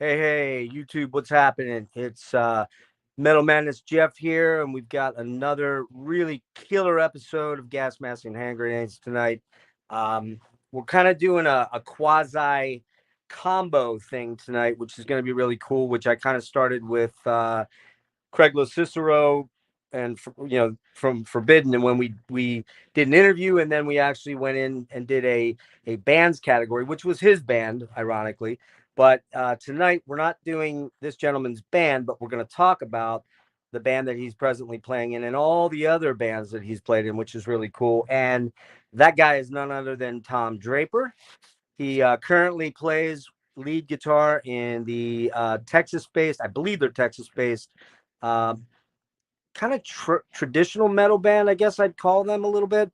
Hey, YouTube, what's happening? It's Metal Madness Jeff here, and we've got another really killer episode of Gas Mask and Hand Grenades tonight. We're kind of doing a quasi combo thing tonight, which is going to be really cool, which I kind of started with Craig Cicero and from Forbidden, and when we did an interview, and then we actually went in and did a bands category, which was his band, ironically. But tonight we're not doing this gentleman's band, but we're going to talk about the band that he's presently playing in and all the other bands that he's played in, which is really cool. And that guy is none other than Tom Draper. He currently plays lead guitar in the Texas-based, I believe they're Texas-based, uh, kind of traditional metal band, I guess I'd call them a little bit.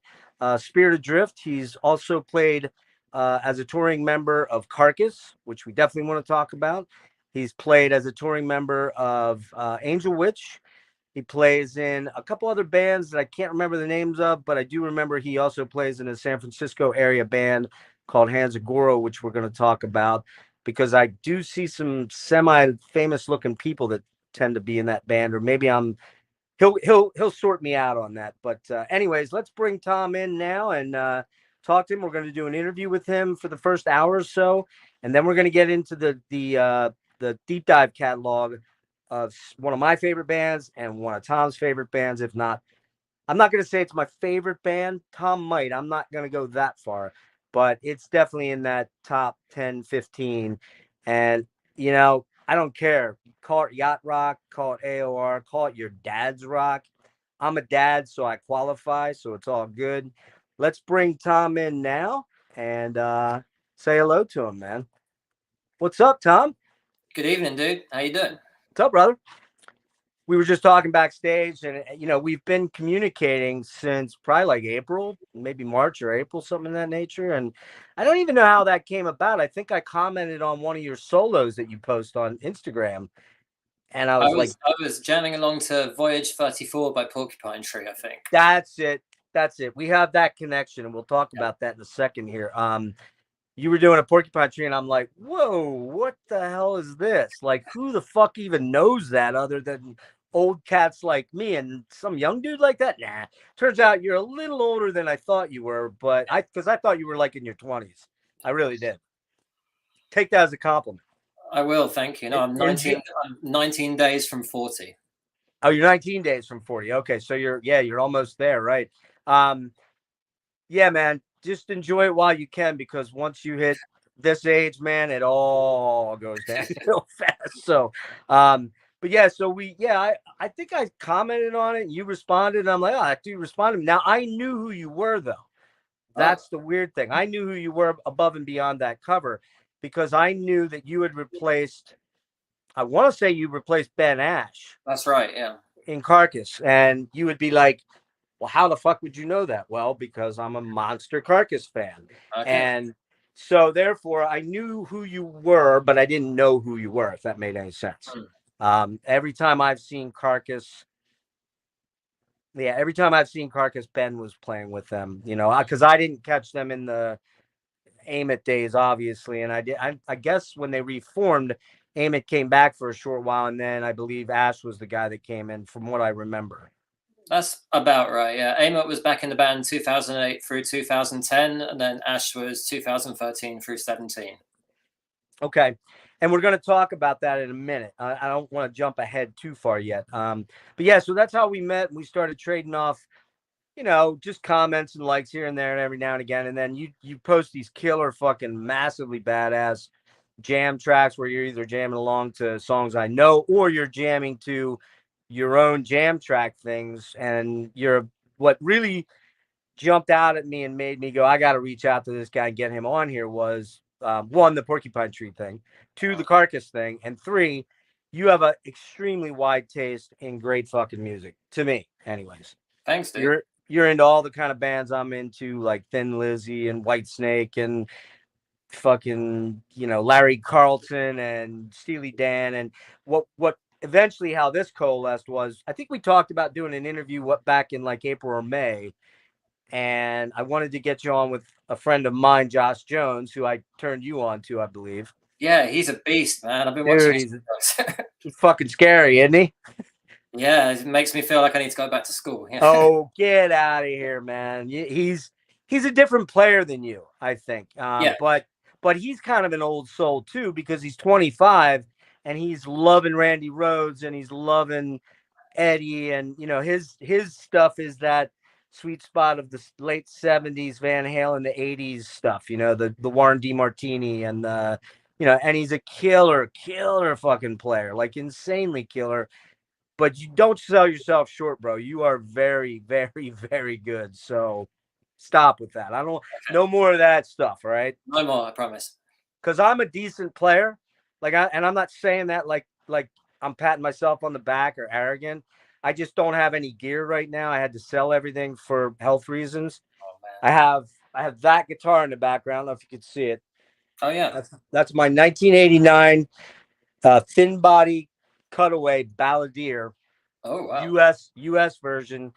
Spirit Adrift. He's also played as a touring member of Carcass, which we definitely want to talk about. He's played as a touring member of Angel Witch. He plays in a couple other bands that I can't remember the names of, but I do remember he also plays in a San Francisco area band called Hands of Goro, which we're going to talk about because I do see some semi-famous looking people that tend to be in that band, or maybe he'll sort me out on that. But anyways, let's bring Tom in now and talk to him. We're going to do an interview with him for the first hour or so, and then we're going to get into the deep dive catalog of one of my favorite bands and one of Tom's favorite bands. If not, I'm not going to say it's my favorite band. Tom might. I'm not going to go that far, but it's definitely in that top 10, 15. And, I don't care. Call it yacht rock, call it AOR, call it your dad's rock. I'm a dad, so I qualify, so it's all good. Let's bring Tom in now and say hello to him, man. What's up, Tom? Good evening, dude. How you doing? What's up, brother? We were just talking backstage, and we've been communicating since probably like April, maybe March or April, something of that nature. And I don't even know how that came about. I think I commented on one of your solos that you post on Instagram, and I I was like, was I was jamming along to Voyage 34 by Porcupine Tree, I think. "That's it, that's it." We have that connection, and we'll talk about that in a second here. You were doing a Porcupine Tree, and I'm like, "Whoa, what the hell is this? Like, who the fuck even knows that other than old cats like me and some young dude like that?" Nah. Turns out you're a little older than I thought you were, but because I thought you were like in your 20s. I really did. Take that as a compliment. I will, thank you. No, I'm And 19. I'm 19 days from 40. oh, you're 19 days from 40. Okay, so you're almost there, right? Um, yeah, man, just enjoy it while you can, because once you hit this age, man, it all goes downhill fast. So, but yeah, so I think I commented on it and you responded, and I'm like, oh, that dude responded. Now I knew who you were, though. Oh, That's the weird thing. I knew who you were above and beyond that cover, because I knew that you had replaced, I want to say you replaced Ben Ash that's right. Yeah. in Carcass, and you would be like, well, how the fuck would you know that? Well, because I'm a monster Carcass fan. Okay. And so therefore I knew who you were, but I didn't know who you were, if that made any sense. Hmm. Every time I've seen Carcass, every time I've seen Carcass, Ben was playing with them, because I didn't catch them in the Aim It days, obviously. And I guess when they reformed, Aim It came back for a short while, and then I believe Ash was the guy that came in, from what I remember. That's about right. Yeah. Amot was back in the band 2008 through 2010, and then Ash was 2013 through 17. Okay. And we're going to talk about that in a minute. I don't want to jump ahead too far yet. But yeah, so that's how we met. We started trading off, just comments and likes here and there and every now and again. And then you post these killer fucking massively badass jam tracks where you're either jamming along to songs I know, or you're jamming to your own jam track things. And what really jumped out at me and made me go, I got to reach out to this guy and get him on here, was one, the Porcupine Tree thing, two, the Carcass thing, and three, you have an extremely wide taste in great fucking music, to me, anyways. Thanks, dude. You're into all the kind of bands I'm into, like Thin Lizzy and White Snake and fucking, Larry Carlton and Steely Dan. And what eventually how this coalesced was, I think we talked about doing an interview back in like April or May, and I wanted to get you on with a friend of mine, Josh Jones, who I turned you on to, I believe. Yeah, he's a beast, man. I've been watching Dude, his he's videos. he's fucking scary, isn't he? Yeah, it makes me feel like I need to go back to school. Yeah. Oh, get out of here, man. He's a different player than you, I think. Yeah. But he's kind of an old soul too because he's 25 and he's loving Randy Rhoads and he's loving Eddie, and his stuff is that sweet spot of the late 70s Van Halen, the 80s stuff, the Warren DeMartini and and he's a killer fucking player, like insanely killer. But you don't sell yourself short, bro. You are very, very, very good. So stop with that. I don't no more of that stuff, all right? No more, I promise. Because I'm a decent player. And I'm not saying that like I'm patting myself on the back or arrogant. I just don't have any gear right now. I had to sell everything for health reasons. Oh I man. have that guitar in the background. I don't know if you could see it. Oh yeah. That's my 1989 thin body cutaway balladeer, Oh wow. US version,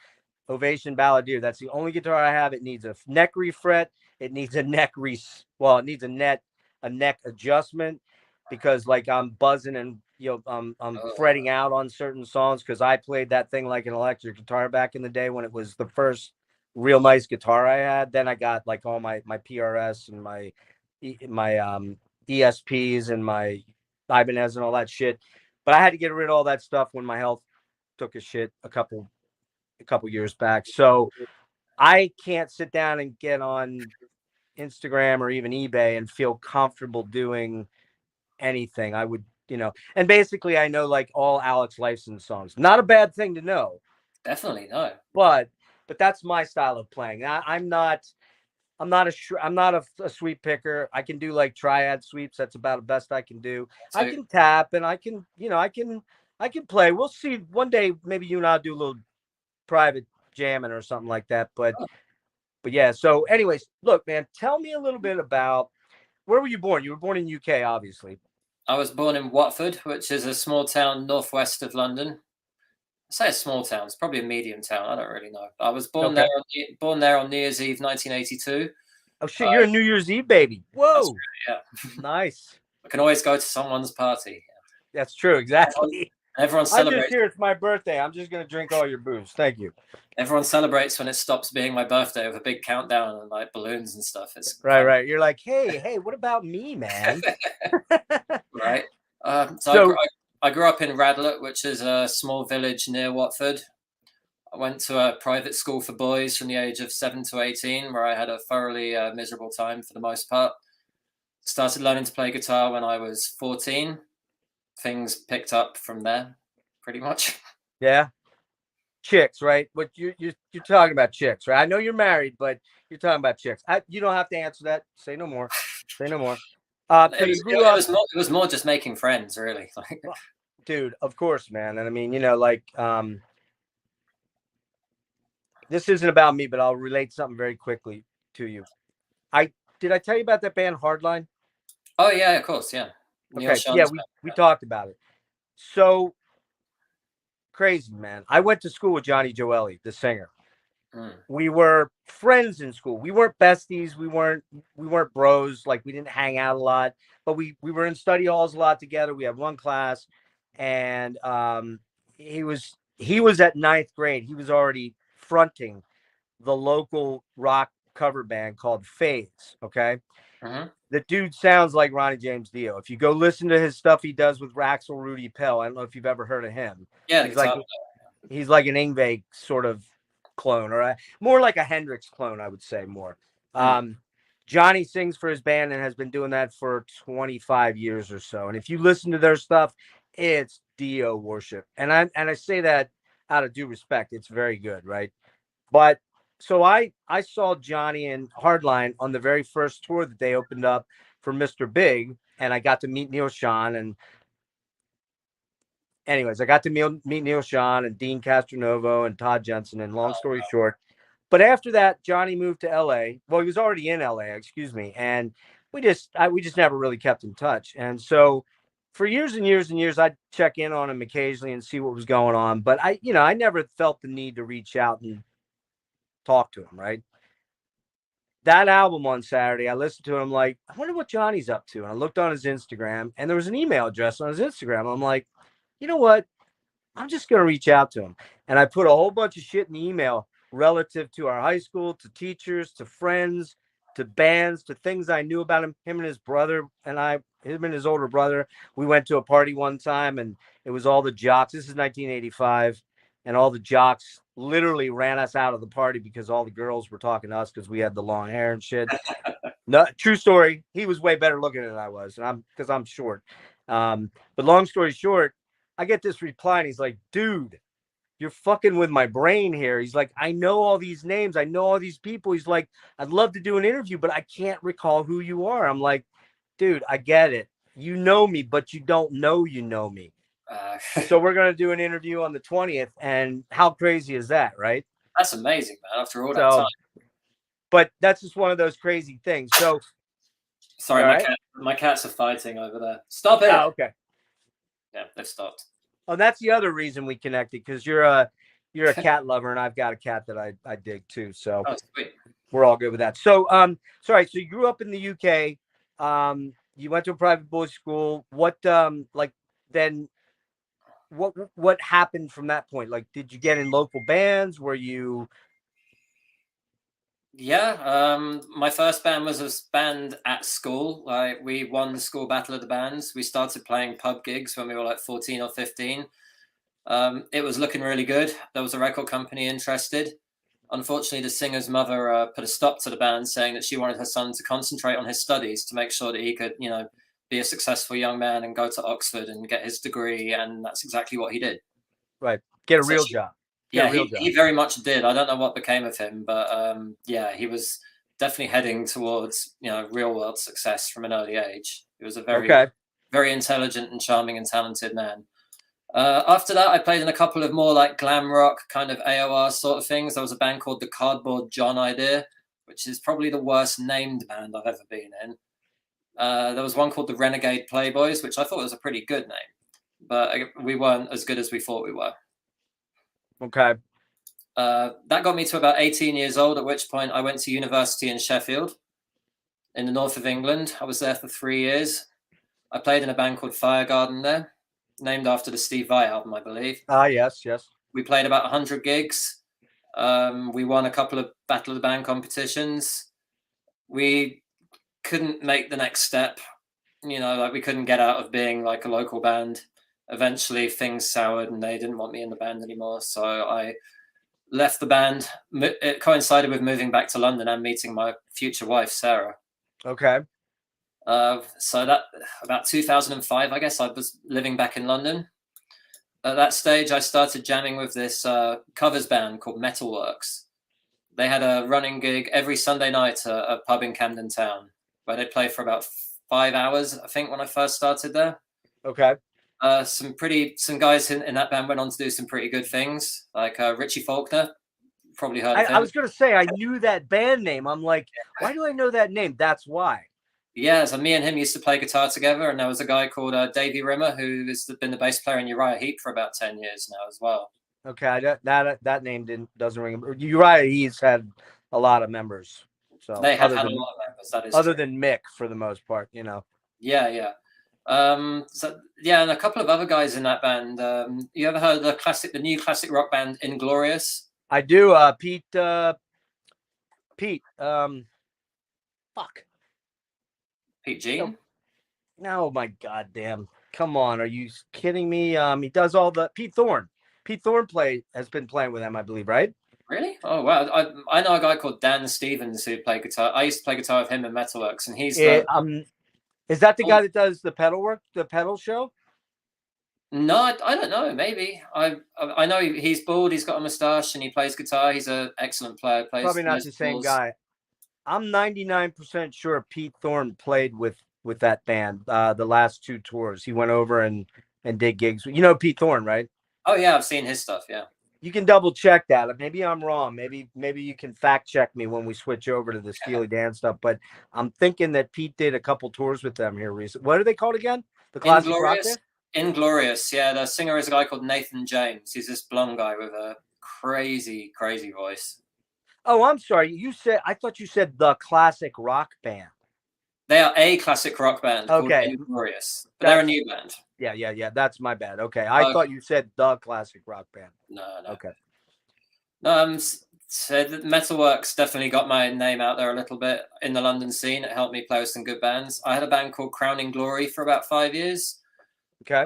Ovation Balladeer. That's the only guitar I have. It needs a neck refret. It needs a it needs a neck adjustment because like I'm buzzing and I'm Oh, fretting out on certain songs because I played that thing like an electric guitar back in the day when it was the first real nice guitar I had. Then I got like all my PRS and my ESPs and my Ibanez and all that shit. But I had to get rid of all that stuff when my health took a shit a couple years back. So I can't sit down and get on Instagram or even eBay and feel comfortable doing anything. I would, and basically I know like all Alex Lifeson songs. Not a bad thing to know, definitely no. but that's my style of playing. I'm not a sweep picker. I can do like triad sweeps. That's about the best I can do. I So can tap and I can play. We'll see one day. Maybe you and I'll do a little private jamming or something like that. But yeah. So, anyways, look, man, tell me a little bit about where were you born? You were born in UK, obviously. I was born in Watford, which is a small town northwest of London. I say a small town. It's probably a medium town. I don't really know. I was Okay. born there on New Year's Eve, 1982. Oh shit, you're a New Year's Eve baby. That's Whoa, right. Yeah, nice. I can always go to someone's party. That's true. Everyone, Exactly. everyone I'm just celebrates. here. It's my birthday. I'm just gonna drink all your booze. Thank you. Everyone celebrates when it stops being my birthday with a big countdown and like balloons and stuff. It's Right, fun, right. You're like, hey, what about me, man? right? So So I grew up in Radlett, which is a small village near Watford. I went to a private school for boys from the age of 7 to 18, where I had a thoroughly miserable time for the most part. Started learning to play guitar when I was 14. Things picked up from there, pretty much. yeah, chicks, right? What you're talking about chicks, right? I know you're married, but you're talking about chicks. You don't have to answer that. Say no more. Say no more. So you grew up, It was more just making friends, really. Like, well, dude. Of course, man. And I mean, this isn't about me, but I'll relate something very quickly to you. I did I tell you about that band Hardline? oh yeah, of course, yeah. Neil Okay, yeah, Sean's we talked about it. So crazy, man. I went to school with Johnny Joeli, the singer. band. We were friends in school. We weren't besties. We weren't bros. Like we didn't hang out a lot, but we were in study halls a lot together. We had one class, and he was at ninth grade. He was already fronting the local rock cover band called Phase. Okay, Mm-hmm. the dude sounds like Ronnie James Dio. If you go listen to his stuff he does with Raxel Rudy Pell, I don't know if you've ever heard of him. Yeah, the He's like guitar. he's like an Ingve sort of clone, or more like a Hendrix clone, I would say more. Mm. Johnny sings for his band and has been doing that for 25 years or so. And if you listen to their stuff, it's Dio worship. And I say that out of due respect. It's very good, right? But so I saw Johnny and Hardline on the very first tour that they opened up for Mr. Big, and I got to meet Neil Sean. And anyways, I got to meet Neil Sean and Dean Castronovo and Todd Jensen. And long story short, but after that, Johnny moved to LA. Well, he was already in LA, excuse me, and we just never really kept in touch. And so for years and years and years, I'd check in on him occasionally and see what was going on. But I never felt the need to reach out and talk to him, right? that album on Saturday, I listened to it. I'm like, I wonder what Johnny's up to. And I looked on his Instagram, and there was an email address on his Instagram. I'm like, you know what? I'm just going to reach out to him. And I put a whole bunch of shit in the email relative to our high school, to teachers, to friends, to bands, to things I knew about him. Him and his brother him and his older brother. We went to a party one time, and it was all the jocks. This is 1985. And all the jocks literally ran us out of the party because all the girls were talking to us because we had the long hair and shit. No, true story. He was way better looking than I was, and I'm short. But long story short, I get this reply, and he's like, "Dude, you're fucking with my brain here." He's like, "I know all these names, I know all these people." He's like, "I'd love to do an interview, but I can't recall who you are." I'm like, "Dude, I get it. You know me, but you don't know you know me." So we're gonna do an interview on the 20th, and how crazy is that, right? That's amazing, man. After all that So, time. but that's just one of those crazy things. So, Sorry, all right. my cats are fighting over there. Stop it. Oh, okay. Yeah, they've stopped. Oh, that's the other reason we connected, because you're a cat lover, and I've got a cat that I dig too. So Oh, sweet. we're all good with that. So sorry. So you grew up in the UK. You went to a private boys' school. What like then? What happened from that point? Like, did you get in local bands? Were you? Yeah, my first band was a band at school. Like we won the school battle of the bands. We started playing pub gigs when we were like 14 or 15. It was looking really good. There was a record company interested. Unfortunately, the singer's mother put a stop to the band, saying that she wanted her son to concentrate on his studies to make sure that he could, be a successful young man and go to Oxford and get his degree. And that's exactly what he did. Right. Get a So real job. Get a yeah, real he, job. he very much did. I don't know what became of him, but yeah, he was definitely heading towards real world success from an early age. He was a very, Okay. very intelligent and charming and talented man. After that, I played in a couple of more like glam rock kind of AOR sort of things. There was a band called the Cardboard John Idea, which is probably the worst named band I've ever been in. There was one called the Renegade Playboys, which I thought was a pretty good name, but we weren't as good as we thought we were. Okay. That got me to about 18 years old, at which point I went to university in Sheffield in the north of England. I was there for 3 years. I played in a band called Fire Garden there, named after the Steve Vai album, I believe. Yes. We played about 100 gigs. We won a couple of Battle of the Band competitions. We couldn't make the next step. Like we couldn't get out of being like a local band. Eventually things soured and they didn't want me in the band anymore. So I left the band. It coincided with moving back to London and meeting my future wife, Sarah. Okay. So that about 2005, I guess, I was living back in London. At that stage, I started jamming with this covers band called Metalworks. They had a running gig every Sunday night at a pub in Camden Town, where they'd play for about 5 hours, I think, when I first started there. Okay. Some guys in that band went on to do some pretty good things, like Richie Faulkner. Probably heard of him. I was going to say, I knew that band name. I'm like, why do I know that name? That's why. Yeah, so me and him used to play guitar together, and there was a guy called Davey Rimmer who has been the bass player in Uriah Heep for about 10 years now as well. Okay, that name doesn't ring. Uriah He's had a lot of members. So they have had a lot of members. That is other true. than Mick for the most part, Yeah. And a couple of other guys in that band. You ever heard of the new classic rock band Inglorious? I do. Pete. Fuck. Pete Jean? No, my goddamn. Come on, are you kidding me? He does all the Pete Thorne. Pete Thorne has been playing with them, I believe, right? Really? Oh wow! I know a guy called Dan Stevens who played guitar. I used to play guitar with him in Metalworks, and he's is that the guy that does the pedal work, the pedal show? No, I don't know. Maybe I know he's bald. He's got a mustache and he plays guitar. He's an excellent player. Probably not the same guy. I'm 99% sure Pete Thorne played with that band the last 2 tours. He went over and did gigs. You know Pete Thorne, right? Oh yeah, I've seen his stuff. Yeah. You can double check that. Maybe I'm wrong. Maybe you can fact check me when we switch over to the Steely Dan stuff. But I'm thinking that Pete did a couple tours with them here recently. What are they called again? The classic rock band? Inglorious. Yeah, the singer is a guy called Nathan James. He's this blonde guy with a crazy, crazy voice. Oh, I'm sorry. I thought you said the classic rock band. They are a classic rock band called Okay. Inglorious, but they're a That's new band. yeah. That's my bad. Okay. I Okay. thought you said the classic rock band. No, no. Okay. No, so the Metalworks definitely got my name out there a little bit in the London scene. It helped me play with some good bands. I had a band called Crowning Glory for about 5 years. Okay.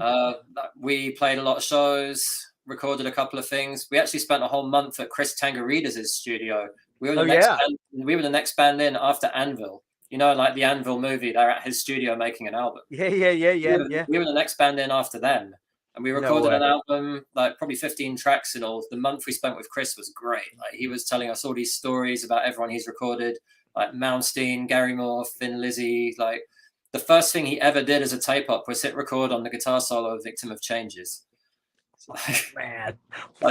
We played a lot of shows, recorded a couple of things. We actually spent a whole month at Chris Tangarides' studio. We were the next yeah. band, we were the next band in after Anvil. You know, like the Anvil movie, they're at his studio making an album. Yeah. We were the next band in after them. And we No recorded way. an album, like probably 15 tracks in all. The month we spent with Chris was great. Like he was telling us all these stories about everyone he's recorded, like Malmsteen, Gary Moore, Thin Lizzy. Like the first thing he ever did as a tape op was hit record on the guitar solo of Victim of Changes. Man.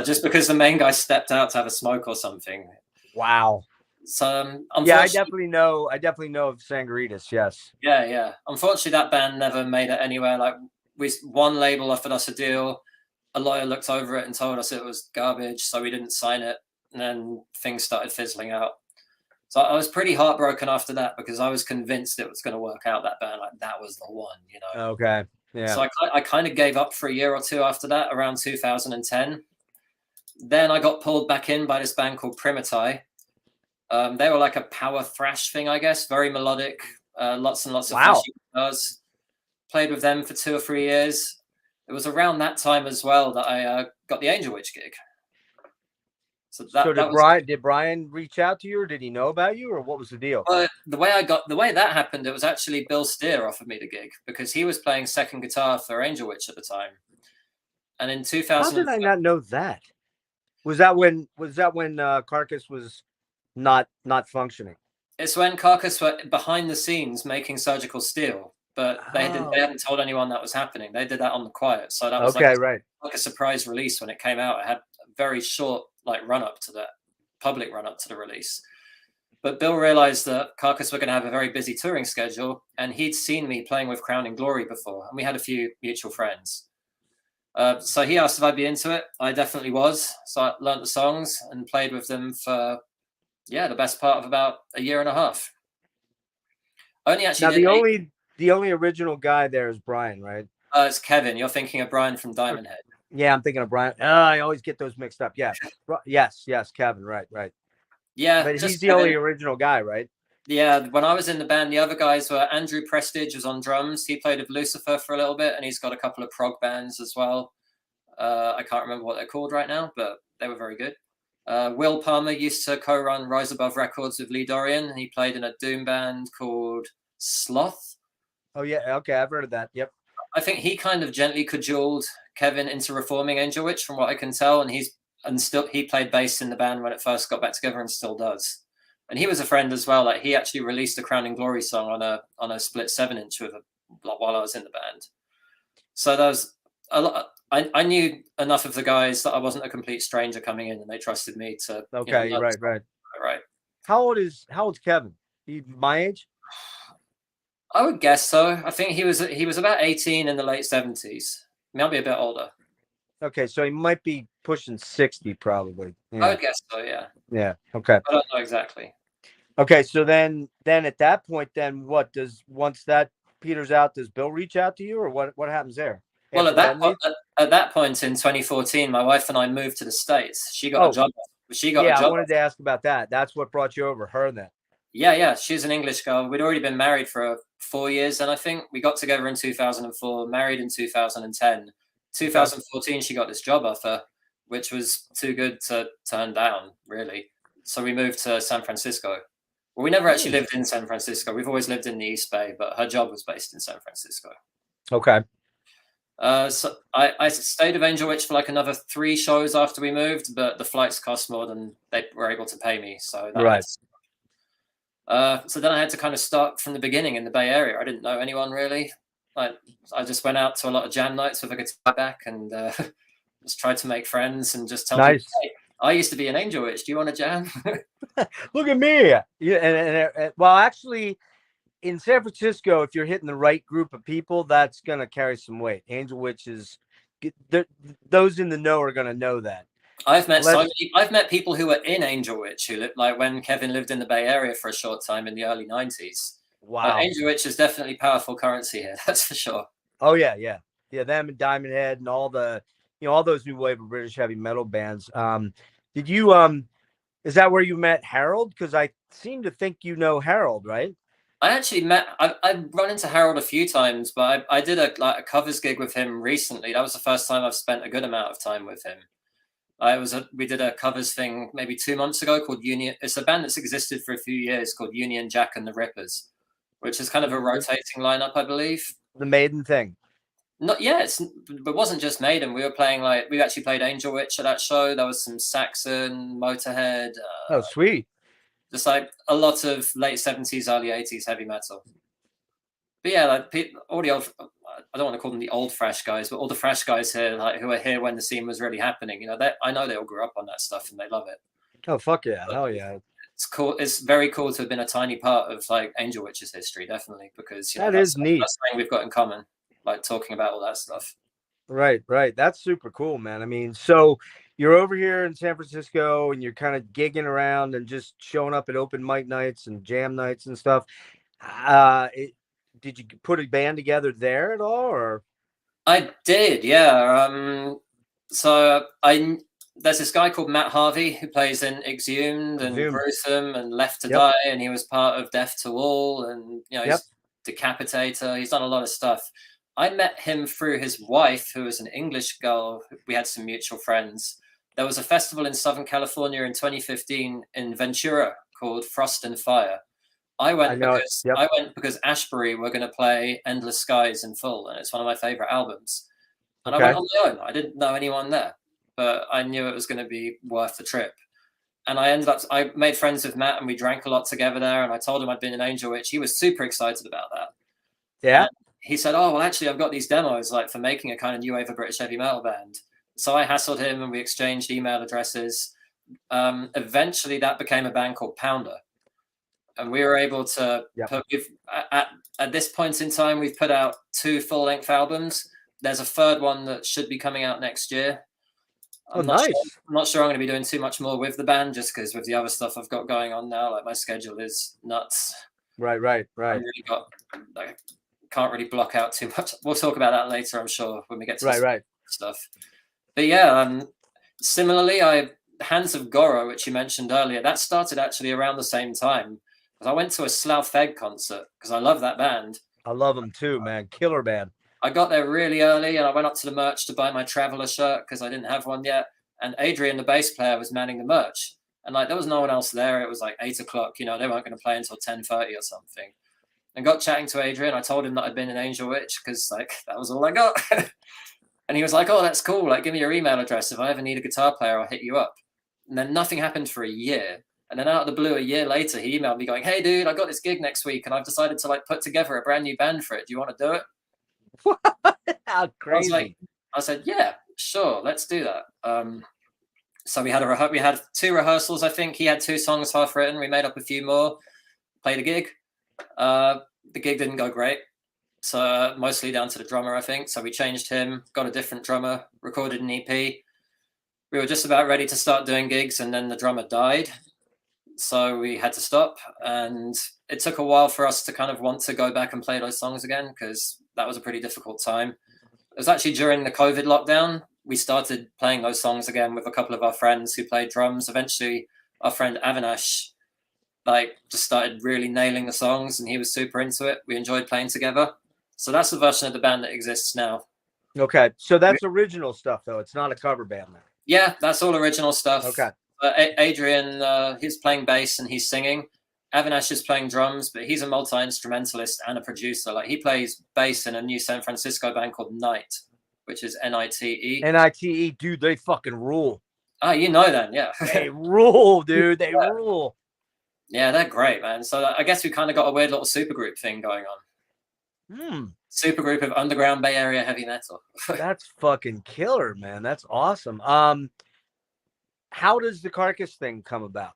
Just because the main guy stepped out to have a smoke or something. Wow. So yeah, I definitely know of Sangaritas. Yes. Yeah. Unfortunately, that band never made it anywhere. Like one label offered us a deal. A lawyer looked over it and told us it was garbage, so we didn't sign it. And then things started fizzling out. So I was pretty heartbroken after that because I was convinced it was going to work out. That band, like that was the one, you know. Okay. Yeah. So I kind of gave up for a year or two after that, around 2010. Then I got pulled back in by this band called Primitai. They were like a power thrash thing, I guess, very melodic, lots and lots of flashy guitars. Played with them for 2 or 3 years. It was around that time as well that I got the Angel Witch gig. So did Brian reach out to you, or did he know about you, or what was the deal? The way that happened, it was actually Bill Steer offered me the gig because he was playing second guitar for Angel Witch at the time. And in 2000, how did I not know that? Was that when Carcass was not functioning? It's when Carcass were behind the scenes making Surgical Steel, but they hadn't told anyone that was happening. They did that on the quiet, so that was like a surprise release when it came out. It had a very short run up to the public run up to the release. But Bill realized that Carcass were going to have a very busy touring schedule, and he'd seen me playing with Crowning Glory before, and we had a few mutual friends. So he asked if I'd be into it. I definitely was. So I learned the songs and played with them for the best part of about a year and a half. The only original guy there is Brian, right? It's Kevin. You're thinking of Brian from Diamond Head. Yeah, I'm thinking of Brian. I always get those mixed up. Yeah. Yes, Kevin. Right. Yeah. But he's the only original guy, right? Yeah. When I was in the band, the other guys were Andrew Prestige was on drums. He played with Lucifer for a little bit, and he's got a couple of prog bands as well. I can't remember what they're called right now, but they were very good. Will Palmer used to co-run Rise Above Records with Lee Dorian, and he played in a doom band called Sloth. Oh, yeah. Okay, I've heard of that. Yep. I think he kind of gently cajoled Kevin into reforming Angel Witch, from what I can tell, and he played bass in the band when it first got back together and still does. And he was a friend as well. Like he actually released a Crowning Glory song on a split 7-inch with while I was in the band. So there was a lot. I knew enough of the guys that I wasn't a complete stranger coming in, and they trusted me to. Okay, right. How old's Kevin? He my age? I would guess so. I think he was about 18 in the late 70s. Might be a bit older. Okay, so he might be pushing 60, probably. Yeah. I would guess so. Yeah. Yeah. Okay. I don't know exactly. Okay, so then at that point, then once that peters out, does Bill reach out to you, or what happens there? Well, at that point in 2014, my wife and I moved to the States. She got a job. A job. I wanted to ask about that. That's what brought you over, her then. Yeah. She's an English girl. We'd already been married for 4 years, and I think we got together in 2004, married in 2010. 2014, she got this job offer, which was too good to turn down, really. So we moved to San Francisco. Well, we never actually lived in San Francisco. We've always lived in the East Bay, but her job was based in San Francisco. Okay. So I stayed with Angel Witch for like another 3 shows after we moved, but the flights cost more than they were able to pay me. So so then I had to kind of start from the beginning in the Bay Area. I didn't know anyone really. I just went out to a lot of jam nights with a guitar back and just tried to make friends and just tell people, hey, I used to be an Angel Witch. Do you want to jam? Look at me. Yeah, well, actually, in San Francisco, if you're hitting the right group of people, that's going to carry some weight. Angel Witch those in the know are going to know that. I've met Well, so many. I've met people who were in Angel Witch who lived, like when Kevin lived in the Bay Area for a short time in the early '90s. wow. Angel Witch is definitely powerful currency here. That's for sure. Oh yeah, yeah, yeah. Them and Diamond Head and all the, all those new wave of British heavy metal bands. Did you Is that where you met Harold? Because I seem to think you know Harold, right? I actually met. I've run into Harold a few times, but I did a covers gig with him recently. That was the first time I've spent a good amount of time with him. We did a covers thing maybe 2 months ago called Union. It's a band that's existed for a few years called Union Jack and the Rippers, which is kind of a rotating lineup, I believe. The Maiden thing. Not but it wasn't just Maiden. We actually played Angel Witch at that show. There was some Saxon, Motorhead. Oh, sweet. Just like a lot of late 70s, early 80s heavy metal. But yeah, like all the old, I don't want to call them the old fresh guys, but all the fresh guys here, like who are here when the scene was really happening. I know they all grew up on that stuff and they love it. Oh, fuck yeah. But Hell yeah. it's cool. It's very cool to have been a tiny part of like Angel Witch's history, definitely, because That is neat. That's something we've got in common, like talking about all that stuff. Right, right. That's super cool, man. I mean, so you're over here in San Francisco and you're kind of gigging around and just showing up at open mic nights and jam nights and stuff. Did you put a band together there at all, or? I did, yeah. So there's this guy called Matt Harvey who plays in Exhumed and Gruesome and Left to Die, and he was part of Death to All, and he's Decapitator. He's done a lot of stuff. I met him through his wife, who was an English girl. We had some mutual friends. There was a festival in Southern California in 2015 in Ventura called Frost and Fire. I went because Ashbury were going to play Endless Skies in full, and it's one of my favorite albums. And I went on my own. I didn't know anyone there, but I knew it was going to be worth the trip. And I made friends with Matt, and we drank a lot together there. And I told him I'd been in Angel Witch. He was super excited about that. Yeah. And he said, "Oh, well, actually, I've got these demos like for making a kind of new wave of British heavy metal band." So I hassled him, and we exchanged email addresses. Eventually, that became a band called Pounder. And we were able to at this point in time, we've put out 2 full-length albums. There's a third one that should be coming out next year. I'm not sure I'm going to be doing too much more with the band, just because with the other stuff I've got going on now, like my schedule is nuts. Right. I can't really block out too much. We'll talk about that later, I'm sure, when we get to stuff. But yeah, similarly, Hands of Goro, which you mentioned earlier, that started actually around the same time. I went to a Slough Feg concert because I love that band. I love them too, man. Killer band. I got there really early and I went up to the merch to buy my Traveller shirt because I didn't have one yet. And Adrian, the bass player, was manning the merch. And like there was no one else there. It was like 8 o'clock. They weren't going to play until 10:30 or something. And got chatting to Adrian. I told him that I'd been in Angel Witch because like that was all I got. And he was like, "Oh, that's cool. Like, give me your email address. If I ever need a guitar player, I'll hit you up." And then nothing happened for a year. And then out of the blue, a year later, he emailed me going, "Hey, dude, I got this gig next week, and I've decided to like put together a brand new band for it. Do you want to do it?" What? How crazy! I said, "Yeah, sure, let's do that." So we had 2 rehearsals. I think he had 2 songs half written. We made up a few more, played a gig. The gig didn't go great, so mostly down to the drummer, I think. So we changed him, got a different drummer, recorded an EP. We were just about ready to start doing gigs, and then the drummer died. So we had to stop, and it took a while for us to kind of want to go back and play those songs again because that was a pretty difficult time. It was actually during the COVID lockdown we started playing those songs again with a couple of our friends who played drums. Eventually, our friend Avinash just started really nailing the songs, and he was super into it. We enjoyed playing together. So that's the version of the band that exists now. Okay, so that's original stuff though. It's not a cover band now. Yeah, that's all original stuff. Okay. Adrian, he's playing bass and he's singing. Avinash is playing drums, but he's a multi-instrumentalist and a producer. Like he plays bass in a new San Francisco band called Night, which is Nite. Nite, dude, they fucking rule. Oh, you know them, yeah. They rule, dude. They rule. Yeah, they're great, man. So I guess we kind of got a weird little supergroup thing going on. Supergroup of underground Bay Area heavy metal. That's fucking killer, man. That's awesome. How does the Carcass thing come about?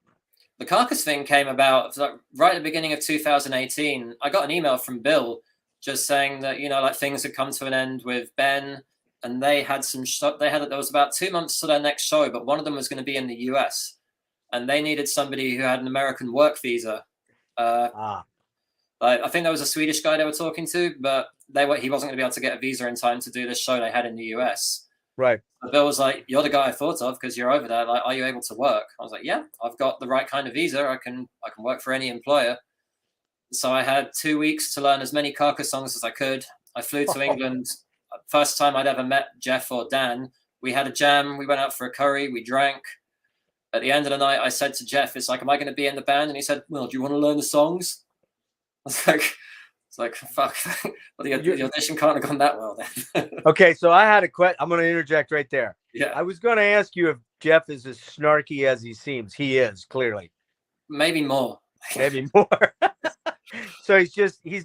The Carcass thing came about right at the beginning of 2018. I got an email from Bill just saying that, like things had come to an end with Ben. and they had there was about 2 months to their next show, but one of them was going to be in the US, and they needed somebody who had an American work visa. I think there was a Swedish guy they were talking to, but he wasn't going to be able to get a visa in time to do this show they had in the US. Right. So Bill was like, "You're the guy I thought of because you're over there. Like, are you able to work?" I was like, "Yeah, I've got the right kind of visa. I can work for any employer." So I had 2 weeks to learn as many Carcass songs as I could. I flew to England. First time I'd ever met Jeff or Dan. We had a jam. We went out for a curry. We drank. At the end of the night, I said to Jeff, "It's like, am I going to be in the band?" And he said, "Well, do you want to learn the songs?" It's like, fuck. Well, the audition can't have gone that well then. Okay, so I had a question. I'm going to interject right there. Yeah. I was going to ask you if Jeff is as snarky as he seems. He is, clearly. Maybe more. Maybe more. So he's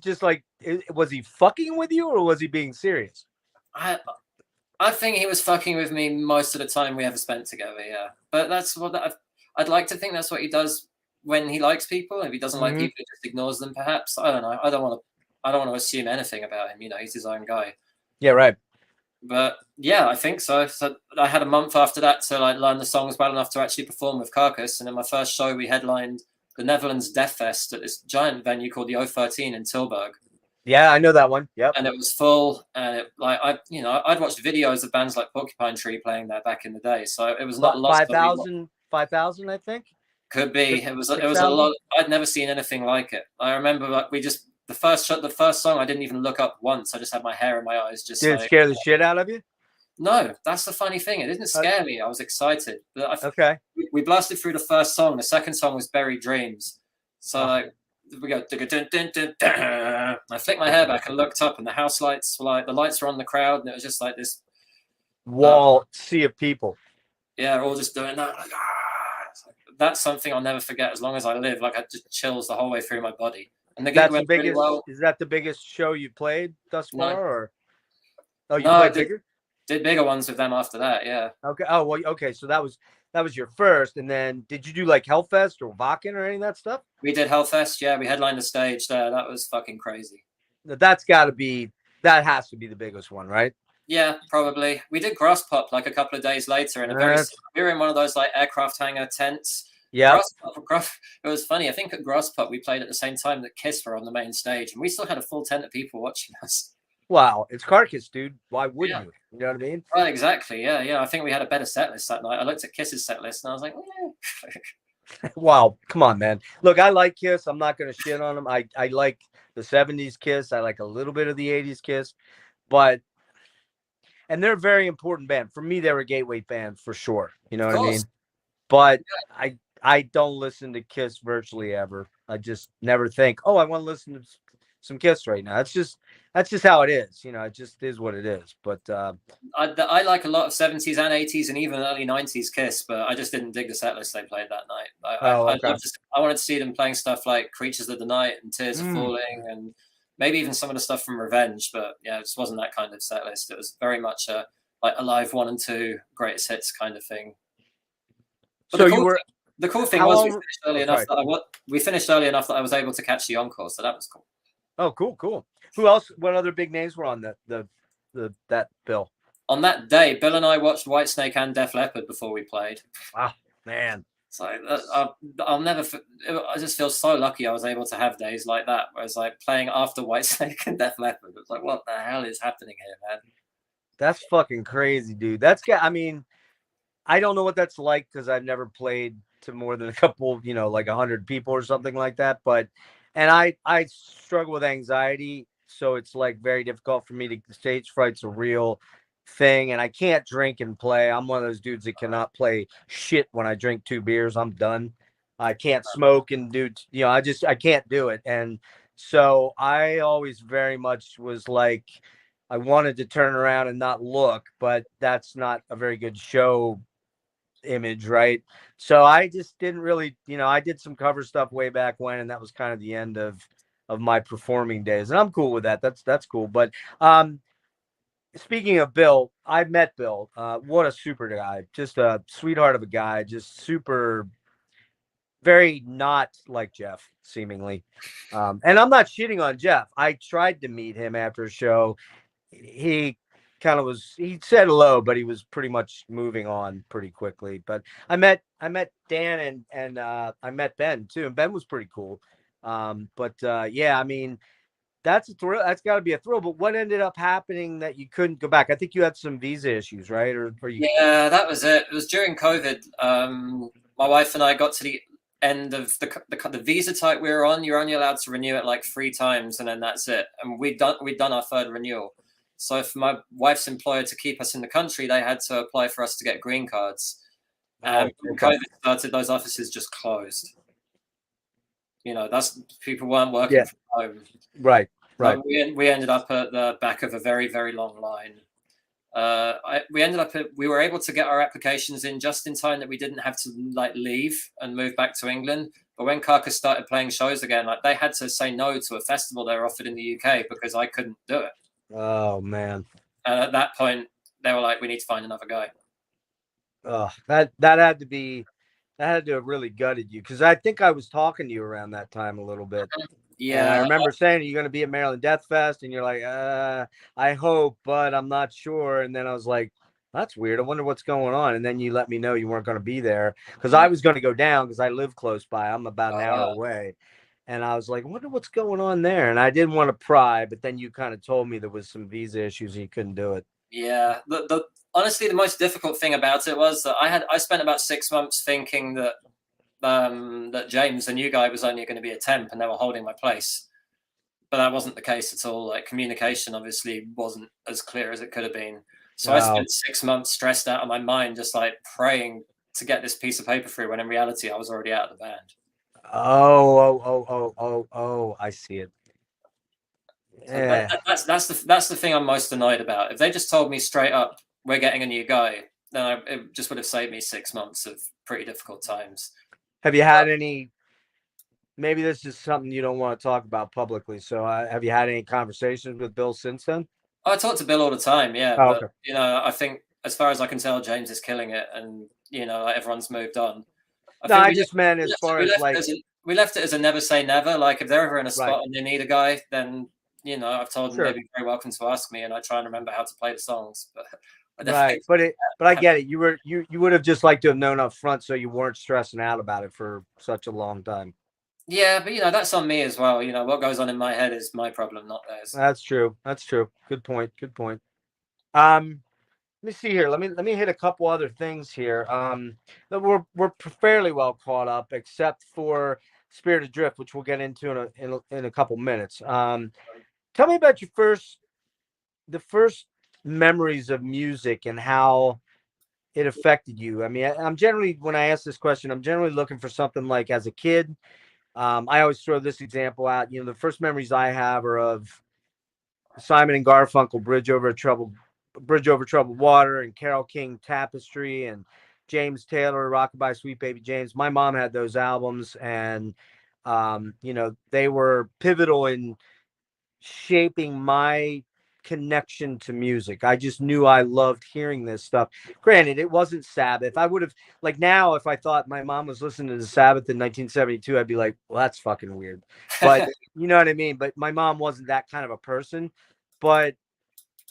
just like, was he fucking with you or was he being serious? I think he was fucking with me most of the time we ever spent together, yeah. But that's what I'd like to think that's what he does when he likes people. If he doesn't like people, he just ignores them, perhaps. I don't know. I don't want to assume anything about him. You know, he's his own guy. Yeah, right. But yeah, I think so. So I had a month after that to like learn the songs well enough to actually perform with Carcass. And in my first show, we headlined the Netherlands Nerdfest at this giant venue called the O13 in Tilburg. Yeah, I know that one. Yep. And it was full, and I'd watched videos of bands like Porcupine Tree playing there back in the day, so it was not lost. 5,000, I think. Could be. It was a lot. I'd never seen anything like it. I remember like the first song I didn't even look up once. I just had my hair in my eyes. Just did it scare the shit out of you? No, that's the funny thing. It didn't scare me. I was excited. Okay. We blasted through the first song. The second song was Buried Dreams. So like we go dun, dun, dun, dun. I flicked my hair back and looked up, and the house lights were like the lights were on the crowd, and it was just like this wall sea of people. Yeah, all just doing that. Like, that's something I'll never forget as long as I live. Like I just chills the whole way through my body. And the gig went really well. Is that the biggest show you played thus far? No. Or you played bigger? Did bigger ones with them after that, yeah. Okay. Oh well, okay. So that was your first, and then did you do like Hellfest or Wacken or any of that stuff? We did Hellfest, yeah. We headlined the stage there. That was fucking crazy. That has to be the biggest one, right? Yeah, probably. We did Grass Pop like a couple of days later, and we were in one of those like aircraft hangar tents. Yeah. It was funny. I think at Grass Pop we played at the same time that Kiss were on the main stage, and we still had a full tent of people watching us. Wow, it's Carcass, dude. Why wouldn't you? You know what I mean? Right, exactly. Yeah. I think we had a better set list that night. I looked at Kiss's set list and I was like, Wow, come on, man. Look, I like Kiss. I'm not going to shit on them. I like the 70s Kiss. I like a little bit of the 80s Kiss, and they're a very important band. For me, they're a gateway band for sure. You know what I mean? But I don't listen to Kiss virtually ever. I just never think, oh, I want to listen to some Kiss right now. That's just how it is. You know, it just is what it is. But I like a lot of 70s and 80s and even early 90s Kiss, but I just didn't dig the set list they played that night. I wanted to see them playing stuff like Creatures of the Night and Tears Are Falling and maybe even some of the stuff from Revenge. But yeah, it just wasn't that kind of set list. It was very much like a live 1 and 2 greatest hits kind of thing. But so the cool thing was we finished early enough that I was able to catch the encore, so that was cool. Oh, cool. Who else? What other big names were on that bill? On that day, Bill and I watched Whitesnake and Def Leppard before we played. Ah, man. So I'll never. I just feel so lucky I was able to have days like that, where it's like playing after Whitesnake and Def Leppard. It's like, what the hell is happening here, man? That's fucking crazy, dude. I mean, I don't know what that's like because I've never played to more than a couple, like 100 people or something like that. And I struggle with anxiety, so it's like very difficult for me to stage fright's a real thing, and I can't drink and play. I'm one of those dudes that cannot play shit when I drink 2 beers. I'm done. I can't smoke and do, I can't do it. And so I always very much was like, I wanted to turn around and not look, but that's not a very good show image, right? So I just didn't really, I did some cover stuff way back when, and that was kind of the end of my performing days, and I'm cool with that. That's cool. But speaking of Bill, I met Bill. What a super guy, just a sweetheart of a guy, just super, very not like Jeff, seemingly. And I'm not shitting on Jeff. I tried to meet him after a show. He kind of was, he said hello, but he was pretty much moving on pretty quickly. But I met Dan and I met Ben too, and Ben was pretty cool. Yeah, I mean, that's a thrill. That's got to be a thrill. But what ended up happening that you couldn't go back? I think you had some visa issues, right? Or you? Yeah, that was it. It was during COVID. My wife and I got to the end of the visa type we were on. You're only allowed to renew it like 3 times, and then that's it. And we'd done our third renewal. So for my wife's employer to keep us in the country, they had to apply for us to get green cards. Oh, And when okay. COVID started, those offices just closed. That's people weren't working Yeah. from home. Right. Right. So we ended up at the back of a very, very long line. We were able to get our applications in just in time that we didn't have to like leave and move back to England. But when Carcass started playing shows again, like they had to say no to a festival they were offered in the UK because I couldn't do it. Oh man. And at that point, they were like, "We need to find another guy." Oh, that had to be, that had to have really gutted you, because I think I was talking to you around that time a little bit. And I Yeah, remember saying, you're going to be at Maryland Death Fest. And you're like, I hope, but I'm not sure. And then I was like, that's weird. I wonder what's going on. And then you let me know you weren't going to be there, because I was going to go down because I live close by. I'm about an hour away. And I was like, I wonder what's going on there. And I didn't want to pry, but then you kind of told me there was some visa issues and you couldn't do it. yeah. Honestly, the most difficult thing about it was that I spent about 6 months thinking that James, the new guy, was only going to be a temp and they were holding my place. But that wasn't the case at all. Like communication obviously wasn't as clear as it could have been. So I spent 6 months stressed out of my mind, just like praying to get this piece of paper through, when in reality I was already out of the band. I see it. So Yeah. that's the thing I'm most annoyed about. If they just told me straight up, we're getting a new guy, then it just would have saved me 6 months of pretty difficult times. Have you had any, maybe this is something you don't want to talk about publicly. So have you had any conversations with Bill since then? I talk to Bill all the time, yeah, Oh, but okay. I think as far as I can tell, James is killing it, and like, everyone's moved on. I No, think I just meant as far as like, we left it as a never say never. Like if they're ever in a right. spot and they need a guy, then I've told them they'd Sure. be very welcome to ask me, and I try and remember how to play the songs. But I Right. definitely, But I get it. You would have just liked to have known up front so you weren't stressing out about it for such a long time. yeah, but that's on me as well. What goes on in my head is my problem, not theirs. That's true. That's true. Good point. Good point. Um, let me see here. Let me hit a couple other things here. That we're fairly well caught up, except for Spirit Adrift, which we'll get into in a couple minutes. Tell me about the first memories of music and how it affected you. I mean, I'm generally, when I ask this question, I'm generally looking for something like as a kid. I always throw this example out. The first memories I have are of Simon and Garfunkel, Bridge Over Troubled Water, and Carole King, Tapestry, and James Taylor, Rockabye Sweet Baby James. My mom had those albums, and they were pivotal in shaping my connection to music. I just knew I loved hearing this stuff. Granted, it wasn't Sabbath. I would have, like, now, if I thought my mom was listening to Sabbath in 1972, I'd be like, well, that's fucking weird. But you know what I mean? But my mom wasn't that kind of a person. But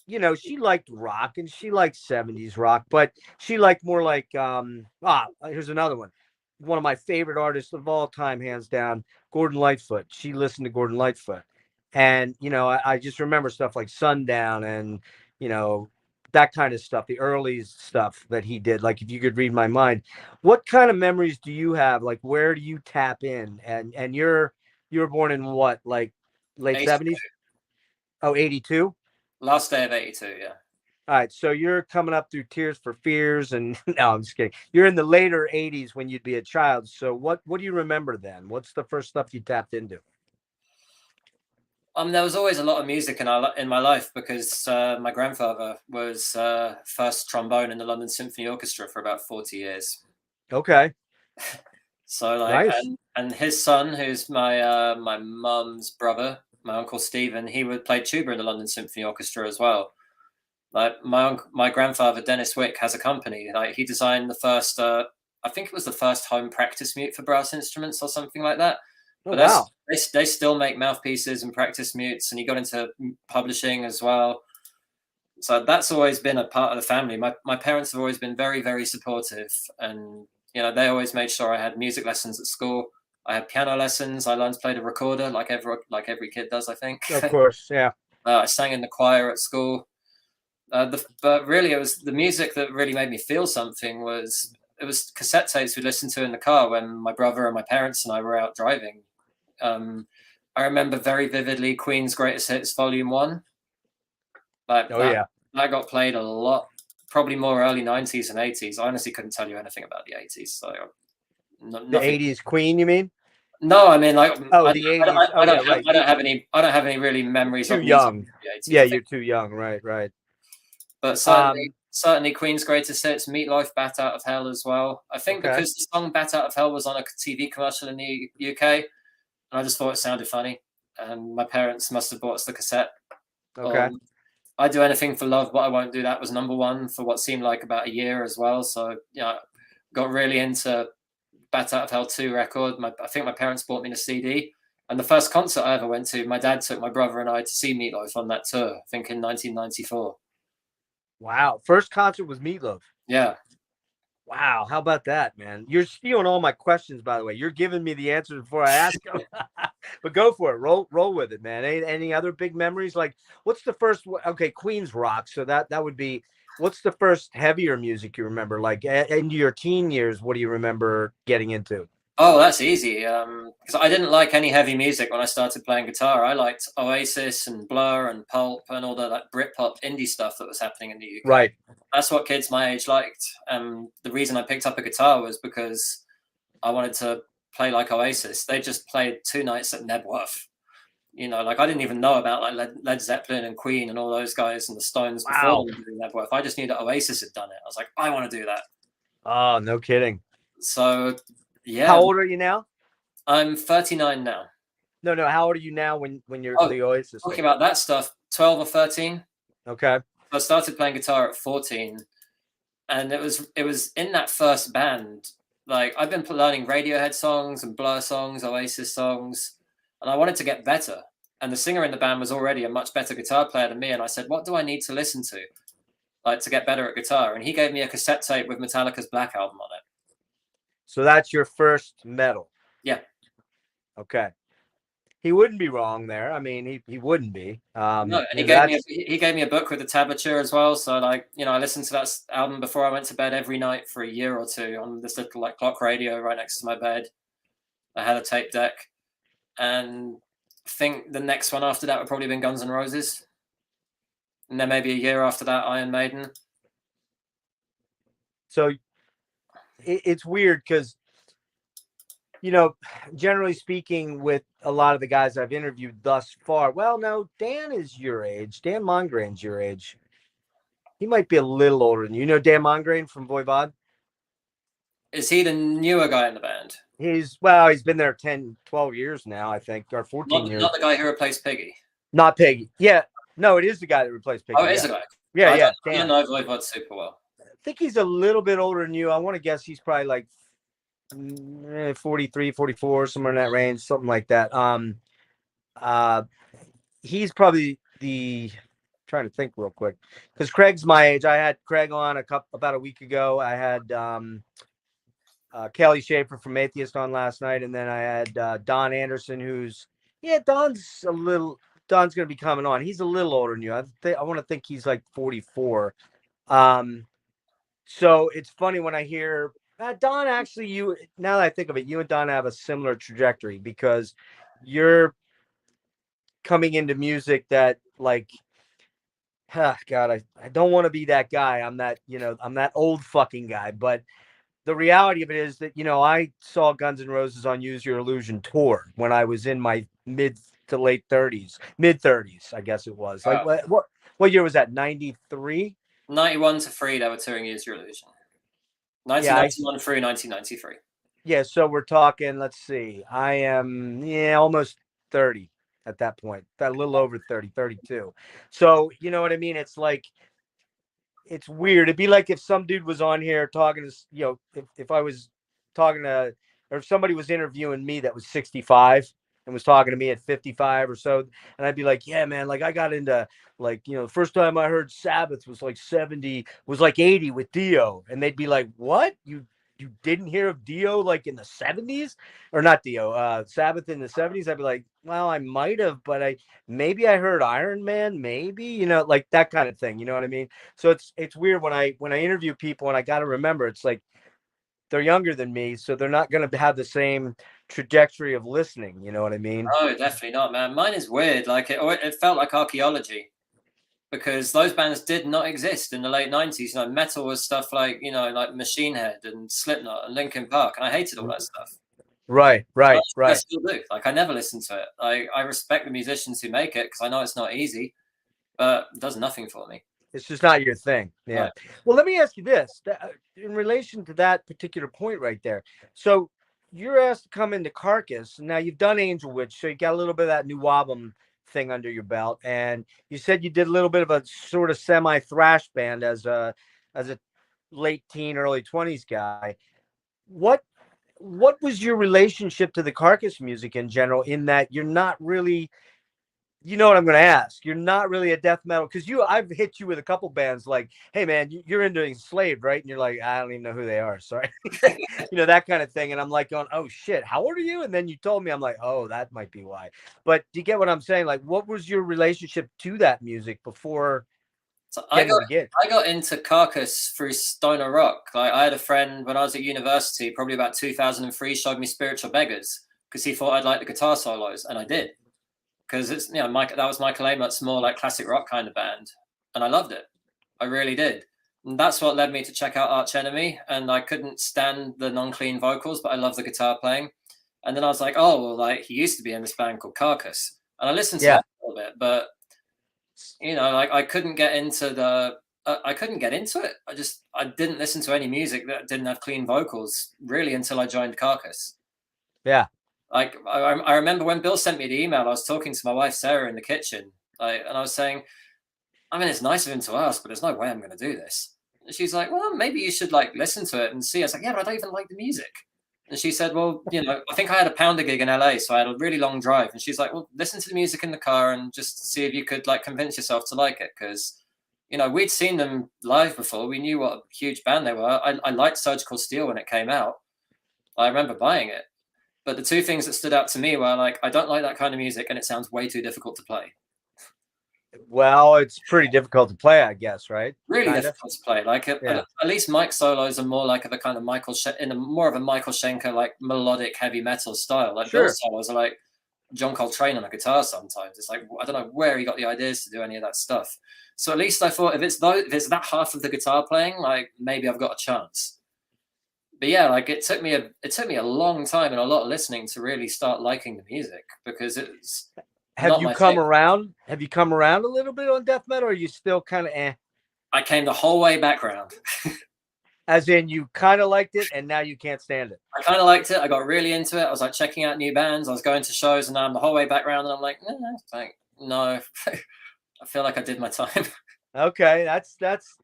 she liked rock and she liked 70s rock, but she liked more like here's another one. One of my favorite artists of all time, hands down, Gordon Lightfoot. She listened to Gordon Lightfoot. And I just remember stuff like Sundown and you know that kind of stuff, the early stuff that he did. Like, if you could read my mind, what kind of memories do you have? Like, where do you tap in? And you were born in what, like late 82. 70s? Oh, 82. Last day of 82, yeah. All right, so you're coming up through Tears for Fears, and no, I'm just kidding. You're in the later '80s when you'd be a child. So what do you remember then? What's the first stuff you tapped into? There was always a lot of music in my life because my grandfather was first trombone in the London Symphony Orchestra for about 40 years. Okay, So like, nice. and his son, who's my mum's brother, my uncle Stephen, he would play tuba in the London Symphony Orchestra as well. Like my grandfather Dennis Wick has a company. Like he designed the first, I think it was the first home practice mute for brass instruments or something like that. Oh But wow. they still make mouthpieces and practice mutes, and he got into publishing as well. So that's always been a part of the family. My parents have always been very, very supportive, and they always made sure I had music lessons at school. I had piano lessons. I learned to play the recorder like every kid does, I think. Of course, yeah. I sang in the choir at school. But really, it was the music that really made me feel something. It was cassette tapes we listened to in the car when my brother and my parents and I were out driving. I remember very vividly Queen's Greatest Hits Volume 1. Like Oh yeah. that got played a lot, probably more early 90s and 80s. I honestly couldn't tell you anything about the 80s, so The nothing. 80s Queen, you mean? No, I mean like Oh, the 80s. Oh yeah, right. I don't have any really memories Too of music young. from the 80s. Yeah, I you're think, too young. Right, right. but certainly Queen's Greatest Hits, Meatloaf, Bat Out of Hell as well. I think Okay. because the song Bat Out of Hell was on a TV commercial in the UK, and I just thought it sounded funny, and my parents must have bought us the cassette. Okay. I Do Anything for Love, But I Won't Do That was number one for what seemed like about a year as well. So, got really into Bat Out of Hell 2 record. I think my parents bought me the CD. And the first concert I ever went to, my dad took my brother and I to see Meatloaf on that tour, I think in 1994. Wow. First concert was Meatloaf. Yeah. Wow. How about that, man? You're stealing all my questions, by the way. You're giving me the answers before I ask them. But go for it. Roll with it, man. Any other big memories? Like, what's the first? Okay, Queen's rock. So that would be. What's the first heavier music you remember? Like into your teen years, what do you remember getting into? Oh, that's easy. Because I didn't like any heavy music when I started playing guitar. I liked Oasis and Blur and Pulp and all the like Britpop indie stuff that was happening in the UK. Right. That's what kids my age liked. The reason I picked up a guitar was because I wanted to play like Oasis. They just played 2 nights at Nebworth. Like I didn't even know about like Led Zeppelin and Queen and all those guys and the Stones before them doing Nebworth. I just knew that Oasis had done it. I was like, I want to do that. Oh, no kidding. So, yeah. How old are you now? I'm 39 now. No. How old are you now when you're the Oasis? Talking about that stuff, 12 or 13. Okay. I started playing guitar at 14, and it was in that first band. Like I've been learning Radiohead songs and Blur songs, Oasis songs, and I wanted to get better. And the singer in the band was already a much better guitar player than me. And I said, what do I need to listen to, like, to get better at guitar? And he gave me a cassette tape with Metallica's Black Album on it. So that's your first metal? Yeah. Okay. He wouldn't be wrong there. I mean, he wouldn't be. No, and he gave me a book with the tablature as well. So I listened to that album before I went to bed every night for a year or two on this little like clock radio right next to my bed. I had a tape deck, and I think the next one after that would probably been Guns N' Roses, and then maybe a year after that Iron Maiden. So it's weird because, generally speaking, with a lot of the guys I've interviewed thus far, well, no, Dan is your age. Dan Mongrain's your age. He might be a little older than you. You know Dan Mongrain from Voivod? Is he the newer guy in the band? He's been there 10, 12 years now, I think, or 14 years. Not the guy who replaced Piggy? Not Piggy. Yeah. No, it is the guy that replaced Piggy. Oh, it is the guy? Yeah. I don't know Voivod super well. I think he's a little bit older than you. I want to guess he's probably like 43, 44, somewhere in that range, something like that. He's probably trying to think real quick, because Craig's my age. I had Craig on about a week ago. I had Kelly Schaefer from Atheist on last night, and then I had Don Anderson, Don's going to be coming on. He's a little older than you. I want to think he's like 44. So it's funny when I hear Don. Actually, now that I think of it, you and Don have a similar trajectory, because you're coming into music that, like, God, I don't want to be that guy. I'm that old fucking guy. But the reality of it is that, I saw Guns N' Roses on Use Your Illusion tour when I was in my mid 30s, I guess it was. Like, what year was that? 93? 91 to 3, they were touring Use Your Illusion. 1991 through 1993. Yeah, so we're talking, let's see, I am almost 30 at that point, a little over 30, 32. So, you know what I mean? It's like, it's weird. It'd be like if some dude was on here talking to, if I was talking to, or if somebody was interviewing me that was 65, and was talking to me at 55 or so, and I'd be like, yeah, man, like I got into like, the first time I heard Sabbath was like 70, was like 80 with Dio, and they'd be like, what, you didn't hear of Dio like in the 70s, or not Dio, Sabbath in the 70s? I'd be like, well, I might have, but maybe I heard Iron Man, maybe, like that kind of thing. You know what I mean? So it's weird when I interview people, and I got to remember, it's like they're younger than me, so they're not going to have the same trajectory of listening. You know what I mean? Oh, definitely not, man. Mine is weird. Like it felt like archaeology because those bands did not exist in the late 90s. Metal was stuff like, like Machine Head and Slipknot and Linkin Park. And I hated all that stuff. Right. I still do. Like, I never listen to it. I respect the musicians who make it because I know it's not easy, but it does nothing for me. It's just not your thing. Yeah. Right. Well, let me ask you this in relation to that particular point right there. So you're asked to come into Carcass. Now you've done Angel Witch, so you got a little bit of that new album thing under your belt, and you said you did a little bit of a sort of semi thrash band as a late teen, early 20s guy. What was your relationship to the Carcass music in general, in that you're not really, you know what I'm going to ask, you're not really a death metal, because I've hit you with a couple bands like, hey man, you're into Enslaved, right? And you're like, I don't even know who they are, sorry. That kind of thing. And I'm like going, oh shit, how old are you? And then you told me, I'm like, oh, that might be why. But do you get what I'm saying? Like, what was your relationship to that music before? So I got into Carcass through stoner rock. Like, I had a friend when I was at university, probably about 2003, showed me Spiritual Beggars because he thought I'd like the guitar solos, and I did. Because it's, that was Michael Amot's more like classic rock kind of band, and I loved it. I really did. And that's what led me to check out Arch Enemy, and I couldn't stand the non-clean vocals, but I love the guitar playing. And then I was like, oh, well, like he used to be in this band called Carcass, and I listened to that a little bit, but like I couldn't get into I couldn't get into it. I didn't listen to any music that didn't have clean vocals really until I joined Carcass. Yeah. Like I remember when Bill sent me the email, I was talking to my wife Sarah in the kitchen, and I was saying, I mean, it's nice of him to ask, but there's no way I'm going to do this. And she's like, well, maybe you should like listen to it and see. I was like, yeah, but I don't even like the music. And she said, well, I think I had a Pounder gig in LA, so I had a really long drive. And she's like, well, listen to the music in the car and just see if you could like convince yourself to like it. Because, we'd seen them live before. We knew what a huge band they were. I liked Surgical Steel when it came out. I remember buying it. But the two things that stood out to me were like, I don't like that kind of music and it sounds way too difficult to play. Well, it's pretty difficult to play, I guess, right? Really difficult to play. Like at least Mike solos are more like the kind of more of a Michael Schenker like melodic heavy metal style. Like Bill solos are like John Coltrane on a guitar. Sometimes it's like I don't know where he got the ideas to do any of that stuff. So at least I thought if it's that half of the guitar playing, like maybe I've got a chance. But yeah, like it took me a long time and a lot of listening to really start liking the music because it's. Have you come around? Have you come around a little bit on death metal, or are you still kind of eh? I came the whole way back round. As in, you kind of liked it, and now you can't stand it. I kind of liked it. I got really into it. I was like checking out new bands. I was going to shows, and now I'm the whole way back round, and I'm like, no. I feel like I did my time. Okay, that's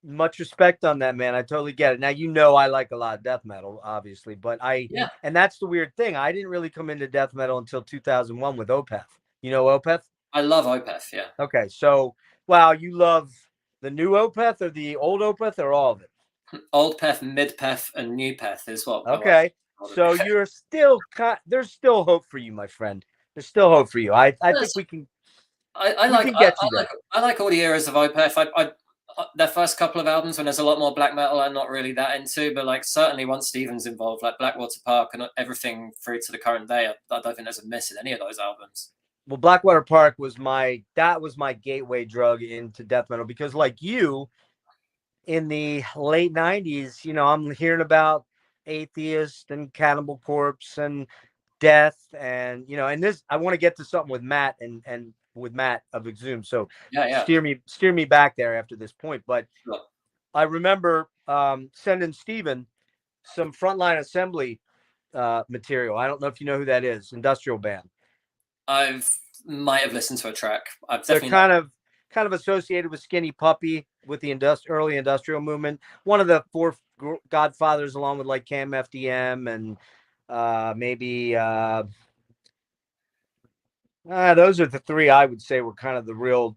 much respect on that, man. I totally get it. Now I like a lot of death metal, obviously, but and that's the weird thing. I didn't really come into death metal until 2001 with Opeth. You know Opeth? I love Opeth, yeah. Okay, so wow, you love the new Opeth or the old Opeth or all of it? Old Peth, mid Peth, and new Peth is what. Okay, so you're still there's still hope for you, my friend. There's still hope for you. I think we can. I like all the eras of Opeth. Their first couple of albums when there's a lot more black metal I'm not really that into, but like certainly once Stevens involved, like Blackwater Park and everything through to the current day, I don't think there's a miss in any of those albums. Well, Blackwater Park was my gateway drug into death metal, because like you in the late 90s, I'm hearing about Atheist and Cannibal Corpse and Death, and and this, I want to get to something with Matt and with Matt of Exhume. So steer me back there after this point. But I remember sending Steven some Frontline Assembly material. I don't know if you know who that is. Industrial band. I might have listened to a track. They're kind of associated with Skinny Puppy, with the early industrial movement. One of the four godfathers, along with like Cam FDM and maybe Those are the three I would say were kind of the real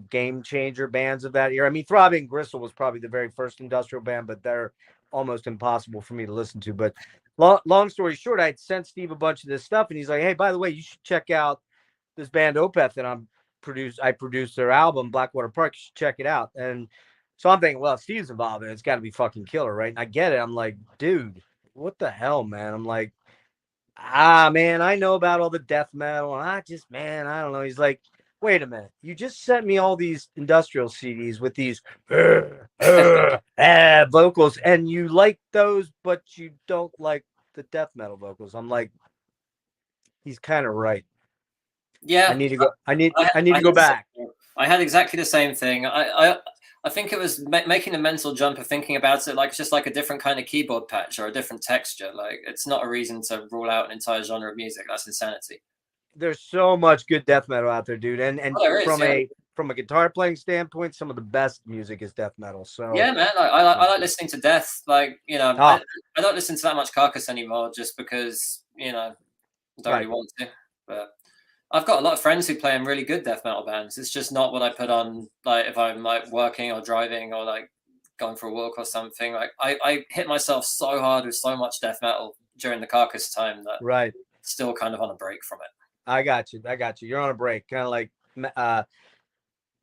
game changer bands of that era. I mean, Throbbing Gristle was probably the very first industrial band, but they're almost impossible for me to listen to. But long story short, I had sent Steve a bunch of this stuff, and he's like, "Hey, by the way, you should check out this band Opeth that I produced their album Blackwater Park. You should check it out." And so I'm thinking, well, if Steve's involved in it, it's got to be fucking killer, right? And I get it. I'm like, dude, what the hell, man? I'm like, man, I know about all the death metal. And man, I don't know. He's like, wait a minute. You just sent me all these industrial CDs with these vocals, and you like those, but you don't like the death metal vocals. I'm like, he's kind of right. I Yeah, need to go. I need I to go back. I had exactly the same thing. I think it was making a mental jump of thinking about it like just like a different kind of keyboard patch or a different texture. Like it's not a reason to rule out an entire genre of music. That's insanity. There's so much good death metal out there, dude. And There is, from yeah. a guitar playing standpoint, some of the best music is death metal. So Yeah, man. I like listening to death. Like I don't listen to that much Carcass anymore, just because I don't really want to. But I've got a lot of friends who play in really good death metal bands. It's just not what I put on, like if I'm like working or driving or like going for a walk or something. Like I hit myself so hard with so much death metal during the Carcass time that right. still kind of on a break from it. I got you. You're on a break, kind of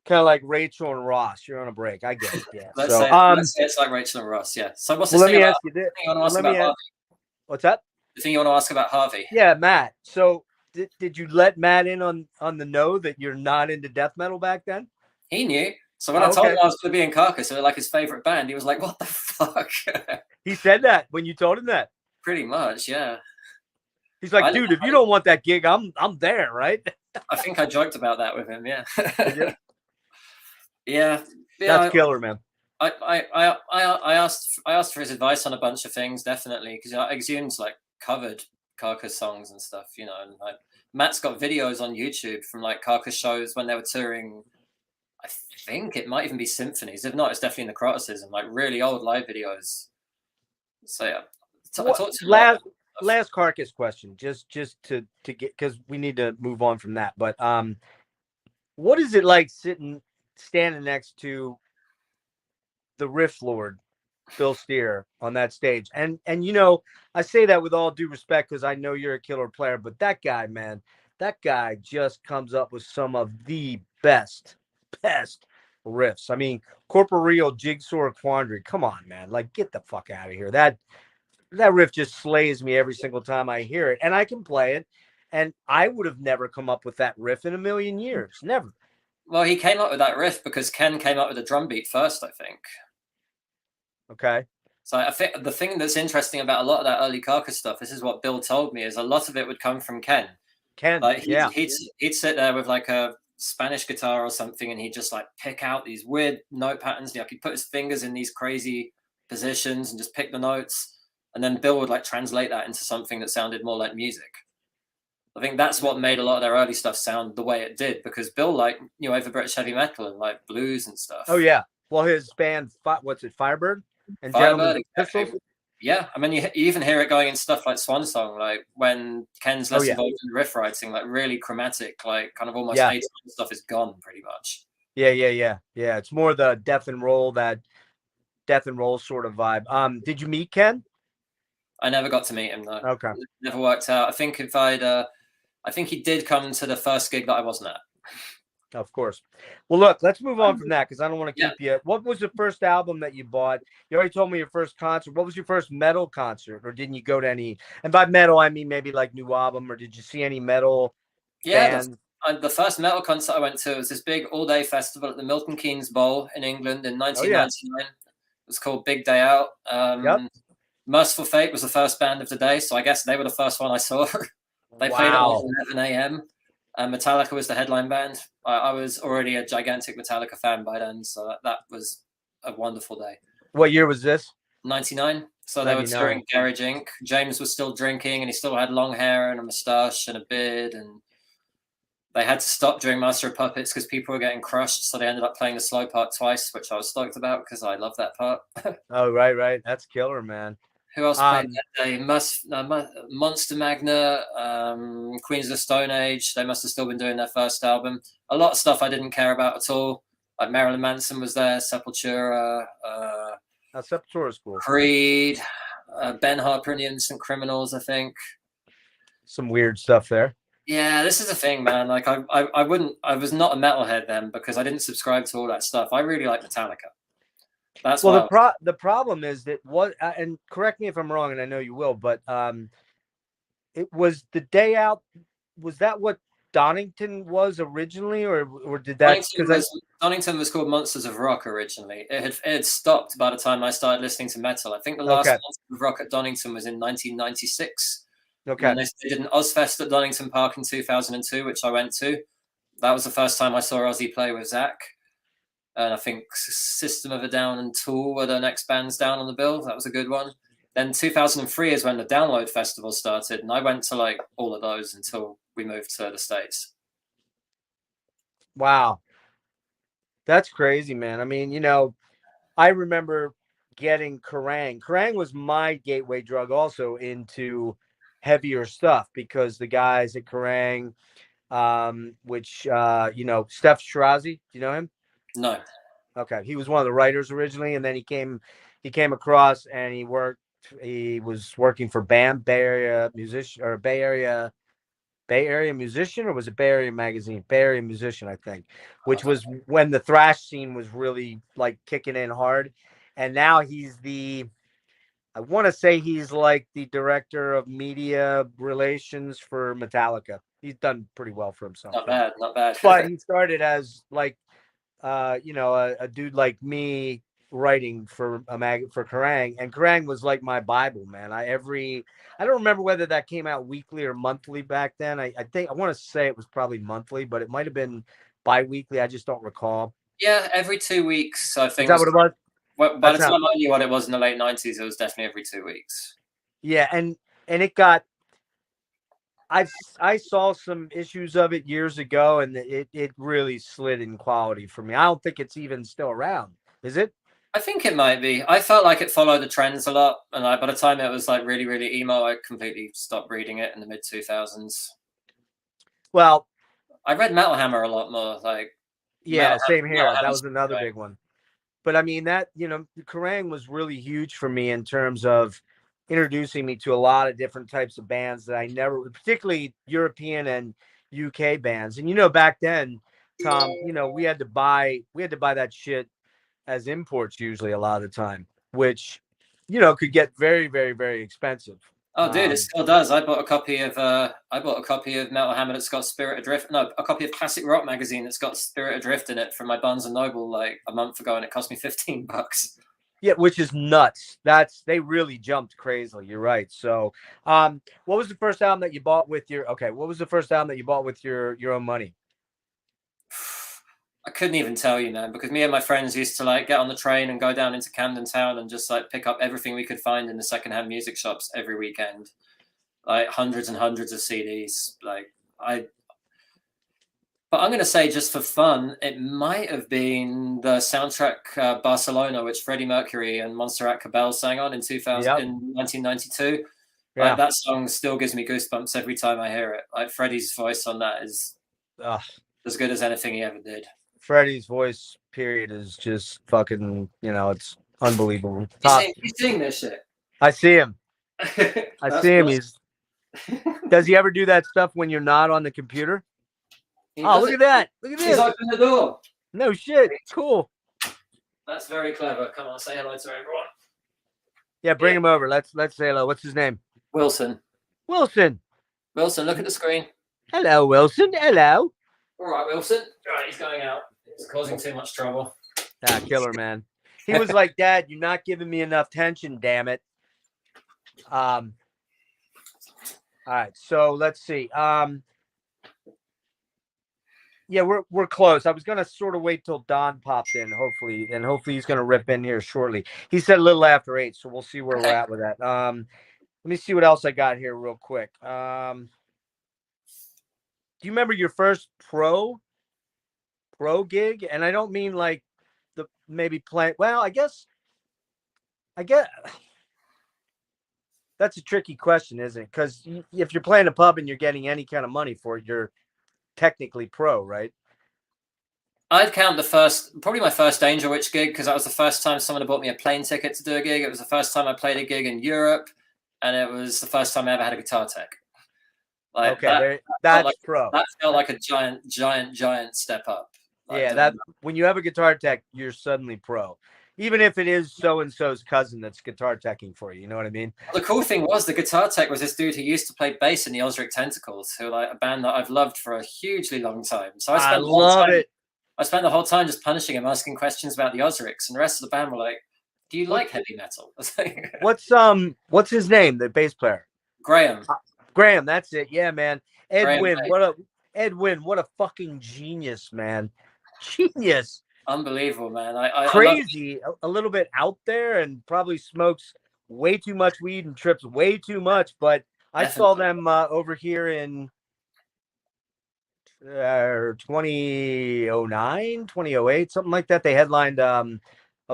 like Rachel and Ross. You're on a break. I get it. Yeah. Let's So say it's like Rachel and Ross. Yeah. So what's well, this let thing me about? ask you this. You want to ask about Harvey? What's that? The thing you want to ask about Harvey? Yeah, Matt. So did you let Matt in on the know that you're not into death metal back then? He knew. So when I told him I was going to be in Carcass, so like his favorite band, he was like, "What the fuck?" He said that when you told him that. Pretty much, yeah. He's like, dude, if you don't want that gig, I'm there, right? I think I joked about that with him. Yeah. Yeah. Yeah. That's killer, man. I asked for his advice on a bunch of things, definitely, because Exhume's like covered Carcass songs and stuff, and like Matt's got videos on YouTube from like Carcass shows when they were touring. I think it might even be symphonies. If not, it's definitely necroticism, like really old live videos. So yeah, I talked to last Carcass question, just to get, because we need to move on from that. But what is it like standing next to the riff lord Bill Steer on that stage? And I say that with all due respect because I know you're a killer player, but that guy, man, that guy just comes up with some of the best riffs. I mean, Corporeal Jigsaw Quandary. Come on, man. Like, get the fuck out of here. That riff just slays me every single time I hear it. And I can play it. And I would have never come up with that riff in a million years. Never. Well, he came up with that riff because Ken came up with a drum beat first, I think. Okay. So I think the thing that's interesting about a lot of that early Carcass stuff, this is what Bill told me, is a lot of it would come from Ken. Like he'd sit there with like a Spanish guitar or something, and he'd just like pick out these weird note patterns. Like he'd put his fingers in these crazy positions and just pick the notes, and then Bill would like translate that into something that sounded more like music. I think that's what made a lot of their early stuff sound the way it did, because Bill like knew over British heavy metal and like blues and stuff. Oh yeah. Well, his band, what's it, Firebird and Firebird, exactly. Pistols. Yeah, I mean, you even hear it going in stuff like Swan Song, like when Ken's less involved in riff writing, like really chromatic, like kind of almost atonal stuff is gone pretty much. Yeah. It's more the death and roll sort of vibe. Did you meet Ken? I never got to meet him though. Okay, it never worked out. I think I think he did come to the first gig that I wasn't at. Of course. Well, look, let's move on from that because I don't want to keep you. What was the first album that you bought? You already told me your first concert. What was your first metal concert, or didn't you go to any? And by metal, I mean maybe like new album, or did you see any metal? Yeah, the first metal concert I went to was this big all-day festival at the Milton Keynes Bowl in England in 1999. It was called Big Day Out. Merciful Fate was the first band of the day, so I guess they were the first one I saw. They played at like 11 a.m. Metallica was the headline band. I was already a gigantic Metallica fan by then, so that was a wonderful day. What year was this? 99. So they were touring Garage Inc. James was still drinking, and he still had long hair and a moustache and a beard, and they had to stop during Master of Puppets because people were getting crushed, so they ended up playing the slow part twice, which I was stoked about because I love that part. Oh, right. That's killer, man. Who else played that day? Monster Magnet, Queens of the Stone Age. They must have still been doing their first album. A lot of stuff I didn't care about at all. Like Marilyn Manson was there, Sepultura, Sepultura is cool. Creed, Ben Harper and the Innocent Criminals, I think. Some weird stuff there. Yeah, this is the thing, man. Like I was not a metalhead then because I didn't subscribe to all that stuff. I really like Metallica. That's well, the problem is that and correct me if I'm wrong, and I know you will, but it was the day out. Was that what Donington was originally, or did that? Donington was called Monsters of Rock originally. It had stopped by the time I started listening to metal. I think the last Monsters of Rock at Donington was in 1996. Okay. And they did an Ozfest at Donington Park in 2002, which I went to. That was the first time I saw Ozzy play with Zach. And I think System of a Down and Tool were the next bands down on the bill. That was a good one. Then 2003 is when the Download Festival started, and I went to like all of those until we moved to the States. Wow. That's crazy, man. I mean, I remember getting Kerrang. Kerrang was my gateway drug also into heavier stuff because the guys at Kerrang, which, Steph Shirazi, do you know him? No. Okay. He was one of the writers originally, and then he came across and he was working for BAM, Bay Area Musician, or Bay Area Musician, or was it Bay Area Magazine? Bay Area Musician, I think, which was when the thrash scene was really like kicking in hard. And now I want to say he's like the director of media relations for Metallica. He's done pretty well for himself. Not bad. But he started as like, a dude like me writing for Kerrang, and Kerrang was like my Bible, man. I don't remember whether that came out weekly or monthly back then. I think I want to say it was probably monthly, but it might have been bi-weekly. I just don't recall. Yeah, every 2 weeks, I think. Is that what it was? By the time I knew what it was in the late 90s, it was definitely every 2 weeks. Yeah, and it got. I saw some issues of it years ago, and it really slid in quality for me. I don't think it's even still around. Is it? I think it might be. I felt like it followed the trends a lot, and by the time it was like really, really emo, I completely stopped reading it in the mid 2000s. Well, I read Metal Hammer a lot more. Same here. That was another big one. But I mean that Kerrang was really huge for me in terms of introducing me to a lot of different types of bands that I never, particularly European and UK bands. And back then, Tom, we had to buy that shit as imports usually a lot of the time, which could get very, very, very expensive. Oh, dude, it still does. I bought a copy of Metal Hammer that's got Spirit Adrift. No, a copy of Classic Rock magazine that's got Spirit Adrift in it from my Barnes and Noble like a month ago, and it cost me $15. Yeah, which is nuts. They really jumped crazily. You're right. So, what was the first album that you bought with your own money? I couldn't even tell you, man, because me and my friends used to like get on the train and go down into Camden Town and just like pick up everything we could find in the secondhand music shops every weekend, like hundreds and hundreds of CDs. But I'm going to say, just for fun, it might have been the soundtrack Barcelona, which Freddie Mercury and Montserrat Cabell sang on in 1992. Yeah. Like, that song still gives me goosebumps every time I hear it. Like, Freddie's voice on that is as good as anything he ever did. Freddie's voice, period, is just fucking, it's unbelievable. You sing this shit? I see him. I see him. Does he ever do that stuff when you're not on the computer? Look at that. Look at this. He's opened the door. No shit. Cool. That's very clever. Come on, say hello to everyone. Yeah, bring him over. Let's say hello. What's his name? Wilson, look look at the screen. Hello, Wilson. Hello. All right, Wilson. All right, he's going out. He's causing too much trouble. Killer, man. He was like, Dad, you're not giving me enough tension, damn it. All right, so let's see. Yeah, we're close. I was gonna sort of wait till Don pops in, hopefully he's gonna rip in here shortly. He said a little after 8, so we'll see where we're at with that. Let me see what else I got here real quick. Do you remember your first pro gig? And I don't mean like the maybe play. Well, I guess That's a tricky question, isn't it? Because if you're playing a pub and you're getting any kind of money for it, you're technically pro, right? I'd count probably my first Angel Witch gig, because that was the first time someone had bought me a plane ticket to do a gig. It was the first time I played a gig in Europe, and it was the first time I ever had a guitar tech. Like okay, that's pro. That felt like a giant step up. Yeah, that when you have a guitar tech, you're suddenly pro. Even if it is so and so's cousin that's guitar teching for you, you know what I mean? The cool thing was the guitar tech was this dude who used to play bass in the Osric Tentacles, who like a band that I've loved for a hugely long time. So I love it. I spent the whole time just punishing him, asking questions about the Osrics, and the rest of the band were like, "Do you like heavy metal?" What's his name? The bass player, Graham. Graham, that's it. Yeah, man. Edwin, what a fucking genius, man. Genius. Unbelievable, man. Crazy, a little bit out there, and probably smokes way too much weed and trips way too much. But I saw them over here in 2009, 2008, something like that. They headlined a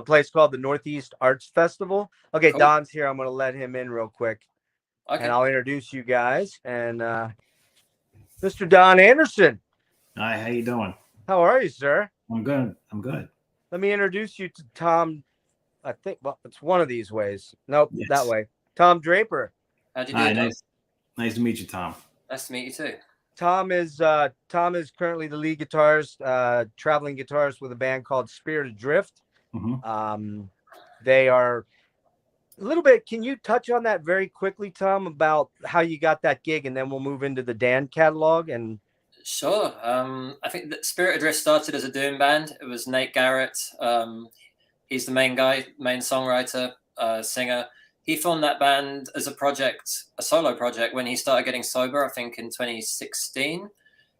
place called the Northeast Arts Festival. Okay, cool. Don's here. I'm going to let him in real quick. Okay. And I'll introduce you guys. And Mr. Don Anderson. Hi, how you doing? How are you, sir? I'm good. Let me introduce you to Tom. I think, well, it's one of these ways. Nope, yes. That way. Tom Draper. How'd you do? Hi, nice to meet you, Tom. Nice to meet you too. Tom is currently the lead guitarist, traveling guitarist with a band called Spirit Adrift. Mm-hmm. They are a little bit. Can you touch on that very quickly, Tom, about how you got that gig, and then we'll move into the Dan catalog? And sure. I think that Spirit Adrift started as a doom band. It was Nate Garrett. He's the main guy, main songwriter, singer. He formed that band as a solo project, when he started getting sober, I think in 2016.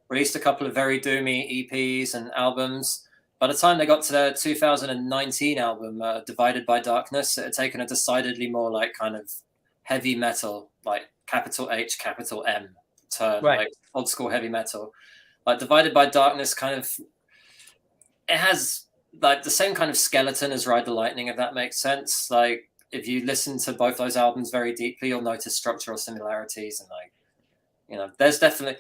Released a couple of very doomy EPs and albums. By the time they got to their 2019 album, Divided by Darkness, it had taken a decidedly more like kind of heavy metal, like capital H, capital M turn, right. Like old school heavy metal. Like Divided by Darkness it has like the same kind of skeleton as Ride the Lightning, if that makes sense. Like, if you listen to both those albums very deeply, you'll notice structural similarities, and there's definitely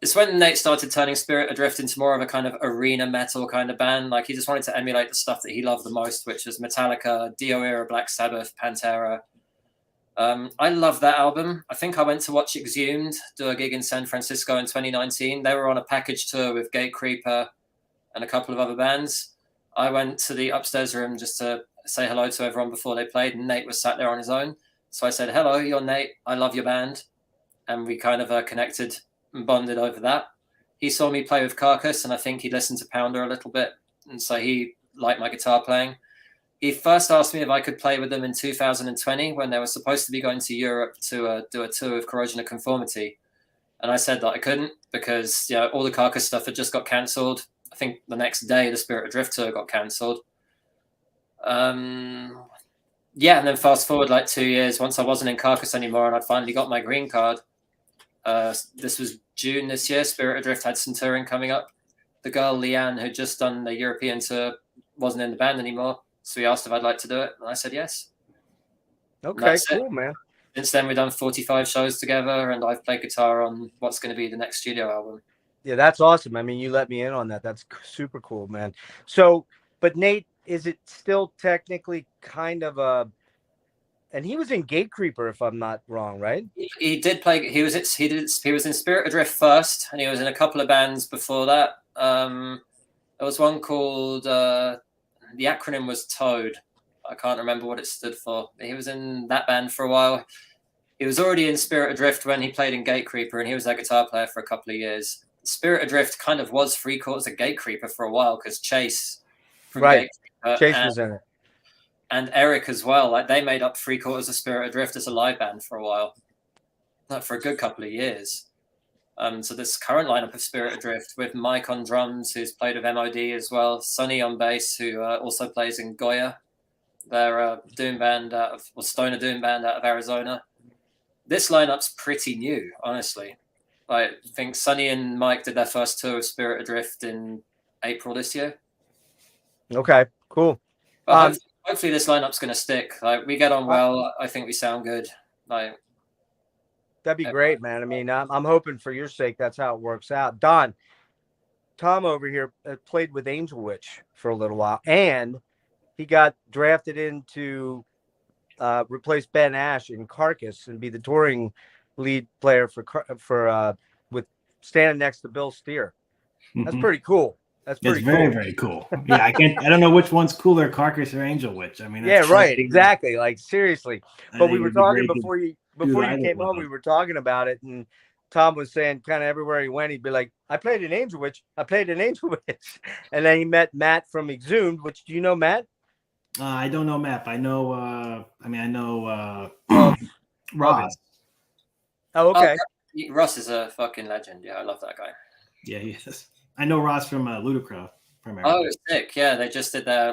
it's when Nate started turning Spirit Adrift into more of a kind of arena metal kind of band. Like, he just wanted to emulate the stuff that he loved the most, which was Metallica, Dio era, Black Sabbath, Pantera. I love that album. I think I went to watch Exhumed do a gig in San Francisco in 2019. They were on a package tour with Gatecreeper and a couple of other bands. I went to the upstairs room just to say hello to everyone before they played, and Nate was sat there on his own. So I said, "Hello, you're Nate. I love your band." And we kind of connected and bonded over that. He saw me play with Carcass, and I think he listened to Pounder a little bit, and so he liked my guitar playing. He first asked me if I could play with them in 2020, when they were supposed to be going to Europe to do a tour of Corrosion of Conformity. And I said that I couldn't, because all the Carcass stuff had just got cancelled. I think the next day the Spirit Adrift tour got cancelled. And then fast forward like 2 years, once I wasn't in Carcass anymore and I'd finally got my green card. This was June this year. Spirit Adrift had some touring coming up. The girl Leanne, who'd just done the European tour, wasn't in the band anymore, so he asked if I'd like to do it, and I said yes. Okay, cool, man. Since then, we've done 45 shows together, and I've played guitar on what's going to be the next studio album. Yeah, that's awesome. I mean, you let me in on that. That's super cool, man. So, but Nate, is it still technically kind of and he was in Gatecreeper, if I'm not wrong, right? He did play. He was in Spirit Adrift first, and he was in a couple of bands before that. There was one called the acronym was Toad. I can't remember what it stood for. He was in that band for a while. He was already in Spirit Adrift when he played in Gatecreeper, and he was their guitar player for a couple of years. Spirit Adrift kind of was 3/4 of Gatecreeper for a while, because Chase from Gatecreeper, Chase was in it. And Eric as well. Like, they made up 3/4 of Spirit Adrift as a live band for a while, like for a good couple of years. So this current lineup of Spirit Adrift, with Mike on drums, who's played with MOD as well, Sonny on bass, who also plays in Goya. They're a doom band stoner doom band out of Arizona. This lineup's pretty new, honestly. I think Sonny and Mike did their first tour of Spirit Adrift in April this year. Okay, cool. Hopefully this lineup's going to stick. Like, we get on well. I think we sound good. Like, That'd be great, man. I mean, I'm hoping for your sake that's how it works out. Don, Tom over here played with Angel Witch for a little while, and he got drafted into replace Ben Ash in Carcass and be the touring lead player for with standing next to Bill Steer. That's pretty cool. That's It's pretty very, cool. very cool. Yeah, I don't know which one's cooler, Carcass or Angel Witch. I mean, Yeah, that's right. Exactly. Like seriously. I But think we it were would be talking great to before you do either came one on. of We them. were talking about it, and Tom was saying kind of everywhere he went, he'd be like, "I played an Angel Witch. I played an Angel Witch," and then he met Matt from Exhumed. Which do you know, Matt? I don't know Map. I know. I know Of Ross. Oh, okay. Ross is a fucking legend. Yeah, I love that guy. Yeah, he is. I know Ross from Ludacris primarily. Oh, sick. Yeah, they just did their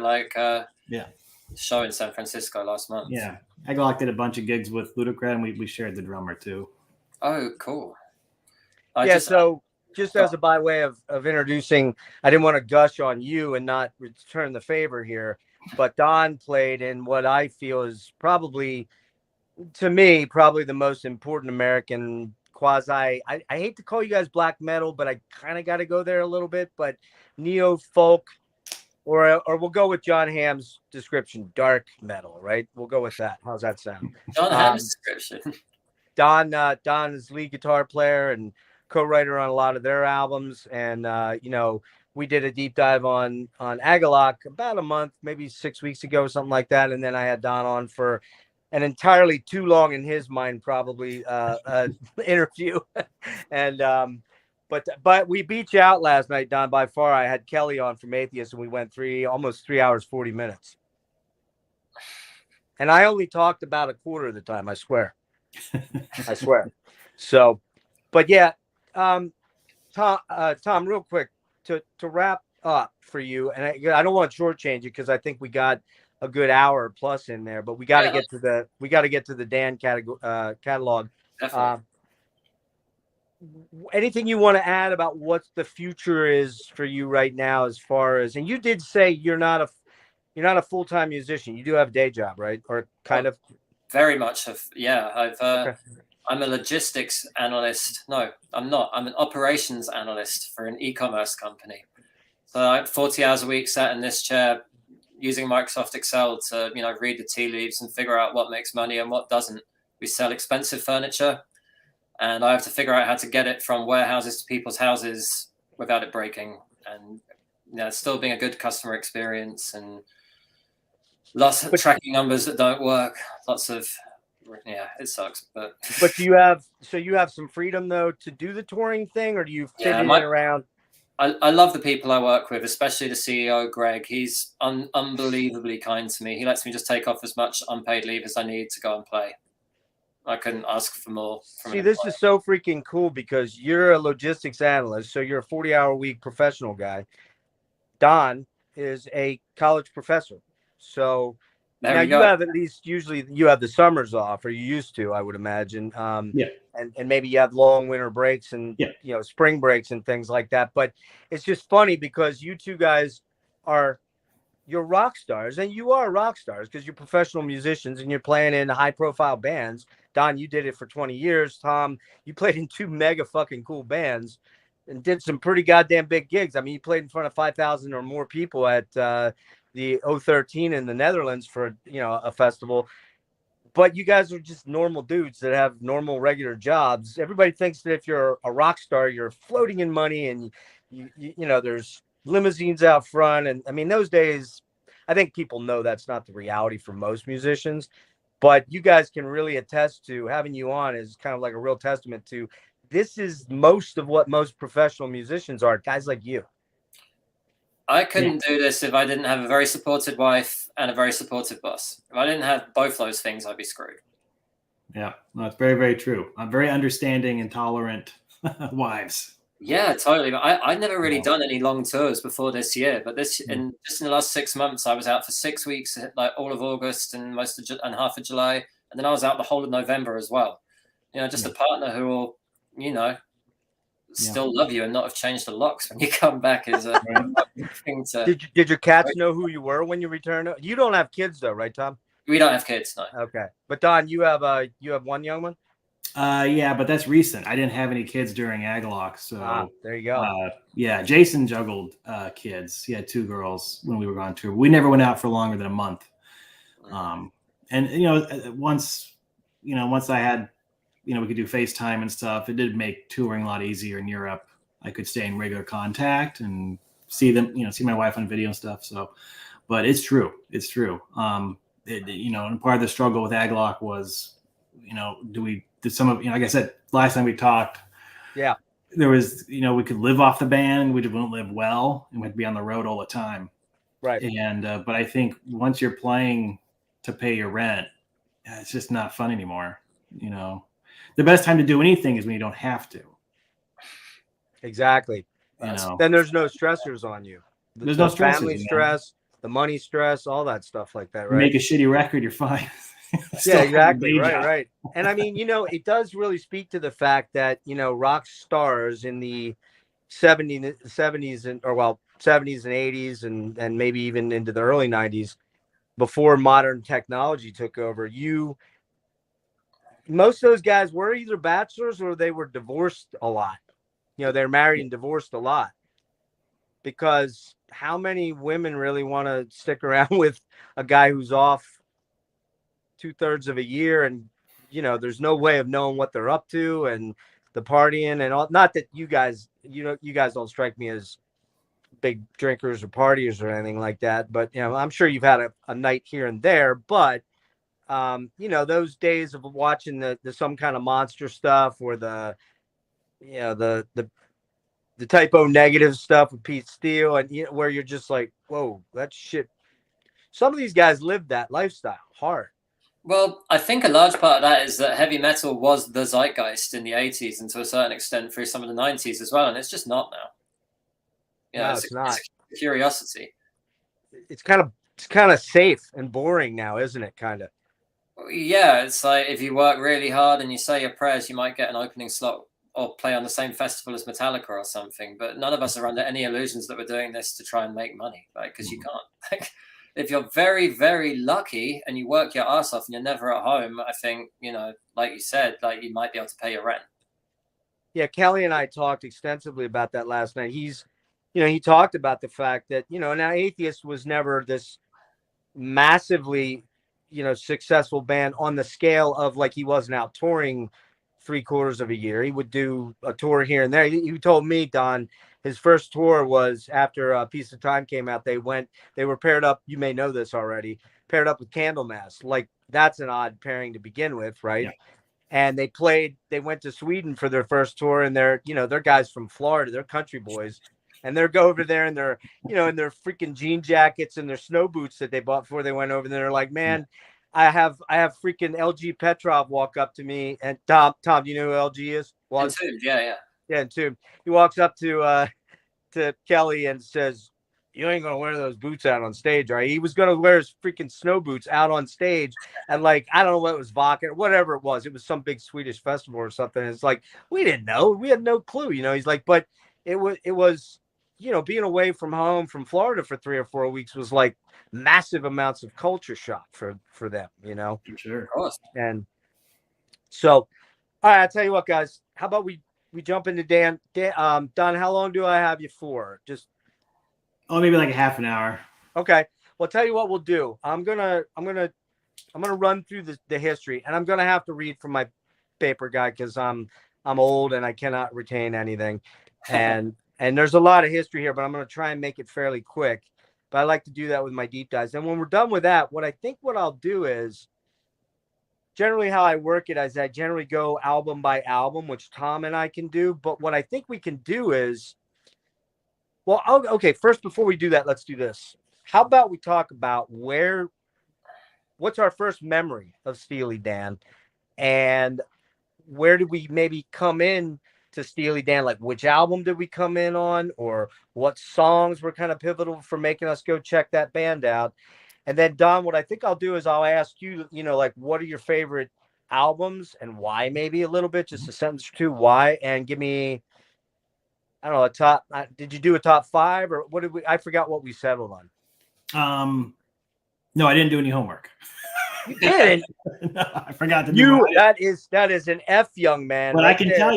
Yeah. show in San Francisco last month. Yeah, Agalock did a bunch of gigs with Ludacris, and we shared the drummer too. Oh, cool. So just as a by way of introducing, I didn't want to gush on you and not return the favor here, but Don played in what I feel is probably, to me, probably the most important American quasi. I hate to call you guys black metal, but I kind of got to go there a little bit. But neo folk, or we'll go with John Hamm's description, dark metal. Right? We'll go with that. How's that sound? John Hamm's description. Don is lead guitar player and co-writer on a lot of their albums, and we did a deep dive on Agalock about a month, maybe 6 weeks ago, something like that, and then I had Don on for an entirely too long in his mind probably interview, and but we beat you out last night, Don, by far. I had Kelly on from Atheist, and we went almost 3 hours 40 minutes, and I only talked about a quarter of the time. I swear. So, but yeah, Tom, real quick to wrap up for you, and I don't want to shortchange you because I think we got a good hour plus in there, but we got to get to the Dan catalog. Definitely. Anything you want to add about what the future is for you right now, as far as, and you did say you're not a full-time musician. You do have a day job, right? Or kind of. Very much. Yeah, Okay. I'm a logistics analyst. No, I'm not. I'm an operations analyst for an e-commerce company. So I have 40 hours a week sat in this chair using Microsoft Excel to, read the tea leaves and figure out what makes money and what doesn't. We sell expensive furniture, and I have to figure out how to get it from warehouses to people's houses without it breaking, and still being a good customer experience, and lots of tracking numbers that don't work. It sucks. But you have some freedom though to do the touring thing, or do you fit in around? I love the people I work with, especially the CEO, Greg. He's unbelievably kind to me. He lets me just take off as much unpaid leave as I need to go and play. I couldn't ask for more. See, this is so freaking cool because you're a logistics analyst, so you're a 40-hour-a-week professional guy. Don is a college professor. So now you have at least usually you have the summers off, or you used to, I would imagine. And maybe you have long winter breaks and spring breaks and things like that. But it's just funny because you two guys you're rock stars, and you are rock stars because you're professional musicians and you're playing in high profile bands. Don, you did it for 20 years. Tom, you played in 2 mega fucking cool bands and did some pretty goddamn big gigs. I mean, you played in front of 5,000 or more people at the O13 in the Netherlands for a festival. But you guys are just normal dudes that have normal regular jobs. Everybody thinks that if you're a rock star, you're floating in money, and there's limousines out front. And I mean, those days, I think people know that's not the reality for most musicians. But you guys can really attest to having you on is kind of like a real testament to this is most of what most professional musicians are, guys like you. I couldn't do this if I didn't have a very supportive wife and a very supportive boss. If I didn't have both those things, I'd be screwed. Yeah, no, it's very, very true. I'm very understanding and tolerant wives. Yeah, totally. I'd never really done any long tours before this year, but just in the last 6 months, I was out for 6 weeks, like all of August and and half of July, and then I was out the whole of November as well. Just a partner who will, still love you and not have changed the locks when you come back is a thing to. Did your cats know who you were when you returned? You don't have kids though, right, Tom? We don't have kids, no. Okay, but Don, you have one young one. Yeah, but that's recent. I didn't have any kids during Agalock, so There you go. yeah, Jason juggled kids. He had 2 girls when we were on tour. We never went out for longer than a month. And once I had, we could do FaceTime and stuff. It did make touring a lot easier in Europe. I could stay in regular contact and see them, see my wife on video and stuff. So, but it's true. And part of the struggle with Agalock was, did some of, like I said, last time we talked, yeah, there was, we could live off the band, we wouldn't live well, and we'd be on the road all the time. Right. And, but I think once you're playing to pay your rent, it's just not fun anymore. The best time to do anything is when you don't have to. Exactly. Then there's no stressors on you. There's no family stress, the money stress, all that stuff like that, right? Make a shitty record, you're fine. Yeah, exactly. Right. And I mean, it does really speak to the fact that, rock stars in the 70s and 80s and maybe even into the early 90s, before modern technology took over, most of those guys were either bachelors or they were divorced a lot. They're married and divorced a lot, because how many women really want to stick around with a guy who's off 2/3 of a year, and there's no way of knowing what they're up to and the partying and all. Not that you guys don't strike me as big drinkers or partiers or anything like that, but I'm sure you've had a night here and there, but those days of watching the some kind of monster stuff, or the typo negative stuff with Pete Steele, and where you're just like, whoa, that shit. Some of these guys lived that lifestyle hard. Well, I think a large part of that is that heavy metal was the zeitgeist in the 80s, and to a certain extent through some of the 90s as well, and it's just not now. No, it's not. It's a curiosity. It's kind of safe and boring now, isn't it? Kind of. Yeah, it's like if you work really hard and you say your prayers, you might get an opening slot or play on the same festival as Metallica or something. But none of us are under any illusions that we're doing this to try and make money, right? Because you can't. If you're very, very lucky and you work your ass off and you're never at home, I think, like you said, like you might be able to pay your rent. Yeah, Kelly and I talked extensively about that last night. He talked about the fact that, now Atheist was never this massively, successful band on the scale of, like, he wasn't out touring 3/4 of a year. He would do a tour here and there. He told me, Don, his first tour was after a Piece of Time came out. They were paired up. You may know this already, paired up with Candlemass. Like, that's an odd pairing to begin with, right? Yeah. And they went to Sweden for their first tour, and they're guys from Florida, they're country boys. And they're go over there and they're, in their freaking jean jackets and their snow boots that they bought before they went over there. They're like, man, I have freaking LG Petrov walk up to me, and Tom, do you know who LG is? Entombed, yeah. Yeah, Entombed. He walks up to Kelly and says, "You ain't gonna wear those boots out on stage, right?" He was gonna wear his freaking snow boots out on stage, and like, I don't know what it was, vodka or whatever it was. It was some big Swedish festival or something. It's like, we didn't know. We had no clue. He's like, but it was. Being away from home from Florida for 3 or 4 weeks was like massive amounts of culture shock for them, For sure. Of course. And so, all right, I'll tell you what, guys, how about we jump into Dan? Don, how long do I have you for? Just maybe like a half an hour. Okay. Well, I'll tell you what we'll do. I'm gonna run through the history, and I'm gonna have to read from my paper guide because I'm old and I cannot retain anything. And there's a lot of history here, but I'm going to try and make it fairly quick. But I like to do that with my deep dives. And when we're done with that, what I'll do is, generally how I work it is I generally go album by album, which Tom and I can do. But what I think we can do is, okay, first, before we do that, let's do this. How about we talk about what's our first memory of Steely Dan, and where did we maybe come in to Steely Dan? Like, which album did we come in on, or what songs were kind of pivotal for making us go check that band out? And then, Don, what I think I'll do is I'll ask you, like, what are your favorite albums and why? Maybe a little bit, just a sentence or two, why, and give me, I don't know, a top. Did you do a top 5, or what did we? I forgot what we settled on. No, I didn't do any homework. You didn't. No, I forgot to do That is an F, young man. But right I can there. tell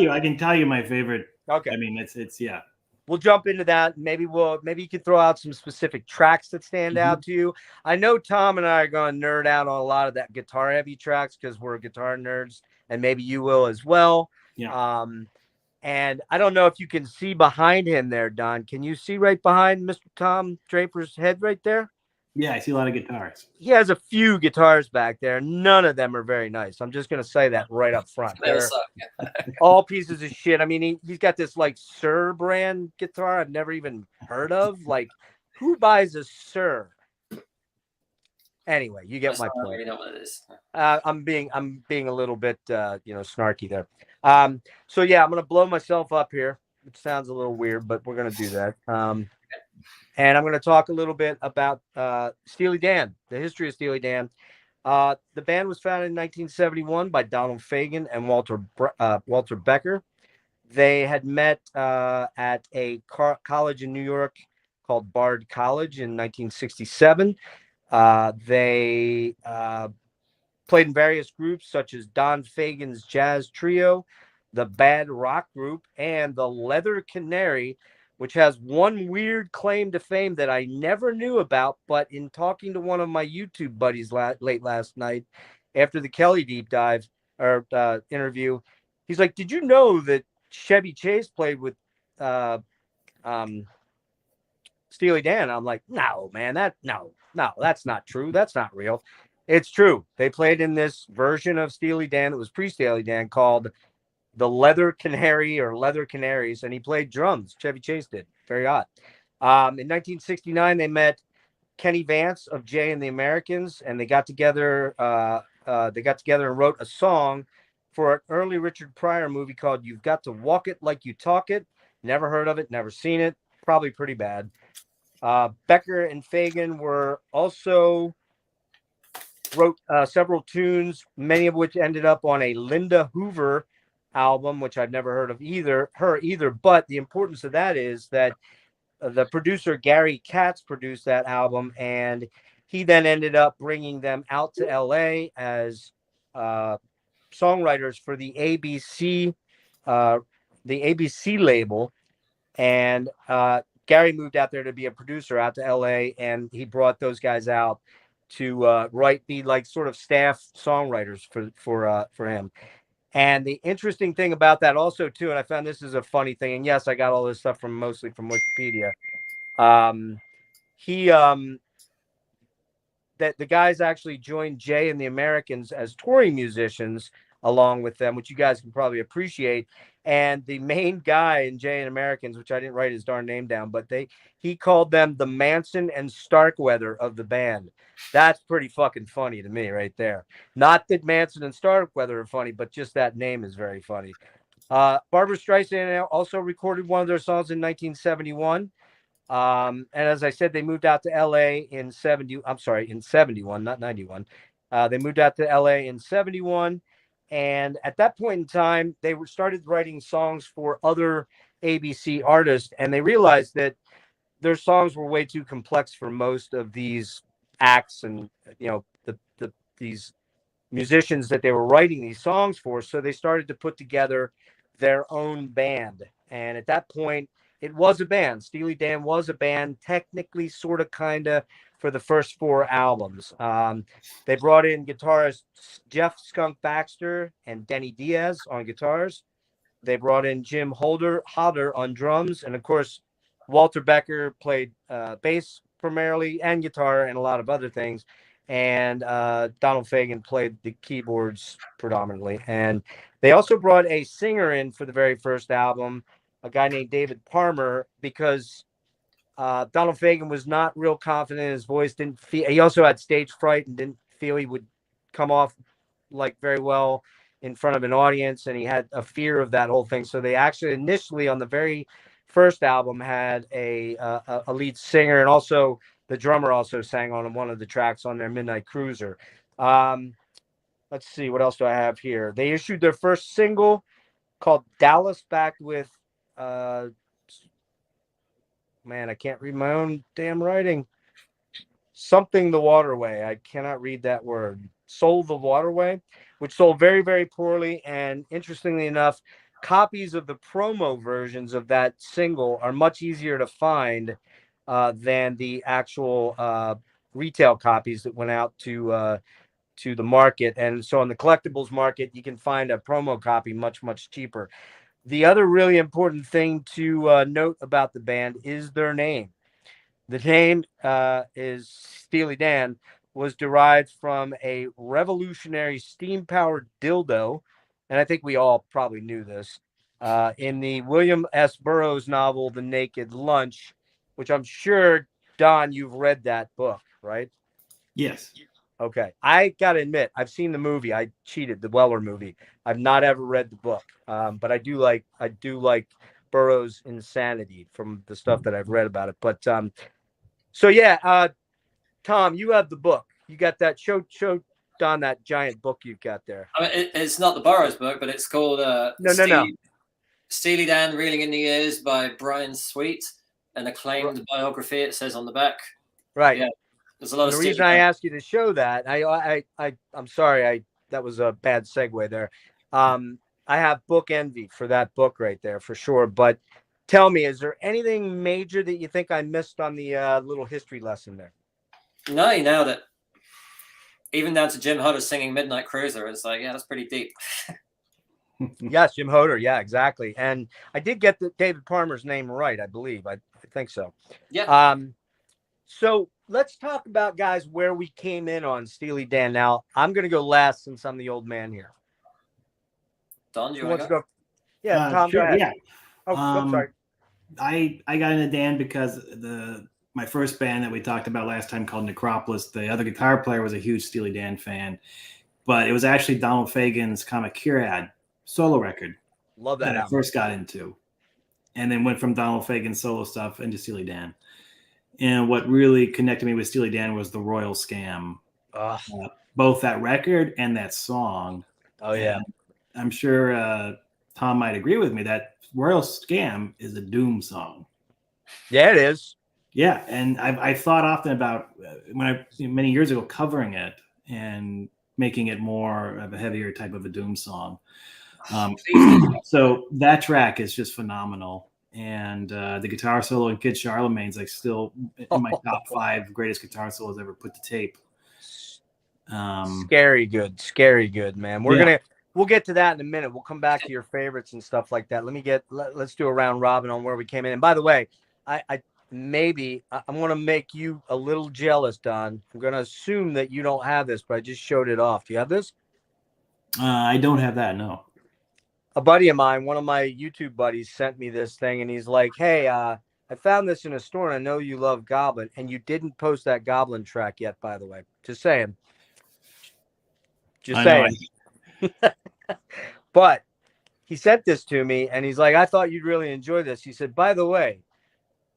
you my favorite. Okay. I mean, it's yeah. We'll jump into that. Maybe you could throw out some specific tracks that stand out to you. I know Tom and I are going to nerd out on a lot of that guitar heavy tracks because we're guitar nerds, and maybe you will as well. Yeah. And I don't know if you can see behind him there, Don. Can you see right behind Mr. Tom Draper's head right there? Yeah, I see a lot of guitars. He has a few guitars back there. None of them are very nice. I'm just going to say that right up front. They're all pieces of shit. I mean, he's got this like Sir brand guitar I've never even heard of. Like, who buys a Sir? Anyway, you get my point. Really know what it is. I'm being a little bit snarky there. So yeah, I'm gonna blow myself up here, which sounds a little weird, but we're gonna do that. And I'm gonna talk a little bit about Steely Dan, the history of Steely Dan. The band was founded in 1971 by Donald Fagen and Walter Becker. They had met at a college in New York called Bard College in 1967. They played in various groups such as Don Fagen's Jazz Trio, the Bad Rock Group, and the Leather Canary, which has one weird claim to fame that I never knew about. But in talking to one of my YouTube buddies late last night after the Kelly deep dive or interview, he's like, "Did you know that Chevy Chase played with Steely Dan?" I'm like, "No, man, no, that's not true. That's not real." It's true. They played in this version of Steely Dan that was pre-Steely Dan called the Leather Canary or Leather Canaries, and he played drums. Chevy Chase did. Very odd. In 1969, they met Kenny Vance of Jay and the Americans, and they got together. And wrote a song for an early Richard Pryor movie called "You've Got to Walk It Like You Talk It." Never heard of it. Never seen it. Probably pretty bad. Becker and Fagen were also wrote several tunes, many of which ended up on a Linda Hoover album, which I've never heard of either. But the importance of that is that the producer Gary Katz produced that album, and he then ended up bringing them out to LA as songwriters for the ABC label. And Gary moved out there to be a producer out to LA, and he brought those guys out to be like sort of staff songwriters for him. And the interesting thing about that also too, and I found this is a funny thing, and yes, I got all this stuff mostly from Wikipedia. That the guys actually joined Jay and the Americans as touring musicians along with them, which you guys can probably appreciate. And the main guy in Jay and Americans, which I didn't write his darn name down, but he called them the Manson and Starkweather of the band. That's pretty fucking funny to me right there. Not that Manson and Starkweather are funny, but just that name is very funny. Barbra Streisand also recorded one of their songs in 1971. And as I said, they moved out to LA in 71, not 91. They moved out to LA in 71. And at that point in time, they started writing songs for other ABC artists. And they realized that their songs were way too complex for most of these acts and, these musicians that they were writing these songs for. So they started to put together their own band. And at that point, it was a band. Steely Dan was a band, technically, sort of, kind of, for the first 4 albums. They brought in guitarist Jeff Skunk Baxter and Denny Diaz on guitars. They brought in Jim Hodder on drums. And, of course, Walter Becker played bass primarily and guitar and a lot of other things. And Donald Fagen played the keyboards predominantly. And they also brought a singer in for the very first album, a guy named David Palmer, because Donald Fagen was not real confident in his voice. He also had stage fright and didn't feel he would come off like very well in front of an audience, and he had a fear of that whole thing. So they actually initially on the very first album had a lead singer, and also the drummer also sang on one of the tracks on their Midnight Cruiser. Let's see, what else do I have here? They issued their first single called Dallas, backed with man, I can't read my own damn writing. Something the Waterway. I cannot read that word. Soul the Waterway, which sold very, very poorly. And interestingly enough, copies of the promo versions of that single are much easier to find than the actual retail copies that went out to the market. And so on the collectibles market, you can find a promo copy much, much cheaper. The other really important thing to note about the band is their name. The name is Steely Dan, was derived from a revolutionary steam-powered dildo, and I think we all probably knew this, in the William S. Burroughs novel, The Naked Lunch, which I'm sure, Don, you've read that book, right? Yes. Okay. I got to admit, I've seen the movie. I cheated, the Weller movie. I've not ever read the book, but I do like Burroughs' insanity from the stuff that I've read about it. But so yeah, Tom, you have the book. You got that. Show Don that giant book you've got there. I mean, it's not the Burroughs book, but it's called No. Steely Dan, Reeling in the Years by Brian Sweet, an acclaimed biography. It says on the back. Right. Yeah. There's a lot of the Steely reason Dan. I asked you to show that, I'm sorry, that was a bad segue there. I have book envy for that book right there for sure. But tell me, is there anything major that you think I missed on the little history lesson there? No, you nailed it. Even down to Jim Hodder singing Midnight Cruiser. It's like, yeah, that's pretty deep. Yes, Jim Hodder. Yeah, exactly. And I did get David Palmer's name right, I believe. I think so. Yeah. So let's talk about, guys, where we came in on Steely Dan. Now, I'm going to go last since I'm the old man here. Don, do you want to go? Yeah, Tom, sure, go ahead. Yeah. Oh, I'm sorry. I got into Dan because my first band that we talked about last time called Necropolis, the other guitar player was a huge Steely Dan fan, but it was actually Donald Fagen's Comic Curad solo record. Love that I first got into, and then went from Donald Fagen's solo stuff into Steely Dan. And what really connected me with Steely Dan was the Royal Scam, both that record and that song. Oh yeah, and I'm sure Tom might agree with me that Royal Scam is a doom song. Yeah, it is. Yeah, and I thought often about many years ago covering it and making it more of a heavier type of a doom song. So that track is just phenomenal, and the guitar solo in Kid Charlemagne's like still in my top 5 greatest guitar solos ever put to tape. Scary good, man. We'll get to that in a minute. We'll come back to your favorites and stuff like that. Let's do a round robin on where we came in. And by the way, I'm going to make you a little jealous, Don. I'm going to assume that you don't have this, but I just showed it off. Do you have this? I don't have that. No. A buddy of mine, one of my YouTube buddies, sent me this thing, and he's like, "Hey, I found this in a store, and I know you love Goblin, and you didn't post that Goblin track yet, by the way. Just saying. Just saying." But he sent this to me, and he's like, "I thought you'd really enjoy this." He said, "By the way,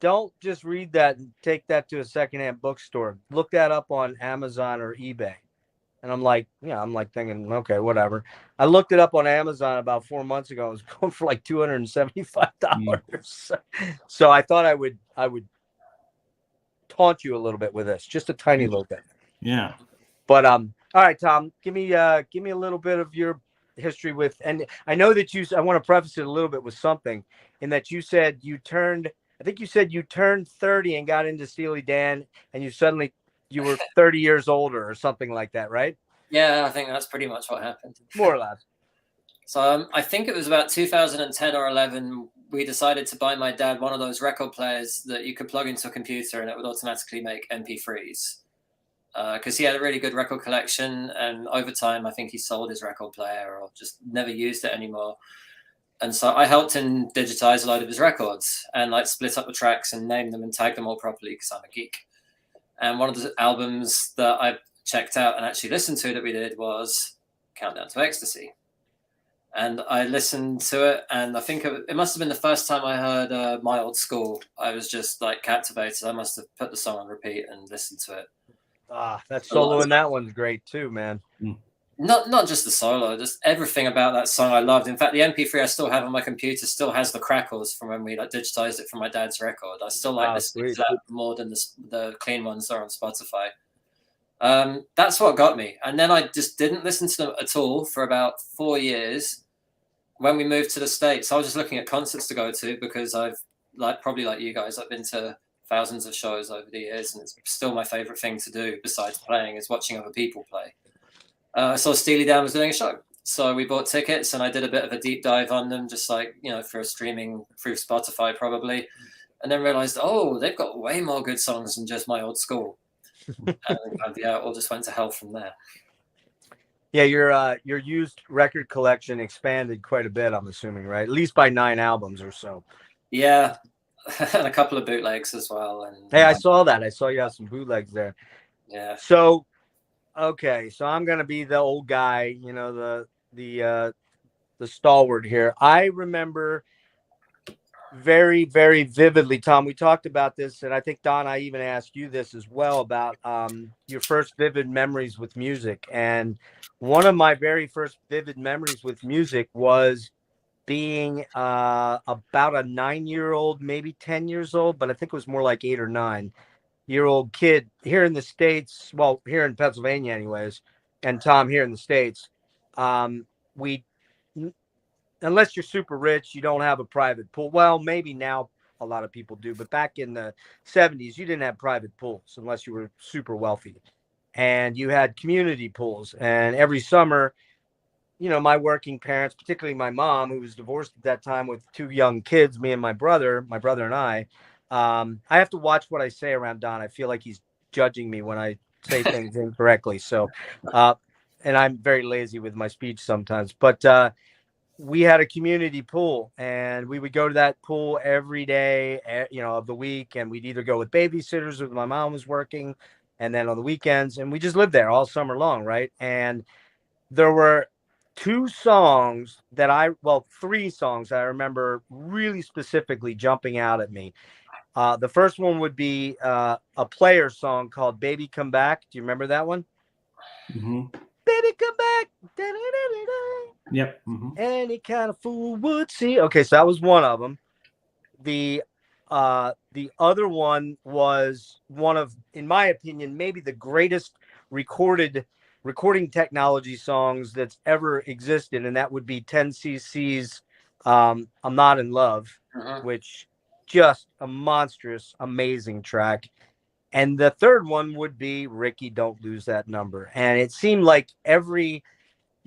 don't just read that and take that to a secondhand bookstore. Look that up on Amazon or eBay." And I'm like thinking, okay, whatever. I looked it up on Amazon about 4 months ago. It was going for like $275. So I thought I would taunt you a little bit with this, just a tiny little bit. Yeah. But all right, Tom, give me a little bit of your history with, and I know that I want to preface it a little bit with something, in that you said you turned 30 and got into Steely Dan, and you were 30 years older or something like that, right? Yeah, I think that's pretty much what happened. More or less. So I think it was about 2010 or 11. We decided to buy my dad one of those record players that you could plug into a computer and it would automatically make MP3s. Because he had a really good record collection, and over time, I think he sold his record player or just never used it anymore. And so I helped him digitize a load of his records and like split up the tracks and name them and tag them all properly because I'm a geek. And one of the albums that I checked out and actually listened to that we did was Countdown to Ecstasy. And I listened to it, and I think it must have been the first time I heard My Old School. I was just like captivated. I must have put the song on repeat and listened to it. That solo in that one's great too, man. Not just the solo, just everything about that song I loved. In fact, the MP3 I still have on my computer still has the crackles from when we digitized it from my dad's record. I still like listening to that more than the clean ones that are on Spotify. That's what got me. And then I just didn't listen to them at all for about 4 years. When we moved to the States, I was just looking at concerts to go to because I've probably like you guys, I've been to thousands of shows over the years, and it's still my favorite thing to do besides playing is watching other people play. I saw Steely Dan was doing a show, so we bought tickets and I did a bit of a deep dive on them, just like, for streaming through Spotify probably, and then realized, oh, they've got way more good songs than just my old school. And yeah, it all just went to hell from there. Yeah, your used record collection expanded quite a bit, I'm assuming, right? At least by 9 albums or so. Yeah, and a couple of bootlegs as well. And hey, I saw that. I saw you have some bootlegs there. Yeah. So, okay, so I'm gonna be the old guy, the stalwart here. I remember very, very vividly, Tom. We talked about this, and I think Don, I even asked you this as well about your first vivid memories with music. And one of my very first vivid memories with music was being about a 9-year-old, maybe 10 years old, but I think it was more like 8 or 9-year-old kid here in the States. Well, here in Pennsylvania, anyways, and Tom here in the States. We Unless you're super rich, you don't have a private pool. Well, maybe now a lot of people do, but back in the 70s, you didn't have private pools unless you were super wealthy. And you had community pools. And every summer, my working parents, particularly my mom, who was divorced at that time with 2 young kids, me and my brother and I have to watch what I say around Don. I feel like he's judging me when I say things incorrectly. So, and I'm very lazy with my speech sometimes, but, we had a community pool and we would go to that pool every day, of the week. And we'd either go with babysitters if my mom was working, and then on the weekends, and we just lived there all summer long. Right. And there were 3 songs that I remember really specifically jumping out at me. The first one would be a Player song called Baby Come Back. Do you remember that one? Mm-hmm. Baby Come Back. Da-da-da-da-da. Yep. Mm-hmm. Any kind of fool would see. Okay, so that was one of them. The other one was one of, in my opinion, maybe the greatest recording technology songs that's ever existed, and that would be 10cc's I'm Not in Love, which just a monstrous, amazing track. And the third one would be Ricky, Don't Lose That Number. And it seemed like every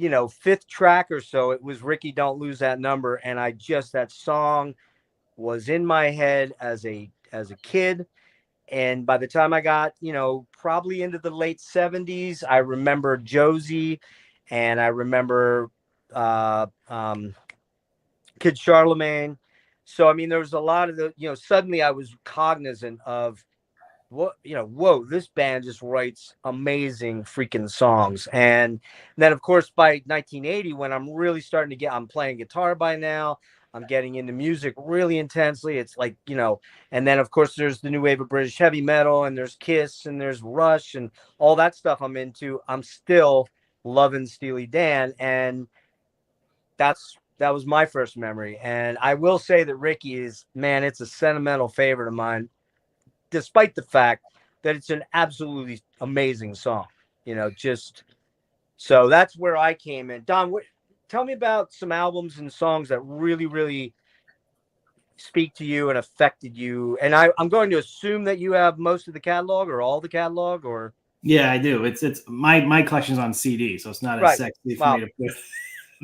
5th track or so, it was Ricky, Don't Lose That Number. And that song was in my head as a kid. And by the time I got, probably into the late 70s, I remember Josie, and I remember Kid Charlemagne. So, I mean, there was a lot of suddenly I was cognizant of whoa, this band just writes amazing freaking songs. And then, of course, by 1980, when I'm playing guitar by now, I'm getting into music really intensely. It's like, and then, of course, there's the new wave of British heavy metal, and there's Kiss, and there's Rush, and all that stuff I'm into. I'm still loving Steely Dan. And that was my first memory. And I will say that Ricky it's a sentimental favorite of mine, despite the fact that it's an absolutely amazing song, so that's where I came in. Don, tell me about some albums and songs that really, really speak to you and affected you. And I'm going to assume that you have most of the catalog or all the catalog, or. Yeah, I do. It's my collection's on CD, so it's not as sexy for me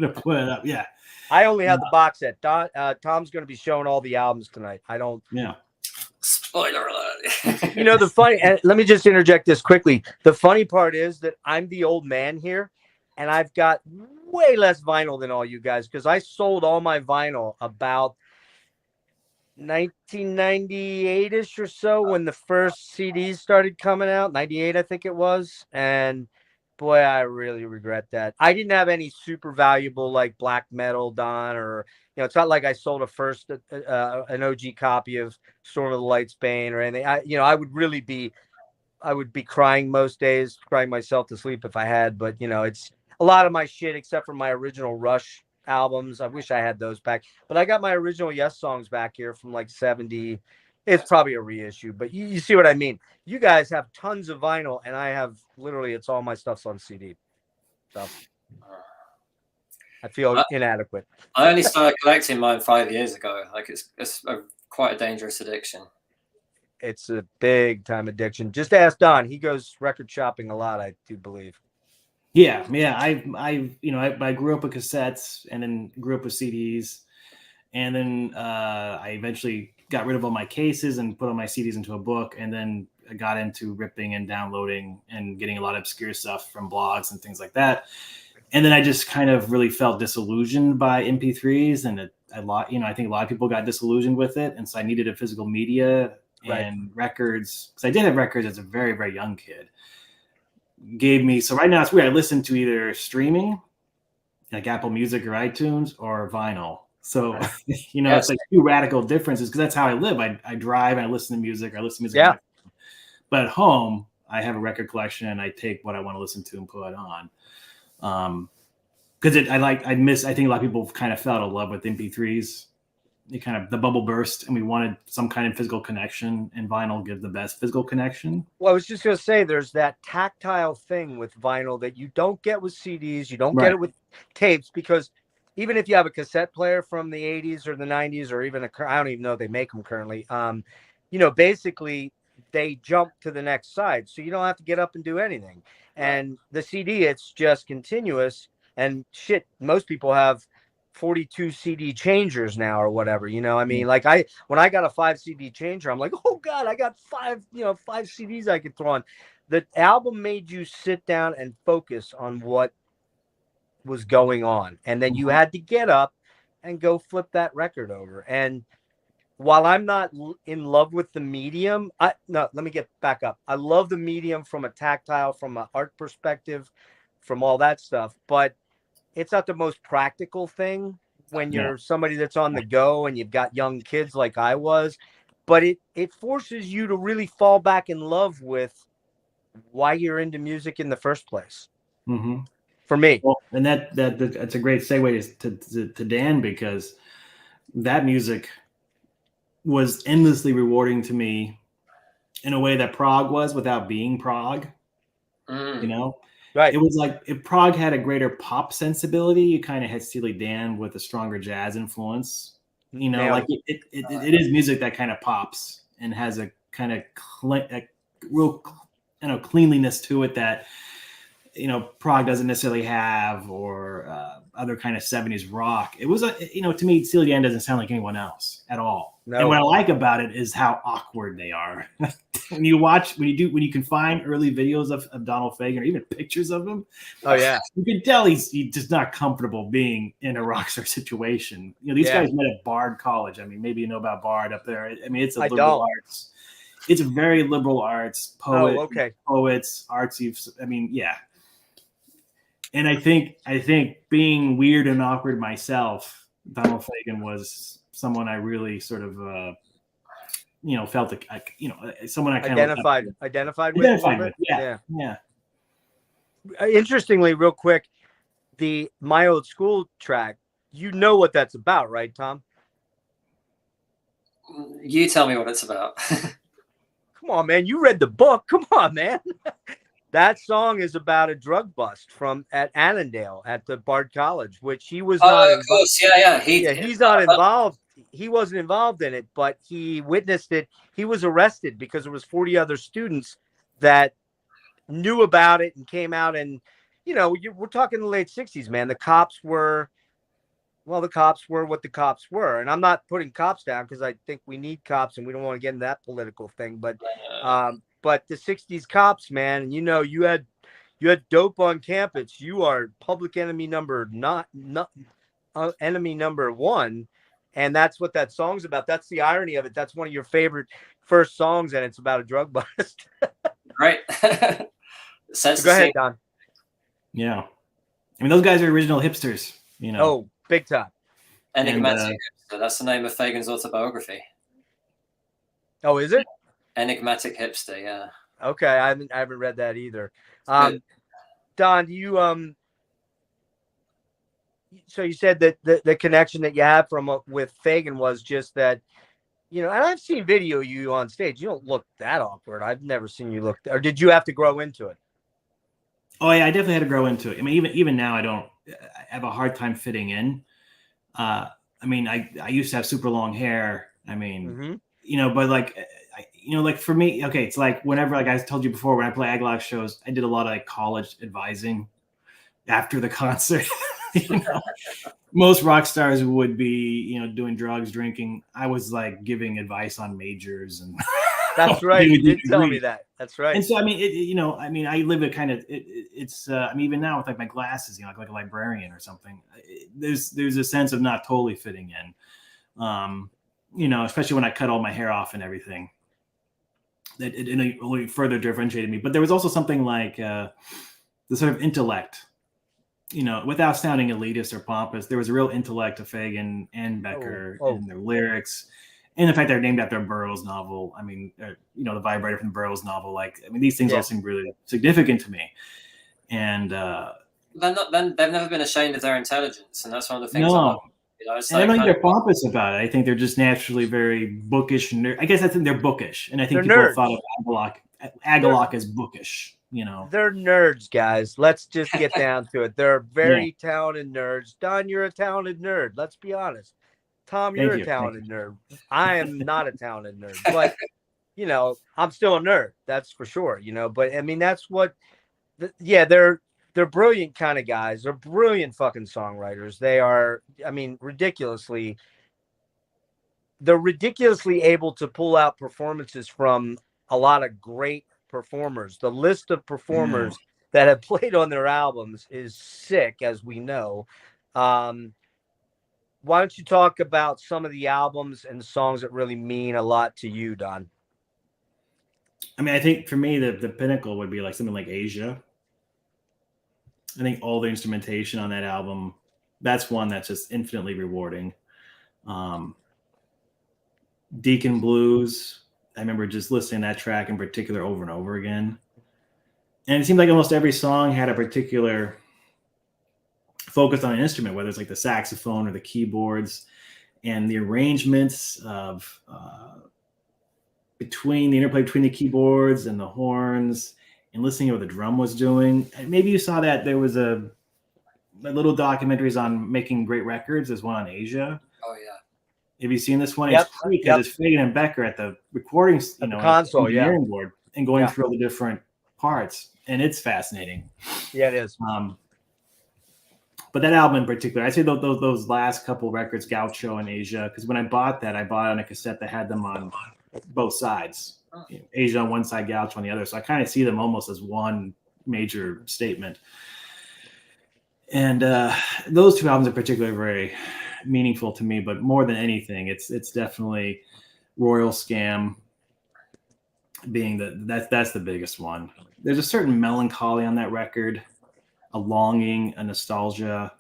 to put it up. Yeah. I only have the box set. Tom's going to be showing all the albums tonight. I don't. Yeah. Spoiler alert. The funny, and let me just interject this quickly. The funny part is that I'm the old man here, and I've got way less vinyl than all you guys, because I sold all my vinyl about 1998-ish or so, when the first CDs started coming out. 98, I think it was. And boy, I really regret that. I didn't have any super valuable like black metal, Don, or it's not like I sold an OG copy of Storm of the Light's Bane or anything. I would be crying most days, crying myself to sleep if I had. But it's a lot of my shit, except for my original Rush albums. I wish I had those back, but I got my original Yes songs back here from like 70, It's probably a reissue, but you see what I mean. You guys have tons of vinyl, and I have literally it's all my stuff's on CD. So I feel inadequate. I only started collecting mine 5 years ago. Like it's quite a dangerous addiction. It's a big time addiction. Just ask Don. He goes record shopping a lot, I do believe. Yeah. I grew up with cassettes and then grew up with CDs, and then I eventually got rid of all my cases and put all my CDs into a book, and then I got into ripping and downloading and getting a lot of obscure stuff from blogs and things like that. And then I just kind of really felt disillusioned by MP3s, and I think a lot of people got disillusioned with it, and so I needed a physical media and records, because I did have records as a very, very young kid. So right now it's weird. I listen to either streaming, like Apple Music or iTunes, or vinyl. So, it's like two radical differences, because that's how I live. I drive and I listen to music. Yeah. But at home, I have a record collection and I take what I want to listen to and put it on. Because I think a lot of people kind of fell in love with MP3s. The bubble burst, and we wanted some kind of physical connection, and vinyl gives the best physical connection. Well, I was just going to say, there's that tactile thing with vinyl that you don't get with CDs. You don't get it with tapes, because even if you have a cassette player from the 80s or the 90s, or even I don't even know if they make them currently, basically they jump to the next side. So you don't have to get up and do anything. And the CD, it's just continuous. And shit, most people have 42 CD changers now or whatever, I mean, like when I got a 5 CD changer, I'm like, oh God, I got 5 CDs I could throw on. The album made you sit down and focus on what was going on. And then you had to get up and go flip that record over. And while I'm not in love with the medium, let me get back up. I love the medium from a tactile, from an art perspective, from all that stuff, but it's not the most practical thing when you're somebody that's on the go and you've got young kids like I was, but it forces you to really fall back in love with why you're into music in the first place. Mm-hmm. For me. Well, and that's a great segue to Dan, because that music was endlessly rewarding to me in a way that prog was without being prog. Right. It was like if prog had a greater pop sensibility, you kind of had Steely Dan with a stronger jazz influence. Like it is music that kind of pops and has a kind of real cleanliness to it that prog doesn't necessarily have, or other kind of 70s rock. It was to me, Steely Dan doesn't sound like anyone else at all. No. And what I like about it is how awkward they are. when you can find early videos of Donald Fagen, or even pictures of him. Oh yeah, you can tell he's just not comfortable being in a rock star situation. These guys met at Bard College. I mean, maybe you know about Bard up there. I mean, it's a liberal arts. It's a very liberal arts. Poets, artsy. I mean, yeah. And I think being weird and awkward myself, Donald Fagen was someone I really sort of, felt like, someone I kind of identified with. Yeah. Interestingly, real quick, the My Old School track, what that's about, right, Tom? You tell me what it's about. Come on, man. You read the book. Come on, man. That song is about a drug bust at Annandale at the Bard College, which he was not involved. Of course, yeah. He's not involved. He wasn't involved in it, but he witnessed it. He was arrested because there was 40 other students that knew about it and came out. And we're talking the late 60s, man. The cops were what the cops were, and I'm not putting cops down, because I think we need cops, and we don't want to get into that political thing, but the 60s cops, man, and you had dope on campus. You are public enemy number enemy number one, and that's what that song's about. That's the irony of it. That's one of your favorite first songs, and it's about a drug bust. Right. So go ahead, Don. Yeah, I mean, those guys are original hipsters. Oh, big time. Enigmatic Hipster. That's the name of Fagen's autobiography. Oh, is it? Enigmatic Hipster, yeah. Okay, I haven't read that either. Don, you so you said that the connection that you had with Fagen was just that, and I've seen video of you on stage. You don't look that awkward. I've never seen you look. Or did you have to grow into it? Oh yeah, I definitely had to grow into it. I mean, even now, I have a hard time fitting in. I mean, I used to have super long hair. I mean, but like, like for me, okay, it's like whenever, like I told you before, when I play Agalock shows, I did a lot of like college advising after the concert. Most rock stars would be, doing drugs, drinking. I was like giving advice on majors and. That's right. You did tell me that. That's right. And so, I mean, I live a kind of, it's, I mean, even now with like my glasses, like a librarian or something, there's a sense of not totally fitting in, especially when I cut all my hair off and everything. That it only further differentiated me. But there was also something like the sort of intellect, without sounding elitist or pompous, there was a real intellect to Fagen and Becker in their lyrics. And the fact they're named after a Burroughs novel, I mean, the vibrator from the Burroughs novel, like, I mean, these things all seem really significant to me. And they've never been ashamed of their intelligence, and that's one of the things I love. I don't think they're pompous about it. I think they're just naturally very bookish. I guess I think they're bookish, and I think people thought of Agalock as bookish. They're nerds, guys. Let's just get down to it. They're very talented nerds. Don, you're a talented nerd. Let's be honest. Tom, you're a talented nerd. I am not a talented nerd, but I'm still a nerd. That's for sure. But I mean, that's what. They're brilliant kind of guys. They're brilliant fucking songwriters. They are. I mean, they're ridiculously able to pull out performances from a lot of great performers. The list of performers that have played on their albums is sick, as we know. Why don't you talk about some of the albums and the songs that really mean a lot to you, Don? I mean, I think for me, the pinnacle would be like something like Asia. I think all the instrumentation on that album, that's one that's just infinitely rewarding. Deacon Blues, I remember just listening to that track in particular over and over again. And it seemed like almost every song had a particular focus on an instrument, whether it's like the saxophone or the keyboards, and the arrangements of between the interplay between the keyboards and the horns, and listening to what the drum was doing. And maybe you saw that there was a little documentaries on making great records. There's one on Asia. Oh yeah. Have you seen this one? It's free because it's Fagen and Becker at the recording, console, engineering board, and going through all the different parts, and it's fascinating. Yeah, it is. But that album in particular, I'd say those last couple records, Gaucho and Asia, because when I bought that, I bought it on a cassette that had them on both sides. Asia on one side, Gaucho on the other. So I kind of see them almost as one major statement. And those two albums in particular are very meaningful to me. But more than anything, it's definitely Royal Scam being that's the biggest one. There's a certain melancholy on that record, a longing, a nostalgia.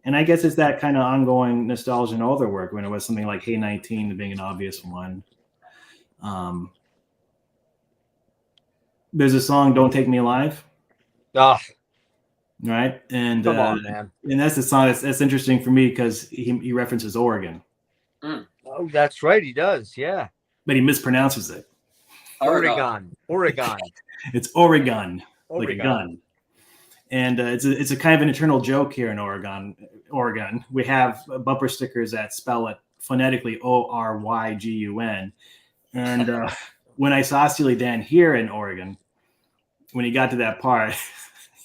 And I guess it's that kind of ongoing nostalgia in all their work, when it was something like Hey 19 being an obvious one. There's a song, Don't Take Me Alive. Right? And come on, man. And that's the song that's interesting for me because he references Oregon. Oh, that's right. He does. Yeah. But he mispronounces it. Oregon. It's Oregon, like a gun. And it's a kind of an eternal joke here in Oregon. We have bumper stickers that spell it phonetically OrYgun. And when I saw Steely Dan here in Oregon, when he got to that part,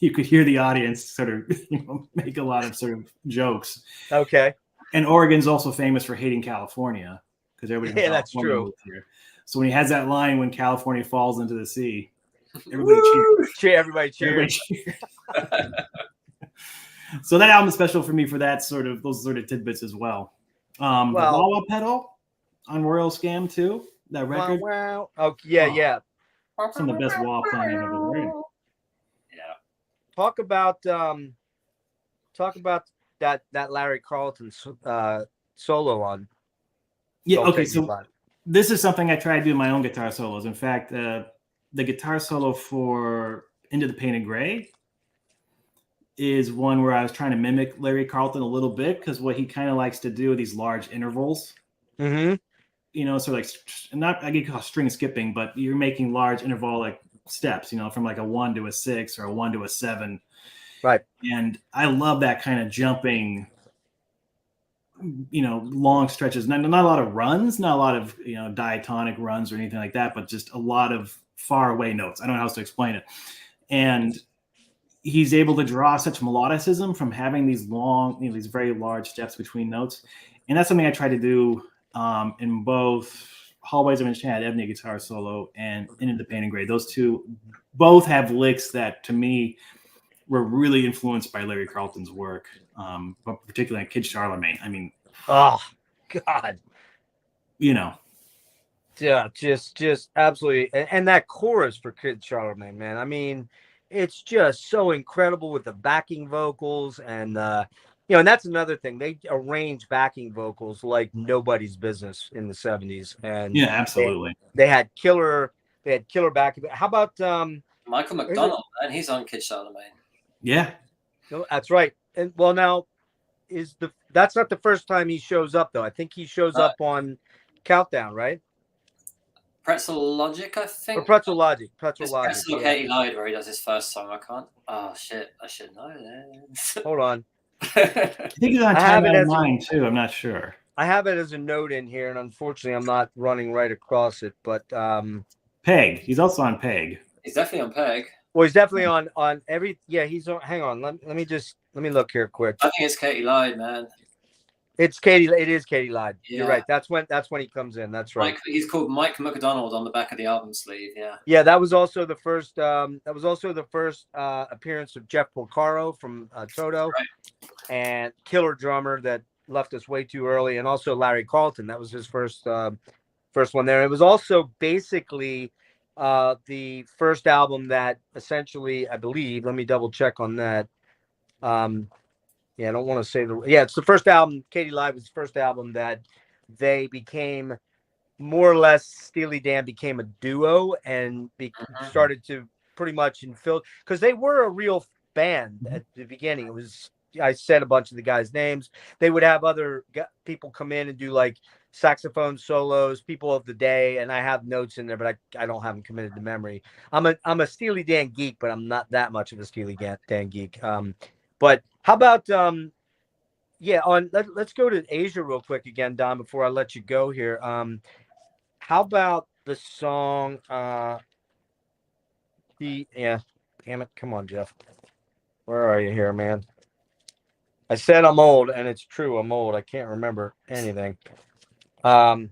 you could hear the audience sort of make a lot of sort of jokes. Okay. And Oregon's also famous for hating California because everybody. Yeah, that's true. Here. So when he has that line, when California falls into the sea, everybody cheers. Everybody cheers. So that album is special for me for that those sort of tidbits as well. The wah-wah pedal on Royal Scam too. That record. Wow. Oh yeah. Some of the best wah playing I've ever heard. Yeah. Talk about that Larry Carlton solo on. Yeah. Okay. So this is something I try to do in my own guitar solos. In fact, the guitar solo for Into the Painted Gray is one where I was trying to mimic Larry Carlton a little bit because what he kind of likes to do with these large intervals. Mm-hmm. sort of like not I get called string skipping, but you're making large intervallic steps, from like a 1 to a 6 or a 1 to a 7. Right. And I love that kind of jumping, long stretches. Not a lot of runs, not a lot of diatonic runs or anything like that, but just a lot of far away notes. I don't know how else to explain it. And he's able to draw such melodicism from having these long, these very large steps between notes. And that's something I try to do in both Hallways of Enchant, Ebony guitar solo, and Into the Pain and Gray. Those two both have licks that, to me, were really influenced by Larry Carlton's work, but particularly on Kid Charlemagne. I mean, oh God, yeah, just absolutely, and that chorus for Kid Charlemagne, man. I mean, it's just so incredible with the backing vocals, and and that's another thing. They arrange backing vocals like nobody's business in the 70s, and yeah, absolutely. They had killer backing. How about Michael McDonald? And he's on Kid Charlemagne. Yeah, no, that's right. And well, now that's not the first time he shows up though. I think he shows up on Countdown, right? Pretzel Logic, I think. Or Pretzel Logic. Pretzel Katie Lied, where he does his first song. I can't. Oh shit! I should know this. Hold on. I think he's on Time Out of Mind too. I'm not sure. I have it as a note in here, and unfortunately, I'm not running right across it. But Peg. He's also on Peg. He's definitely on Peg. Well, he's definitely on every. Yeah, he's on. Hang on. Let me look here quick. I think it's Katie Lied, man. It's Katie. It is Katie Lied. Yeah. You're right. That's when he comes in. That's right. He's called Mike McDonald on the back of the album sleeve. Yeah. Yeah, that was also the first. Appearance of Jeff Porcaro from Toto, right. And killer drummer that left us way too early, and also Larry Carlton. That was his first one there. It was also basically the first album that essentially, I believe. Let me double check on that. Yeah, I don't want to say it's the first album. Katie Lied was the first album that they became more or less. Steely Dan became a duo and started to pretty much infill, because they were a real band at the beginning. It was, I said a bunch of the guys' names. They would have other people come in and do like saxophone solos, people of the day, and I have notes in there, but I don't have them committed to memory. I'm a Steely Dan geek, but I'm not that much of a Steely Dan geek. But how about let's go to Asia real quick again, Don, before I let you go here. How about the song damn it, come on, Jeff. Where are you here, man? I said I'm old, and it's true, I'm old. I can't remember anything. So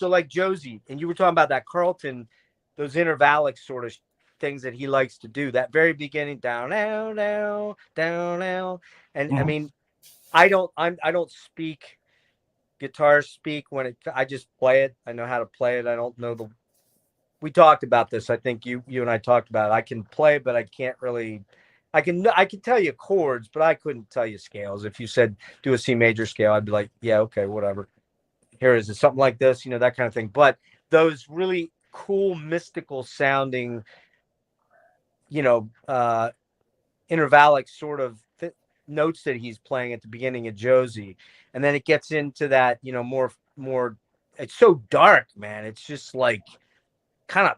like Josie, and you were talking about that Carlton, those intervallic sort of things that he likes to do. That very beginning, down, down, down, down, down. And I mean, I don't speak guitar speak I just play it. I know how to play it. I don't know we talked about this. I think you and I talked about it. I can play, but I can't really. I can tell you chords, but I couldn't tell you scales. If you said do a C major scale, I'd be like, yeah, okay, whatever. Here is it, something like this, that kind of thing. But those really cool, mystical sounding, intervallic sort of notes that he's playing at the beginning of Josie, and then it gets into that, more. It's so dark, man. It's just like kind of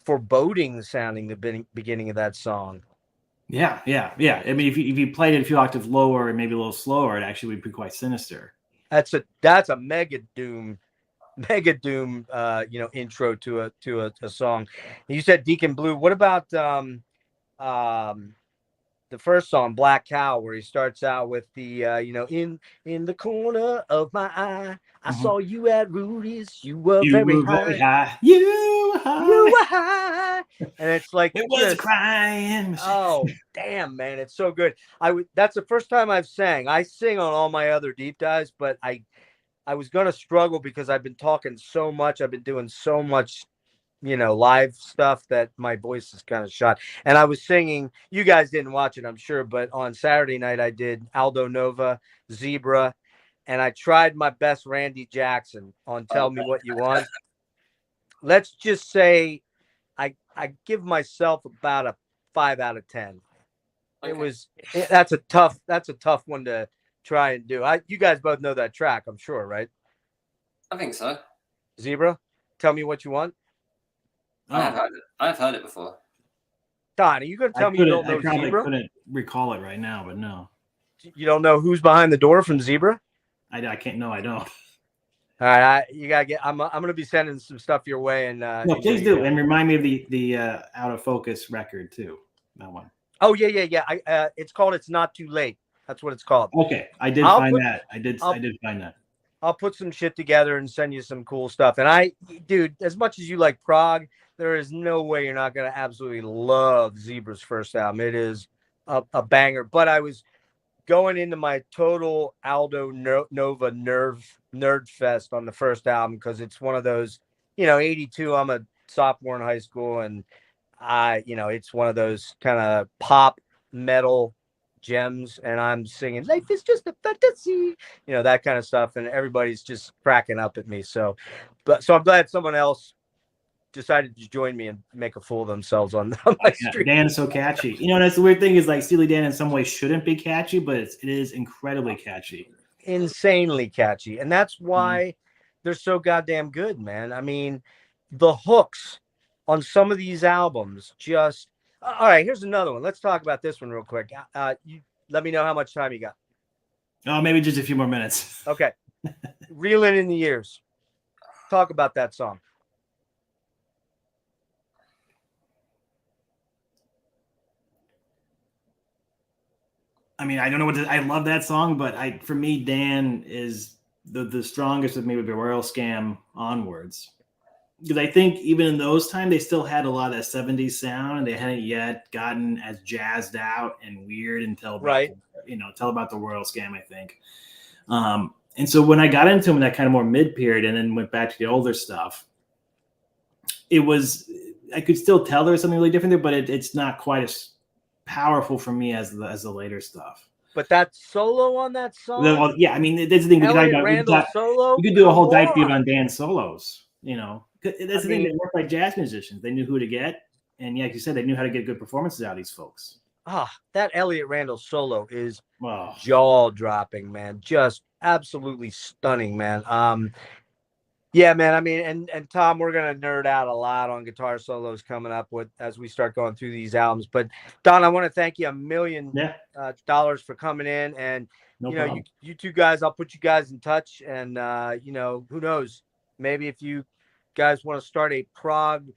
foreboding sounding the beginning of that song. Yeah. I mean, if you played it a few octaves lower and maybe a little slower, it actually would be quite sinister. That's a mega doom, intro to a song. You said Deacon Blue. What about the first song, Black Cow, where he starts out with the in the corner of my eye, I saw you at Rudy's. You were very high. You were high. And it's like it was crying. Oh, damn, man, it's so good. That's the first time I've sang. I sing on all my other deep dives, but I was gonna struggle because I've been talking so much. I've been doing so much, live stuff that my voice is kind of shot. And I was singing. You guys didn't watch it, I'm sure, but on Saturday night I did Aldo Nova, Zebra, and I tried my best Randy Jackson on Tell Me What You Want. Let's just say I give myself about a 5 out of 10. Okay. That's a tough one to try and do. You guys both know that track, I'm sure, right? I think so. Zebra? Tell me what you want. Oh, I've heard it before. Don, are you going to tell me you don't know I probably Zebra? couldn't recall it right now, but no. You don't know who's behind the door from Zebra? I can't. No, I don't. All right, you gotta get. I'm gonna be sending some stuff your way, and No, please do, and remind me of the Out of Focus record too. That one. Oh yeah. It's called "It's Not Too Late." That's what it's called. Okay, I did find that. I did find that. I'll put some shit together and send you some cool stuff. And dude, as much as you like prog, there is no way you're not gonna absolutely love Zebra's first album. It is a banger. But I was going into my total Aldo Nova nerd fest on the first album because it's one of those, 82. I'm a sophomore in high school, and it's one of those kind of pop metal gems, and I'm singing "Life is just a fantasy," that kind of stuff, and everybody's just cracking up at me. So I'm glad someone else decided to join me and make a fool of themselves on my stream. Dan's so catchy. That's the weird thing is like Steely Dan in some ways shouldn't be catchy, but it is incredibly catchy. Insanely catchy. And that's why they're so goddamn good, man. I mean, the hooks on some of these albums just all right. Here's another one. Let's talk about this one real quick. You let me know how much time you got. Oh, maybe just a few more minutes. Okay. Reeling in the Years. Talk about that song. I mean, I don't know I love that song, but for me, Dan is the strongest with me would be Royal Scam onwards. Because I think even in those times, they still had a lot of that 70s sound, and they hadn't yet gotten as jazzed out and weird until about the Royal Scam, I think. And so when I got into them in that kind of more mid period and then went back to the older stuff, I could still tell there was something really different there, but it's not quite as powerful for me as the later stuff. But that solo on that song, well, yeah, I mean, that's the thing. You could do a whole dive on Dan's solos. That's the thing. They work like jazz musicians. They knew who to get, and like you said, they knew how to get good performances out of these folks. That Elliot Randall solo is jaw dropping, man. Just absolutely stunning, man. Yeah, man. I mean, and Tom, we're gonna nerd out a lot on guitar solos coming up as we start going through these albums. But Don, I want to thank you $1 million for coming in, and you two guys, I'll put you guys in touch, and who knows, maybe if you guys want to start a prog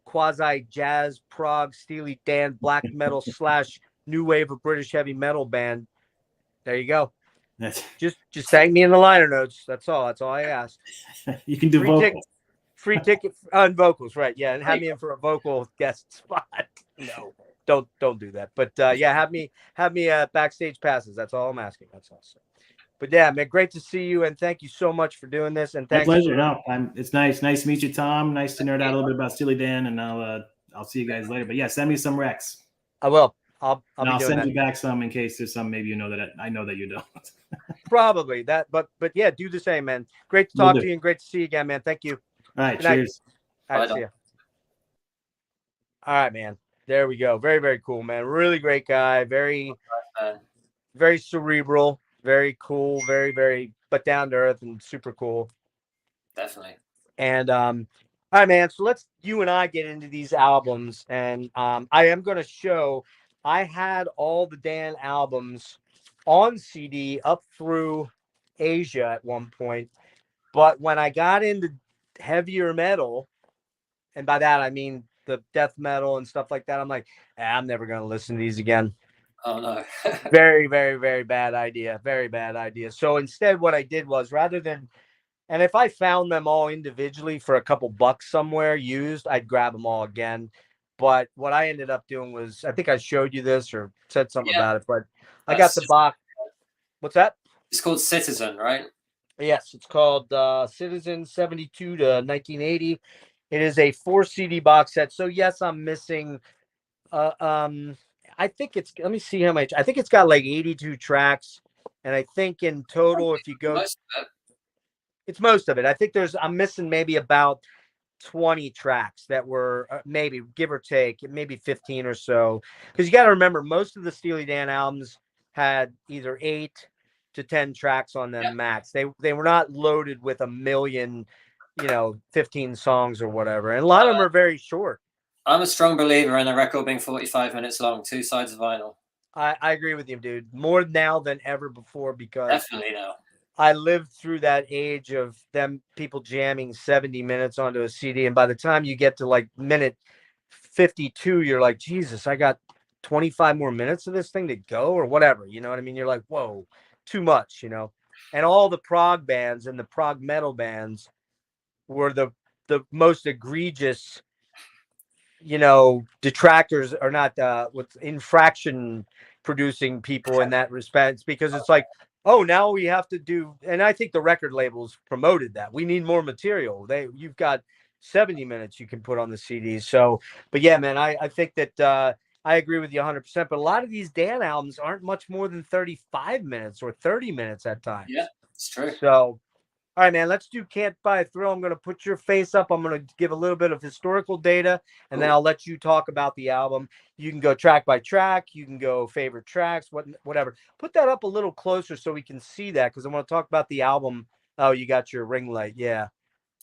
quasi jazz prog Steely Dan black metal / new wave of British heavy metal band, there you go. Just thank me in the liner notes. That's all I asked. You can do free ticket on vocals, right? Yeah, and have me in for a vocal guest spot. No, don't do that. But have me backstage passes. That's all I'm asking. That's all. So. But yeah, man, great to see you, and thank you so much for doing this. And thanks. My pleasure. It's nice to meet you, Tom. Nice to nerd out a little bit about Steely Dan, and I'll see you guys later. But yeah, send me some recs. I will. I'll send you back some in case there's some maybe that I know that you don't. Probably that, but yeah, do the same, man. Great to talk to you and great to see you again, man. Thank you. All right, cheers. All right, see you. All right, man. There we go. Very, very cool, man. Really great guy. Very, very cerebral. Very cool. Very, very, but down to earth and super cool. Definitely. And all right, man. So you and I get into these albums, and I am going to show. I had all the Dan albums on CD up through Asia at one point. But when I got into heavier metal, and by that I mean the death metal and stuff like that, I'm like, I'm never going to listen to these again. Oh, no. Very, very, very bad idea. Very bad idea. So instead what I did was and if I found them all individually for a couple bucks somewhere used, I'd grab them all again. But what I ended up doing was, I think I showed you this or said something about it, but I got the box. What's that? It's called Citizen, right? Yes, it's called Citizen 72 to 1980. It is a 4 CD box set. So yes, I'm missing. I think it's. Let me see how much. I think it's got like 82 tracks, and I think in total, if you go, it's most of it. I think I'm missing maybe about 20 tracks that were maybe give or take maybe 15 or so, because you got to remember most of the Steely Dan albums had either 8 to 10 tracks on them max. They were not loaded with 1 million 15 songs or whatever. And a lot of them are very short. I'm a strong believer in a record being 45 minutes long, 2 sides of vinyl. I agree with you, dude. More now than ever before, because Definitely now. I lived through that age of people jamming 70 minutes onto a CD. And by the time you get to like minute 52, you're like, Jesus, I got 25 more minutes of this thing to go or whatever. You know what I mean? You're like, whoa, too much, And all the prog bands and the prog metal bands were the most egregious, detractors, or not with infraction producing people in that respect, because it's like, oh, now we have to do, and I think the record labels promoted that. We need more material. You've got 70 minutes you can put on the CDs. So, but yeah, man, I think that I agree with you 100%. But a lot of these Dan albums aren't much more than 35 minutes or 30 minutes at times. Yeah, it's true. So, all right, man, let's do Can't Buy a Thrill. I'm going to put your face up. I'm going to give a little bit of historical data, and then I'll let you talk about the album. You can go track by track. You can go favorite tracks, whatever. Put that up a little closer so we can see that, because I want to talk about the album. Oh, you got your ring light. Yeah.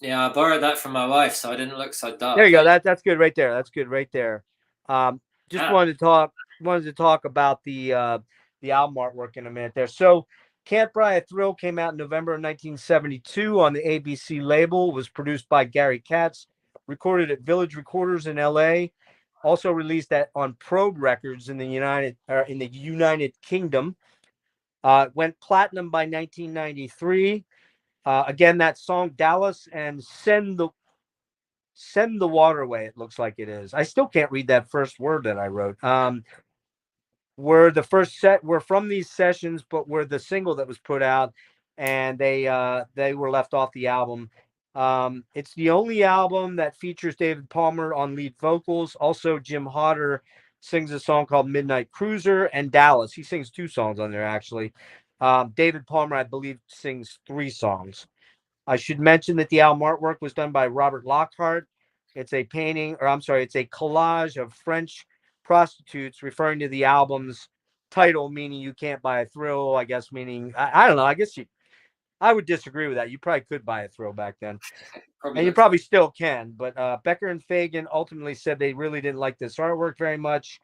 Yeah, I borrowed that from my wife, so I didn't look so dark. There you go. That's good right there. That's good right there. Just wanted to talk about the album artwork in a minute there. So, Can't Buy a Thrill came out in November of 1972 on the ABC label. Was produced by Gary Katz, recorded at Village Recorders in LA, also released on Probe Records in the United Kingdom. Went platinum by 1993. Again, that song Dallas and Send the Water Away, it looks like it is. I still can't read that first word that I wrote. Were from these sessions, but were the single that was put out, and they were left off the album. It's the only album that features David Palmer on lead vocals. Also, Jim Hodder sings a song called Midnight Cruiser, and Dallas. He sings 2 songs on there, actually. David Palmer, I believe, sings 3 songs. I should mention that the album artwork was done by Robert Lockhart. It's a collage of French prostitutes, referring to the album's title, meaning You Can't Buy a Thrill, I guess, meaning, I don't know, I guess I would disagree with that. You probably could buy a thrill back then. And you probably still can, but Becker and Fagan ultimately said they really didn't like this artwork very much,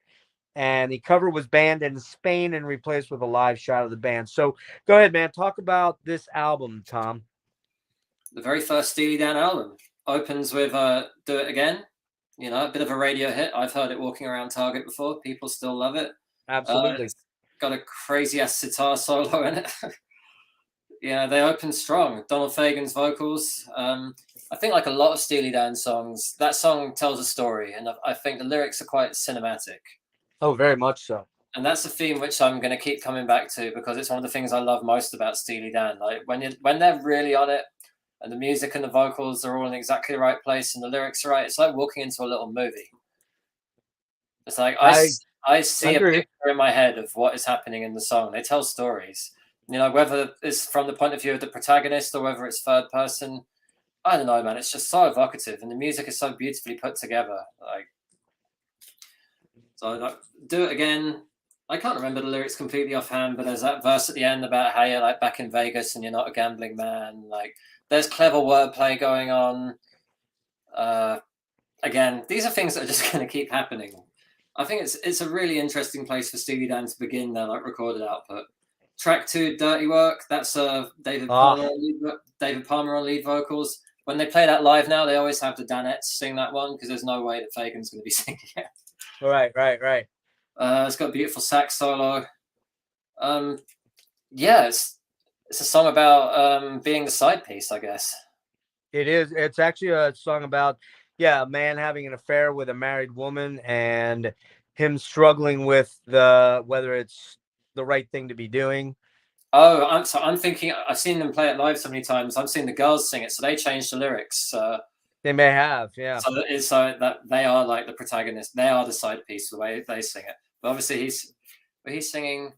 and the cover was banned in Spain and replaced with a live shot of the band. So go ahead, man, talk about this album, Tom. The very first Steely Dan album opens with Do It Again. A bit of a radio hit. I've heard it walking around Target before. People still love it. Absolutely. It's got a crazy ass sitar solo in it. Yeah, they open strong. Donald Fagen's vocals. I think, like a lot of Steely Dan songs, that song tells a story, and I think the lyrics are quite cinematic. Oh, very much so. And that's a theme which I'm going to keep coming back to, because it's one of the things I love most about Steely Dan. Like when they're really on it, and the music and the vocals are all in exactly the right place, and the lyrics are right, it's like walking into a little movie. It's like I see a picture in my head of what is happening in the song. They tell stories. Whether it's from the point of view of the protagonist or whether it's third person, I don't know, man. It's just so evocative, and the music is so beautifully put together. Do It Again. I can't remember the lyrics completely offhand, but there's that verse at the end about how you're like back in Vegas and you're not a gambling man. Like, there's clever wordplay going on. Again, these are things that are just going to keep happening. I think it's a really interesting place for Steely Dan to begin their recorded output. Track 2, Dirty Work. That's David Palmer on lead vocals. When they play that live now, they always have the Danettes sing that one, because there's no way that Fagan's going to be singing it. Right. It's got a beautiful sax solo. It's a song about being the side piece, I guess. It is. It's actually a song about, a man having an affair with a married woman and him struggling with whether it's the right thing to be doing. Oh, I'm thinking, I've seen them play it live so many times. I've seen the girls sing it, so they changed the lyrics. They may have, yeah. So that they are like the protagonist. They are the side piece, the way they sing it. But obviously he's singing.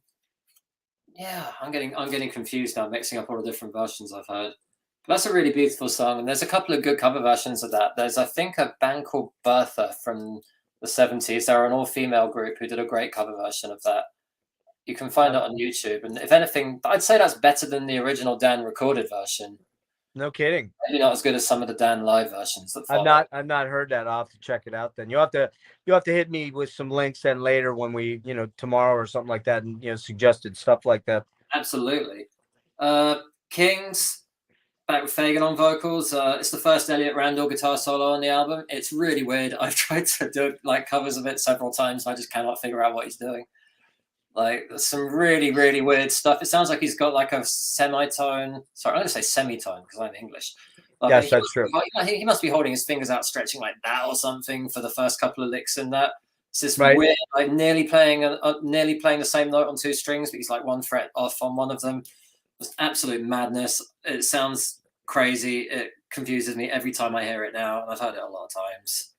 Yeah, I'm getting confused now, mixing up all the different versions I've heard. But that's a really beautiful song, and there's a couple of good cover versions of that. There's, I think, a band called Bertha from the 70s. They're an all-female group who did a great cover version of that. You can find it on YouTube, and if anything, I'd say that's better than the original Dan recorded version. No kidding. Maybe not as good as some of the Dan live versions that follow. I've not heard that. I'll have to check it out then. You'll have to hit me with some links then later when we, tomorrow or something like that, and suggested stuff like that. Absolutely. Kings, back with Fagan on vocals. It's the first Elliot Randall guitar solo on the album. It's really weird. I've tried to do like covers of it several times. I just cannot figure out what he's doing. Like some really, really weird stuff. It sounds like he's got like a semitone. Sorry, I'm going to say semitone because I'm English. Yes, that's true. He must be holding his fingers out, stretching like that or something for the first couple of licks in that. It's this weird, like nearly playing the same note on two strings, but he's like one fret off on one of them. It's absolute madness. It sounds crazy. It confuses me every time I hear it now, and I've heard it a lot of times.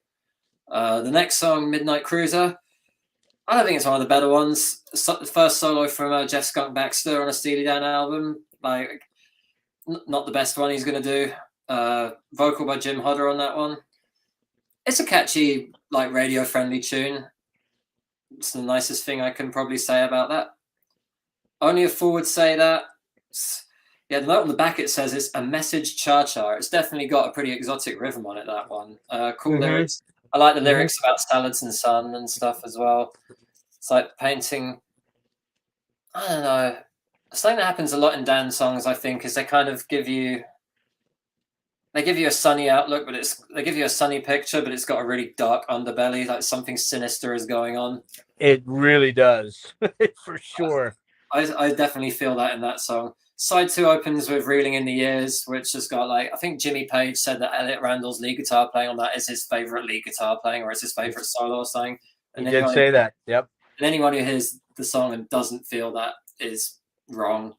The next song, Midnight Cruiser. I don't think it's one of the better ones. The first solo from Jeff Skunk Baxter on a Steely Dan album. Like, not the best one he's going to do. Vocal by Jim Hodder on that one. It's a catchy, like, radio-friendly tune. It's the nicest thing I can probably say about that. Only a fool would say that. Yeah, the note on the back, it says it's a message cha-cha. It's definitely got a pretty exotic rhythm on it, that one. Cool lyrics. I like the lyrics about salads and sun and stuff as well. It's like painting. I don't know. Something that happens a lot in Dan songs, I think, is they kind of give you a sunny outlook, but they give you a sunny picture, but it's got a really dark underbelly, like something sinister is going on. It really does, for sure. I definitely feel that in that song. Side 2 opens with Reeling in the Years, which has got I think Jimmy Page said that Elliot Randall's lead guitar playing on that is his favorite lead guitar playing, or it's his favorite solo or something. And he did say that, yep. And anyone who hears the song and doesn't feel that is wrong.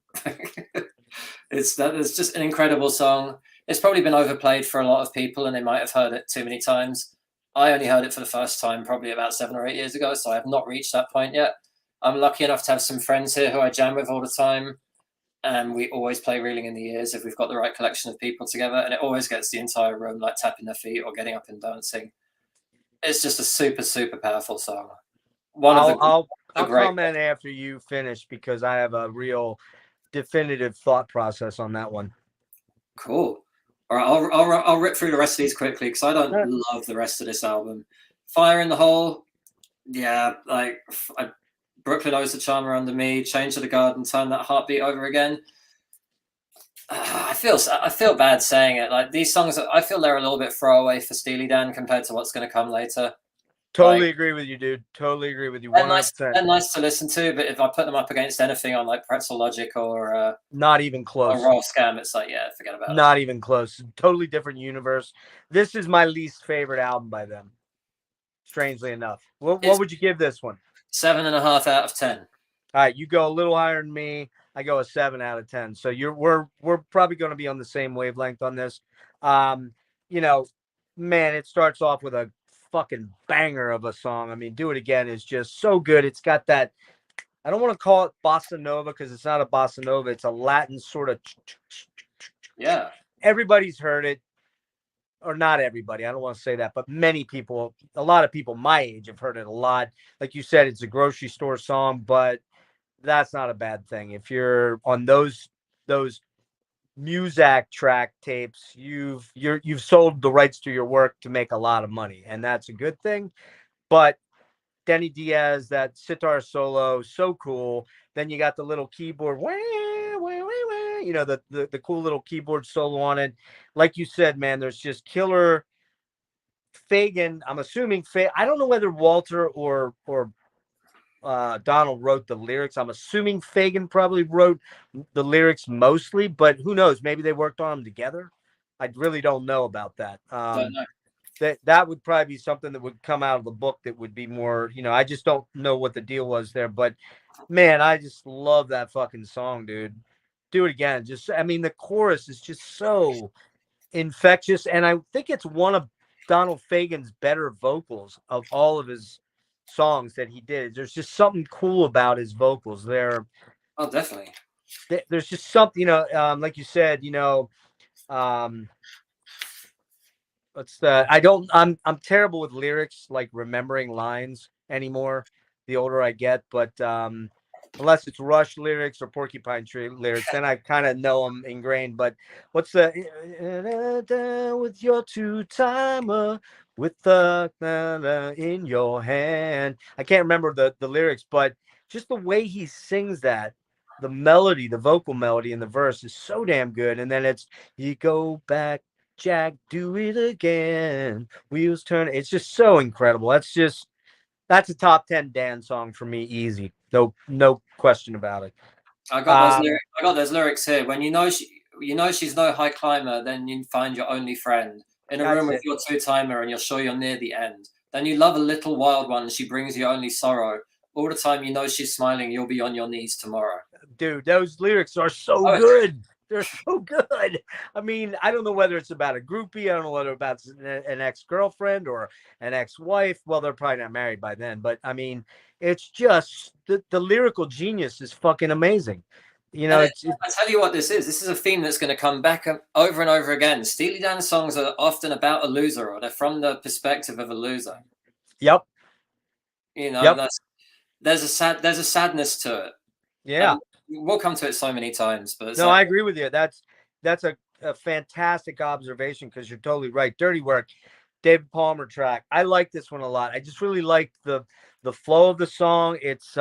It's just an incredible song. It's probably been overplayed for a lot of people, and they might have heard it too many times. I only heard it for the first time probably about 7 or 8 years ago, so I have not reached that point yet. I'm lucky enough to have some friends here who I jam with all the time, and we always play Reeling in the Years if we've got the right collection of people together, and it always gets the entire room like tapping their feet or getting up and dancing. It's just a super, super powerful song. I'll comment after you finish because I have a real definitive thought process on that one. Cool. All right, I'll rip through the rest of these quickly because I don't love the rest of this album. Fire in the Hole, yeah, like Brooklyn owes the charmer under me. Change of the Guard and Turn That Heartbeat Over Again. I feel bad saying it. Like these songs, I feel they're a little bit throwaway for Steely Dan compared to what's going to come later. Totally agree with you, dude. Totally agree with you. 100%. They're nice to listen to, but if I put them up against anything on like Pretzel Logic or not even close, or Raw Scam, it's like forget about it. Not even close. Totally different universe. This is my least favorite album by them. Strangely enough, what would you give this one? 7.5 out of 10. All right, you go a little higher than me. I go a 7 out of 10. So we're probably going to be on the same wavelength on this. Man, it starts off with a fucking banger of a song. I mean, Do It Again is just so good. It's got that, I don't want to call it bossa nova because it's not a bossa nova. It's a Latin sort of. Yeah. Everybody's heard it, or not everybody. I don't want to say that, but many people, a lot of people my age have heard it a lot. Like you said, it's a grocery store song, but that's not a bad thing. If you're on those Muzak track tapes, you've sold the rights to your work to make a lot of money, and that's a good thing. But Denny Diaz, that sitar solo, so cool. Then you got the little keyboard, the cool little keyboard solo on it. Like you said, man, there's just killer Fagan. I'm assuming I don't know whether Walter or Donald wrote the lyrics. I'm assuming Fagan probably wrote the lyrics mostly, but who knows? Maybe they worked on them together. I really don't know about that. That would probably be something that would come out of the book that would be more, I just don't know what the deal was there. But man, I just love that fucking song, dude. Do It Again. The chorus is just so infectious. And I think it's one of Donald Fagen's better vocals of all of his songs that he did. There's just something cool about his vocals there. Oh, definitely. There's just something, like you said, I'm terrible with lyrics, like remembering lines anymore, the older I get, but unless it's Rush lyrics or Porcupine Tree lyrics, then I kind of know them ingrained. But what's the with your two timer with the in your hand? I can't remember the lyrics, but just the way he sings that, the melody, the vocal melody in the verse is so damn good. And then it's you go back, Jack, do it again. Wheels turn. It's just so incredible. That's a top 10 Dan song for me, easy. No question about it. I got those lyrics. I got those lyrics here. When you know she's no high climber, then you find your only friend in a room with your two timer, and you're sure you're near the end. Then you love a little wild one, and she brings you only sorrow. All the time, you know she's smiling. You'll be on your knees tomorrow. Dude, those lyrics are so good. They're so good. I mean, I don't know whether it's about a groupie. I don't know whether it's about an ex-girlfriend or an ex-wife. Well, they're probably not married by then. But, I mean, it's just the lyrical genius is fucking amazing. You know, I tell you what this is. This is a theme that's going to come back over and over again. Steely Dan songs are often about a loser, or they're from the perspective of a loser. Yep. You know, there's a sadness to it. Yeah. We'll come to it so many times, but no, I agree with you. That's a fantastic observation because you're totally right. Dirty Work, David Palmer track. I like this one a lot. I just really like the flow of the song. It's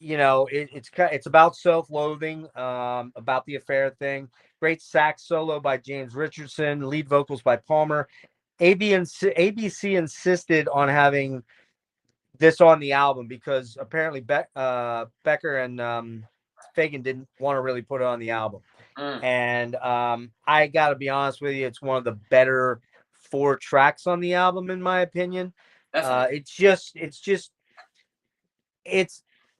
you know, it's about self-loathing, about the affair thing. Great sax solo by James Richardson, lead vocals by Palmer. ABC insisted on having this on the album because apparently Becker and Fagan didn't want to really put it on the album. And I got to be honest with you, it's one of the better 4 tracks on the album, in my opinion. It's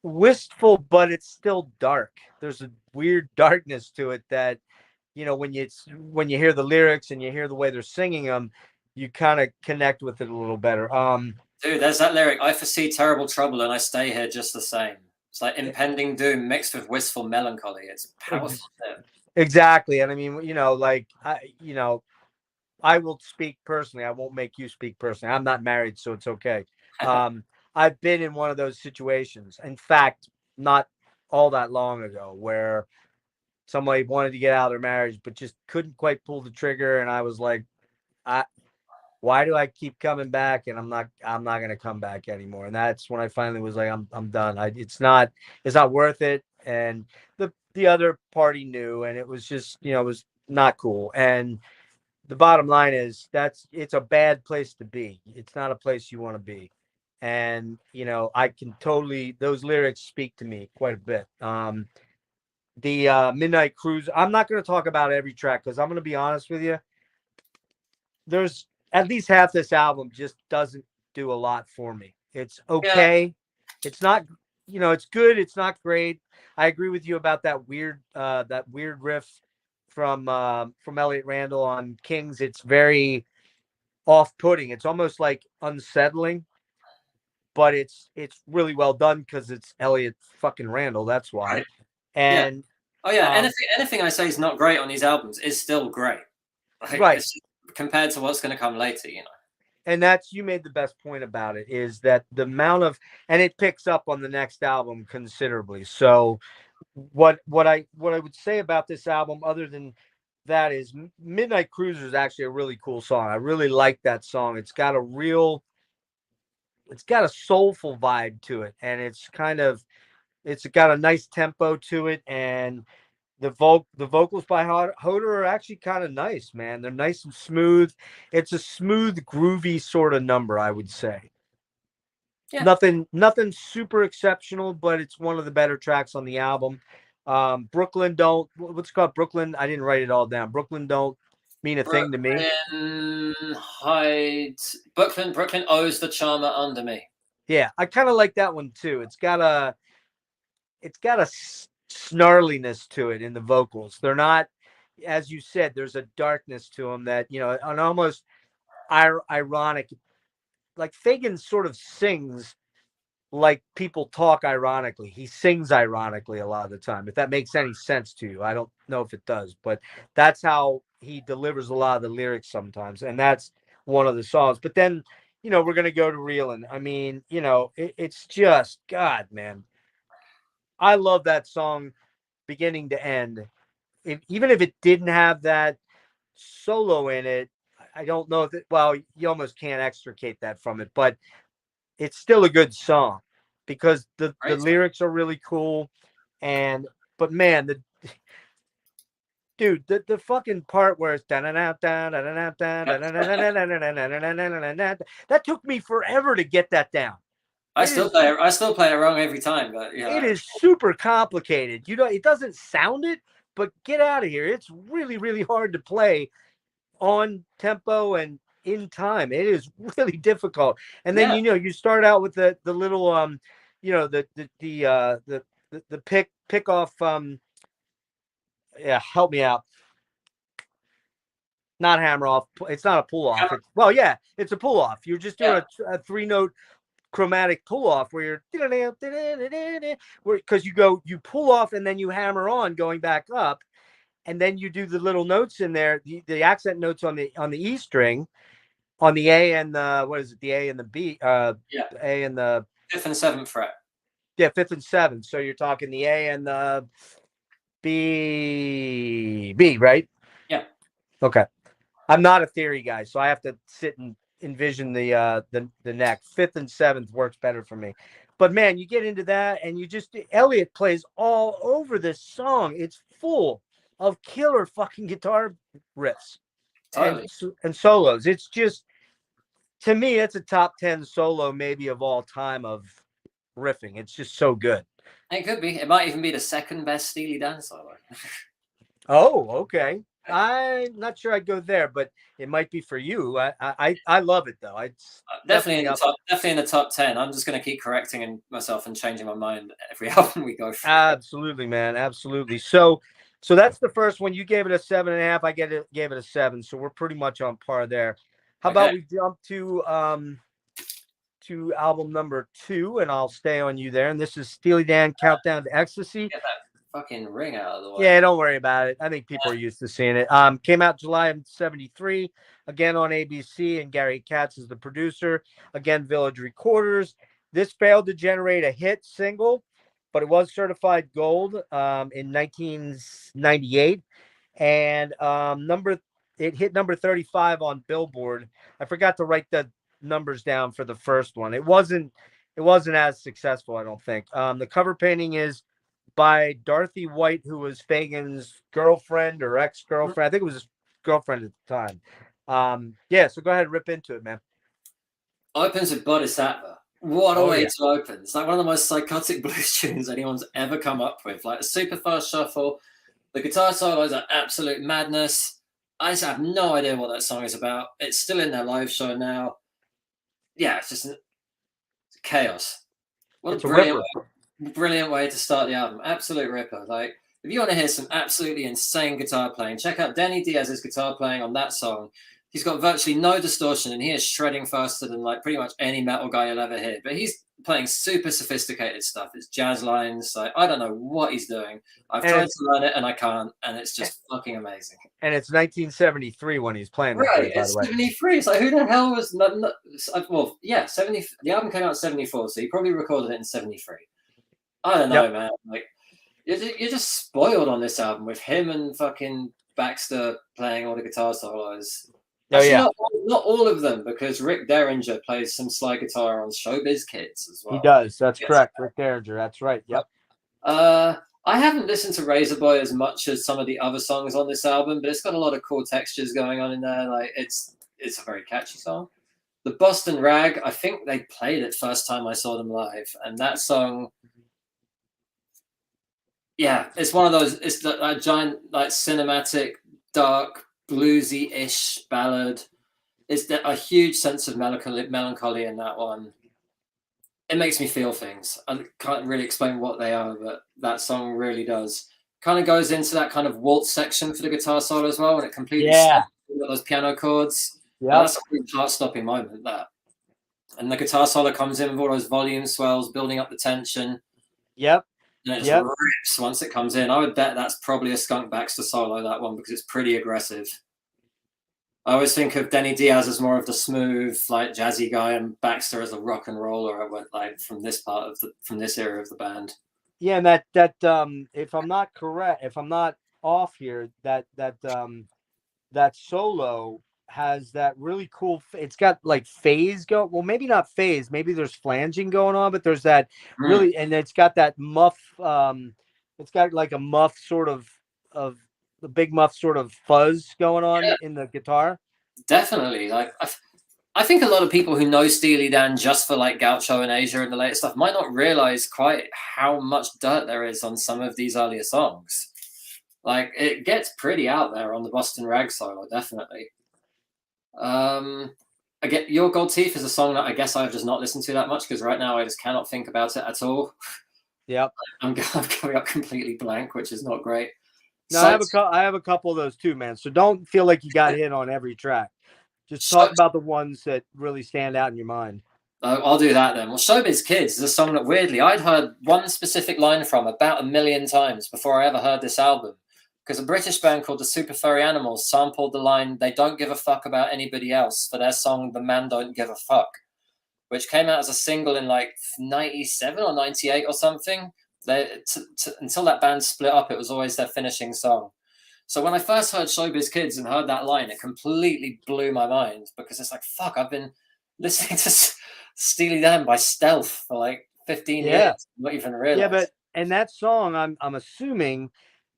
wistful, but it's still dark. There's a weird darkness to it that, you know, when you hear the lyrics and you hear the way they're singing them, you kind of connect with it a little better. Dude, there's that lyric, I foresee terrible trouble and I stay here just the same. It's like impending doom mixed with wistful melancholy. It's powerful. Exactly. And I mean, you know, like, I will speak personally. I won't make you speak personally. I'm not married, so it's okay. I've been in one of those situations. In fact, not all that long ago, where somebody wanted to get out of their marriage, but just couldn't quite pull the trigger. And I was like, why do I keep coming back? And I'm not going to come back anymore. And that's when I finally was like, I'm done. It's not worth it. And the other party knew, and it was just, you know, it was not cool. And the bottom line is it's a bad place to be. It's not a place you want to be. And, you know, I can totally, those lyrics speak to me quite a bit. The Midnight Cruise, I'm not going to talk about every track because I'm going to be honest with you. There's at least half this album just doesn't do a lot for me. It's okay. Yeah. It's not, you know, it's good. It's not great. I agree with you about that weird riff from Elliot Randall on Kings. It's very off-putting. It's almost like unsettling, but it's really well done because it's Elliot fucking Randall. That's why. And anything I say is not great on these albums is still great. Like, right. Compared to what's going to come later, you know. And you made the best point about it, is that the amount of, and it picks up on the next album considerably. So what I would say about this album, other than that, is Midnight Cruiser is actually a really cool song. I really like that song. It's got a soulful vibe to it, and it's got a nice tempo to it, and the vocals by Hoder are actually kind of nice, man. They're nice and smooth. It's a smooth, groovy sort of number, I would say. Yeah. Nothing super exceptional, but it's one of the better tracks on the album. Brooklyn what's it called? Brooklyn. I didn't write it all down. Brooklyn don't mean a thing to me. Brooklyn owes the charmer under me. Yeah, I kind of like that one too. It's got a snarliness to it in the vocals. They're not, as you said, there's a darkness to them that, you know, an almost ironic, like Fagan sort of sings like people talk ironically. He sings ironically a lot of the time, if that makes any sense to you. I don't know if it does, but that's how he delivers a lot of the lyrics sometimes. And that's one of the songs. But then, you know, we're going to go to Reelin'. I mean, you know, it's just, God, man. I love that song beginning to end. Even if it didn't have that solo in it, I don't know that. Well, you almost can't extricate that from it, but it's still a good song because the lyrics are really cool. And but man, the fucking part where it's that took me forever to get that down. I still play it wrong every time, but yeah. It is super complicated. It doesn't sound it, but get out of here. It's really, really hard to play on tempo and in time. It is really difficult. And then you start out with the little the pick off help me out. Not hammer off. It's not a pull off. It's a pull off. You're just doing a 3-note chromatic pull off where you're because you pull off and then you hammer on going back up, and then you do the little notes in there, the accent notes on the E string, on the A and the the A and the B, A and the 5th and 7th fret. Yeah, 5th and 7th. So you're talking the A and the B, right? Yeah. Okay. I'm not a theory guy, so I have to sit and envision the neck. 5th and 7th works better for me. But man, you get into that and Elliot plays all over this song. It's full of killer fucking guitar riffs and solos. It's just, to me, it's a top 10 solo maybe of all time of riffing. It's just so good. It could be. It might even be the second best Steely Dan solo. Oh, okay. I'm not sure I'd go there, but it might be for you. I love it though. It's definitely in the top 10. I'm just going to keep correcting myself and changing my mind every album we go through. Absolutely, man. Absolutely. So that's the first one. You gave it a 7.5. I gave it a 7. So we're pretty much on par there. How about we jump to album number 2, and I'll stay on you there. And this is Steely Dan, Countdown to Ecstasy. Get that fucking ring out of the way. Yeah, don't worry about it. I think people are used to seeing it. Came out July of 73, again on ABC, and Gary Katz is the producer. Again, Village Recorders. This failed to generate a hit single, but it was certified gold in 1998, and it hit number 35 on Billboard. I forgot to write the numbers down for the first one. It wasn't as successful, I don't think. The cover painting is by Dorothy White, who was Fagen's girlfriend or ex-girlfriend. I think it was his girlfriend at the time. So go ahead and rip into it, man. Opens with Bodhisattva. What a way to open. It's like one of the most psychotic blues tunes anyone's ever come up with. Like a super fast shuffle. The guitar solos are absolute madness. I just have no idea what that song is about. It's still in their live show now. Yeah, it's just chaos. What a brilliant way to start the album. Absolute ripper. Like, if you want to hear some absolutely insane guitar playing, check out Denny Diaz's guitar playing on that song. He's got virtually no distortion, and he is shredding faster than like pretty much any metal guy you'll ever hear. But he's playing super sophisticated stuff. It's jazz lines. Like, I don't know what he's doing. I've tried to learn it and I can't, and it's just fucking amazing. And it's 1973 when he's playing. Right, it's 73. It's like, who the hell was? 70. The album came out in 74, so he probably recorded it in 73. I don't know, man. Like, you're just spoiled on this album with him and fucking Baxter playing all the guitar solos. Actually, not all of them, because Rick Derringer plays some slide guitar on Showbiz Kids as well. He does. That's correct. Rick Derringer. That's right. Yep. I haven't listened to Razor Boy as much as some of the other songs on this album, but it's got a lot of cool textures going on in there. Like, it's a very catchy song. The Boston Rag, I think they played it first time I saw them live, and that song, yeah, it's one of those. It's that giant, like, cinematic, dark, bluesy-ish ballad. It's a huge sense of melancholy in that one. It makes me feel things. I can't really explain what they are, but that song really does. Kind of goes into that kind of waltz section for the guitar solo as well, and it completely stops with those piano chords. Yeah, that's a really heart-stopping moment, that. And the guitar solo comes in with all those volume swells, building up the tension. Yep. And it just rips once it comes in. I would bet that's probably a Skunk Baxter solo, that one, because it's pretty aggressive. I always think of Denny Diaz as more of the smooth, like, jazzy guy, and Baxter as a rock and roller. I went, like, from this era of the band. Yeah, and that if I'm not correct, if I'm not off here, that solo has that really cool. It's got like phase go. Well, maybe not phase. Maybe there's flanging going on, but there's that Mm, really, and it's got that muff. It's got like a muff of the big muff sort of fuzz going on yeah, in the guitar. definitely. Like I think a lot of people who know Steely Dan just for like Gaucho and Asia and the latest stuff might not realize quite how much dirt there is on some of these earlier songs. Like it gets pretty out there on the Boston Rag solo, definitely. I get Your Gold Teeth is a song that I guess I've just not listened to that much because right now I just cannot think about it at all. Yep. I'm coming up completely blank, which is not great. No, So, I have a couple of those too, man. So don't feel like you got hit on every track. Just so talk about the ones that really stand out in your mind. I'll do that then. Well, Showbiz Kids is a song that weirdly I'd heard one specific line from about 1,000,000 times before I ever heard this album. Because a British band called the Super Furry Animals sampled the line, "They don't give a fuck about anybody else," for their song, "The Man Don't Give a Fuck," which came out as a single in like 97 or 98 or something. Until that band split up, it was always their finishing song. So when I first heard Showbiz Kids and heard that line, it completely blew my mind because it's like, fuck, I've been listening to Steely Dan by stealth for like 15 Yeah. years, not even Yeah, realize. and that song, I'm assuming,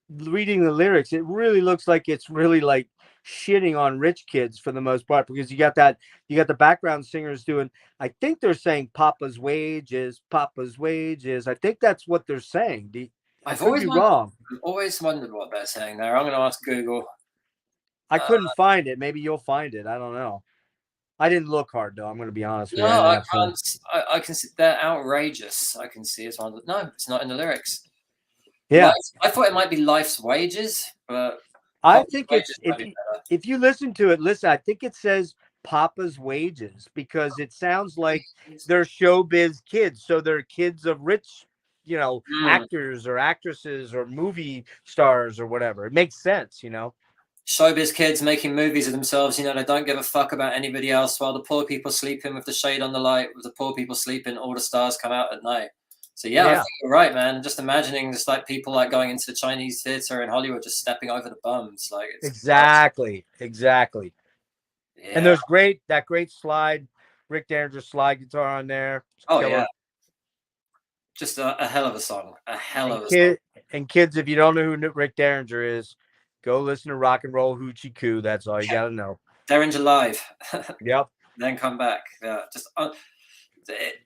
reading the lyrics, it really looks like it's really like shitting on rich kids for the most part because you got the background singers doing. I think they're saying Papa's wages, Papa's wages. I think that's what they're saying. I I've could always be wondered, wrong. what they're saying there. I'm going to ask Google. I Uh, couldn't find it. Maybe you'll find it. I don't know. I didn't look hard though. I'm going to be honest with no, you. I didn't I have time. can't. I can see they're outrageous. I can see it's one. No, it's not in the lyrics. Yeah, I thought it might be Life's Wages, but I Papa's think it's Wages might be better. if you listen to it, listen. I think it says Papa's wages because it sounds like they're showbiz kids, so they're kids of rich, Mm. actors or actresses or movie stars or whatever. It makes sense. Showbiz kids making movies of themselves, they don't give a fuck about anybody else while the poor people sleeping with the shade on the light, with the poor people sleeping, all the stars come out at night. So yeah, I Yeah, think you're right, man. Just imagining just like people like going into the Chinese theater in Hollywood, just stepping over the bums. Like it's gross. exactly. And Yeah. there's that great slide, Rick Derringer slide guitar on there. It's Oh killer. yeah. Just a hell of a song. A hell And of a song. kids, if you don't know who Rick Derringer is, go listen to Rock and Roll Hoochie Coo. That's all you got to know. Derringer Live. Yep. Then come back. Yeah.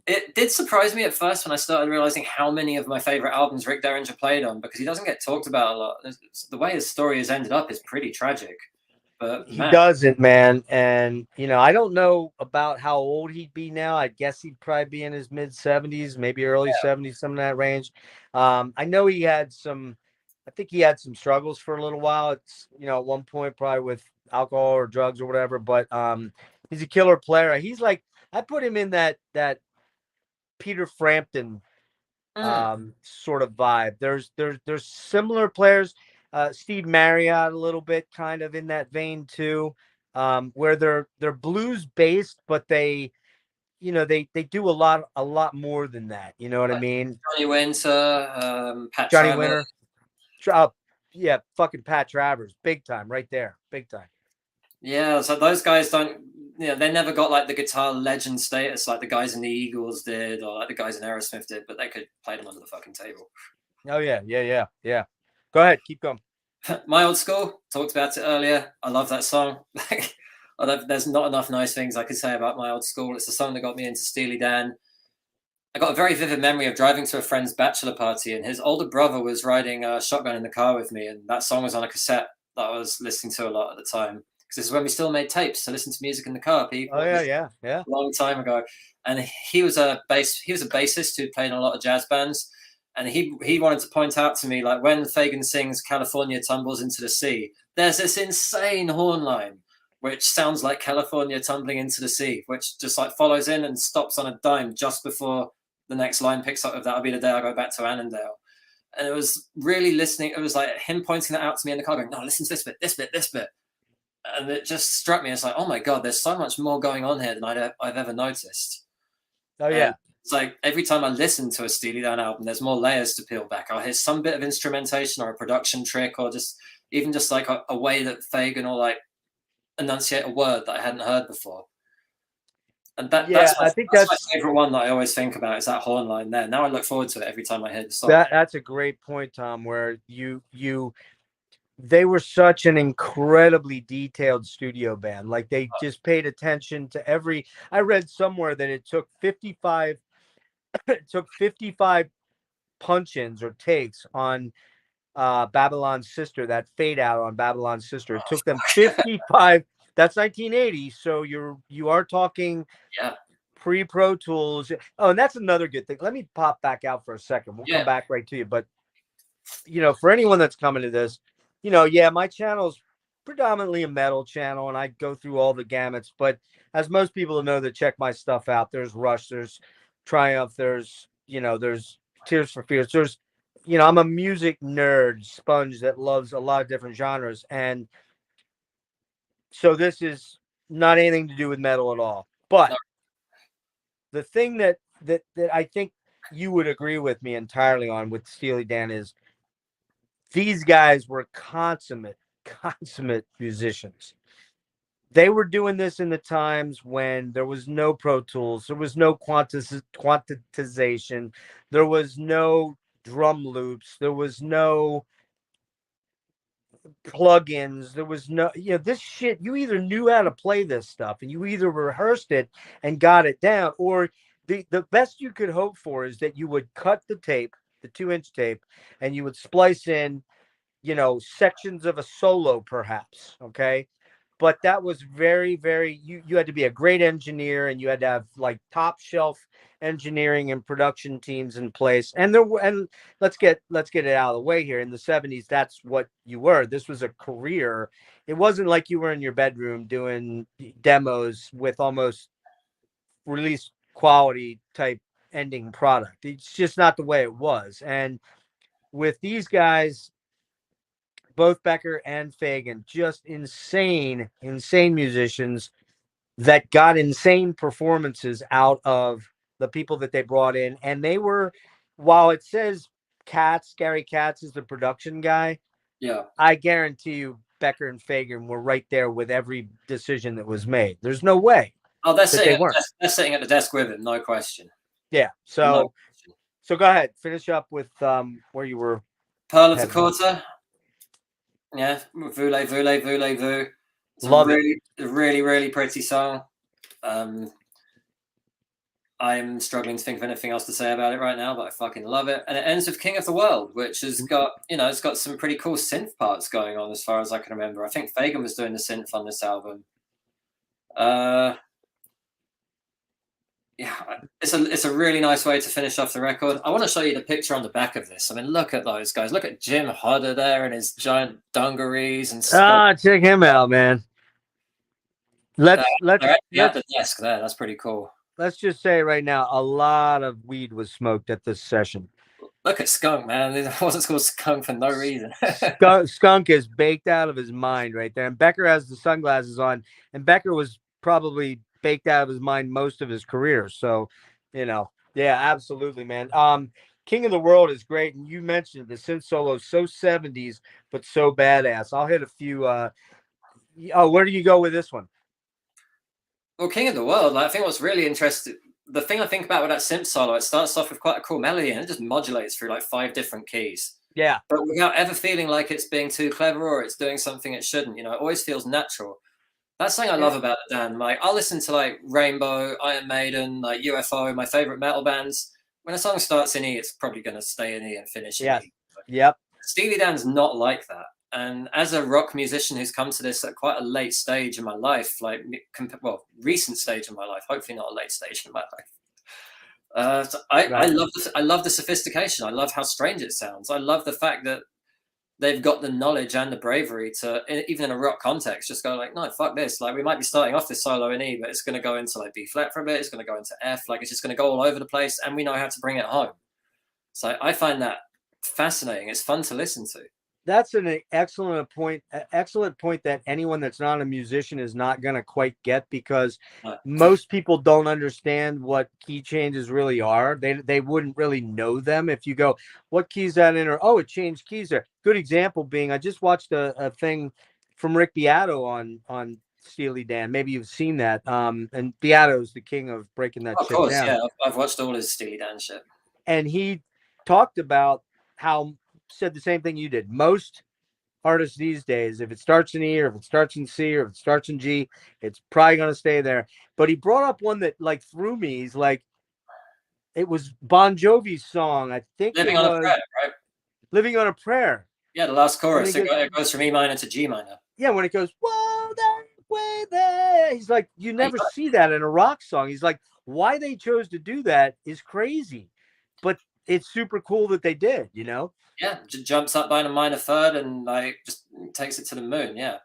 It did surprise me at first when I started realizing how many of my favorite albums Rick Derringer played on because he doesn't get talked about a lot. The way his story has ended up is pretty tragic. But He man, doesn't, man. And, I don't know about how old he'd be now. I guess he'd probably be in his mid 70s, maybe early 70s, some of that range. I know I think he had some struggles for a little while. It's, at one point, probably with alcohol or drugs or whatever. But he's a killer player. He's like, I put him in that Peter Frampton sort of vibe. There's similar players. Steve Marriott a little bit kind of in that vein too, where they're blues based, but they do a lot more than that. You know what I like mean? Johnny Winter, Pat Johnny Travers. Winter, yeah, fucking Pat Travers, big time, right there, big time. Yeah, so those guys don't, they never got like the guitar legend status like the guys in the Eagles did or like the guys in Aerosmith did, but they could play them under the fucking table. Oh yeah. Go ahead, keep going. My Old School, talked about it earlier. I love that song. There's not enough nice things I could say about My Old School. It's a song that got me into Steely Dan. I got a very vivid memory of driving to a friend's bachelor party, and his older brother was riding a shotgun in the car with me, and that song was on a cassette that I was listening to a lot at the time. Because this is when we still made tapes to listen to music in the car, people. Oh yeah. A long time ago. And he was a bassist who played in a lot of jazz bands. And he wanted to point out to me, like when Fagan sings California Tumbles into the Sea, there's this insane horn line, which sounds like California tumbling into the sea, which just like follows in and stops on a dime just before the next line picks up with That'll Be the Day I Go Back to Annandale. And it was really listening. It was like him pointing that out to me in the car going, no, listen to this bit, this bit, this bit. And it just struck me. It's like, oh my God, there's so much more going on here than I've ever noticed. Oh yeah. And It's like every time I listen to a Steely Dan album, there's more layers to peel back. I'll hear some bit of instrumentation or a production trick, or just even just like a way that Fagan will like enunciate a word that I hadn't heard before. And Yeah, I think that's my favorite one that I always think about is that horn line there. Now I look forward to it every time I hear the song. That's a great point, Tom, where they were such an incredibly detailed studio band. Like they just paid attention to every. I read somewhere that it took 55 punch-ins or takes on Babylon's Sister, that fade out on Babylon's Sister. It took them 55. That's 1980, so you are talking pre-Pro Tools. Oh, and that's another good thing. Let me pop back out for a second. We'll come back right to you. But for anyone that's coming to this, my channel's predominantly a metal channel, and I go through all the gamuts. But as most people know that check my stuff out, there's Rush, there's Triumph, there's Tears for Fears, there's I'm a music nerd sponge that loves a lot of different genres, and so this is not anything to do with metal at all. But the thing that I think you would agree with me entirely on with Steely Dan is these guys were consummate musicians. They were doing this in the times when there was no Pro Tools, there was no quantization, there was no drum loops, there was no plugins, there was no this shit. You either knew how to play this stuff and you either rehearsed it and got it down, or the best you could hope for is that you would cut the tape, the 2-inch tape, and you would splice in sections of a solo perhaps. Okay, but that was very, very, you had to be a great engineer, and you had to have like top shelf engineering and production teams in place. And let's get it out of the way here. In the 70s, that's what you were. This was a career. It wasn't like you were in your bedroom doing demos with almost release quality type ending product. It's just not the way it was. And with these guys, both Becker and Fagan, just insane musicians that got insane performances out of the people that they brought in. And they were, while it says Gary Katz is the production guy, I guarantee you Becker and Fagan were right there with every decision that was made. There's no way. Oh, they're sitting at the desk with him, no question. Yeah. So go ahead, finish up with where you were. Pearl of the Quarter. Yeah, voulez-vous. It's Love a really, really pretty song. I'm struggling to think of anything else to say about it right now, but I fucking love it. And it ends with King of the World, which has got, it's got some pretty cool synth parts going on as far as I can remember. I think Fagan was doing the synth on this album. It's a really nice way to finish off the record. I want to show you the picture on the back of this. I mean, look at those guys. Look at Jim Hodder there and his giant dungarees and stuff. Check him out, man. Let's at the desk there. That's pretty cool. Let's just say right now, a lot of weed was smoked at this session. Look at Skunk, man. It wasn't called Skunk for no reason. Skunk is baked out of his mind right there. And Becker has the sunglasses on. And Becker was probably baked out of his mind most of his career. So, yeah, absolutely, man. King of the World is great. And you mentioned the synth solo, so 70s, but so badass. I'll hit a few. Where do you go with this one? Well, King of the World, I think what's really interesting, the thing I think about with that synth solo, it starts off with quite a cool melody and it just modulates through like 5 different keys. Yeah. But without ever feeling like it's being too clever or it's doing something it shouldn't, it always feels natural. That's something I love about Dan. Like, I'll listen to like Rainbow, Iron Maiden, like UFO, my favorite metal bands. When a song starts in E, it's probably going to stay in E and finish in E. Yep. Steely Dan's not like that. And as a rock musician who's come to this at quite a late stage in my life, recent stage in my life, hopefully not a late stage in my life. I love the sophistication. I love how strange it sounds. I love the fact that they've got the knowledge and the bravery to, even in a rock context, just go like, no, fuck this. Like, we might be starting off this solo in E, but it's going to go into like B flat for a bit. It's going to go into F. Like, it's just going to go all over the place, and we know how to bring it home. So I find that fascinating. It's fun to listen to. That's an excellent point. Excellent point that anyone that's not a musician is not going to quite get, because Uh, most people don't understand what key changes really are. They wouldn't really know them if you go, "What key's that in?" Or, "Oh, it changed keys there." Good example being, I just watched a thing from Rick Beato on Steely Dan. Maybe you've seen that. And Beato's the king of breaking that of shit course, down. yeah. I've watched all his Steely Dan shit. And he talked about how, said the same thing you did. Most artists these days, if it starts in E, or if it starts in C, or if it starts in G, it's probably going to stay there. But he brought up one that like threw me. He's like, it was Bon Jovi's song. I think it Living on a was Prayer, right? Living on a Prayer. Yeah, the last When chorus. he goes, It goes from E minor to G minor. yeah, when it goes, whoa, that way there. He's like, you never see that in a rock song. He's like, why they chose to do that is crazy. But it's super cool that they did, you know? Yeah, jumps up by a minor third and like just takes it to the moon. Yeah.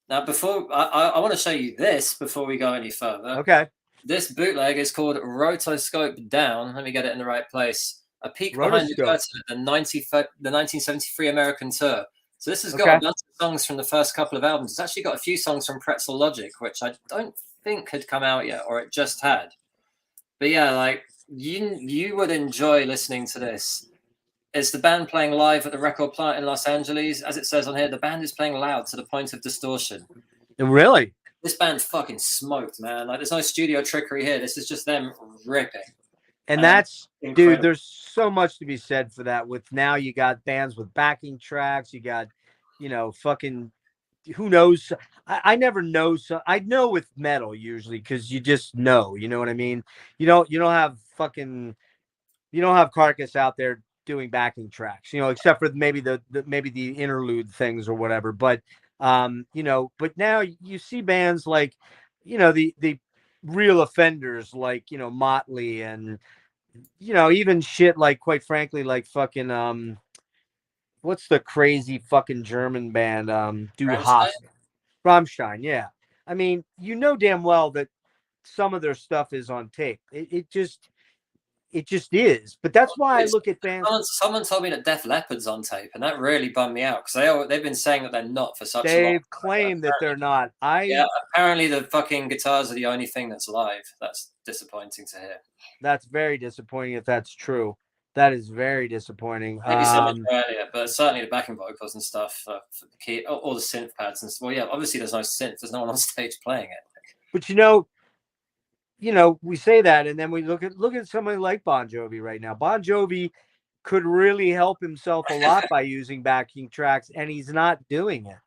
Now, before I want to show you this before we go any further. Okay. This bootleg is called Rotoscope Down. Let me get it in the right place. A peek behind the Rotoscope. curtain at the 1973 American tour. So this has got a bunch of songs from the first couple of albums. It's actually got a few songs from Pretzel Logic, which I don't think had come out yet, or it just had. But yeah, like you would enjoy listening to this. It's the band playing live at the record plant in Los Angeles. As it says on here, the band is playing loud to the point of distortion. Really? This band fucking smoked, man. Like, there's no studio trickery here. This is just them ripping. And that's, incredible. dude, there's so much to be said for that. With now you got bands with backing tracks, you got, you know, fucking, who knows? I never know. So I know with metal usually, because you just know, you know what I mean? You don't have Carcass out there doing backing tracks, you know, except for maybe the interlude things or whatever. But you know, but now you see bands like, you know, the real offenders, like, you know, Motley, and, you know, even shit like, quite frankly, like fucking what's the crazy fucking German band, Du Hast, Rammstein, yeah. I mean, you know damn well that some of their stuff is on tape. It just is. But that's why I look at bands. Someone told me that Def Leppard's on tape, and that really bummed me out, because they've been saying that they're not for such a long time. They've claimed that they're not. Yeah, apparently the fucking guitars are the only thing that's live. That's disappointing to hear. That's very disappointing if that's true. That is very disappointing. Maybe so much earlier, but certainly the backing vocals and stuff, for the key, all the synth pads and stuff. Well, yeah, obviously there's no synth. There's no one on stage playing it. But you know, we say that, and then we look at somebody like Bon Jovi right now. Bon Jovi could really help himself a lot by using backing tracks, and he's not doing it.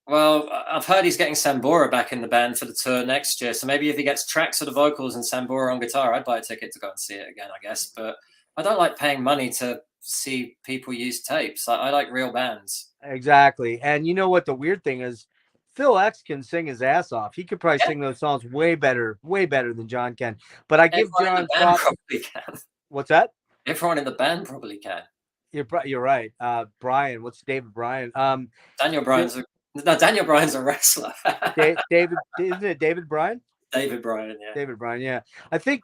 Well, I've heard he's getting Sambora back in the band for the tour next year. So maybe if he gets tracks of the vocals and Sambora on guitar, I'd buy a ticket to go and see it again, I guess. But I don't like paying money to see people use tapes. I like real bands. Exactly. And you know what the weird thing is? Phil X can sing his ass off. He could probably sing those songs way better than John can. But I give John props. Probably can. What's that? Everyone in the band probably can. You're right. Brian, what's David Bryan? Daniel Bryan's a wrestler. David, isn't it David Bryan? David Bryan, yeah. David Bryan, yeah. I think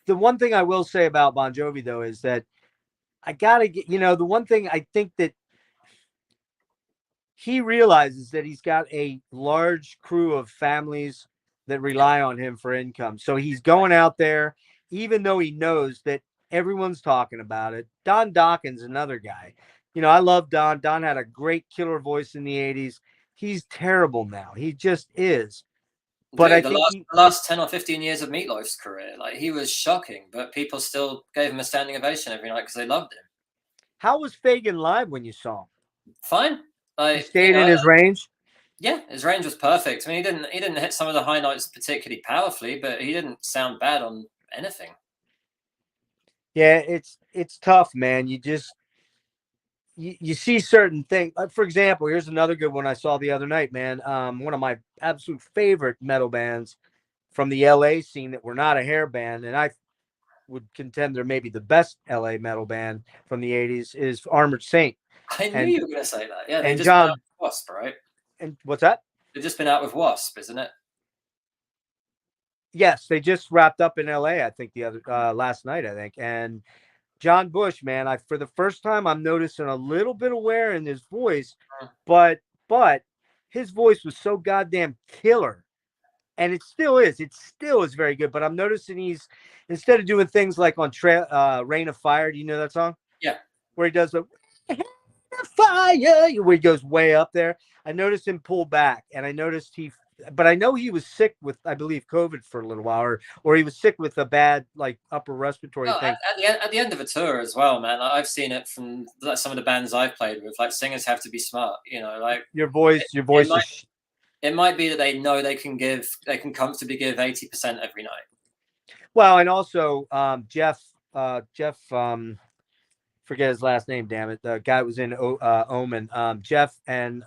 the one thing I will say about Bon Jovi, though, is that I gotta get, you know, the one thing I think that he realizes that he's got a large crew of families that rely on him for income. So he's going out there, even though he knows that everyone's talking about it. Don Dawkins, another guy. You know, I love Don. Don had a great killer voice in the 80s. He's terrible now. He just is. But dude, I think the last 10 or 15 years of Meatloaf's career, like, he was shocking, but people still gave him a standing ovation every night because they loved him. How was Fagan live when you saw him? Fine. He stayed in his range? Yeah, his range was perfect. I mean, he didn't hit some of the high notes particularly powerfully, but he didn't sound bad on anything. Yeah, it's tough, man. You just you see certain things. For example, here's another good one I saw the other night, man. One of my absolute favorite metal bands from the LA scene that were not a hair band, and I would contend they're maybe the best LA metal band from the 80s, is Armored Saint. I knew you were going to say that. Yeah, and John Wasp, right? And what's that? They've just been out with Wasp, isn't it? Yes, they just wrapped up in LA, I think, the other last night, I think. And John Bush, man. For the first time, I'm noticing a little bit of wear in his voice, Mm. but his voice was so goddamn killer, and it still is. It still is very good. But I'm noticing he's, instead of doing things like on Rain of Fire. Do you know that song? Yeah. Where he does the fire, where he goes way up there. I noticed him pull back, and I noticed but I know he was sick with, I believe, COVID for a little while, or he was sick with a bad like upper respiratory No, thing. at the end of a tour as well, man. I've seen it from some of the bands I've played with. Like, singers have to be smart, you know. Like, Your voice is. It might be that they know they can comfortably give 80% every night. Well, and also Jeff, forget his last name, damn it. The guy who was in Omen. Jeff and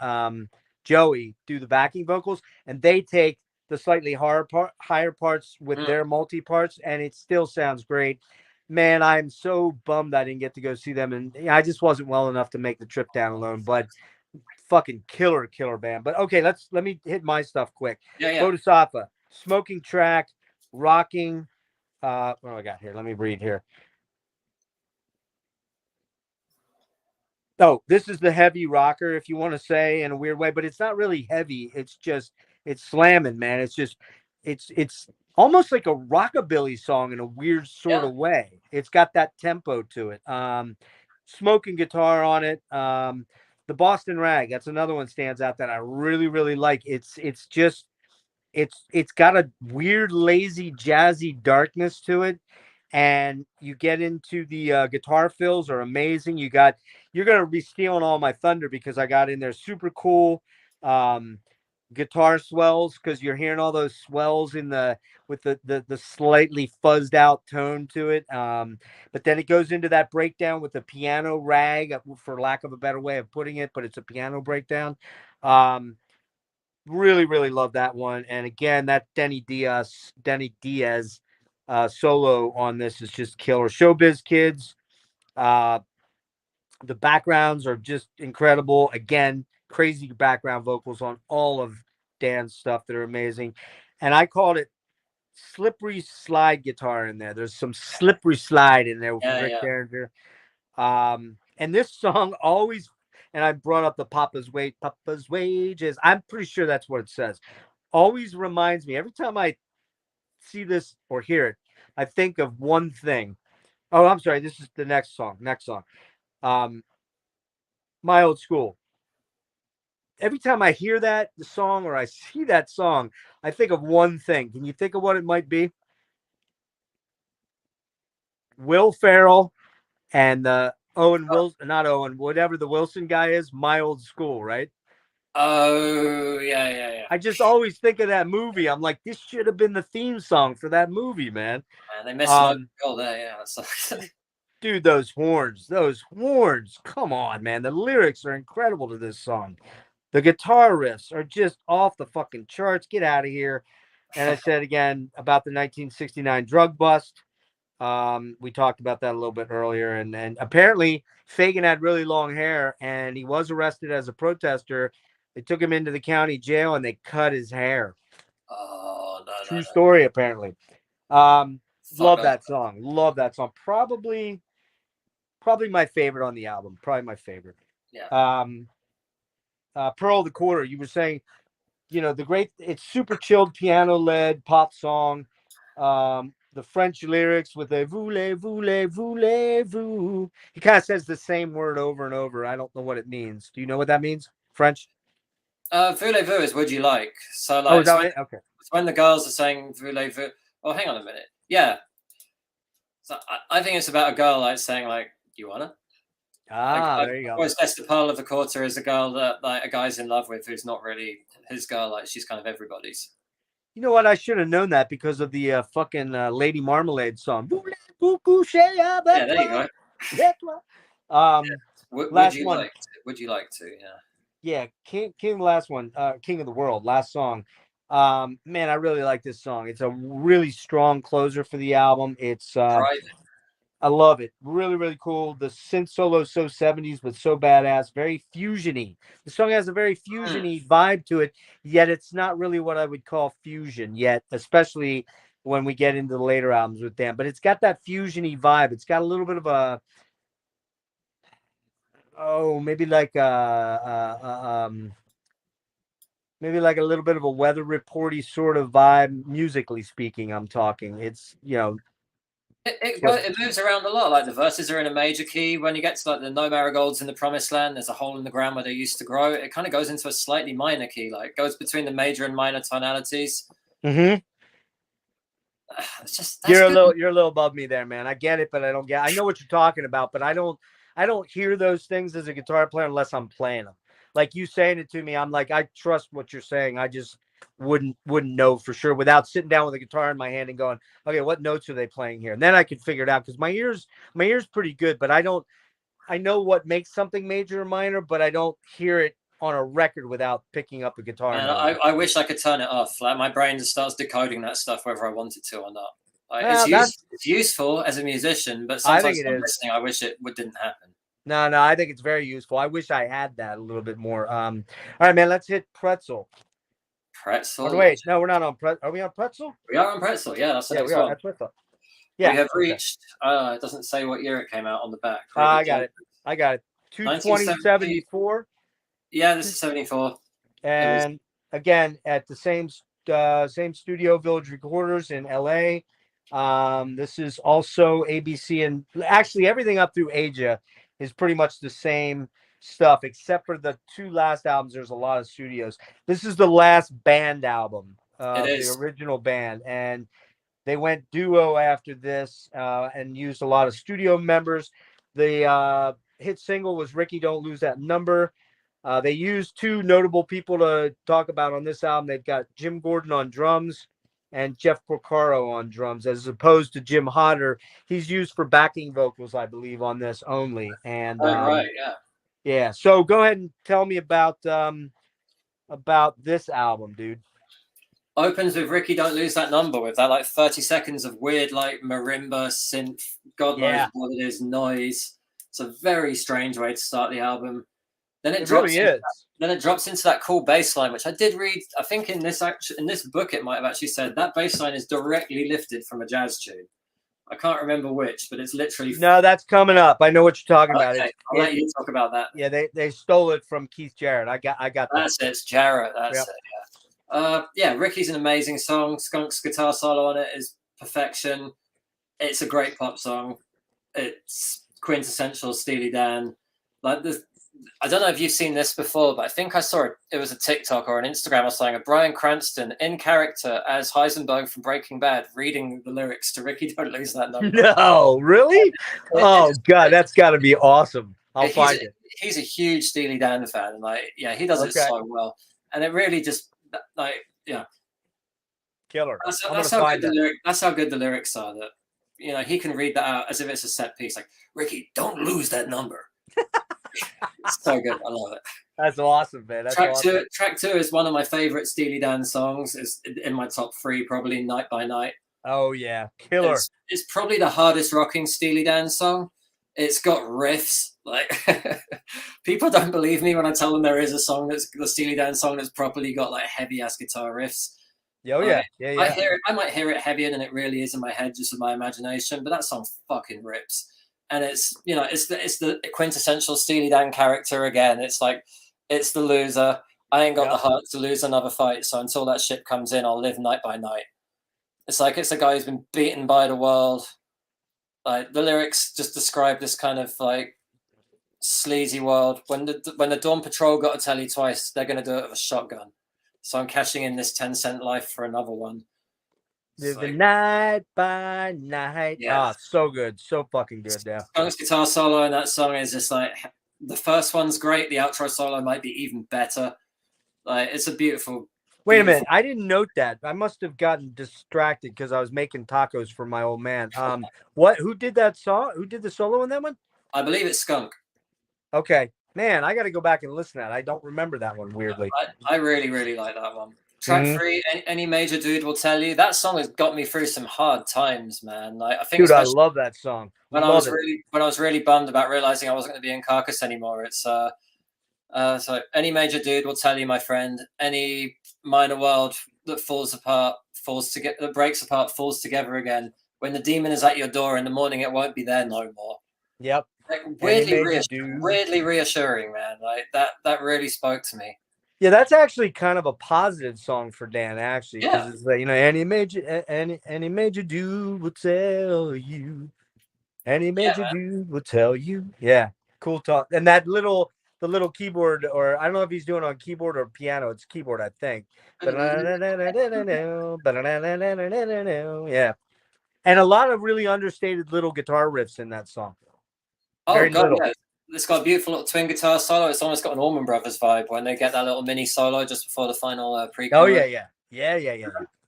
Joey do the backing vocals, and they take the slightly higher parts with their multi parts, and it still sounds great. Man, I'm so bummed I didn't get to go see them, and I just wasn't well enough to make the trip down alone. But fucking killer band. But okay, let me hit my stuff quick. Yeah. Bodhisattva, Smoking Track, Rocking. What do I got here? Let me read here. Oh, this is the heavy rocker, if you want to say, in a weird way, but it's not really heavy. It's slamming, man. It's almost like a rockabilly song in a weird sort of way. It's got that tempo to it. Smoking guitar on it. The Boston Rag, that's another one stands out that I really, really like. It's got a weird, lazy, jazzy darkness to it. And you get into the guitar fills are amazing. You're going to be stealing all my thunder because I got in there super cool guitar swells, because you're hearing all those swells with the slightly fuzzed out tone to it. But then it goes into that breakdown with the piano rag, for lack of a better way of putting it, but it's a piano breakdown. Really, really love that one. And again, that Denny Diaz solo on this is just killer. Showbiz Kids. The backgrounds are just incredible. Again, crazy background vocals on all of Dan's stuff that are amazing. And I called it slippery slide guitar in there. There's some slippery slide in there with Rick Derringer. And this song always, and I brought up the Papa's Wages. I'm pretty sure that's what it says. Always reminds me, every time I see this or hear it, I think of one thing. Oh, I'm sorry. This is the next song. My Old School. Every time I hear the song, or I see that song, I think of one thing. Can you think of what it might be? Will Ferrell and Owen Wilson, not Owen, whatever the Wilson guy is, My Old School, right? Oh, yeah. I just always think of that movie. I'm like, this should have been the theme song for that movie, man. Man, they missed an goal there, yeah. Dude, those horns, come on, man. The lyrics are incredible to this song. The guitar riffs are just off the fucking charts. Get out of here. And I said again about the 1969 drug bust. We talked about that a little bit earlier. And apparently Fagan had really long hair, and he was arrested as a protester. They took him into the county jail and they cut his hair. Oh, no. True story, apparently. Love that song. Probably my favorite on the album. Probably my favorite. Yeah. Pearl of the Quarter. You were saying, it's super chilled, piano led pop song. The French lyrics with a voulez-vous. He kind of says the same word over and over. I don't know what it means. Do you know what that means? French? Voulez-vous is would you like. So like, okay. It's when the girls are saying voulez-vous. Oh, hang on a minute. Yeah. So I think it's about a girl like saying like, do you wanna? There you go. I always guess the Pearl of the Quarter is a girl that like a guy's in love with who's not really his girl. Like, she's kind of everybody's. You know what? I should have known that because of the fucking Lady Marmalade song. Yeah, there you go. Would you like to? Yeah, King, last one, King of the World, last song. Man, I really like this song. It's a really strong closer for the album. It's I love it. Really, really cool. The synth solo so 70s, but so badass. Very fusiony. The song has a very fusiony vibe to it, yet it's not really what I would call fusion yet, especially when we get into the later albums with Dan. But it's got that fusiony vibe. It's got a little bit of a maybe like maybe like a little bit of a weather reporty sort of vibe, musically speaking. I'm talking. It's It moves around a lot. Like the verses are in a major key. When you get to like the no marigolds in the promised land, there's a hole in the ground where they used to grow. It kind of goes into a slightly minor key, like it goes between the major and minor tonalities. Mm-hmm. It's just you're a little above me there, man. I get it, but I know what you're talking about, but I don't hear those things as a guitar player unless I'm playing them. Like you saying it to me, I'm like, I trust what you're saying. I just wouldn't know for sure without sitting down with a guitar in my hand and going, okay, what notes are they playing here? And then I could figure it out because my ear's pretty good, but I know what makes something major or minor, but I don't hear it on a record without picking up a guitar. And I wish I could turn it off. Like my brain just starts decoding that stuff whether I want it to or not. Like, it's useful as a musician, but sometimes when I'm listening, I wish it didn't happen. No, I think it's very useful. I wish I had that a little bit more. All right, man, let's hit Pretzel. Pretzel? Wait, no, we're not on Pretzel. Are we on Pretzel? We are on Pretzel, yeah. That's the next one. That's Pretzel. Yeah, we have reached, it doesn't say what year it came out on the back. I got it. 2/20/74. Yeah, this is 74. And again, at the same studio, Village Recorders in LA. This is also ABC, and actually everything up through Asia is pretty much the same stuff, except for the two last albums. There's a lot of studios. This is the last band album, the original band, and they went duo after this and used a lot of studio members. The hit single was Ricky Don't Lose That Number. They used two notable people to talk about on this album. They've got Jim Gordon on drums and Jeff Porcaro on drums, as opposed to Jim Hodder. He's used for backing vocals, I believe, on this only. And right, yeah. Yeah. So go ahead and tell me about this album, dude. Opens with Ricky Don't Lose That Number with that like 30 seconds of weird like marimba synth, God knows what it is, noise. It's a very strange way to start the album. Then it drops into that cool bass line, which I did read. I think in this book it might have actually said that bass line is directly lifted from a jazz tune. I can't remember which, but it's literally that's coming up. I know what you're talking about. I'll let you talk about that. Yeah, they stole it from Keith Jarrett. I got that. That's it. It's Jarrett. That's it. Yeah. Ricky's an amazing song. Skunk's guitar solo on it is perfection. It's a great pop song. It's quintessential Steely Dan. I don't know if you've seen this before, but I think I saw it. It was a TikTok or an Instagram or something of Bryan Cranston in character as Heisenberg from Breaking Bad, reading the lyrics to Ricky Don't Lose That Number. No, really? God, that's got to be awesome. I'll find it. He's a huge Steely Dan fan, and he does it so well, and it really just killer. That's how good the lyrics are. That he can read that out as if it's a set piece. Like, Ricky, don't lose that number. It's so good. I love it. That's awesome, man. Track two is one of my favorite Steely Dan songs. It's in my top three, probably Night by Night. Oh yeah, killer. It's probably the hardest rocking Steely Dan song. It's got riffs. Like people don't believe me when I tell them there is a song that's the Steely Dan song that's properly got like heavy ass guitar riffs. Oh yeah. I might hear it heavier than it really is in my head, just with my imagination. But that song fucking rips. And it's the quintessential Steely Dan character again. It's like, it's the loser. I ain't got the heart to lose another fight. So until that shit comes in, I'll live night by night. It's like, it's a guy who's been beaten by the world. Like the lyrics just describe this kind of like sleazy world. When the Dawn Patrol got to tell you twice, they're going to do it with a shotgun. So I'm cashing in this 10-cent life for another one. The night by night. Yeah. So good. So fucking good. Yeah. Skunk's guitar solo in that song is just like, the first one's great. The outro solo might be even better. Like, it's a beautiful. Wait a minute. I didn't note that. I must have gotten distracted because I was making tacos for my old man. Who did that song? Who did the solo in that one? I believe it's Skunk. Okay. Man, I got to go back and listen to that. I don't remember that one, weirdly. I really, really like that one. Track 3, any major dude will tell you that song has got me through some hard times, man. Like, I think, dude, I love that song. When I was really bummed about realizing I wasn't going to be in Carcass anymore, it's so any major dude will tell you, my friend, any minor world that falls apart breaks apart, falls together again. When the demon is at your door in the morning, it won't be there no more. Yep. Like, Weirdly weirdly reassuring, man. Like that really spoke to me. Yeah, that's actually kind of a positive song for Dan, actually, because Yeah. it's like, any major dude will tell you. Any major dude will tell you. Yeah, cool talk. And the little keyboard, or I don't know if he's doing it on keyboard or piano. It's keyboard, I think. Yeah, and a lot of really understated little guitar riffs in that song. Oh god, yeah. It's got a beautiful little twin guitar solo. It's almost got an Allman Brothers vibe when they get that little mini solo just before the final pre-chorus. Oh yeah.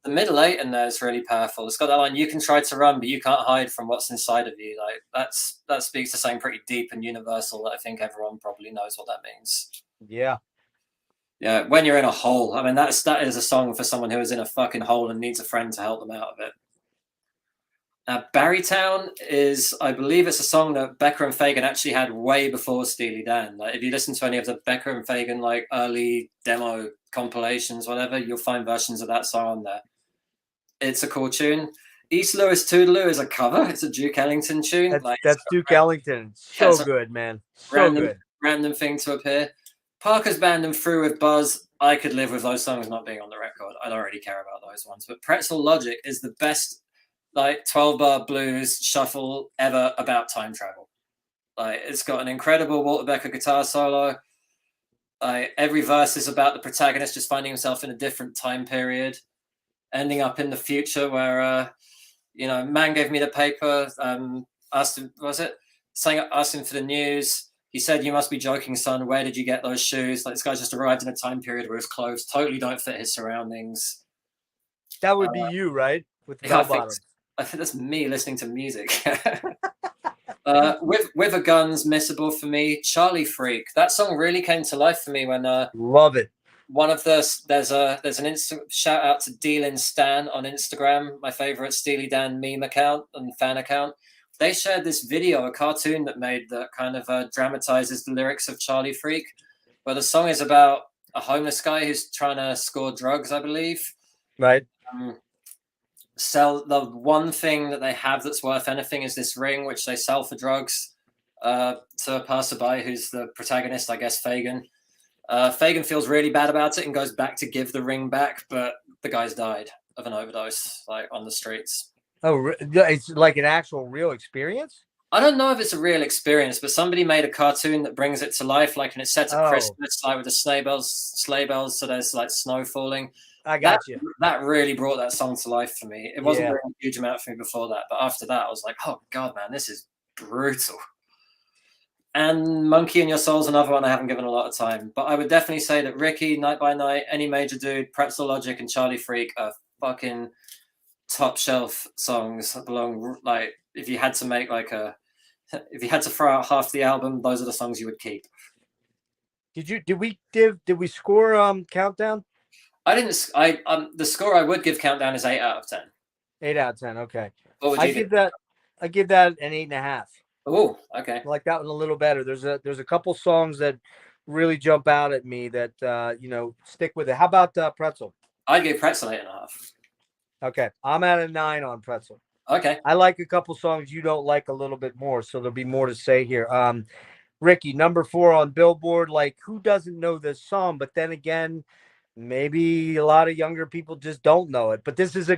The middle eight in there is really powerful. It's got that line, "You can try to run, but you can't hide from what's inside of you." Like that speaks to something pretty deep and universal that I think everyone probably knows what that means. Yeah. Yeah, when you're in a hole. I mean, that is a song for someone who is in a fucking hole and needs a friend to help them out of it. Barrytown is, I believe it's a song that Becker and Fagan actually had way before Steely Dan. Like, if you listen to any of the Becker and Fagan like early demo compilations, whatever, you'll find versions of that song on there. It's a cool tune. East Louis Toodaloo is a cover. It's a Duke Ellington tune. That's Duke Ellington. So good, man. So good. Random thing to appear. Parker's Band and Through with Buzz. I could live with those songs not being on the record. I don't really care about those ones. But Pretzel Logic is the best 12-bar blues shuffle ever about time travel. It's got an incredible Walter Becker guitar solo. Every verse is about the protagonist just finding himself in a different time period, ending up in the future where man gave me the paper, asked him for the news. He said, "You must be joking, son. Where did you get those shoes?" This guy's just arrived in a time period where his clothes totally don't fit his surroundings. That would be you, right? With the bell bottoms. I think that's me listening to music. With a Gun's missable for me. Charlie Freak. That song really came to life for me when love it. One of there's an shout out to Dealin Stan on Instagram, my favorite Steely Dan meme account and fan account. They shared this video, a cartoon that made that kind of dramatizes the lyrics of Charlie Freak, where the song is about a homeless guy who's trying to score drugs, I believe. Right. Sell the one thing that they have that's worth anything is this ring, which they sell for drugs to a passerby who's the protagonist, I guess, Fagan. Fagan feels really bad about it and goes back to give the ring back, but the guy's died of an overdose, on the streets. Oh, it's like an actual real experience? I don't know if it's a real experience, but somebody made a cartoon that brings it to life, and it's set to Christmas, with the sleigh bells, so there's snow falling. I got you. That really brought that song to life for me. It wasn't really a huge amount for me before that, but after that, I was like, oh god, man, this is brutal. And Monkey in Your Soul's another one I haven't given a lot of time, but I would definitely say that Ricky, Night by Night, Any Major Dude, Pretzel Logic, and Charlie Freak are fucking top shelf songs. Belong if you had to make if you had to throw out half the album, those are the songs you would keep. Did we score Countdown? I didn't. The score I would give Countdown is 8 out of 10. 8 out of 10. Okay. What would you give that? I give that an 8.5. Oh, okay. I like that one a little better. There's a couple songs that really jump out at me that stick with it. How about Pretzel? I'd give Pretzel 8.5. Okay, I'm at a 9 on Pretzel. Okay. I like a couple songs you don't like a little bit more, so there'll be more to say here. Ricky, number 4 on Billboard. Who doesn't know this song? But then again, maybe a lot of younger people just don't know it. But this is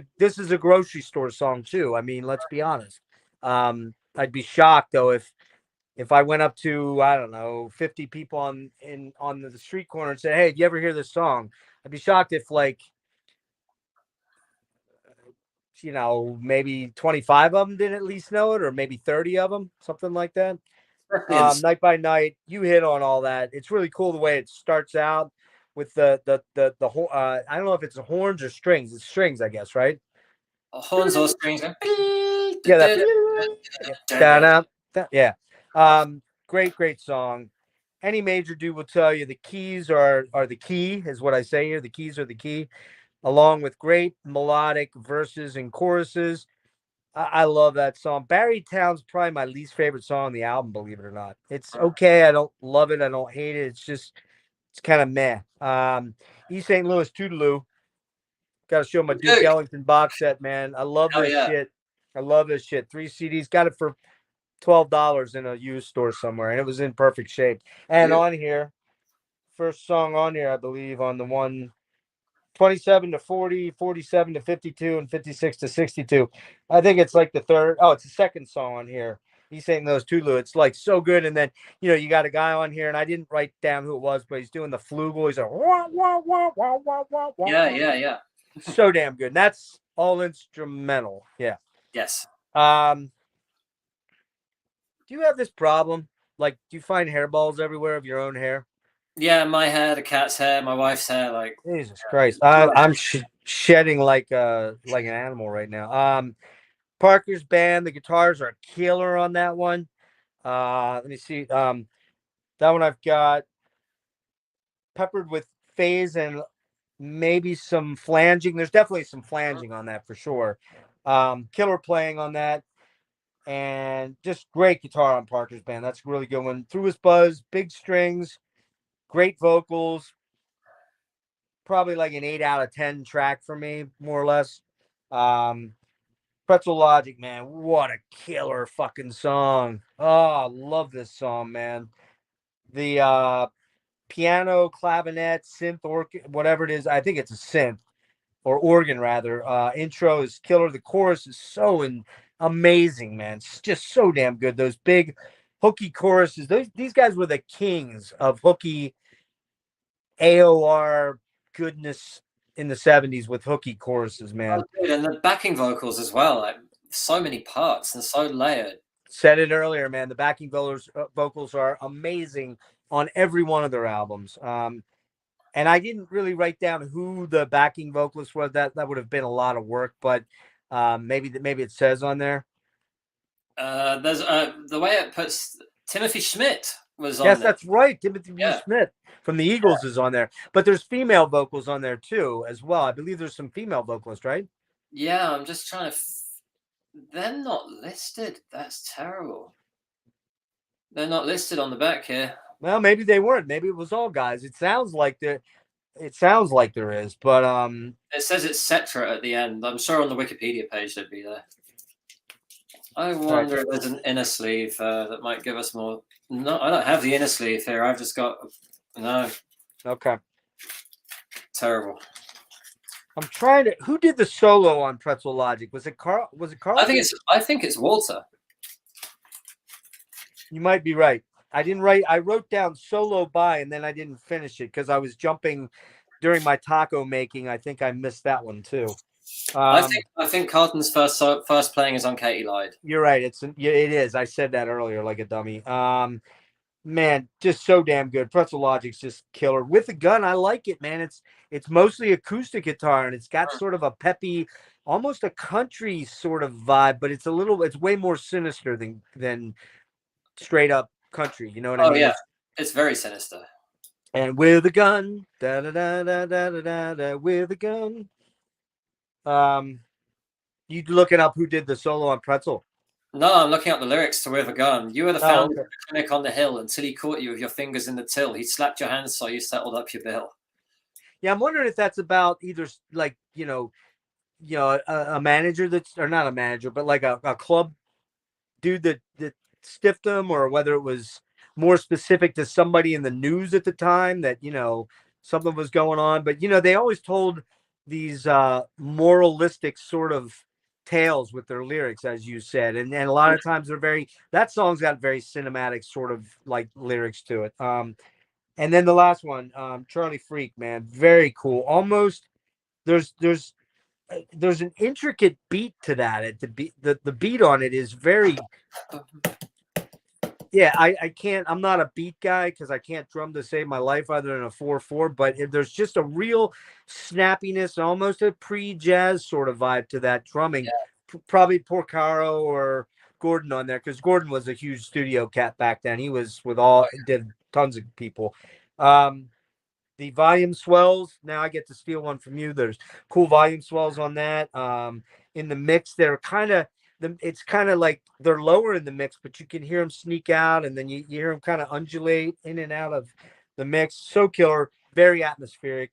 a grocery store song too. I mean, let's be honest. I'd be shocked though if I went up to, I don't know, 50 people on the street corner and said, "Hey, do you ever hear this song?" I'd be shocked if maybe 25 of them didn't at least know it, or maybe 30 of them, something like that. Night by Night, you hit on all that. It's really cool the way it starts out with the I don't know if it's horns or strings. It's strings, I guess, right? Horns or strings. Yeah, yeah. Great song. Any Major Dude will tell you the keys are the key, is what I say here. The keys are the key, along with great melodic verses and choruses. I love that song. Barrytown's probably my least favorite song on the album, believe it or not. It's okay. I don't love it. I don't hate it. It's kind of meh. East St. Louis Toodaloo. Got to show my Duke Ellington box set, man. I love this shit. I love this shit. 3 CDs. Got it for $12 in a used store somewhere, and it was in perfect shape. And on here, first song on here, I believe, on the one 27 to 40, 47 to 52, and 56 to 62. I think it's like the third. Oh, it's the second song on here. He's saying those two, Lou. It's like so good. And then, you got a guy on here, and I didn't write down who it was, but he's doing the flugel. He's like, wah, wah, wah, wah, wah, wah, wah. Yeah. So damn good. And that's all instrumental. Yeah. Yes. Do you have this problem? Like, do you find hairballs everywhere of your own hair? Yeah, my hair, the cat's hair, my wife's hair. Like, Jesus Christ, I'm shedding like an animal right now. Parker's band, the guitars are killer on that one. Let me see. That one I've got peppered with phase and maybe some flanging. There's definitely some flanging on that for sure. Killer playing on that, and just great guitar on Parker's band. That's a really good one. Through His Buzz, big strings, great vocals. Probably like an 8 out of 10 track for me, more or less. Pretzel Logic, man, what a killer fucking song. Oh, I love this song, man. The piano, clavinet, synth, whatever it is, I think it's a synth or organ rather. Intro is killer. The chorus is so amazing, man. It's just so damn good. Those big hooky choruses. These guys were the kings of hooky AOR goodness in the 70s with hooky choruses, man. Oh, dude, and the backing vocals as well. Like, so many parts and so layered. Said it earlier, man. The backing vocals are amazing on every one of their albums. And I didn't really write down who the backing vocalist was. That would have been a lot of work, but maybe it says on there. There's the way it puts Timothy Schmidt was on. Yes, there. That's right. Timothy Schmidt from the Eagles is on there, but there's female vocals on there too, as well. I believe there's some female vocalists, right? Yeah, I'm just trying to. They're not listed. That's terrible. They're not listed on the back here. Well, maybe they weren't. Maybe it was all guys. It sounds like there is, but it says it's Cetra at the end. I'm sure on the Wikipedia page they'd be there. I wonder if there's an inner sleeve that might give us more. No, I don't have the inner sleeve here. I've just got no. Okay. Terrible. I'm trying to. Who did the solo on Pretzel Logic? Was it Carl? Was it Carl? I think it's Walter. You might be right. I didn't write. I wrote down solo by, and then I didn't finish it because I was jumping during my taco making. I think I missed that one too. I think Carlton's first playing is on Katie Lied. You're right. It is. I said that earlier like a dummy. Man, just so damn good. Pretzel Logic's just killer. With the Gun, I like it, man. It's mostly acoustic guitar, and it's got sort of a peppy, almost a country sort of vibe, but it's way more sinister than straight up country. You know what I mean? Yeah, it's very sinister. And with a gun, da da da da da da da, with a gun. You looking up who did the solo on Pretzel? No, I'm looking up the lyrics to With a Gun. You were the founder of the clinic on the hill until he caught you with your fingers in the till. He slapped your hands so you settled up your bill. Yeah, I'm wondering if that's about either like a manager or not a manager, but like a club dude that stiffed them, or whether it was more specific to somebody in the news at the time that something was going on. But they always told these moralistic sort of tales with their lyrics, as you said, and a lot of times that song's got very cinematic sort of like lyrics to it. And then the last one, Charlie Freak, man, very cool. Almost there's an intricate beat to that. The beat on it is very. Yeah, I can't. I'm not a beat guy because I can't drum to save my life other than a 4/4. But there's just a real snappiness, almost a pre-jazz sort of vibe to that drumming. Yeah. Probably Porcaro or Gordon on there, because Gordon was a huge studio cat back then. He was did tons of people. The volume swells. Now I get to steal one from you. There's cool volume swells on that. In the mix, they're it's kind of like they're lower in the mix, but you can hear them sneak out, and then you hear them kind of undulate in and out of the mix. So killer, very atmospheric.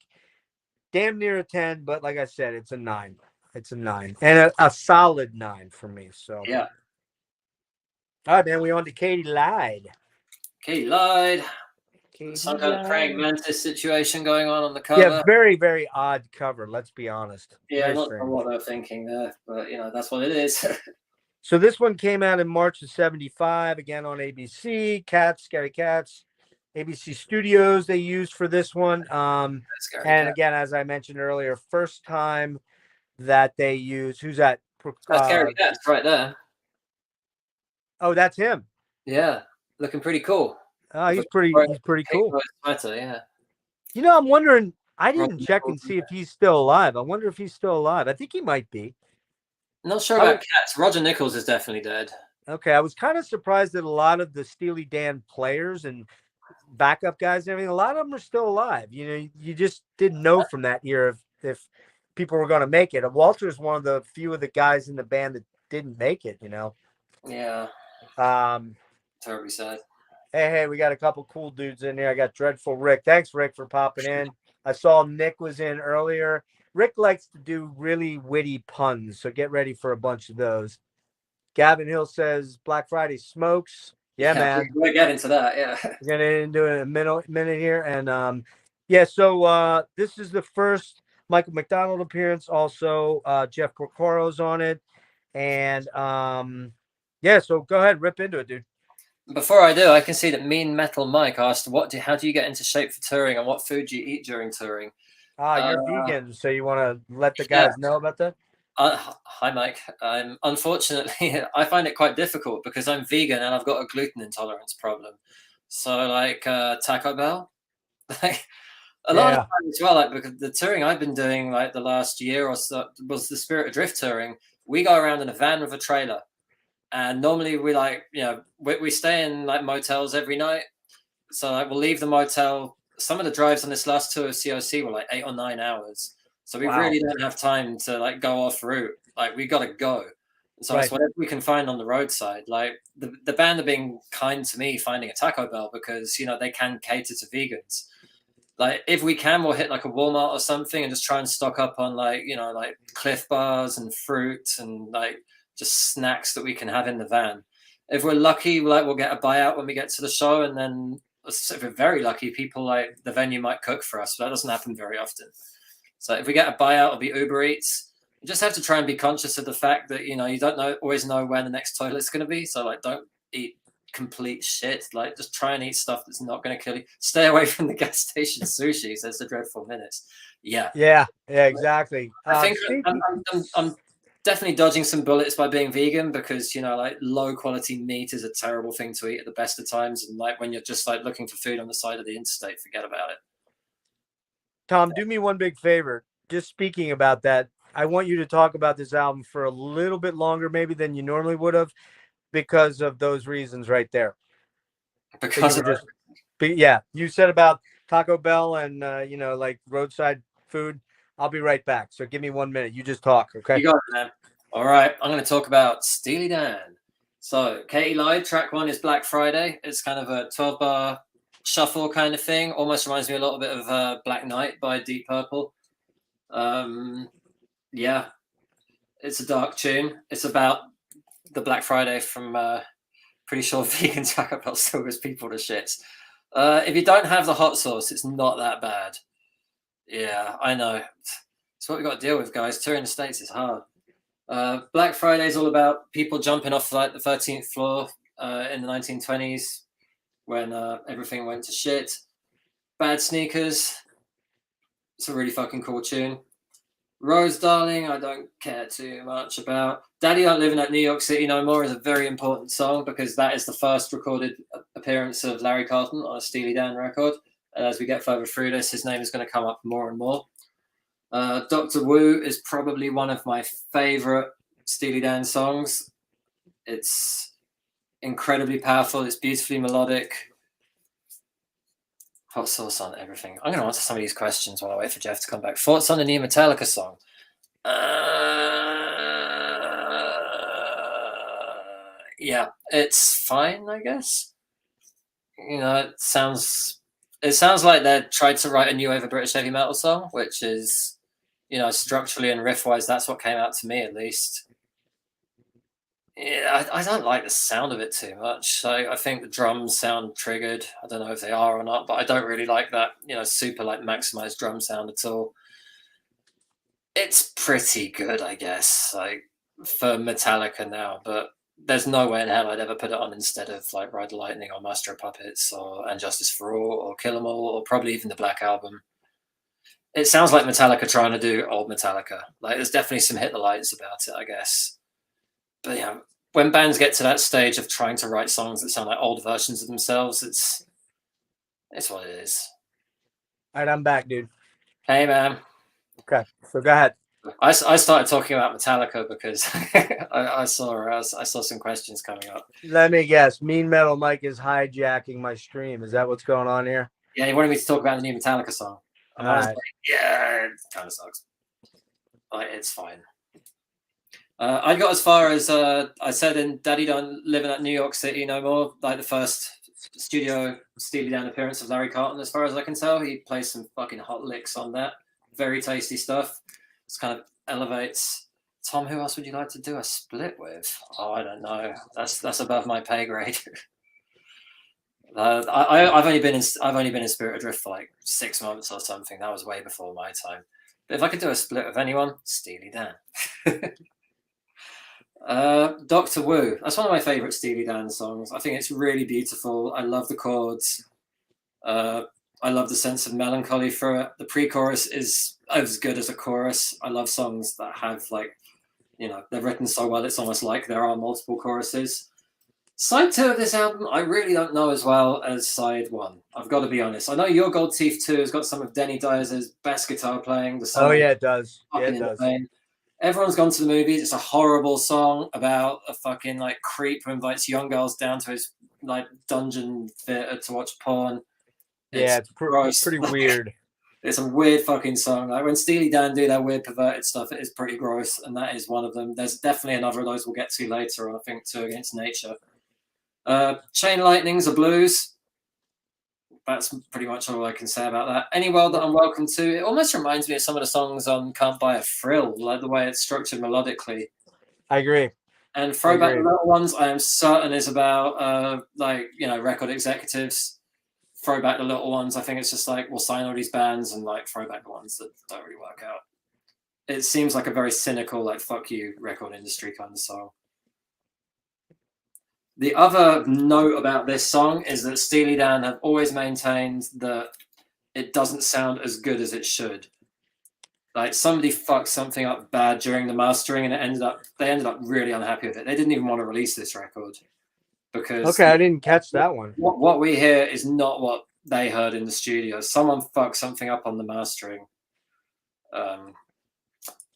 damn near a 10, but like I said, it's a 9. It's a 9 and a solid 9 for me. So Yeah. all right, man. We on to Katie lied. Katie lied. Katie Some kind of lied. praying mantis situation going on the Yeah, cover. very, very odd cover. Let's be honest. Yeah, Very not strange. sure what they're thinking there, but that's what it is. So this one came out in March of 75, again on ABC, Scary Cats, ABC Studios they used for this one. And again, as I mentioned earlier, first time that they use, who's that? That's Scary Cats right there. Oh, that's him. Yeah, looking pretty cool. He's pretty cool. Sweater, yeah. I'm wondering, I didn't check and see if he's still alive. I wonder if he's still alive. I think he might be. Not sure about Cats. Roger Nichols is definitely dead. Okay, I was kind of surprised that a lot of the Steely Dan players and backup guys and everything, a lot of them are still alive. You just didn't know from that year if people were going to make it. Walter's one of the few of the guys in the band that didn't make it. Yeah. Terribly sad. Hey, we got a couple cool dudes in here. I got Dreadful Rick. Thanks, Rick, for popping in. I saw Nick was in earlier. Rick likes to do really witty puns, so get ready for a bunch of those. Gavin Hill says Black Friday smokes. Yeah, man. We'll get into that, yeah. We're gonna into it in a minute here. And so this is the first Michael McDonald appearance. Also, Jeff Porcoro's on it. And so go ahead, rip into it, dude. Before I do, I can see that Mean Metal Mike asked, how do you get into shape for touring and what food do you eat during touring? You're vegan, so you want to let the guys know about that? Hi, Mike. Unfortunately, I find it quite difficult because I'm vegan and I've got a gluten intolerance problem. So, Taco Bell, a lot of times as well. Because the touring I've been doing, the last year or so, was the Spirit Adrift touring. We go around in a van with a trailer, and normally we stay in motels every night. So we'll leave the motel. Some of the drives on this last tour of COC were 8 or 9 hours. So we really don't have time to go off route. We got to go. So it's whatever we can find on the roadside. The band are being kind to me finding a Taco Bell because, they can cater to vegans. If we can, we'll hit a Walmart or something and just try and stock up on Cliff Bars and fruit and just snacks that we can have in the van. If we're lucky, we'll get a buyout when we get to the show, and then if we're very lucky, people the venue might cook for us, but that doesn't happen very often. So if we get a buyout, it'll be Uber Eats. You just have to try and be conscious of the fact that you don't always know where the next toilet's going to be. So don't eat complete shit. Just try and eat stuff that's not going to kill you. Stay away from the gas station sushi. Says the Dreadful Minutes. Yeah, exactly. I think I'm definitely dodging some bullets by being vegan because low quality meat is a terrible thing to eat at the best of times, and when you're just looking for food on the side of the interstate, forget about it. Tom, do me one big favor. Just speaking about that, I want you to talk about this album for a little bit longer maybe than you normally would have because of those reasons right there. Because you said about Taco Bell and roadside food. I'll be right back. So give me 1 minute. You just talk, okay? You got it, man. All right. I'm going to talk about Steely Dan. So Katie lied. Track 1 is Black Friday. It's kind of a 12-bar shuffle kind of thing. Almost reminds me a little bit of Black Knight by Deep Purple. Yeah. It's a dark tune. It's about the Black Friday from pretty sure vegan Taco Bell still gives people to shits. If you don't have the hot sauce, it's not that bad. Yeah, I know. It's what we got to deal with, guys. Touring the States is hard. Black Friday is all about people jumping off the 13th floor in the 1920s when everything went to shit. Bad Sneakers. It's a really fucking cool tune. Rose Darling, I don't care too much about. Daddy Ain't Living at New York City No More is a very important song because that is the first recorded appearance of Larry Carlton on a Steely Dan record. And as we get further through this, his name is going to come up more and more. Dr. Wu is probably one of my favorite Steely Dan songs. It's incredibly powerful. It's beautifully melodic. Hot sauce on everything. I'm going to answer some of these questions while I wait for Jeff to come back. Thoughts on the new Metallica song? Yeah, it's fine, I guess. It It sounds like they tried to write a new wave of British heavy metal song, which is, structurally and riff wise, that's what came out to me at least. Yeah, I don't like the sound of it too much. I think the drums sound triggered. I don't know if they are or not, but I don't really like that, super like maximized drum sound at all. It's pretty good, I guess, like for Metallica now, but there's no way in hell I'd ever put it on instead of like Ride the Lightning or Master of Puppets or And Justice for All or Kill 'Em All or probably even the Black Album. It sounds like Metallica trying to do old Metallica. Like there's definitely some hit the lights about it, I guess. But yeah, when bands get to that stage of trying to write songs that sound like old versions of themselves, it's what it is. All right, I'm back, dude. Hey, man. Okay, so go ahead. I started talking about Metallica because I saw some questions coming up. Let me guess. Mean Metal Mike is hijacking my stream. Is that what's going on here? Yeah, he wanted me to talk about the new Metallica song. And I was like, yeah, it kind of sucks. Like, it's fine. I got as far as I said in Daddy Don't Live in that New York City No More, like the first studio Steely Dan appearance of Larry Carlton, as far as I can tell. He plays some fucking hot licks on that. Very tasty stuff. It's kind of elevates. Tom, who else would you like to do a split with? Oh, I don't know. That's above my pay grade. I've only been in Spirit Adrift for like 6 months or something. That was way before my time. But if I could do a split with anyone, Steely Dan. Doctor Wu. That's one of my favorite Steely Dan songs. I think it's really beautiful. I love the chords. I love the sense of melancholy through it. The pre-chorus is as good as a chorus. I love songs that have they're written so well it's almost like there are multiple choruses. Side 2 of this album, I really don't know as well as side 1. I've got to be honest. I know Your Gold Teeth 2 has got some of Denny Diaz's best guitar playing. The song it does. Yeah, it does. Everyone's gone to the movies. It's a horrible song about a fucking like creep who invites young girls down to his like dungeon theater to watch porn. It's pretty weird. It's a weird fucking song. Like when Steely Dan do their weird perverted stuff, it is pretty gross, and that is one of them. There's definitely another of those we'll get to later. I think Two Against Nature. Chain Lightning's a blues. That's pretty much all I can say about that. Any World That I'm Welcome To. It almost reminds me of some of the songs on Can't Buy a Thrill, like the way it's structured melodically. I agree. And Throwback the Little Ones, I am certain is about record executives. Throwback the Little Ones, I think it's just like we'll sign all these bands and like throwback the ones that don't really work out. It seems like a very cynical, like fuck you record industry kind of song. The other note about this song is that Steely Dan have always maintained that it doesn't sound as good as it should. Like somebody fucked something up bad during the mastering, and they ended up really unhappy with it. They didn't even want to release this record because I didn't catch that one. What we hear is not what they heard in the studio. Someone fucked something up on the mastering.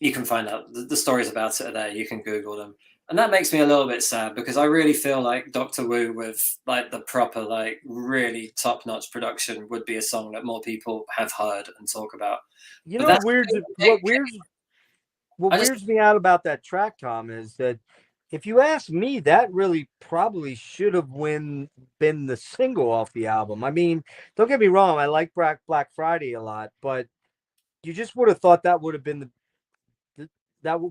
You can find out the stories about it are there. You can Google them. And that makes me a little bit sad because I really feel like Dr. Wu with like the proper, like really top-notch production would be a song that more people have heard and talk about. What weirds me out about that track, Tom, is that if you ask me, that really probably should have been the single off the album. I mean, don't get me wrong, I like Black Friday a lot, but you just would have thought that would have been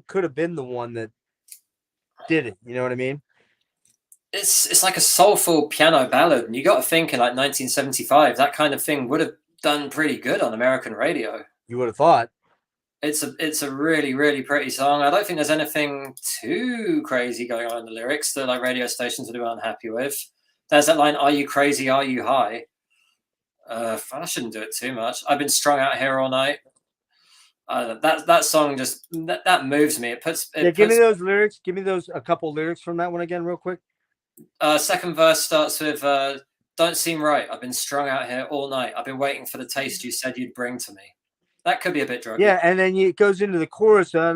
could have been the one that did it. You know what I mean? It's like a soulful piano ballad, and you got to think in like 1975, that kind of thing would have done pretty good on American radio. You would have thought. It's a really, really pretty song. I don't think there's anything too crazy going on in the lyrics that like radio stations would be unhappy with. There's that line, "Are you crazy? Are you high?" I shouldn't do it too much. I've been strung out here all night. That song just that moves me. Give me those lyrics. Give me a couple lyrics from that one again, real quick. Second verse starts with "Don't seem right. I've been strung out here all night. I've been waiting for the taste you said you'd bring to me." That could be a bit druggy. Yeah, and then it goes into the chorus. Are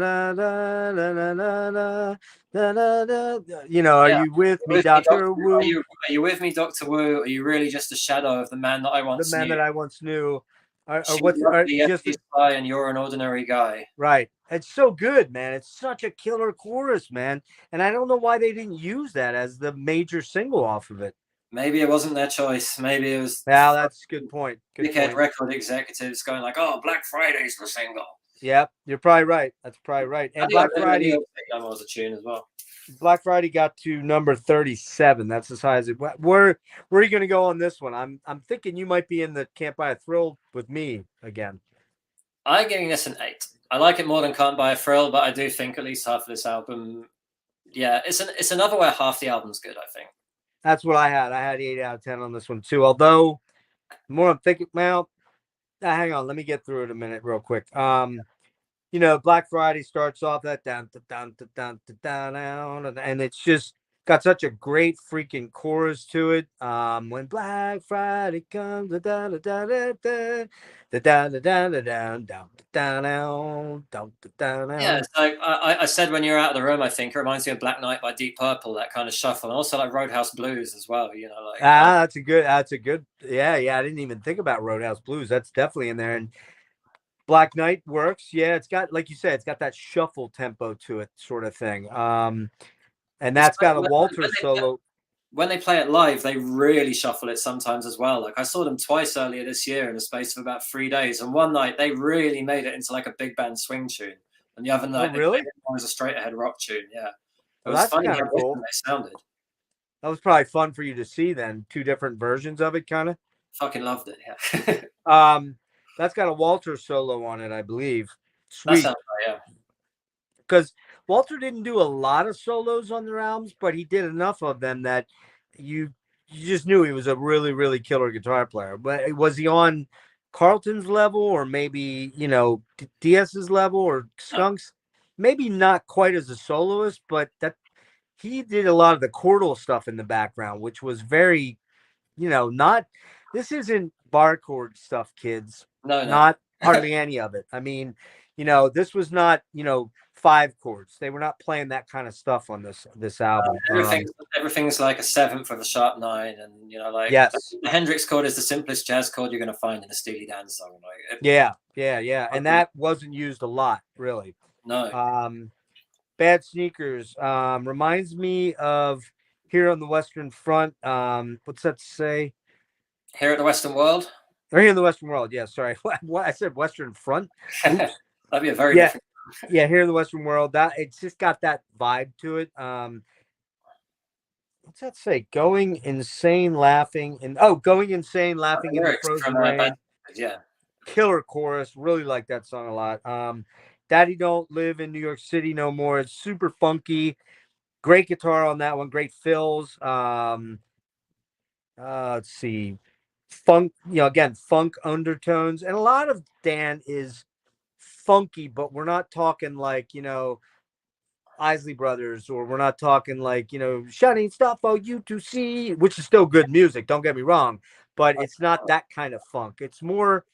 you with me, Dr. Wu? Are you with me, Dr. Wu? Are you really just a shadow of the man that I once knew? Just and you're an ordinary guy. Right. It's so good, man. It's such a killer chorus, man. And I don't know why they didn't use that as the major single off of it. Maybe it wasn't their choice. Maybe it was Well, that's a good point. Good dickhead point. record executives going like, "Oh, Black Friday's the single." Yep, you're probably right. That's probably right. And Black Friday was a tune as well. Black Friday got to number 37. That's as high as it went. Where are you going to go on this one? I'm thinking you might be in the Can't Buy a Thrill with me again. I'm giving this an 8. I like it more than Can't Buy a Thrill, but I do think at least half of this album, yeah, it's another where half the album's good, I think. That's what I had. I had 8 out of 10 on this one too. Although, the more I'm thinking, well, hang on, let me get through it a minute real quick. You know, Black Friday starts off that down, and it's just got such a great freaking chorus to it. When Black Friday comes, Yeah, it's like I said when you're out of the room, I think it reminds me of Black Knight by Deep Purple, that kind of shuffle, and also like Roadhouse Blues as well. You know, like that's a good. Yeah. I didn't even think about Roadhouse Blues. That's definitely in there. And Black Knight works. Yeah, it's got, like you said, it's got that shuffle tempo to it, sort of thing. And that's got a Walter solo. When they play it live, they really shuffle it sometimes as well. Like I saw them twice earlier this year in the space of about 3 days, and one night they really made it into like a big band swing tune, and the other night really? it was a straight ahead rock tune. Yeah, it Well, was that's funny kind how of cool. different they sounded. That was probably fun for you to see then, 2 different versions of it, kind of. Fucking loved it. Yeah. That's got a Walter solo on it, I believe. That Sweet. sounds right, yeah. Because Walter didn't do a lot of solos on their albums, but he did enough of them that you just knew he was a really, really killer guitar player. But was he on Carlton's level, or maybe, you know, DS's level, or Skunk's? Maybe not quite as a soloist, but that he did a lot of the chordal stuff in the background, which was very, you know, not, this isn't bar chord stuff, kids. No. Not hardly any of it. I mean, you know, this was not, you know, 5 chords. They were not playing that kind of stuff on this album. Everything's like a 7th with a sharp 9, and you know, like yes, the Hendrix chord is the simplest jazz chord you're going to find in a Steely Dan song. Like, yeah, and that wasn't used a lot, really. No. Bad Sneakers reminds me of Here on the Western Front. What's that to say? Here at the Western World. Or Here in the Western World. Yeah, sorry. What I said, Western Front. That'd be a very different. Yeah, Here in the Western World. That it's just got that vibe to it. What's that say? Going insane, laughing, and going insane, laughing in the frozen rain. Yeah, killer chorus. Really like that song a lot. Daddy Don't Live in New York City No More. It's super funky. Great guitar on that one. Great fills. Let's see. Funk, you know, again, funk undertones. And a lot of Dan is funky, but we're not talking like, you know, Isley Brothers, or we're not talking like, you know, Shining Stuff for You to See, which is still good music, don't get me wrong, but it's not that kind of funk. It's more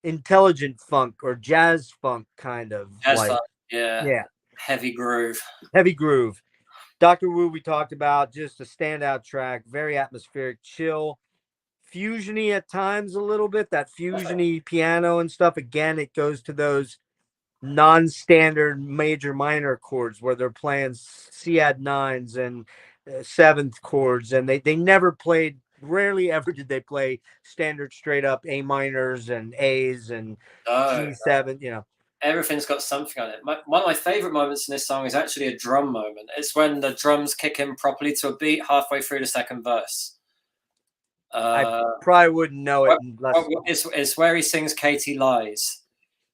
intelligent funk or jazz funk kind of. Jazz funk, yeah. Heavy groove. Dr. Wu, we talked about, just a standout track, very atmospheric, chill, fusiony at times a little bit, that fusiony piano and stuff. Again, it goes to those non-standard major minor chords where they're playing C-add 9s and 7th chords, and they never played, rarely ever did they play standard straight up A minors and A's and G7, you know. Everything's got something on it. One of my favorite moments in this song is actually a drum moment. It's when the drums kick in properly to a beat halfway through the second verse. I probably wouldn't know it unless it's where he sings Katie Lies.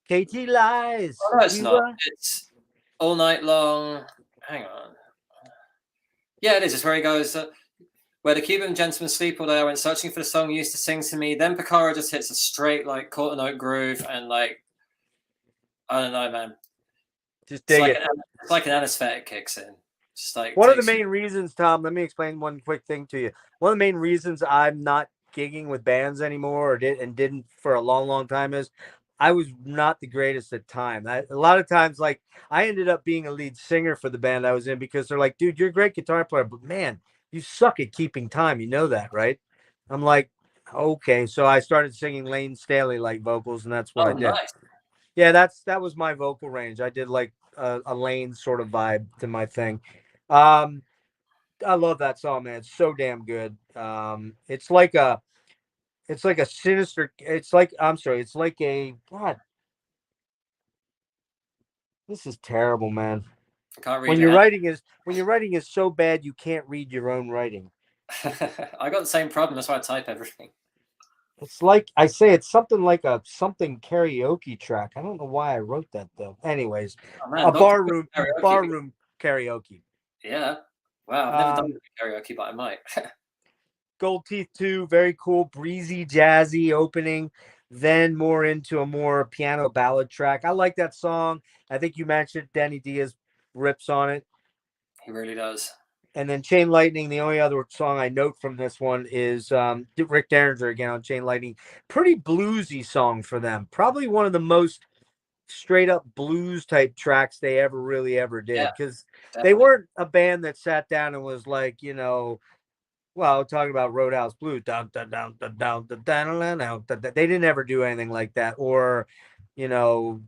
Katie Lies. Oh, no, it's not. It's All Night Long. Hang on. Yeah, it is. It's where he goes, where the Cuban gentlemen sleep all day. I went searching for the song you used to sing to me. Then Picaro just hits a straight, like, quarter note groove, and, like, I don't know, man. Just dig it. It's like an anesthetic kicks in. Just like one of the main reasons, Tom, let me explain one quick thing to you. One of the main reasons I'm not gigging with bands anymore, or didn't for a long, long time, is I was not the greatest at time. A lot of times, like, I ended up being a lead singer for the band I was in because they're like, dude, you're a great guitar player, but man, you suck at keeping time. You know that, right? I'm like, okay. So I started singing Lane Staley-like vocals, and that's what I did. Nice. Yeah, that was my vocal range. I did like a Lane sort of vibe to my thing. I love that song, man. It's so damn good. It's like a sinister. It's like, I'm sorry. It's like a God. This is terrible, man. I can't read When your your hand. writing is so bad you can't read your own writing. I got the same problem. That's why I type everything. It's like I say, it's something like a something karaoke track. I don't know why I wrote that though. Anyways, Oh man, a Dr. bar Karaoke. room karaoke. Yeah. Wow, I've never done Um, karaoke, but I might. Gold Teeth 2, very cool, breezy, jazzy opening. Then more into a more piano ballad track. I like that song. I think you mentioned Danny Diaz rips on it. He really does. And then Chain Lightning, the only other song I note from this one is Rick Derringer again on Chain Lightning. Pretty bluesy song for them. Probably one of the most straight up blues type tracks they ever Yeah, did. Because they definitely. weren't a band that sat down and was like, well, talking about Roadhouse Blues. Dun, dun, dun, dun, dun, dun, dun, dun, dun, dun, dun. They didn't ever do anything like that. Or, you know,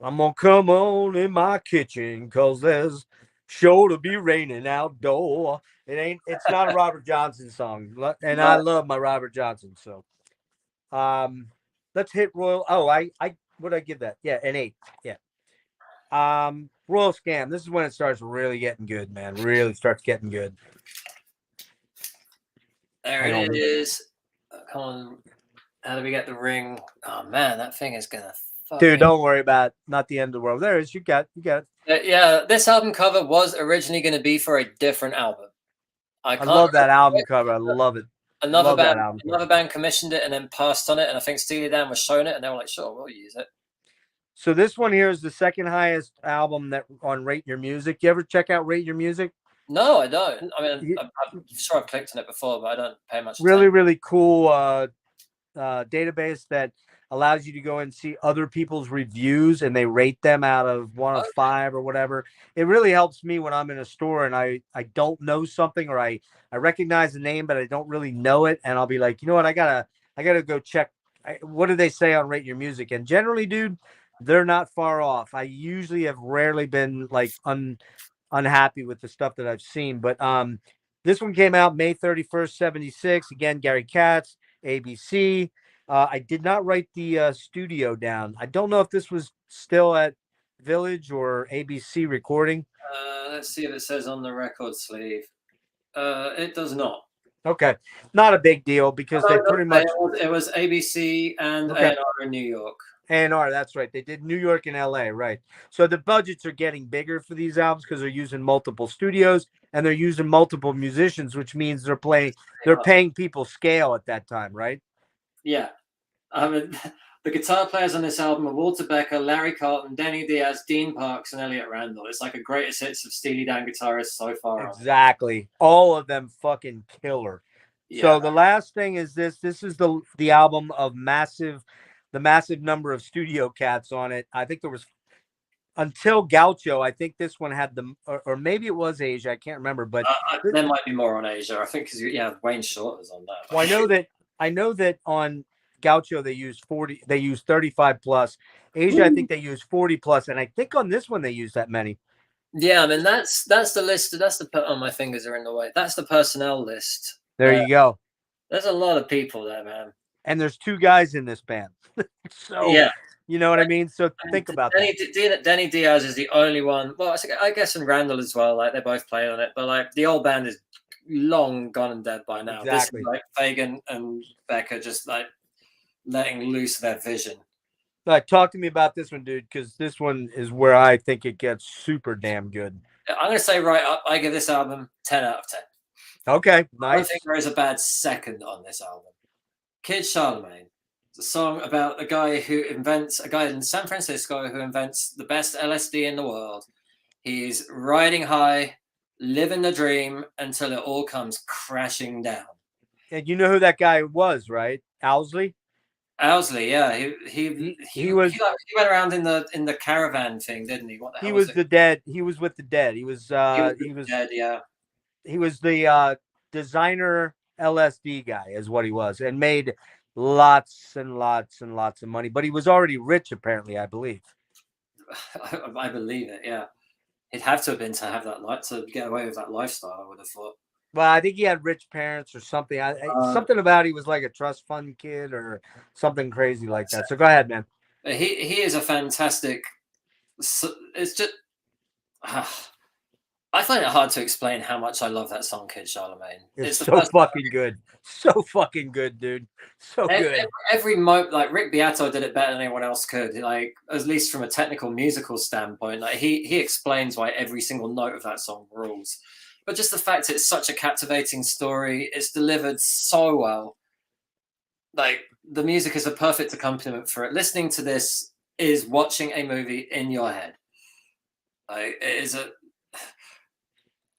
I'm gonna come on in my kitchen because there's sure to be raining outdoor. It's not a Robert Johnson song. And I No, love my Robert Johnson. So let's hit Royal. Oh, I would I give that? Yeah, an 8. Yeah. Royal Scam. This is when it starts really getting good, man. Really starts getting good. there Hang it on. is. Come on. How do we get the ring? Oh man, that thing is gonna Dude, fucking. don't worry about it. Not the end of the world. There it is. You got it. Yeah, this album cover was originally going to be for a different album. I I can't love that remember album which, cover. I but love it. another Love that band, album cover. another band commissioned it and then passed on it, and I think Steely Dan was shown it, and they were like, "Sure, we'll use it." So this one here is the second highest album that on Rate Your Music. You ever check out Rate Your Music? No, I don't. I mean, I'm sure I've clicked on it before, but I don't pay much Really, attention. really cool database that allows you to go and see other people's reviews and they rate them out of 1 of 5 or whatever. It really helps me when I'm in a store and I don't know something or I recognize the name but I don't really know it, and I'll be like, you know what, I gotta go check. What do they say on Rate Your Music? And generally, dude, they're not far off. I usually have rarely been like unhappy with the stuff that I've seen, but this one came out May 31st, 76. Again, Gary Katz, ABC. I did not write the studio down. I don't know if this was still at Village or ABC recording. Let's see if it says on the record sleeve. It does not. Okay, not a big deal because Oh, they it does pretty say much it was ABC and okay. A&R in New York. A&R, that's right. They did New York and LA, right? So the budgets are getting bigger for these albums because they're using multiple studios and they're using multiple musicians, which means they're paying people scale at that time, right? Yeah. I mean, the guitar players on this album are Walter Becker, Larry Carlton, Denny Diaz, Dean Parks, and Elliot Randall. It's like a greatest hits of Steely Dan guitarists so far on. Exactly. All of them fucking killer. Yeah. So the last thing is this. This is the album of the massive number of studio cats on it. I think there was until Gaucho. I think this one had or maybe it was Asia. I can't remember, but there might be more on Asia. I think because Wayne Short is on that. well, I know that on Gaucho they used 40. They used 35 plus. Asia, I think they used 40 plus, and I think on this one they used that many. Yeah, I mean that's the list. That's the oh, my fingers are in the way. That's the personnel list. There you go. There's a lot of people there, man. And there's 2 guys in this band. So yeah, you know what I mean? So think about that. Denny Diaz is the only one. Well, I guess and Randall as well. Like they both play on it, but like the old band is long gone and dead by now. Exactly. This is like Fagan and Becker just like letting loose their vision. Talk to me about this one, dude, because this one is where I think it gets super damn good. I'm gonna say right up. I give this album 10 out of 10. Okay, nice. I don't think there is a bad second on this album. Kid Charlemagne. It's a song about a guy in San Francisco who invents the best LSD in the world. He's riding high, living the dream until it all comes crashing down. And you know who that guy was, right? Owsley? Owsley, yeah. He went around in the caravan thing, didn't he? What the hell was the dead. He was with the dead. He was dead, yeah. He was the designer LSD guy, is what he was, and made lots and lots and lots of money. But he was already rich, apparently, I believe. I believe it, yeah. He'd have to have been to have that to get away with that lifestyle, I would have thought. Well, I think he had rich parents or something. Something about he was like a trust fund kid or something crazy like that. So go ahead, man. He is a fantastic. It's just. I find it hard to explain how much I love that song, Kid Charlemagne. It's so fucking good. So fucking good, dude. So good. Every like Rick Beato did it better than anyone else could. Like, at least from a technical musical standpoint, like he explains why every single note of that song rules. But just the fact it's such a captivating story, it's delivered so well. Like, the music is a perfect accompaniment for it. Listening to this is watching a movie in your head. Like, it is a.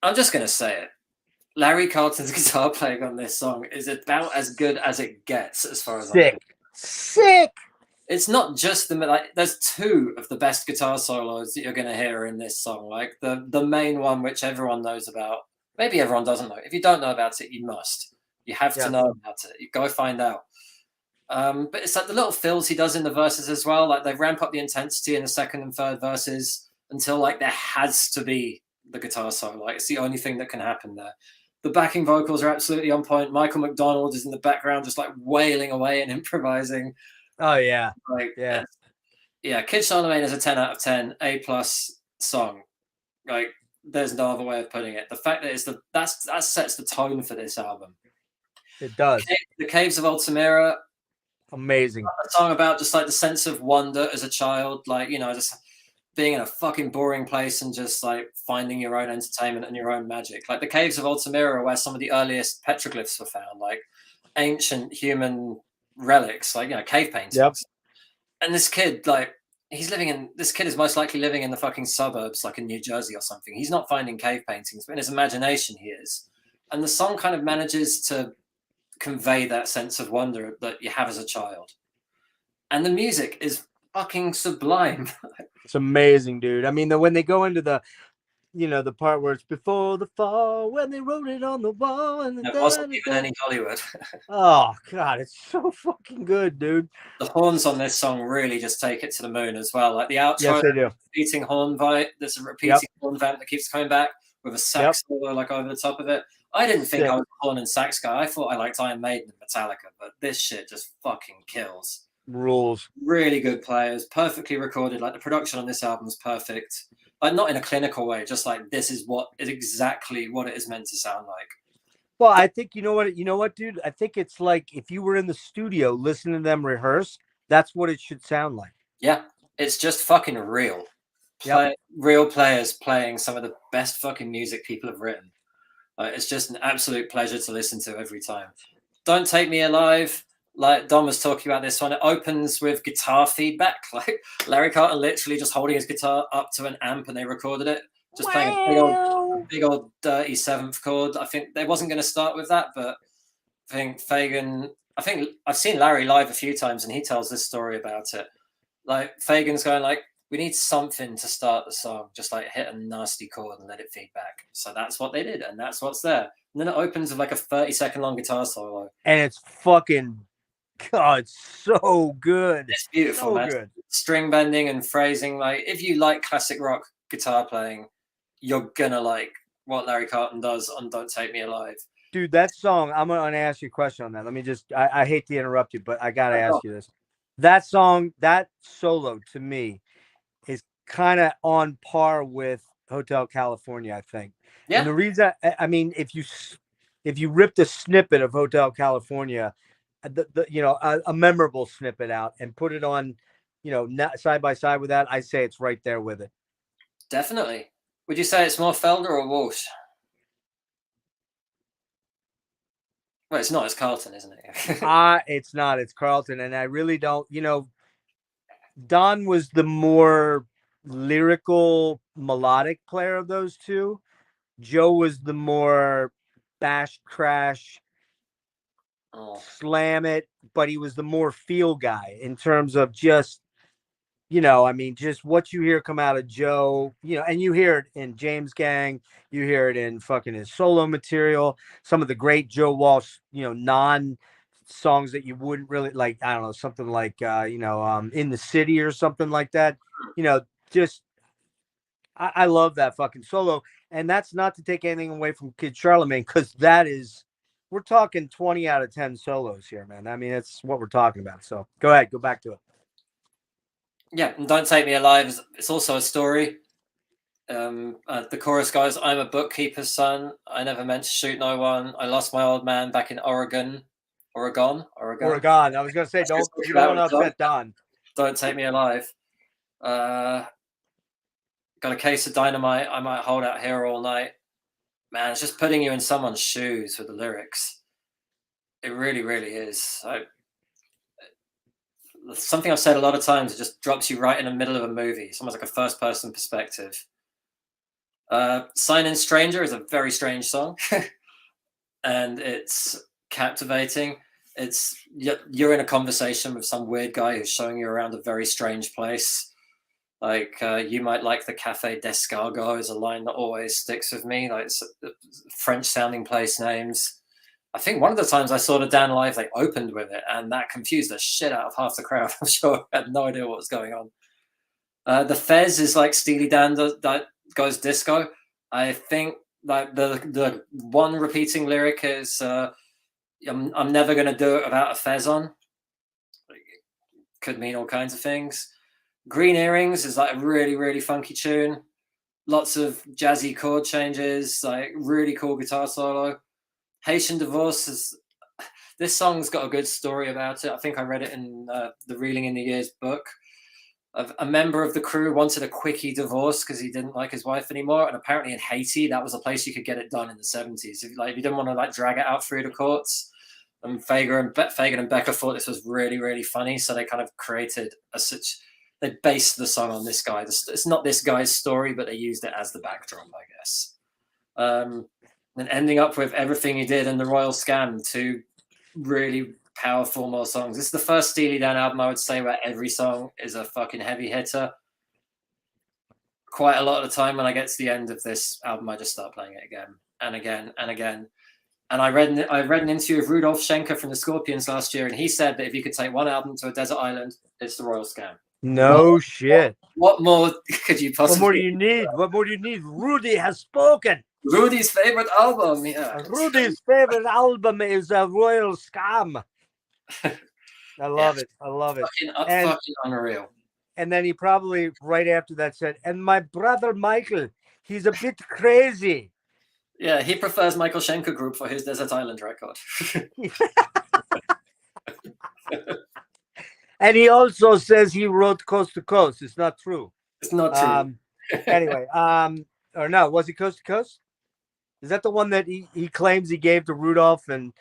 I'm just gonna say it. Larry Carlton's guitar playing on this song is about as good as it gets, as far as sick. Sick. It's not just the like. There's two of the best guitar solos that you're gonna hear in this song. Like the main one, which everyone knows about. Maybe everyone doesn't know. If you don't know about it, you must. You have to know about it. You go find out. But it's like the little fills he does in the verses as well. Like, they ramp up the intensity in the second and third verses until like there has to be the guitar solo. Like, it's the only thing that can happen there. The backing vocals are absolutely on point. Michael McDonald is in the background, just like wailing away and improvising. Oh yeah, like yeah. Kid Charlemagne is a 10 out of 10, A+ song. Like, there's no other way of putting it. The fact that that sets the tone for this album. It does. The Caves of Altamira, amazing. A song about just like the sense of wonder as a child, like, you know, just being in a fucking boring place and just like finding your own entertainment and your own magic. Like, the Caves of Altamira, where some of the earliest petroglyphs were found, like ancient human relics, like, you know, cave paintings. Yep. And this kid, like, this kid is most likely living in the fucking suburbs, like in New Jersey or something. He's not finding cave paintings, but in his imagination he is. And the song kind of manages to convey that sense of wonder that you have as a child. And the music is fucking sublime. It's amazing, dude. I mean, when they go into the, you know, the part where it's before the fall, when they wrote it on the wall, and it wasn't even any Hollywood. Oh god, it's so fucking good, dude. The horns on this song really just take it to the moon as well. Like the outro, yes, they do. Repeating horn vamp. There's a repeating horn vamp that keeps coming back with a sax solo like over the top of it. I didn't think I was a horn and sax guy. I thought I liked Iron Maiden and Metallica, but this shit just fucking kills. Rules. Really good players, perfectly recorded. Like, the production on this album is perfect. Like, not in a clinical way, just like this is exactly what it is meant to sound like. Well, I think you know what, dude? I think it's like if you were in the studio listening to them rehearse, that's what it should sound like. Yeah, it's just fucking real. Real players playing some of the best fucking music people have written. It's just an absolute pleasure to listen to every time. Don't Take Me Alive, like Dom was talking about this one, it opens with guitar feedback. Like, Larry Carlton literally just holding his guitar up to an amp, and they recorded it. Just playing a big old dirty seventh chord. I think they wasn't going to start with that, but I think I've seen Larry live a few times, and he tells this story about it. Like, Fagan's going like, we need something to start the song, just like hit a nasty chord and let it feed back. So that's what they did, and that's what's there. And then it opens with like a 30-second long guitar solo. And it's fucking, God, it's so good. It's beautiful, man. Good. String bending and phrasing. Like, if you like classic rock guitar playing, you're gonna like what Larry Carlton does on Don't Take Me Alive. Dude, that song, I'm gonna ask you a question on that. Let me just, I hate to interrupt you, but I gotta ask you this. That song, that solo to me is kind of on par with Hotel California, I think. Yeah. And the reason, I mean, if you ripped a snippet of Hotel California, a memorable snippet out and put it on, side by side with that, I say it's right there with it. Definitely. Would you say it's more Felder or Walsh? Well, it's not. It's Carlton, isn't it? It's not. It's Carlton, and I really don't. Don was the more lyrical, melodic player of those two. Joe was the more bash, crash, slam it, but he was the more feel guy in terms of just, just what you hear come out of Joe, and you hear it in James Gang, you hear it in fucking his solo material, some of the great Joe Walsh, non songs that you wouldn't really like, I don't know, something like, In the City or something like that, just, I love that fucking solo. And that's not to take anything away from Kid Charlemagne, because we're talking 20 out of 10 solos here, man. I mean, it's what we're talking about. So go ahead, go back to it. Yeah, and Don't Take Me Alive, it's also a story. The chorus goes, I'm a bookkeeper's son. I never meant to shoot no one. I lost my old man back in Oregon. I was going to say, you don't want to upset Don. Don't Take Me Alive. Got a case of dynamite. I might hold out here all night. Man, it's just putting you in someone's shoes with the lyrics. It really, really is. Something I've said a lot of times, it just drops you right in the middle of a movie. It's almost like a first-person perspective. Sign In Stranger is a very strange song. And it's captivating. You're in a conversation with some weird guy who's showing you around a very strange place. Like, you might like the Café d'Escargot is a line that always sticks with me. Like, French-sounding place names. I think one of the times I saw the Dan live, they opened with it, and that confused the shit out of half the crowd. I'm sure I had no idea what was going on. The Fez is like Steely Dan that goes disco. I think like the one repeating lyric is I'm never going to do it without a Fez on. Could mean all kinds of things. Green Earrings is like a really, really funky tune. Lots of jazzy chord changes, like really cool guitar solo. Haitian Divorce is... This song's got a good story about it. I think I read it in the Reeling in the Years book. A member of the crew wanted a quickie divorce because he didn't like his wife anymore. And apparently in Haiti, that was a place you could get it done in the 70s. If you didn't want to drag it out through the courts. And Fagan and Becca thought this was really, really funny. So they kind of created they based the song on this guy. It's not this guy's story, but they used it as the backdrop, I guess. And ending up with Everything You Did and The Royal Scam, two really powerful more songs. This is the first Steely Dan album, I would say, where every song is a fucking heavy hitter. Quite a lot of the time when I get to the end of this album, I just start playing it again and again and again. And I read an interview with Rudolf Schenker from the Scorpions last year, and he said that if you could take one album to a desert island, it's The Royal Scam. No shit. What more could you possibly... What more do you need? What more do you need? Rudy has spoken. Rudy's favorite album, yeah. Rudy's favorite album is a Royal Scam. I love it. I love it. Fucking unreal. And then he probably right after that said, and my brother Michael, he's a bit crazy. Yeah, he prefers Michael Schenker Group for his Desert Island record. And he also says he wrote Coast to Coast. It's not true. It's not true. Anyway, or no, was it Coast to Coast? Is that the one that he claims he gave to Rudolph? And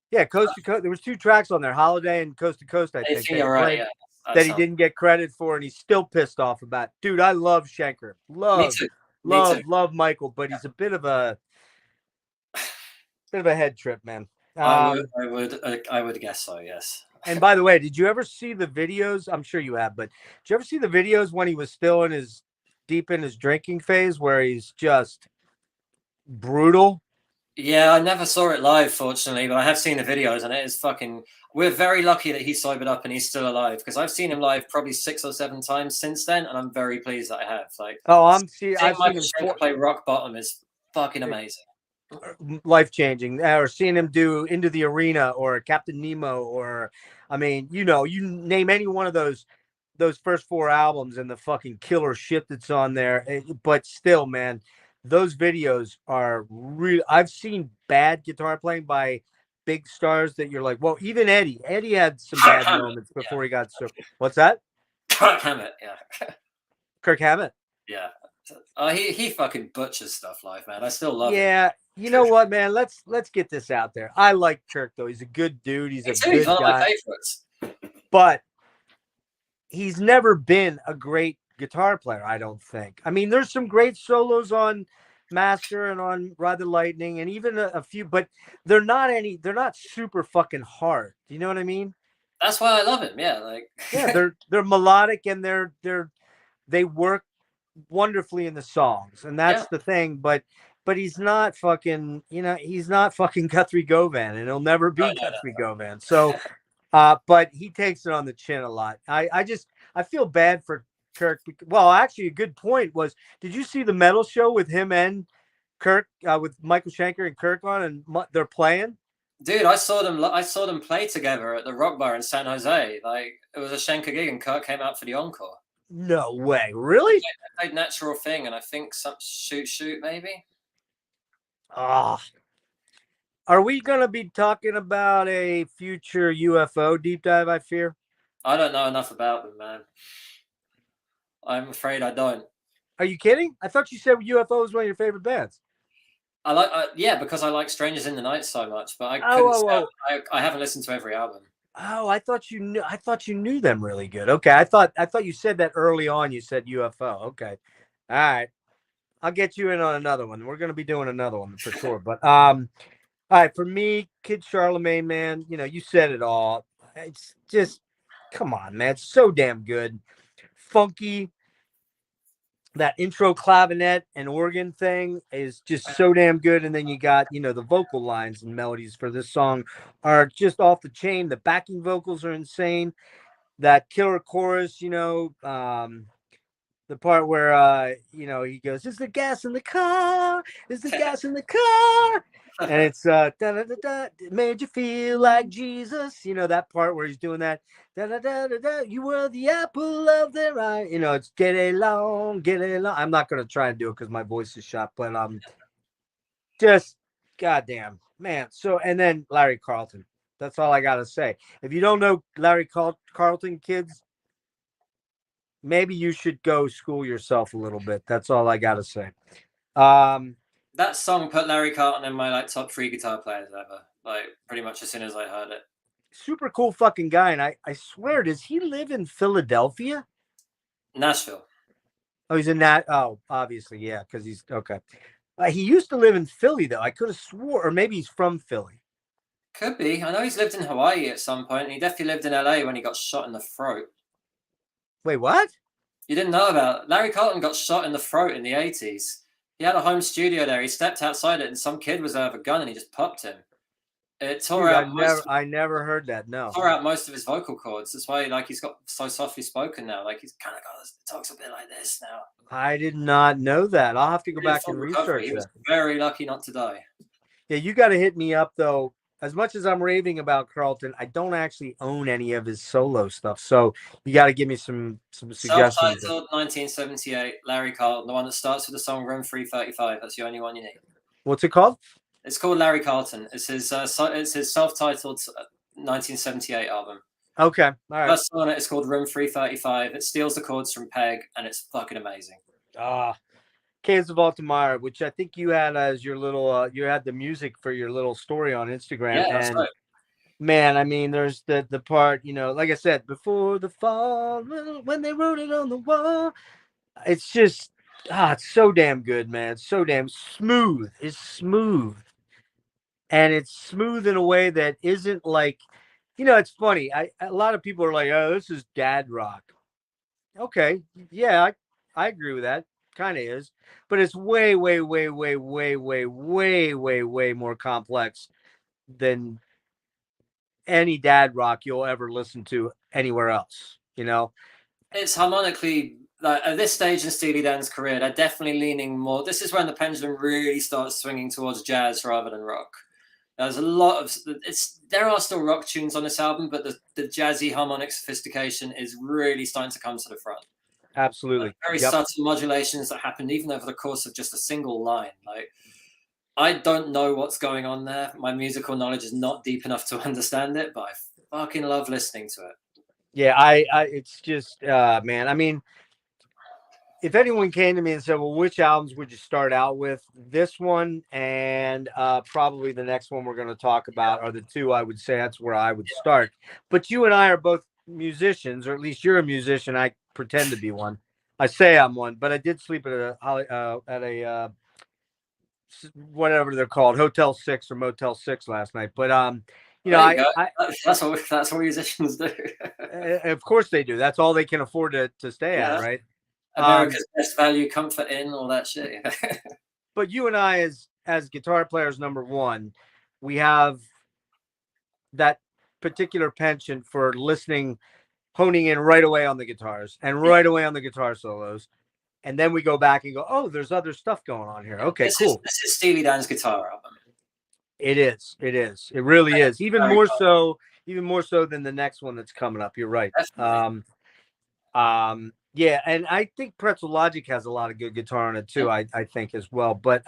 yeah, Coast to Coast. There was 2 tracks on there, Holiday and Coast to Coast, I think. You're right, yeah. That he didn't get credit for, and he's still pissed off about. Dude, I love Schenker. Love Michael, but he's a bit of a head trip, man. I would guess so, yes. And by the way, did you ever see the videos? I'm sure you have, but did you ever see the videos when he was still deep in his drinking phase, where he's just brutal? Yeah, I never saw it live, fortunately, but I have seen the videos, and it is fucking... We're very lucky that he's sobered up and he's still alive, because I've seen him live probably 6 or 7 times since then, and I'm very pleased that I have. I've seen him play Rock Bottom is fucking amazing. Life-changing. Or seeing him do Into the Arena or Captain Nemo, or I mean, you name any one of those first 4 albums and the fucking killer shit that's on there. But still, man, those videos are real. I've seen bad guitar playing by big stars that you're like, well, even Eddie had some bad moments before he got so. What's that? Kirk Hammett, yeah. Kirk Hammett. Yeah. He fucking butchers stuff live, man. I still love him. Yeah, you know what, man? Let's get this out there. I like Kirk, though. He's a good dude. He's a good guy. My favorites. But he's never been a great guitar player, I don't think. I mean, there's some great solos on Master and on Ride the Lightning, and even a few, but they're not super fucking hard. Do you know what I mean? That's why I love him. Yeah, they're melodic, and they work wonderfully in the songs, and that's the thing. But he's not fucking, he's not fucking Guthrie Govan, and he'll never be Guthrie Govan. So, but he takes it on the chin a lot. I feel bad for Kirk. Well, actually, a good point was, did you see the metal show with him and Kirk, with Michael Schenker and Kirk on, and they're playing? Dude, I saw them. I saw them play together at the Rock Bar in San Jose. Like it was a Schenker gig, and Kirk came out for the encore. No way, really? They played Natural Thing, and I think some Shoot maybe. Ah. Are we going to be talking about a future UFO deep dive, I fear? I don't know enough about them, man. I'm afraid I don't. Are you kidding? I thought you said UFO was one of your favorite bands. I like, yeah, because I like Strangers in the Night so much, but I couldn't say I haven't listened to every album. Oh, I thought you knew. I thought you knew them really good. Okay, I thought you said that early on. You said UFO. Okay, all right. I'll get you in on another one. We're gonna be doing another one for sure. But all right, for me, Kid Charlemagne, man. You know, you said it all. It's just, come on, man. It's so damn good, funky. That intro clavinet and organ thing is just so damn good. And then you got, you know, the vocal lines and melodies for this song are just off the chain. The backing vocals are insane. That killer chorus, you know, the part where you know, he goes, "Is the gas in the car? Is the gas in the car?" And it's da, da, da, da, it made you feel like Jesus. You know, that part where he's doing that. Da, da, da, da, da, you were the apple of their eye. You know, it's get along, get along. I'm not gonna try and do it because my voice is shot, but just goddamn, man. So, and then Larry Carlton. That's all I gotta say. If you don't know Larry Carlton, kids, maybe you should go school yourself a little bit. That's all I gotta say. That song put Larry Carlton in my like top 3 guitar players ever. Like pretty much as soon as I heard it. Super cool fucking guy, and I swear, does he live in Philadelphia? Nashville. Oh, he's in that. Oh, obviously, yeah, because he's okay. He used to live in Philly, though. I could have swore, or maybe he's from Philly. Could be. I know he's lived in Hawaii at some point, and he definitely lived in LA when he got shot in the throat. Wait, what? You didn't know about it? Larry Carlton got shot in the throat in the 80s. He had a home studio there. He stepped outside it, and some kid was there with a gun, and he just popped him. It tore Dude, out. I never heard that. No. Tore out most of his vocal cords. That's why, like, he's got so softly spoken now. Like, he's kind of got talks a bit like this now. I did not know that. I'll have to go back and recovery. research He was that. very lucky not to die. Yeah, you got to hit me up though. As much as I'm raving about Carlton, I don't actually own any of his solo stuff. So you got to give me some suggestions. Self-titled 1978, Larry Carlton, the one that starts with the song Room 335. That's the only one you need. What's it called? It's called Larry Carlton. It's his self-titled 1978 album. Okay, all right. First song on it is called Room 335. It steals the chords from Peg, and it's fucking amazing. Caves of Altamira, which I think you had as your little, you had the music for your little story on Instagram. Yeah, that's right. Man, I mean, there's the part, you know, like I said, before the fall, when they wrote it on the wall. It's just, it's so damn good, man. It's so damn smooth. It's smooth. And it's smooth in a way that isn't like, you know, it's funny. A lot of people are like, "Oh, this is dad rock." Okay, yeah, I agree with that. Kind of is, but it's way, way, way, way, way, way, way, way, way more complex than any dad rock you'll ever listen to anywhere else. You know, it's harmonically, like at this stage in Steely Dan's career, they're definitely leaning more. This is when the pendulum really starts swinging towards jazz rather than rock. There's a lot of there are still rock tunes on this album, but the jazzy harmonic sophistication is really starting to come to the front. Absolutely. Very subtle modulations that happen even over the course of just a single line. Like, I don't know what's going on there. My musical knowledge is not deep enough to understand it, but I fucking love listening to it. Yeah, it's just, man, I mean, if anyone came to me and said, "Well, which albums would you start out with?" This one and probably the next one we're going to talk about are the two I would say that's where I would start. But you and I are both musicians, or at least you're a musician. I pretend to be one. I say I'm one, but I did sleep at a whatever they're called, Hotel 6 or Motel 6 last night. But you know, that's what musicians do. Of course they do. That's all they can afford to stay at, right? America's Best Value, Comfort Inn, all that shit. But you and I, as guitar players, number one, we have that particular penchant for listening honing in right away on the guitars and right away on the guitar solos. And then we go back and go, oh, there's other stuff going on here. Okay, cool. This is Steely Dan's guitar album. It is. It is. It really is. Even Very more cool. so than the next one that's coming up. You're right. Definitely. Yeah, and I think Pretzel Logic has a lot of good guitar on it too. I think as well. But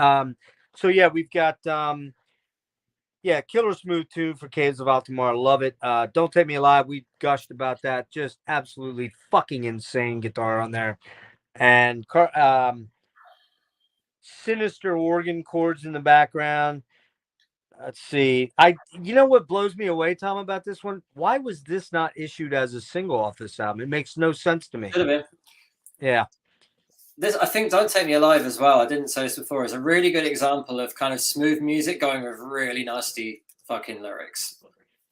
so yeah, we've got Killer Smooth tune for Caves of Altamar. Love it. Don't Take Me Alive. We gushed about that. Just absolutely fucking insane guitar on there. And sinister organ chords in the background. Let's see. You know what blows me away, Tom, about this one? Why was this not issued as a single off this album? It makes no sense to me. Could have been. Yeah. This, I think, Don't Take Me Alive as well, I didn't say this before, is a really good example of kind of smooth music going with really nasty fucking lyrics.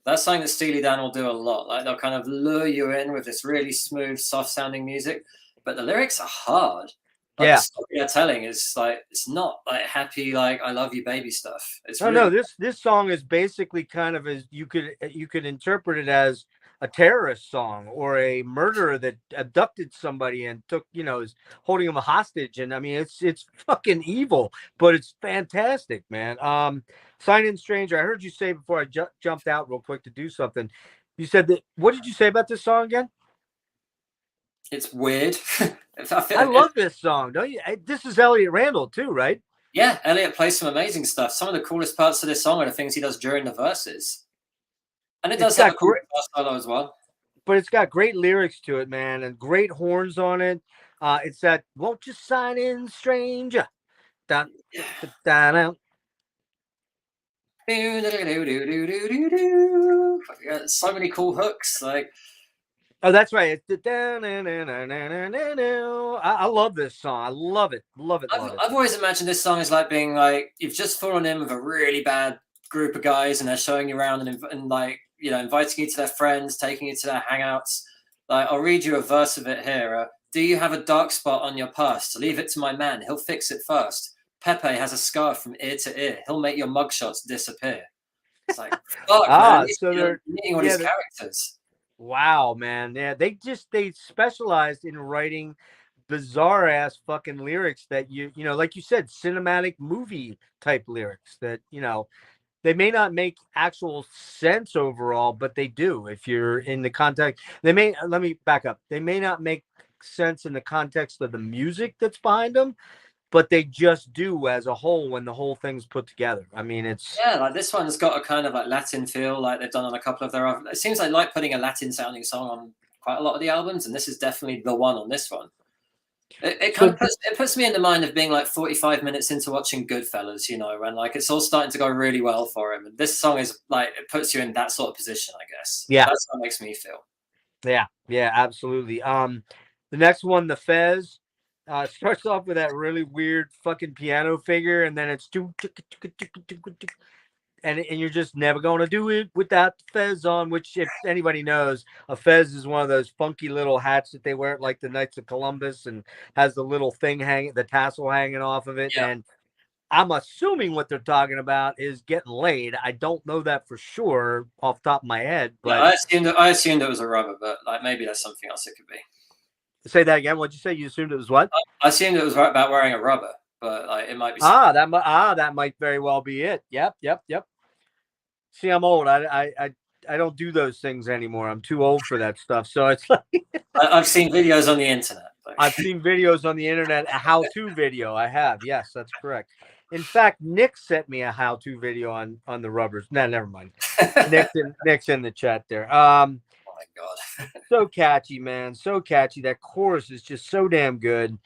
That's something that Steely Dan will do a lot. Like, they'll kind of lure you in with this really smooth, soft-sounding music, but the lyrics are hard. Like, Yeah. the story they're telling is like, it's not like happy, like I love you, baby stuff. It's No. This song is basically kind of as you could interpret it as a terrorist song or a murderer that abducted somebody and took, is holding them a hostage. And I mean, it's fucking evil, but it's fantastic, man. Sign In Stranger. I heard you say before I jumped out real quick to do something. You said that. What did you say about this song again? It's weird. I love this song, don't you? This is Elliot Randall too, right? Yeah, Elliot plays some amazing stuff. Some of the coolest parts of this song are the things he does during the verses. And it does have a cool guitar solo as well. But it's got great lyrics to it, man, and great horns on it. It's that "Won't You Sign In, Stranger?" Dun, dun, dun. So many cool hooks, like. Oh, that's right. It's I love this song. I love it. Love it. I've always imagined this song as like being like you've just fallen in with a really bad group of guys, and they're showing you around and like inviting you to their friends, taking you to their hangouts. Like I'll read you a verse of it here. Do you have a dark spot on your past? Leave it to my man. He'll fix it first. Pepe has a scar from ear to ear. He'll make your mugshots disappear. It's like fuck, man. So they're meeting all these characters. Wow, man. Yeah, they specialized in writing bizarre ass fucking lyrics that like you said, cinematic movie type lyrics that, they may not make actual sense overall, but they do if you're in the context. Let me back up. They may not make sense in the context of the music that's behind them, but they just do as a whole when the whole thing's put together. I mean, like this one's got a kind of like Latin feel, like they've done on a couple of their other. It seems like putting a Latin sounding song on quite a lot of the albums, and this is definitely the one on this one. It puts me in the mind of being like 45 minutes into watching Goodfellas, and like it's all starting to go really well for him. And this song is like it puts you in that sort of position, I guess. Yeah, that's what makes me feel. Yeah, absolutely. The next one, the Fez. Starts off with that really weird fucking piano figure, and then it's and you're just never going to do it without the Fez on, which if anybody knows, a Fez is one of those funky little hats that they wear at like the Knights of Columbus and has the little thing the tassel hanging off of it. Yeah. And I'm assuming what they're talking about is getting laid. I don't know that for sure off the top of my head, but yeah, I assumed it was a rubber, but like maybe there's something else it could be. Say that again. What'd you say? You assumed it was what? I assumed it was about wearing a rubber, but like it might be. That might very well be it. Yep. See, I'm old. I don't do those things anymore. I'm too old for that stuff. So it's like I've seen videos on the internet. I've seen videos on the internet, a how-to video. I have. Yes, that's correct. In fact, Nick sent me a how-to video on the rubbers. No, never mind. Nick's in the chat there. My God. So catchy, man. So catchy. That chorus is just so damn good.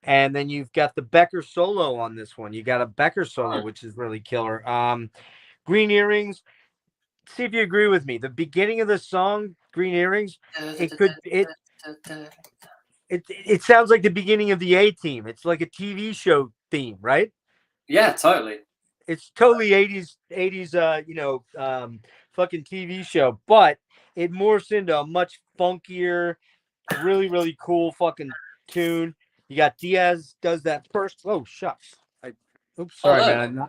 And then you've got the Becker solo on this one. You got a Becker solo, which is really killer. Green Earrings. See if you agree with me. The beginning of the song, Green Earrings, it sounds like the beginning of the A-Team. It's like a TV show theme, right? Yeah, totally. It's totally 80s, fucking TV show, but it morphs into a much funkier, really, really cool fucking tune. You got Diaz does that first. Oh, shucks. Oops, sorry, man.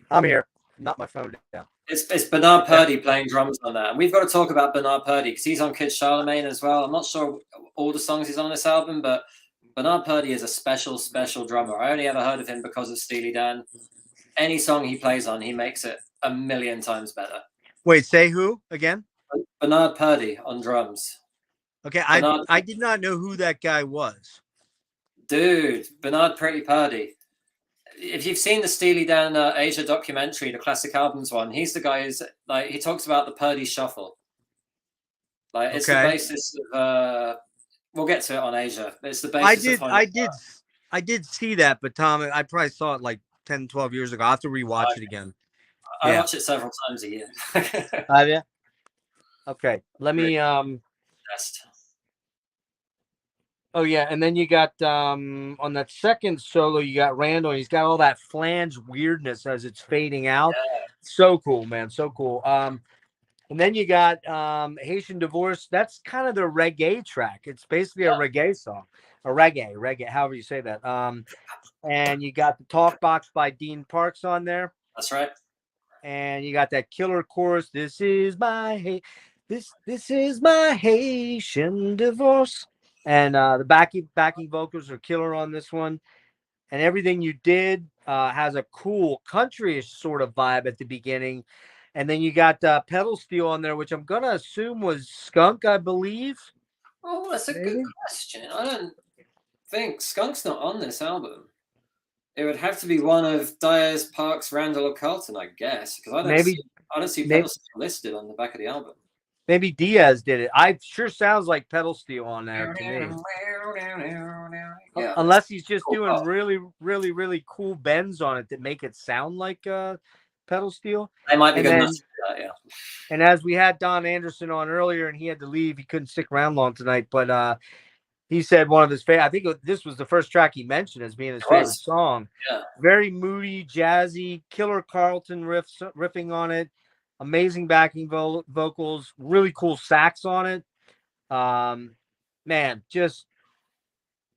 I'm here. not my phone down. It's Bernard Purdie playing drums on that. And we've got to talk about Bernard Purdie because he's on Kid Charlemagne as well. I'm not sure all the songs he's on this album, but Bernard Purdie is a special, special drummer. I only ever heard of him because of Steely Dan. Any song he plays on, he makes it a million times better. Wait, say who again? Bernard Purdie on drums. Okay, I did not know who that guy was. Dude, Bernard Purdie. If you've seen the Steely Dan Asia documentary, the classic albums one, he's the guy who's like, he talks about the Purdie shuffle. Like it's the basis of we'll get to it on Asia. It's the basis I did see that, but Tom, I probably saw it like 10, 12 years ago. I have to rewatch it again. I watch it several times a year. Have you? Okay. Let me Best. Oh yeah, and then you got on that second solo, you got Randall. He's got all that flange weirdness as it's fading out. Yeah. So cool, man. So cool. And then you got Haitian Divorce. That's kind of the reggae track. It's basically a reggae song. A reggae, however you say that. And you got the Talk Box by Dean Parks on there. That's right. And you got that killer chorus. This is my Haitian Divorce. And the backing vocals are killer on this one. And everything you did has a cool country-ish sort of vibe at the beginning. And then you got Pedal Steel on there, which I'm going to assume was Skunk, I believe. Oh, that's a good question. I don't think Skunk's not on this album. It would have to be one of Diaz, Parks, Randall, or Carlton, I guess, because I don't see Pedal Steel listed on the back of the album. Maybe Diaz did it. I sure sounds like Pedal Steel on there to me. Yeah. Unless he's just doing really, really, really cool bends on it that make it sound like Pedal Steel. They might be good enough to do that, yeah. And as we had Don Anderson on earlier, and he had to leave, he couldn't stick around long tonight, but he said one of his favorite. I think this was the first track he mentioned as being his favorite song. Yeah. Very moody, jazzy, killer Carlton riffing on it. Amazing backing vocals, really cool sax on it. Man, just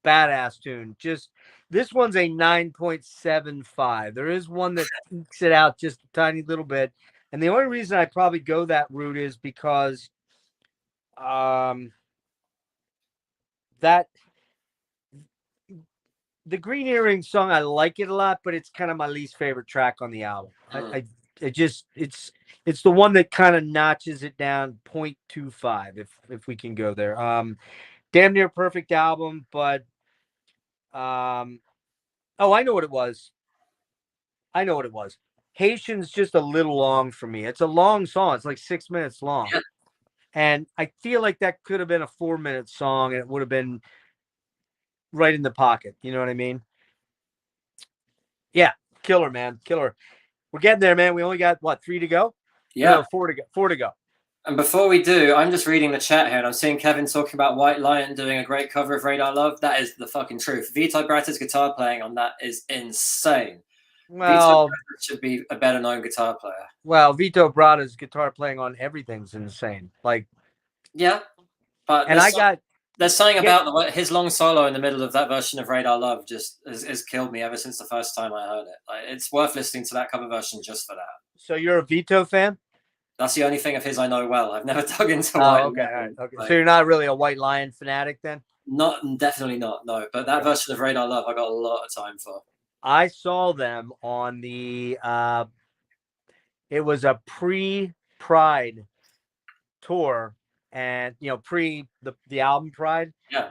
badass tune. Just this one's a 9.75. There is one that ekes it out just a tiny little bit. And the only reason I probably go that route is because that the Green Earring song, I like it a lot, but it's kind of my least favorite track on the album. It's the one that kind of notches it down 0.25 if we can go there. Damn near perfect album, but I know what it was. Haitian's just a little long for me. It's a long song. It's like 6 minutes long. Yeah. And I feel like that could have been a 4-minute song and it would have been right in the pocket. You know what I mean? Yeah. Killer, man. Killer. We're getting there, man. We only got 3 to go? Yeah. No, 4 to go. 4 to go. And before we do, I'm just reading the chat here and I'm seeing Kevin talking about White Lion doing a great cover of Radar Love. That is the fucking truth. Vito Bratta's guitar playing on that is insane. Well, Vito Bratta should be a better known guitar player. Well, Vito Bratta's guitar playing on everything's insane. Like, yeah. But there's something about his long solo in the middle of that version of Radar Love just has killed me ever since the first time I heard it. Like, it's worth listening to that cover version just for that. So you're a Vito fan? That's the only thing of his I know well. I've never dug into White Lion. Right. Okay. Like, so you're not really a White Lion fanatic then? Definitely not. No, but that version of Radar Love, I got a lot of time for. I saw them on the. It was a pre-Pride tour, and pre the album Pride. Yeah.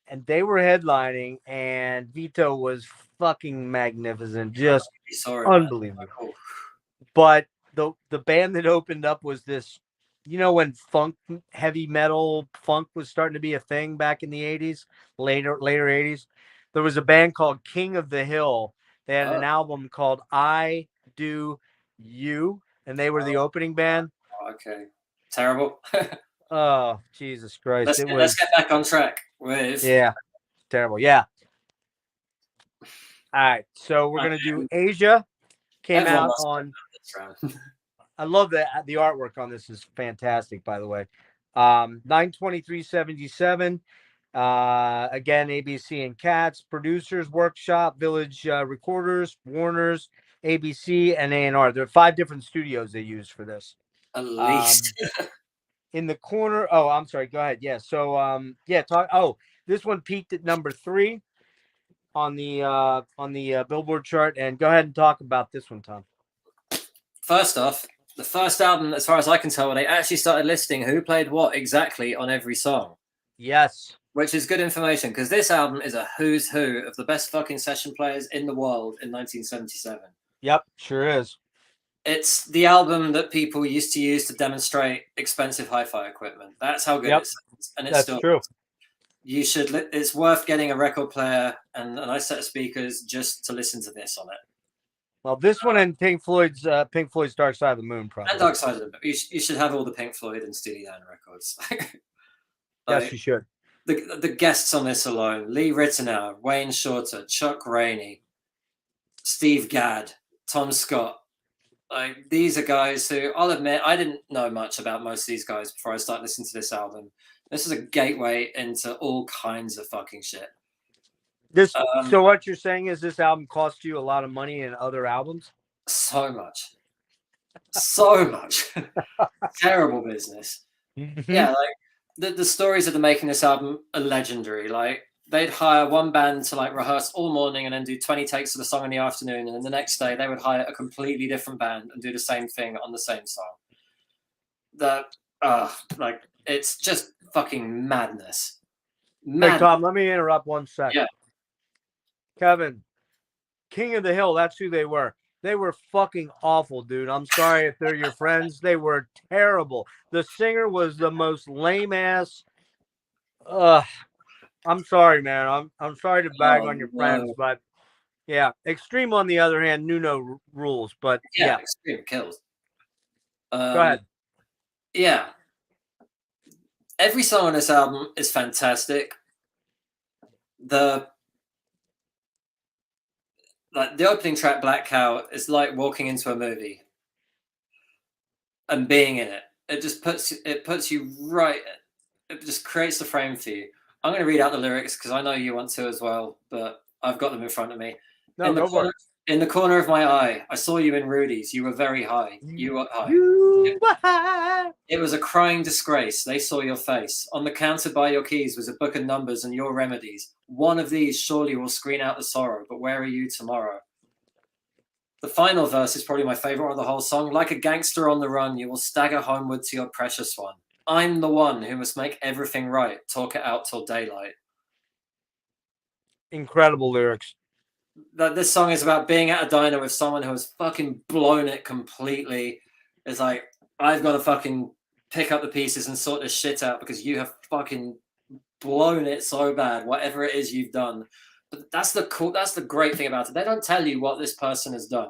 And they were headlining, and Vito was fucking magnificent, just unbelievable. Cool. But the band that opened up was this, when funk, heavy metal funk was starting to be a thing back in the 80s, later 80s. There was a band called King of the Hill. They had an album called I Do You, and they were the opening band. Okay. Terrible. Oh, Jesus Christ. Let's get back on track. Yeah. Terrible. Yeah. All right. So we're going to do Asia. Came out on. I love that. The artwork on this is fantastic, by the way. 9/23/77. Again, ABC and Cats, Producers Workshop, Village Recorders, Warner's, ABC, and A&R. There are 5 different studios they use for this. At least. In the corner. Oh, I'm sorry. Go ahead. Yeah. So, talk. Oh, this one peaked at number 3 on the Billboard chart. And go ahead and talk about this one, Tom. First off, the first album, as far as I can tell, they actually started listing who played what exactly on every song. Yes. Which is good information, because this album is a who's who of the best fucking session players in the world in 1977. Yep, sure is. It's the album that people used to use to demonstrate expensive hi-fi equipment. That's how good it sounds, and it's still true. You should. It's worth getting a record player and a nice set of speakers just to listen to this on it. Well, this one and Pink Floyd's Dark Side of the Moon, probably. And Dark Side of the Moon. You should have all the Pink Floyd and Steely Dan records. Yes, you should. The guests on this alone: Lee Ritenour, Wayne Shorter, Chuck Rainey, Steve Gadd, Tom Scott. Like, these are guys who, I'll admit, I didn't know much about most of these guys before I started listening to this album. This is a gateway into all kinds of fucking shit. So what you're saying is this album cost you a lot of money in other albums? So much. So much. Terrible business. Yeah, like the stories of the making this album are legendary. Like, they'd hire one band to like rehearse all morning and then do 20 takes of the song in the afternoon, and then the next day they would hire a completely different band and do the same thing on the same song. Like, it's just fucking madness. Hey, Tom, let me interrupt 1 second. Yeah. Kevin, King of the Hill, that's who they were. They were fucking awful, dude. I'm sorry if they're your friends. They were terrible. The singer was the most lame ass. I'm sorry, man. I'm sorry to bag on your friends, but yeah. Extreme, on the other hand, knew no rules, but yeah. Extreme kills. Go ahead. Yeah. Every song on this album is fantastic. The opening track, Black Cow, is like walking into a movie and being in it. It just puts you right. It just creates the frame for you. I'm going to read out the lyrics because I know you want to as well, but I've got them in front of me. No, go for it. In the corner of my eye, I saw you in Rudy's. You were very high. You were high. You were high. It was a crying disgrace. They saw your face. On the counter by your keys was a book of numbers and your remedies. One of these surely will screen out the sorrow, but where are you tomorrow? The final verse is probably my favorite one of the whole song. Like a gangster on the run, you will stagger homeward to your precious one. I'm the one who must make everything right. Talk it out till daylight. Incredible lyrics. This song is about being at a diner with someone who has fucking blown it completely. It's like, I've got to fucking pick up the pieces and sort this shit out because you have fucking blown it so bad, whatever it is you've done. But that's the great thing about it. They don't tell you what this person has done.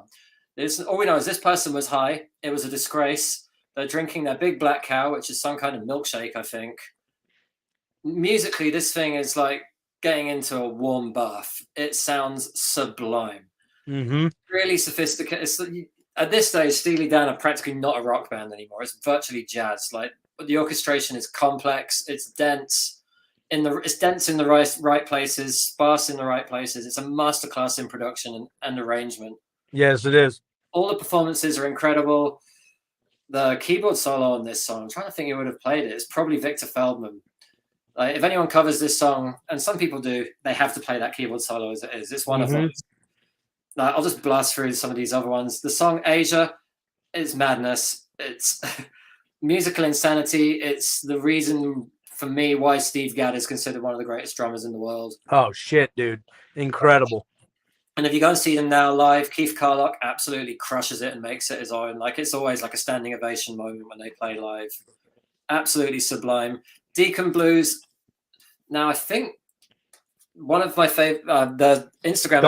All we know is this person was high. It was a disgrace. They're drinking their big black cow, which is some kind of milkshake, I think. Musically, this thing is like getting into a warm bath. It sounds sublime. Mm-hmm. Really sophisticated. At this stage, Steely Dan are practically not a rock band anymore. It's virtually jazz. Like, the orchestration is complex. It's dense. It's dense in the right places, sparse in the right places. It's a masterclass in production and arrangement. Yes, it is. All the performances are incredible. The keyboard solo on this song, I'm trying to think who would have played it. It's probably Victor Feldman. If anyone covers this song, and some people do, they have to play that keyboard solo as it is. It's one of those. I'll just blast through some of these other ones. The song Asia is madness. It's musical insanity. It's the reason for me why Steve Gadd is considered one of the greatest drummers in the world. Oh, shit, dude. Incredible. And if you go and see them now live, Keith Carlock absolutely crushes it and makes it his own. Like, it's always like a standing ovation moment when they play live. Absolutely sublime. Deacon Blues. Now, I think one of my favorite, the Instagram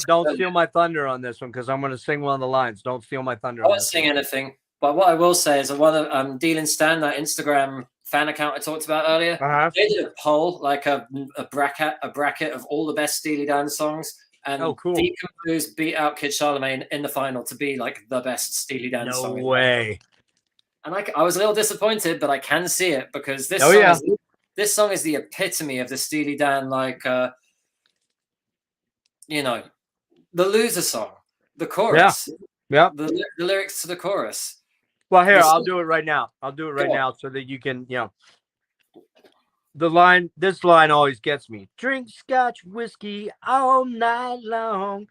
Don't steal my thunder on this one, because I'm going to sing one of the lines. Don't steal my thunder. I won't sing anything, but what I will say is one of Deal and Stan, that Instagram fan account I talked about earlier, they did a poll, like a bracket of all the best Steely Dan songs, and cool. Deacon Blues beat out Kid Charlemagne in the final to be like the best Steely Dan song. No way. And I was a little disappointed, but I can see it because this song is the epitome of the Steely Dan, like, the loser song. The chorus. Yeah. The lyrics to the chorus. Well, here, I'll do it right now. I'll do it right now so that you can, this line always gets me. Drink scotch whiskey all night long,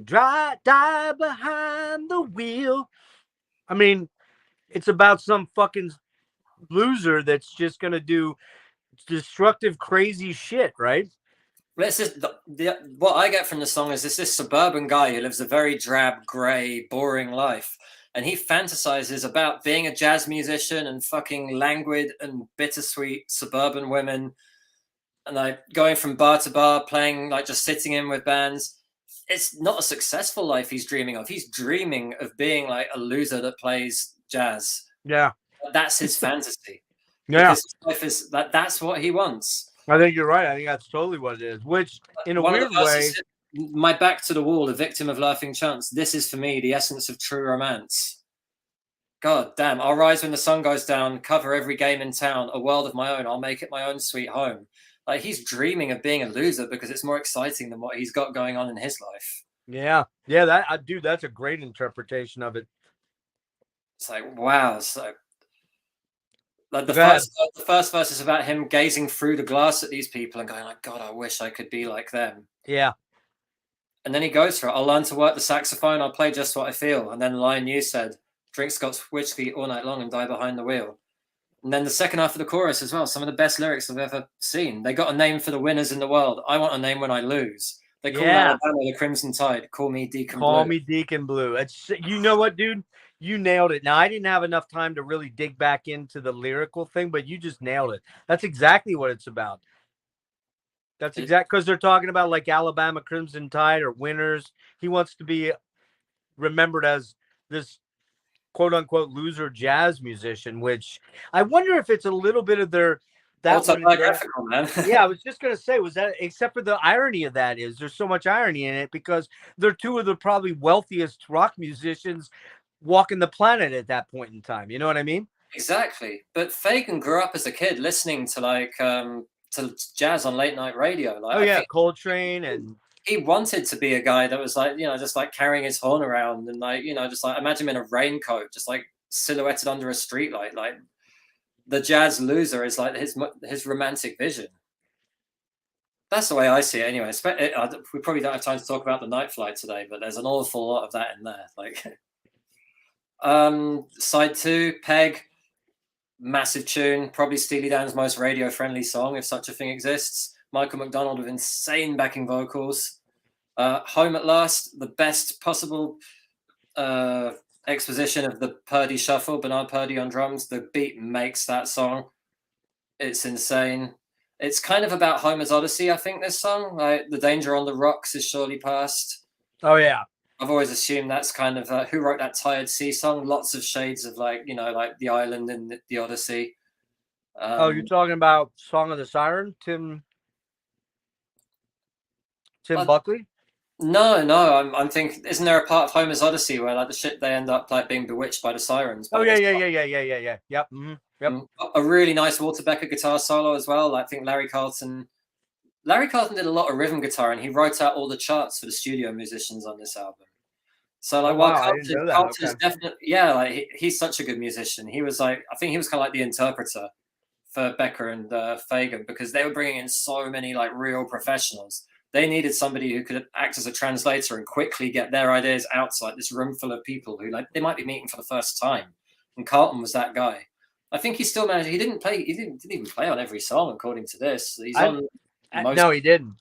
die behind the wheel. I mean, it's about some fucking loser that's just going to do destructive, crazy shit, right? This is what I get from the song is this suburban guy who lives a very drab, grey, boring life. And he fantasizes about being a jazz musician and fucking languid and bittersweet suburban women. And like going from bar to bar, playing, like just sitting in with bands. It's not a successful life he's dreaming of. He's dreaming of being like a loser that plays jazz. Yeah. That's his fantasy. Yeah. Because his life is that's what he wants. I think you're right. I think that's totally what it is. Which, in a weird way, my back to the wall, a victim of laughing chance. This is for me the essence of true romance. God damn! I'll rise when the sun goes down. Cover every game in town. A world of my own. I'll make it my own sweet home. Like he's dreaming of being a loser because it's more exciting than what he's got going on in his life. Yeah. That's a great interpretation of it. It's like wow. So like the first verse is about him gazing through the glass at these people and going like, God, I wish I could be like them. Yeah. And then he goes for it. I'll learn to work the saxophone. I'll play just what I feel. And then the line you said, drink Scotch whiskey all night long and die behind the wheel. And then the second half of the chorus as well. Some of the best lyrics I've ever seen. They got a name for the winners in the world. I want a name when I lose. They call Alabama the Crimson Tide. Call me Deacon Blue. Call me Deacon Blue. It's, you know what, dude? You nailed it. Now, I didn't have enough time to really dig back into the lyrical thing, but you just nailed it. That's exactly what it's about. That's exactly because they're talking about like Alabama Crimson Tide or winners. He wants to be remembered as this quote unquote loser jazz musician, which I wonder if it's a little bit of their autobiographical, man. Yeah, I was just gonna say, was that, except for the irony of that is there's so much irony in it because they're two of the probably wealthiest rock musicians walking the planet at that point in time. You know what I mean? Exactly. But Fagan grew up as a kid listening to like to jazz on late night radio. Like, Coltrane, and he wanted to be a guy that was like, just like carrying his horn around and like, just like imagine him in a raincoat, just like silhouetted under a streetlight. Like the jazz loser is like his romantic vision. That's the way I see it anyway. We probably don't have time to talk about the Night Flight today, but there's an awful lot of that in there. Like side 2, Peg, massive tune, probably Steely Dan's most radio-friendly song, if such a thing exists. Michael McDonald with insane backing vocals. Home at Last, the best possible exposition of the Purdy shuffle, Bernard Purdy on drums. The beat makes that song. It's insane. It's kind of about Homer's Odyssey, I think, this song. Like, the danger on the rocks is surely past. Oh, yeah. I've always assumed that's kind of who wrote that Tired Sea song. Lots of shades of like, like the island and the Odyssey. You're talking about Song of the Siren, Tim Buckley? No, I'm thinking, isn't there a part of Homer's Odyssey where like the shit they end up like being bewitched by the sirens? Oh yeah. Yep. Mm-hmm. Yep. A really nice Walter Becker guitar solo as well. I think Larry Carlton did a lot of rhythm guitar and he wrote out all the charts for the studio musicians on this album. So like, Carlton's definitely, like he's such a good musician. He was like, I think he was kind of like the interpreter for Becker and Fagan because they were bringing in so many like real professionals. They needed somebody who could act as a translator and quickly get their ideas out to like this room full of people who like they might be meeting for the first time. And Carlton was that guy. I think he still managed. He didn't even play on every song according to this. He's on. No, he didn't.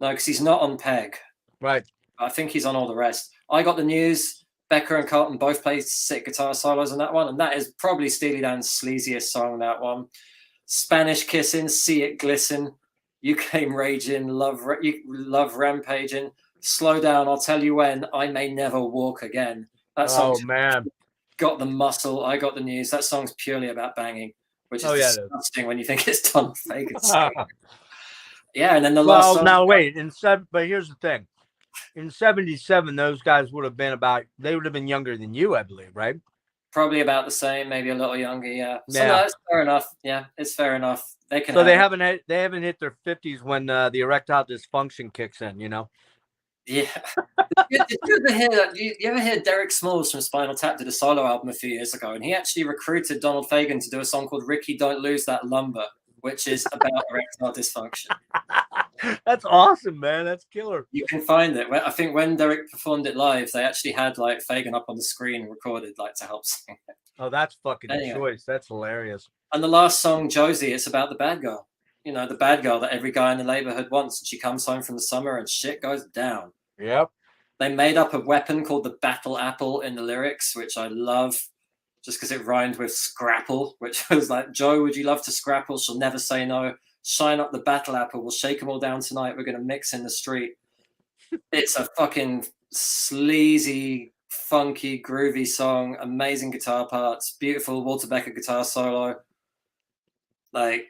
No, because he's not on Peg. Right. I think he's on all the rest. I Got the News. Becker and Carlton both played sick guitar solos on that one, and that is probably Steely Dan's sleaziest song. That one. Spanish Kissing, See It Glisten. You Came Raging, Love Rampaging. Slow Down, I'll Tell You When. I May Never Walk Again. That song. Oh man. Got the Muscle. I Got the News. That song's purely about banging, which is disgusting when you think it's Tom Fagan's song. Yeah, and then the last song. Now wait, but here's the thing. In 77, those guys would have been younger than you, I believe, right? Probably about the same, maybe a little younger, yeah. So no, it's fair enough. Yeah, it's fair enough. They haven't hit their 50s when the erectile dysfunction kicks in, Yeah. Did you ever hear that? You ever hear Derek Smalls from Spinal Tap did a solo album a few years ago, and he actually recruited Donald Fagen to do a song called "Ricky Don't Lose That Lumber," which is about erectile dysfunction. That's awesome, man. That's killer. You can find it. I think when Derek performed it live, they actually had like Fagen up on the screen recorded, like to help sing it. Oh, that's fucking Anyway. choice. That's hilarious. And the last song, Josie, it's about the bad girl. You know, the bad girl that every guy in the neighborhood wants. And she comes home from the summer and shit goes down. Yep. They made up a weapon called the battle apple in the lyrics, which I love just because it rhymed with scrapple, which was like, Joe, would you love to scrapple? She'll never say no. Shine up the battle apple. We'll shake them all down tonight. We're going to mix in the street. It's a fucking sleazy, funky, groovy song. Amazing guitar parts. Beautiful Walter Becker guitar solo. Like,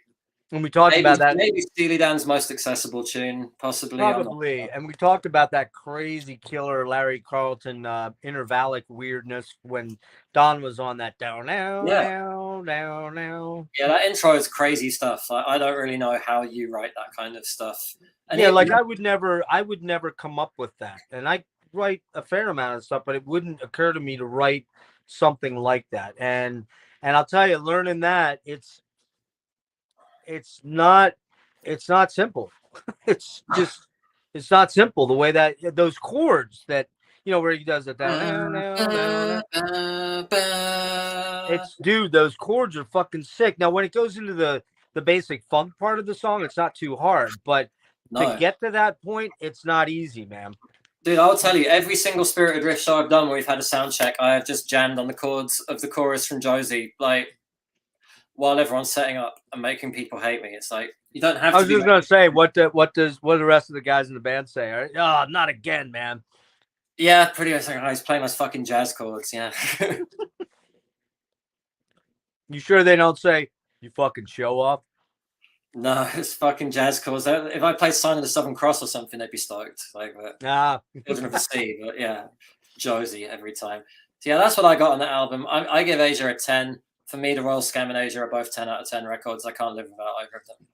when we talked about that, maybe Steely Dan's most accessible tune, possibly. Probably. And we talked about that crazy killer Larry Carlton intervallic weirdness when Don was on that down. Yeah, that intro is crazy stuff. I don't really know how you write that kind of stuff. And yeah, like I would never come up with that. And I write a fair amount of stuff, but it wouldn't occur to me to write something like that. And I'll tell you, learning that it's not simple. It's not simple the way that those chords that, you know, where he does it. It's, dude, those chords are fucking sick. Now, when it goes into the basic funk part of the song, it's not too hard, but to get to that point, it's not easy, man. Dude, I'll tell you, every single Spirit Adrift show I've done where we've had a sound check, I have just jammed on the chords of the chorus from Josie, like, while everyone's setting up and making people hate me. It's like, you don't have to. I was just going to say, what do the rest of the guys in the band say? Oh, not again, man. Yeah, pretty much. Like, he's playing my fucking jazz chords. Yeah. You sure they don't say, you fucking show off? No, it's fucking jazz chords. If I played Sign of the Southern Cross or something, they'd be stoked. Like, Children of the Sea. But yeah, Josie every time. So yeah, that's what I got on the album. I give Asia a 10. For me, the Royal Scam and Asia are both 10 out of 10 records. I can't live without either of them.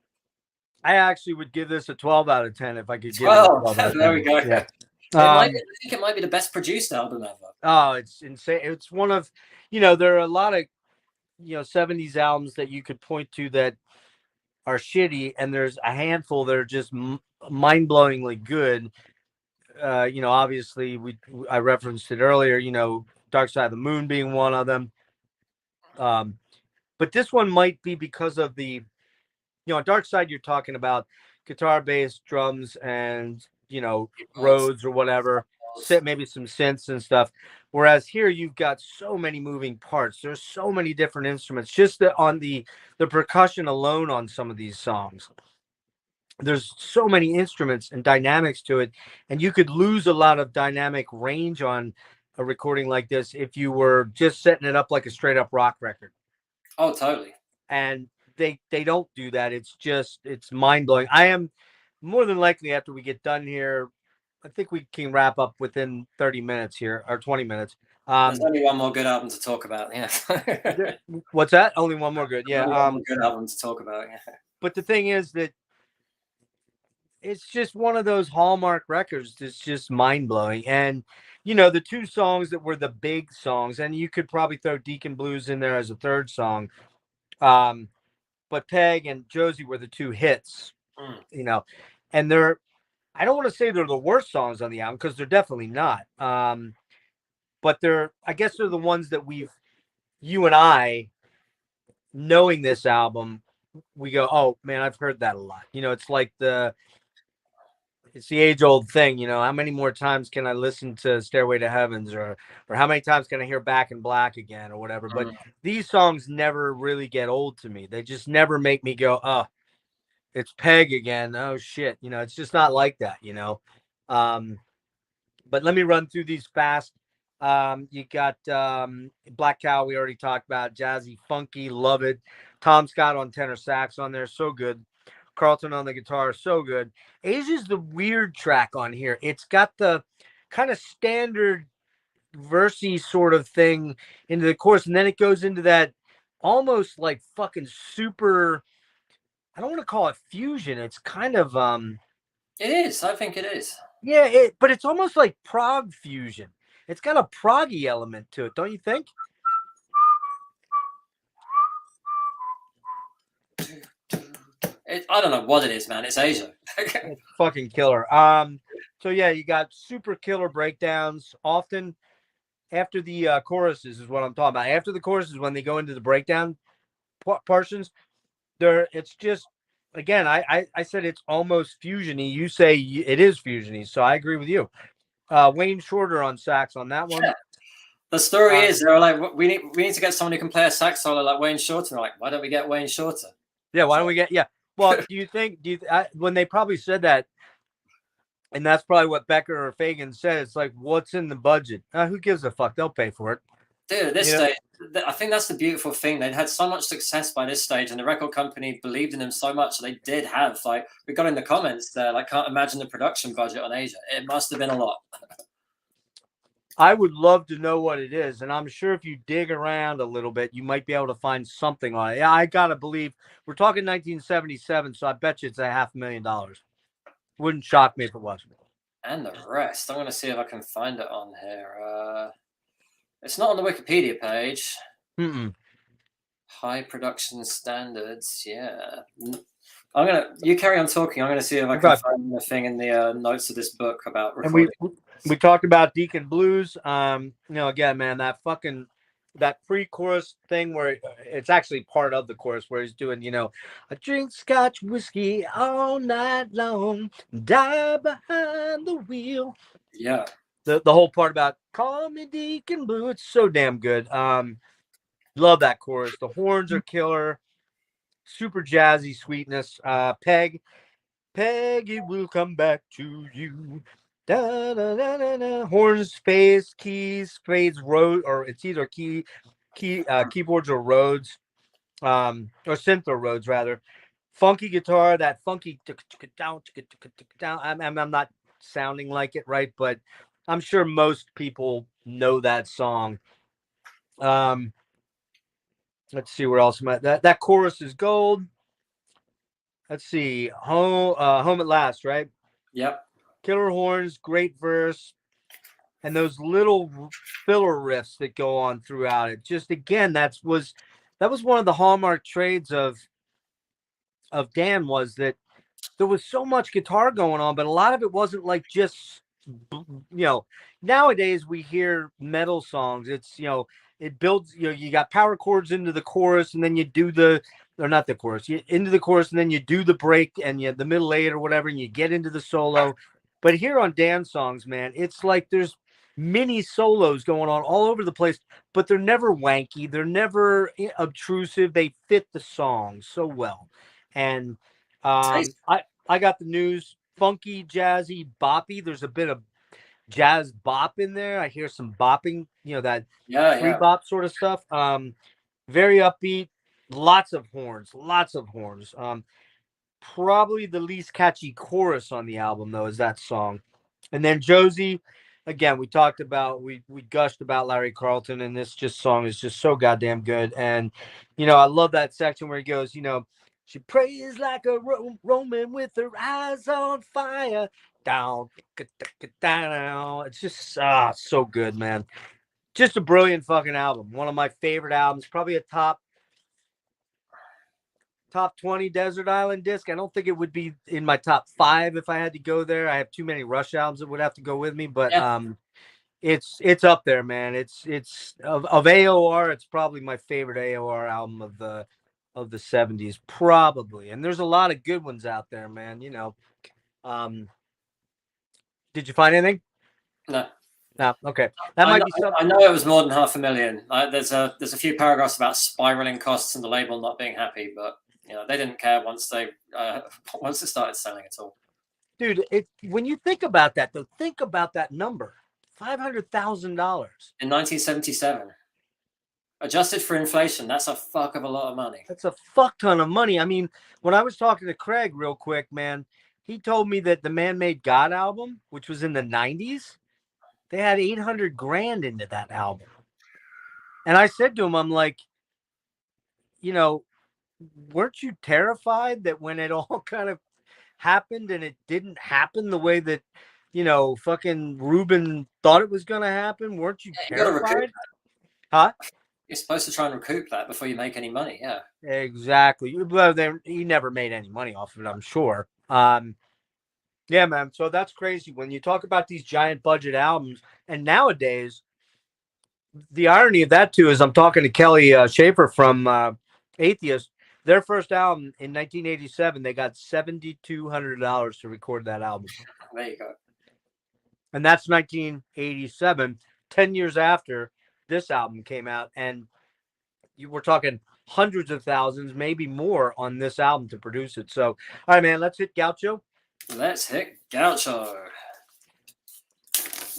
I actually would give this a 12 out of 10 if I could give 12. it a 12 out of 10. There we go. Yeah. I think it might be the best produced album ever. Oh, it's insane. It's one of, you know, there are a lot of, you know, 70s albums that you could point to that are shitty, and there's a handful that are just mind-blowingly good. You know, obviously I referenced it earlier, you know, Dark Side of the Moon being one of them. But this one might be because of the, you know, Dark Side, you're talking about guitar, bass, drums, and, you know, Rhodes or whatever, maybe some synths and stuff. Whereas here you've got so many moving parts. There's so many different instruments. Just on the percussion alone on some of these songs, there's so many instruments and dynamics to it, and you could lose a lot of dynamic range on a recording like this if you were just setting it up like a straight up rock record. Oh, totally. And they don't do that. It's mind blowing. I am more than likely, after we get done here, I think we can wrap up within 30 minutes here, or 20 minutes. There's only one more good album to talk about. Yeah. What's that? Only one more good. Yeah. Good album to talk about. Yeah. But the thing is that it's just one of those Hallmark records that's just mind blowing. And, you know, the two songs that were the big songs, and you could probably throw Deacon Blues in there as a third song. But Peg and Josie were the two hits, you know, and I don't want to say they're the worst songs on the album, because they're definitely not. But I guess they're the ones that you and I, knowing this album, we go, oh man, I've heard that a lot. You know, it's like it's the age old thing, you know, how many more times can I listen to Stairway to Heavens, or how many times can I hear Back in Black again, or whatever. But these songs never really get old to me. They just never make me go, oh, it's Peg again. Oh shit. You know, it's just not like that, you know? But let me run through these fast. You got Black Cow, we already talked about. Jazzy, funky, love it. Tom Scott on tenor sax on there, so good. Carlton on the guitar, so good. Asia's the weird track on here. It's got the kind of standard versey sort of thing into the chorus, and then it goes into that almost like fucking super, I don't want to call it fusion. It's kind of it is. I think it is. Yeah, but it's almost like prog fusion. It's got a proggy element to it, don't you think? I don't know what it is, man. It's Asia. It's fucking killer. So yeah, you got super killer breakdowns. Often after the choruses is what I'm talking about. After the choruses, when they go into the breakdown portions, it's just again. I said it's almost fusiony. You say it is fusiony, so I agree with you. Wayne Shorter on sax on that one. Yeah. The story is they're like, we need to get someone who can play a sax solo like Wayne Shorter. And they're like, why don't we get Wayne Shorter? Yeah, why don't we get? Yeah. Well, when they probably said that, and that's probably what Becker or Fagan said. It's like, what's in the budget? Who gives a fuck? They'll pay for it. Dude, at this stage, I think that's the beautiful thing. They'd had so much success by this stage, and the record company believed in them so much. They did have, like, we got in the comments there, like, can't imagine the production budget on Asia. It must have been a lot. I would love to know what it is, and I'm sure if you dig around a little bit, you might be able to find something on it. Yeah, I gotta believe we're talking 1977, so I bet you it's $500,000. Wouldn't shock me if it wasn't. And the rest, I'm going to see if I can find it on here. It's not on the Wikipedia page. High production standards, yeah. You carry on talking. I'm gonna see if I can find the thing in the notes of this book about recording. And we talked about Deacon Blues. Again, man, that pre-chorus thing where it's actually part of the chorus where he's doing, I drink Scotch whiskey all night long, die behind the wheel. Yeah. The whole part about call me Deacon Blue, it's so damn good. Love that chorus. The horns are killer. Super jazzy sweetness. Peg, it will come back to you. Da, da, da, da, da. Horns, keys, fades, Rhodes, or it's either keyboards or Rhodes, or synth or Rhodes rather. Funky guitar, that funky down. I'm not sounding like it right, but I'm sure most people know that song. Let's see where else that chorus is gold. Let's see, home at last, right? Yep. Killer horns, great verse, and those little filler riffs that go on throughout it. Just again, that was one of the hallmark trades of Dan, was that there was so much guitar going on, but a lot of it wasn't like just, nowadays we hear metal songs. It's, it builds, you got power chords into the chorus, and then you do not the chorus, into the chorus, and then you do the break and the middle eight or whatever, and you get into the solo. But here on Dan songs, man, it's like there's mini solos going on all over the place, but they're never wanky. They're never obtrusive. They fit the song so well. And I got the news, funky, jazzy, boppy. There's a bit of jazz bop in there. I hear some bopping, that free bop sort of stuff. Very upbeat, lots of horns. Probably the least catchy chorus on the album, though, is that song. And then Josie, again, we gushed about Larry Carlton, and this song is just so goddamn good. And, I love that section where he goes, she prays like a Roman with her eyes on fire. Down, down. It's just so good, man. Just a brilliant fucking album. One of my favorite albums. Probably a top 20 Desert Island disc. I don't think it would be in my top 5 if I had to go there. I have too many Rush albums that would have to go with me, but it's up there, man. It's of AOR. It's probably my favorite AOR album of the 70s, probably. And there's a lot of good ones out there, man. Did you find anything? No. No. Okay. That might be something. I know it was more than $500,000. There's a few paragraphs about spiraling costs and the label not being happy, but they didn't care once it started selling at all. Dude, when you think about that, though, think about that number. $500,000 in 1977. Adjusted for inflation, that's a fuck of a lot of money. That's a fuck ton of money. I mean, when I was talking to Craig real quick, man, he told me that the Man Made God album, which was in the 90s, they had $800,000 into that album. And I said to him, I'm like, weren't you terrified that when it all kind of happened and it didn't happen the way that fucking Ruben thought it was gonna happen? Weren't you You got to recoup terrified? that. Huh? You're supposed to try and recoup that before you make any money. Yeah. Exactly. Well, he never made any money off of it, I'm sure. Yeah, man. So that's crazy when you talk about these giant budget albums. And nowadays, the irony of that too is I'm talking to Kelly Schaefer from Atheist. Their first album in 1987, they got $7,200 to record that album, There you go. and that's 1987. 10 years after this album came out, and you were talking hundreds of thousands, maybe more, on this album to produce it. So, all right, man, let's hit Gaucho. Let's hit Gaucho.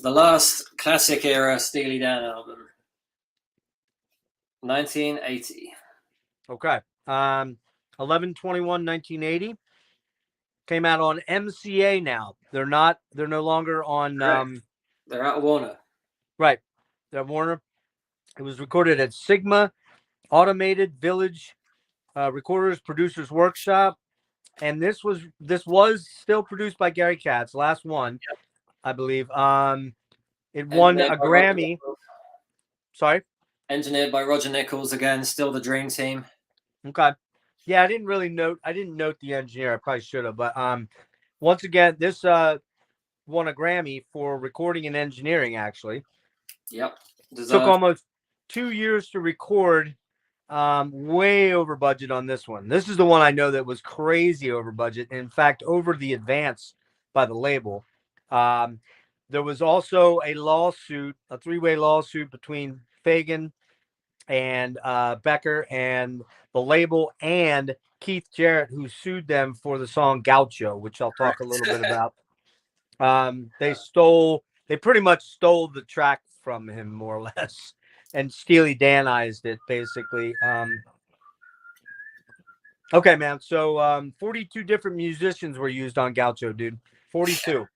The last classic era Steely Dan album. 1980. Okay. 11/21/1980 came out on MCA now. They're no longer on They're out of Warner. Right. They're Warner. It was recorded at Sigma Automated Village Recorders Producers Workshop. And this was still produced by Gary Katz, last one, yep. I believe. It won a Grammy. Sorry? Engineered by Roger Nichols, again, still the dream team. Okay. Yeah, I didn't note the engineer. I probably should have. But once again, this won a Grammy for recording and engineering, actually. Yep. Took almost 2 years to record. Way over budget on this one. This is the one I know that was crazy over budget. In fact, over the advance by the label. There was also a lawsuit, a 3-way lawsuit between Fagan and Becker and the label and Keith Jarrett, who sued them for the song Gaucho, which I'll talk a little bit about. They pretty much stole the track from him, more or less, and Steely Danized it, basically. Okay, man. So 42 different musicians were used on Gaucho, dude. 42.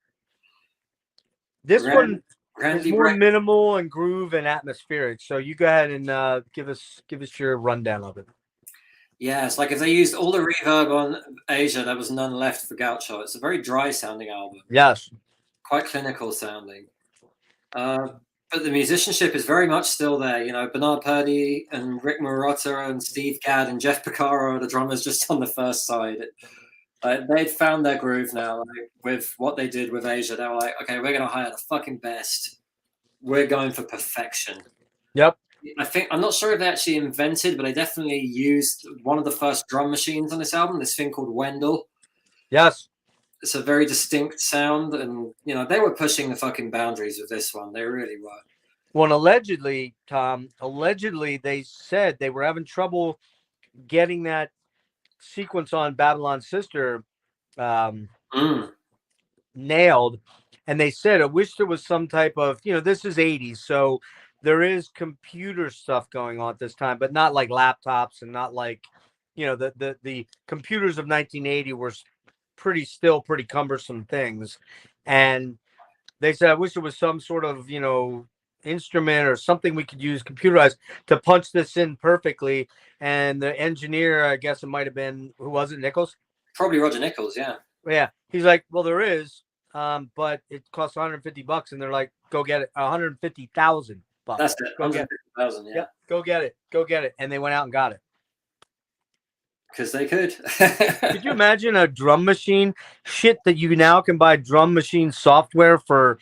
This one is more minimal and groove and atmospheric. So you go ahead and give us your rundown of it. Yeah, it's like if they used all the reverb on Asia, there was none left for Gaucho. It's a very dry sounding album. Yes. Quite clinical sounding. But the musicianship is very much still there. Bernard Purdy and Rick Marotta and Steve Gadd and Jeff Porcaro are the drummers just on the first side. They'd found their groove now. With what they did with Asia, they were like, okay, we're going to hire the fucking best. We're going for perfection. Yep. I'm not sure if they actually invented, but they definitely used one of the first drum machines on this album, this thing called Wendell. Yes. It's a very distinct sound, and they were pushing the fucking boundaries with this one. They really were. Well, allegedly, Tom, they said they were having trouble getting that sequence on Babylon Sister nailed, and they said, I wish there was some type of, this is 80s, so there is computer stuff going on at this time, but not like laptops and not like, the computers of 1980 were pretty cumbersome things. And they said, I wish there was some sort of, instrument or something we could use computerized to punch this in perfectly. And the engineer, I guess it might have been, who was it, Nichols? Probably Roger Nichols, yeah. Yeah. He's like, well, there is, but it costs $150. And they're like, go get it. $150,000. That's it. $150,000, yeah. Yep, go get it. And they went out and got it. Because they could. Could you imagine a drum machine? Shit that you now can buy drum machine software for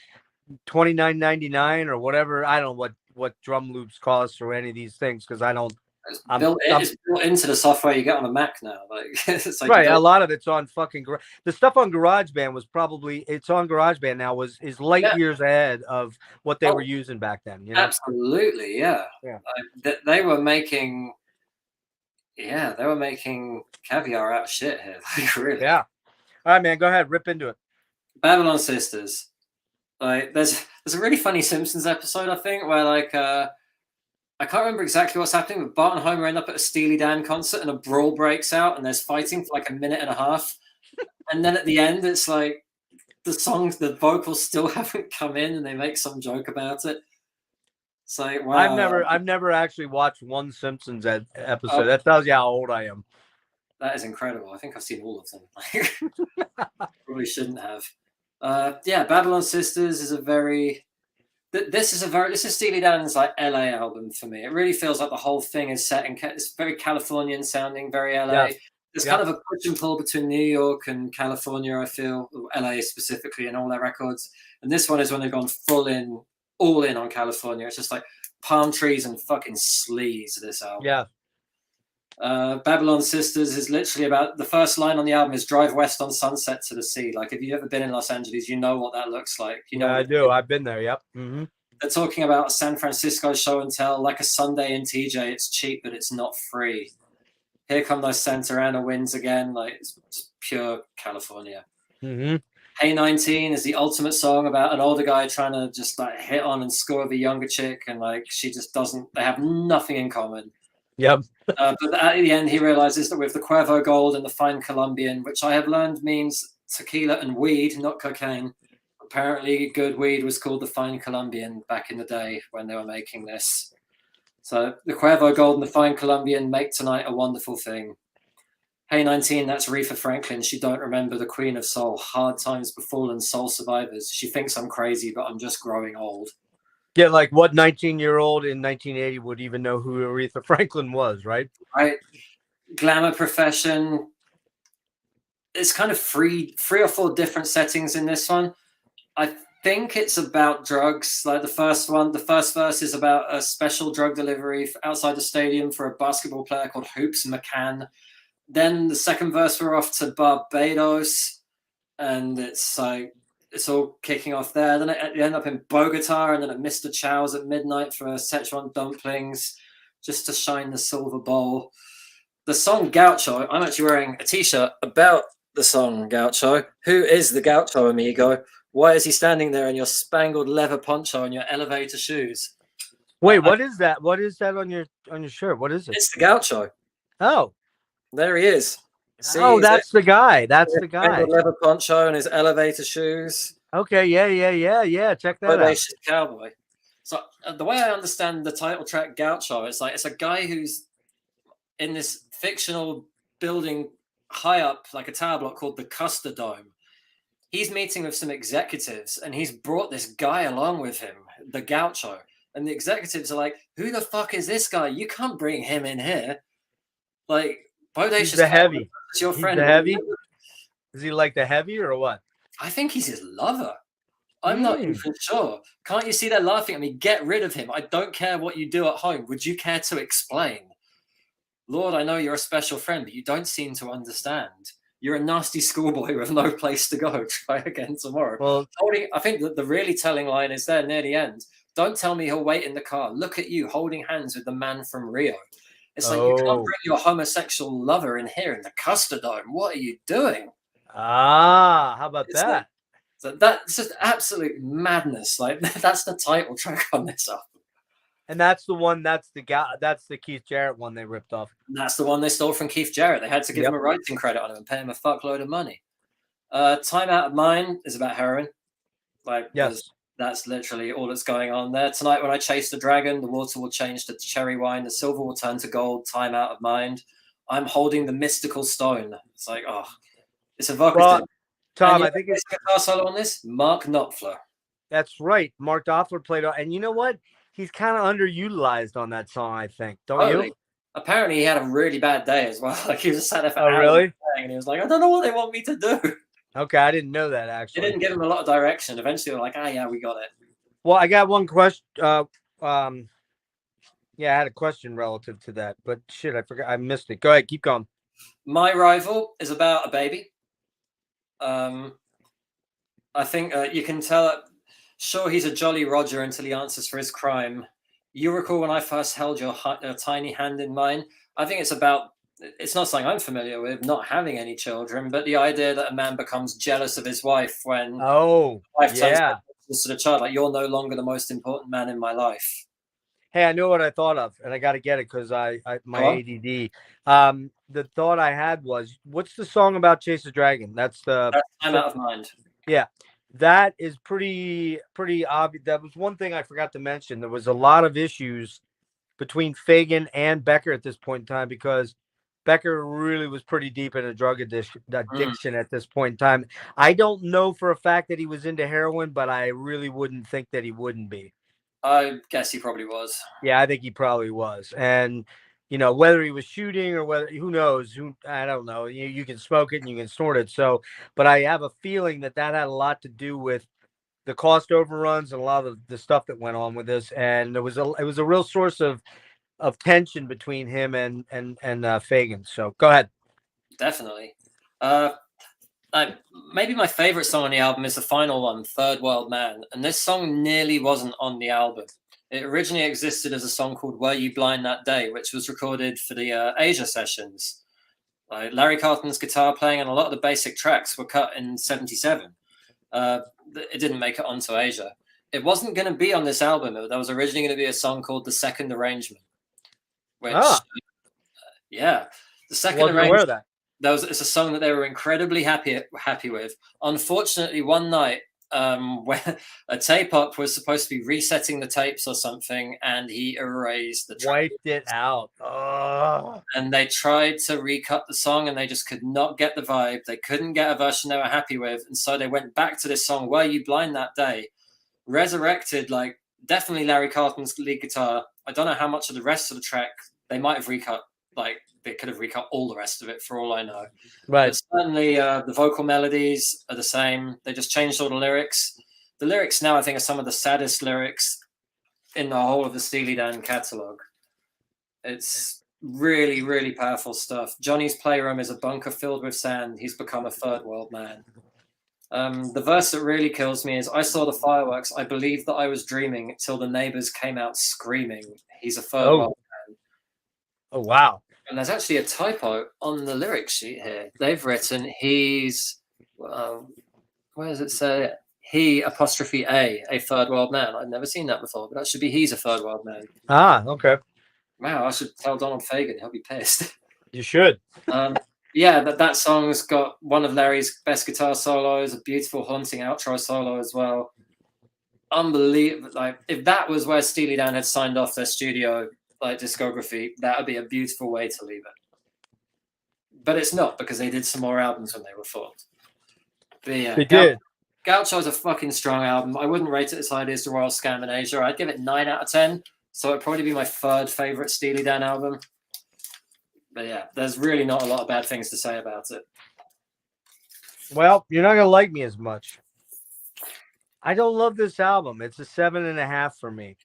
$29.99 or whatever. I don't know what drum loops cost or any of these things, because I don't. It's built into the software you get on a Mac now. It's like right, a lot of it's on fucking the stuff on GarageBand was it's on GarageBand now is light years ahead of what they were using back then. Absolutely, yeah. They were making. Yeah, they were making caviar out of shit here. Really. Yeah. All right, man. Go ahead. Rip into it. Babylon Sisters. There's a really funny Simpsons episode, I think, where I can't remember exactly what's happening, but Bart and Homer end up at a Steely Dan concert and a brawl breaks out and there's fighting for like a minute and a half. And then at the end, it's like the vocals still haven't come in and they make some joke about it. It's like, wow. I've never actually watched one Simpsons episode. That tells you how old I am. That is incredible. I think I've seen all of them. Probably shouldn't have. Yeah, Babylon Sisters is a very. This is Steely Dan's like LA album for me. It really feels like the whole thing is set in. It's very Californian sounding, very LA. Yeah. There's Yeah. kind of a push and pull between New York and California. I feel LA specifically in all their records, and this one is when they've gone all in on California. It's just like palm trees and fucking sleaze. This album. Yeah. Babylon Sisters is literally about the first line on the album is "Drive west on Sunset to the sea." Like, if you've ever been in Los Angeles, you know what that looks like. You know, I do. I've been there. Yep. Mm-hmm. They're talking about San Francisco show and tell, like a Sunday in TJ. It's cheap, but it's not free. Here come those Santa Ana winds again. Like, it's pure California. Mm-hmm. Hey 19 is the ultimate song about an older guy trying to just like hit on and score with a younger chick, and like she just doesn't. They have nothing in common. Yep. But at the end, he realizes that with the Cuervo Gold and the Fine Colombian, which I have learned means tequila and weed, not cocaine. Apparently, good weed was called the Fine Colombian back in the day when they were making this. So the Cuervo Gold and the Fine Colombian make tonight a wonderful thing. Hey 19, that's Aretha Franklin. She don't remember the Queen of Soul. Hard times befallen soul survivors. She thinks I'm crazy, but I'm just growing old. Yeah, like what 19-year-old in 1980 would even know who Aretha Franklin was, right? Right. Glamour profession. It's kind of three or four different settings in this one. I think it's about drugs. Like the first verse is about a special drug delivery outside the stadium for a basketball player called Hoops McCann. Then the second verse, we're off to Barbados, and it's like it's all kicking off there. Then you end up in Bogota, and then at Mr. Chow's at midnight for Szechuan dumplings, just to shine the silver bowl. The song Gaucho, I'm actually wearing a t-shirt about the song Gaucho. Who is the Gaucho, amigo? Why is he standing there in your spangled leather poncho and your elevator shoes? Wait, what is that? What is that on your shirt? What is it? It's the Gaucho. Oh. There he is. See, that's the guy. That's the guy. Leather poncho and his elevator shoes. Okay, yeah. Check that out. Cowboy. So the way I understand the title track Gaucho, it's like it's a guy who's in this fictional building high up, like a tower block called the Custer Dome. He's meeting with some executives, and he's brought this guy along with him, the Gaucho. And the executives are like, "Who the fuck is this guy? You can't bring him in here." Like, He's the heavy. It's your friend. The heavy? Is he like the heavy or what? I think he's his lover. I'm not even sure. Can't you see they're laughing at me? Get rid of him. I don't care what you do at home. Would you care to explain? Lord, I know you're a special friend, but you don't seem to understand. You're a nasty schoolboy with no place to go. Try again tomorrow. Well, I think that the really telling line is there near the end. Don't tell me he'll wait in the car. Look at you holding hands with the man from Rio. It's like, you can't bring your homosexual lover in here in the Custer Dome. What are you doing? How about that? Like, so that's just absolute madness. Like, that's the title track on this album. And that's the one. That's the Keith Jarrett one they ripped off. That's the one they stole from Keith Jarrett. They had to give him a writing credit on him and pay him a fuckload of money. Time Out of Mind is about heroin. Like, yes. That's literally all that's going on there. Tonight, when I chase the dragon, the water will change to cherry wine. The silver will turn to gold. Time Out of Mind. I'm holding the mystical stone. It's like, it's evocative. Well, Tom, I think it's guitar solo on this. Mark Knopfler. That's right. Mark Knopfler played on, and you know what? He's kind of underutilized on that song. I think. Don't you? Apparently, he had a really bad day as well. Like, he was sat there for hours really? And he was like, I don't know what they want me to do. Okay, I didn't know that, actually. They didn't give him a lot of direction. Eventually, they're like, yeah, we got it. Well, I got one question. I had a question relative to that, but shit, I forgot. I missed it. Go ahead, keep going. My Rival is about a baby. I think you can tell, sure, he's a Jolly Roger until he answers for his crime. You recall when I first held your tiny hand in mine? I think it's about, it's not something I'm familiar with, not having any children, but the idea that a man becomes jealous of his wife when wife turns to the child, like, you're no longer the most important man in my life. Hey, I know what I thought of, and I got to get it because my ADD. The thought I had was, what's the song about Chase the Dragon? That's Time Out of Mind. Yeah, that is pretty obvious. That was one thing I forgot to mention. There was a lot of issues between Fagen and Becker at this point in time because Becker really was pretty deep in a drug addiction at this point in time. I don't know for a fact that he was into heroin, but I really wouldn't think that he wouldn't be. I guess he probably was. Yeah, I think he probably was. And, you know, whether he was shooting or whether, who knows? I don't know. You can smoke it and you can snort it. So, but I have a feeling that had a lot to do with the cost overruns and a lot of the stuff that went on with this. And it was a real source of tension between him and Fagan. So go ahead. Definitely. Maybe my favorite song on the album is the final one, Third World Man. And this song nearly wasn't on the album. It originally existed as a song called Were You Blind That Day, which was recorded for the Asia sessions. Larry Carlton's guitar playing and a lot of the basic tracks were cut in 77. It didn't make it onto Asia. It wasn't going to be on this album. There was originally going to be a song called The Second Arrangement. Which, yeah, The Second Arrangement. It's a song that they were incredibly happy with. Unfortunately, one night, when a tape op was supposed to be resetting the tapes or something, and he erased the track. Wiped it out. Oh. And they tried to recut the song, and they just could not get the vibe. They couldn't get a version they were happy with, and so they went back to this song, Were You Blind That Day, resurrected, like, definitely Larry Carlton's lead guitar. I don't know how much of the rest of the track they might have recut. Like, they could have recut all the rest of it for all I know. Right. But certainly the vocal melodies are the same. They just changed all the lyrics. The lyrics now, I think, are some of the saddest lyrics in the whole of the Steely Dan catalog. It's really, really powerful stuff. Johnny's playroom is a bunker filled with sand. He's become a third world man. The verse that really kills me is, I saw the fireworks. I believed that I was dreaming till the neighbors came out screaming. He's a third world man. Oh, wow. And there's actually a typo on the lyric sheet here. They've written he's, where does it say? He apostrophe a third world man. I've never seen that before, but that should be he's a third world man. Ah, okay. Wow, I should tell Donald Fagen. He'll be pissed. You should. Yeah, that song's got one of Larry's best guitar solos, a beautiful haunting outro solo as well. Unbelievable. Like, if that was where Steely Dan had signed off their studio discography, that would be a beautiful way to leave it. But it's not, because they did some more albums when they were formed. But yeah, they did. Gaucho's a fucking strong album. I wouldn't rate it as highly as The Royal Scam in Asia. I'd give it 9 out of 10. So it'd probably be my third favorite Steely Dan album. But yeah, there's really not a lot of bad things to say about it. Well, you're not gonna like me as much. I don't love this album. It's a 7.5 for me.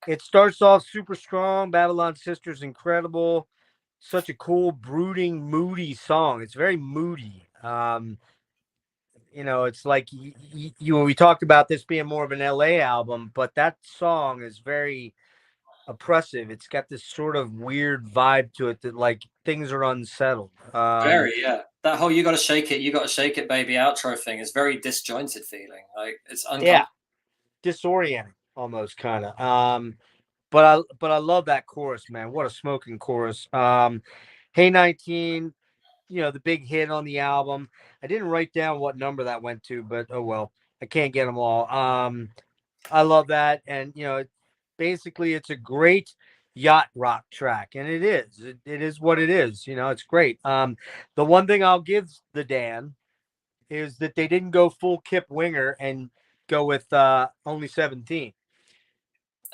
It starts off super strong. Babylon Sister's incredible. Such a cool, brooding, moody song. It's very moody. You know, it's like we talked about this being more of an LA album, but that song is very oppressive. It's got this sort of weird vibe to it that, like, things are unsettled. Very, yeah. That whole you gotta shake it, baby outro thing is very disjointed feeling. Like, it's uncomfortable. Yeah, disorienting almost, kind of. But I love that chorus, man. What a smoking chorus. Hey 19, you know, the big hit on the album. I didn't write down what number that went to, but oh well, I can't get them all. I love that, and you know, basically it's a great yacht rock track, and it is. It is what it is. You know, it's great. The one thing I'll give the Dan is that they didn't go full Kip Winger and go with only 17.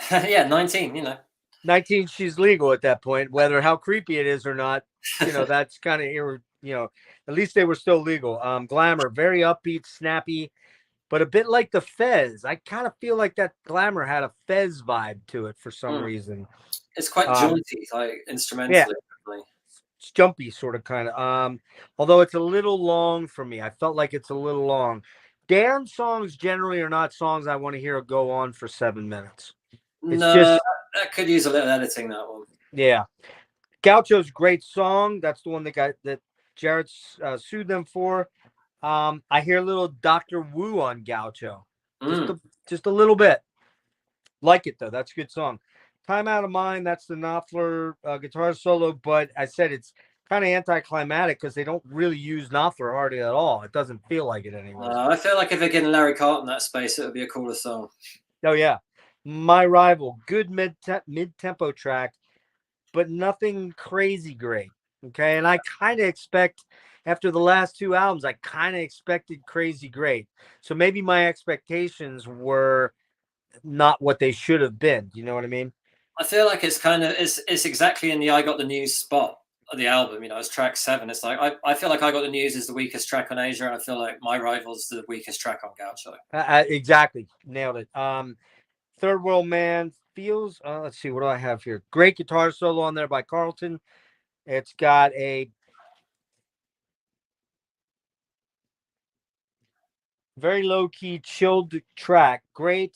Yeah, 19, you know. 19, she's legal at that point, whether how creepy it is or not, you know, that's kind of, you know, at least they were still legal. Glamour, very upbeat, snappy, but a bit like the Fez. I kind of feel like that Glamour had a Fez vibe to it for some reason. It's quite jaunty, like, instrumentally. Yeah. It's jumpy, sort of, kind of. Although it's a little long for me. I felt like it's a little long. Dan songs generally are not songs I want to hear go on for 7 minutes. It's just, that could use a little editing, that one. Yeah. Gaucho's great song. That's the one that Jared sued them for. I hear a little Dr. Wu on Gaucho. Just a little bit. Like it, though. That's a good song. Time Out of Mind, that's the Knopfler guitar solo, but I said it's kind of anticlimactic because they don't really use Knopfler hardly at all. It doesn't feel like it anymore. I feel like if they're getting Larry Carlton that space, it would be a cooler song. Oh, yeah. My Rival, good mid-tempo track. but nothing crazy great. Okay, and I kind of expect after the last two albums, I kind of expected crazy great. So maybe my expectations were not what they should have been. You know what I mean? I feel like it's exactly in the I Got the News spot of the album. It's track 7. It's like I feel like I Got the News is the weakest track on Asia, and I feel like My Rival's the weakest track on Gaucho. Exactly, nailed it. Third World Man feels. Let's see, what do I have here? Great guitar solo on there by Carlton. It's got a very low key, chilled track. Great.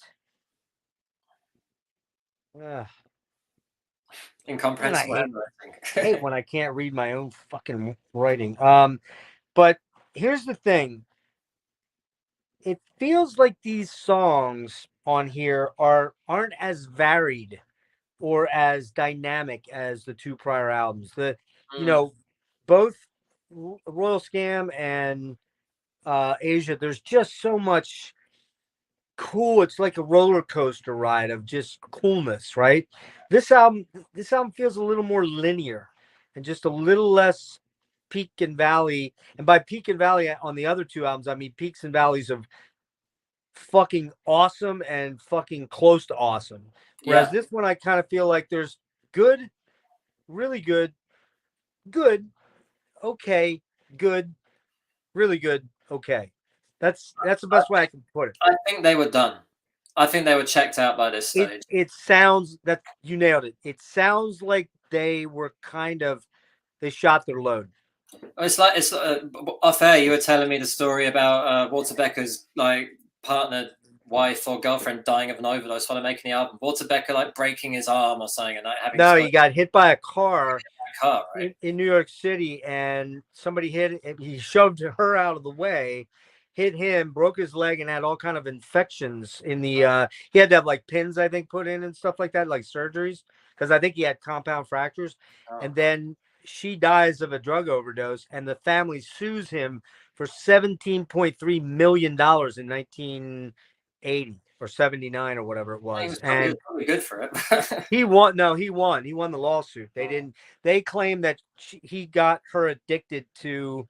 Incomprehensible. I hate when I can't read my own fucking writing. But here's the thing. It feels like these songs on here aren't as varied or as dynamic as the two prior albums. Both Royal Scam and Asia, there's just so much cool. It's like a roller coaster ride of just coolness, right? This album feels a little more linear and just a little less peak and valley. And by peak and valley on the other two albums, I mean peaks and valleys of fucking awesome and fucking close to awesome. Whereas this one, I kind of feel like there's good, really good, good, okay, good, really good, okay. That's the best way I can put it. I think they were done. I think they were checked out by this stage. It sounds that you nailed it. It sounds like they were they shot their load. It's off air. You were telling me the story about Walter Becker's like partner, wife, or girlfriend dying of an overdose while making the album. Walter Becker like breaking his arm or something, and having he got hit by a car, right? in New York City, and somebody hit it. He shoved her out of the way, hit him, broke his leg, and had all kind of infections in the. He had to have like pins, I think, put in and stuff like that, like surgeries, because I think he had compound fractures, and then she dies of a drug overdose, and the family sues him for $17.3 million in 1980 or 79 or whatever it was. And probably good for it. he won. No, he won. He won the lawsuit. They claimed that he got her addicted to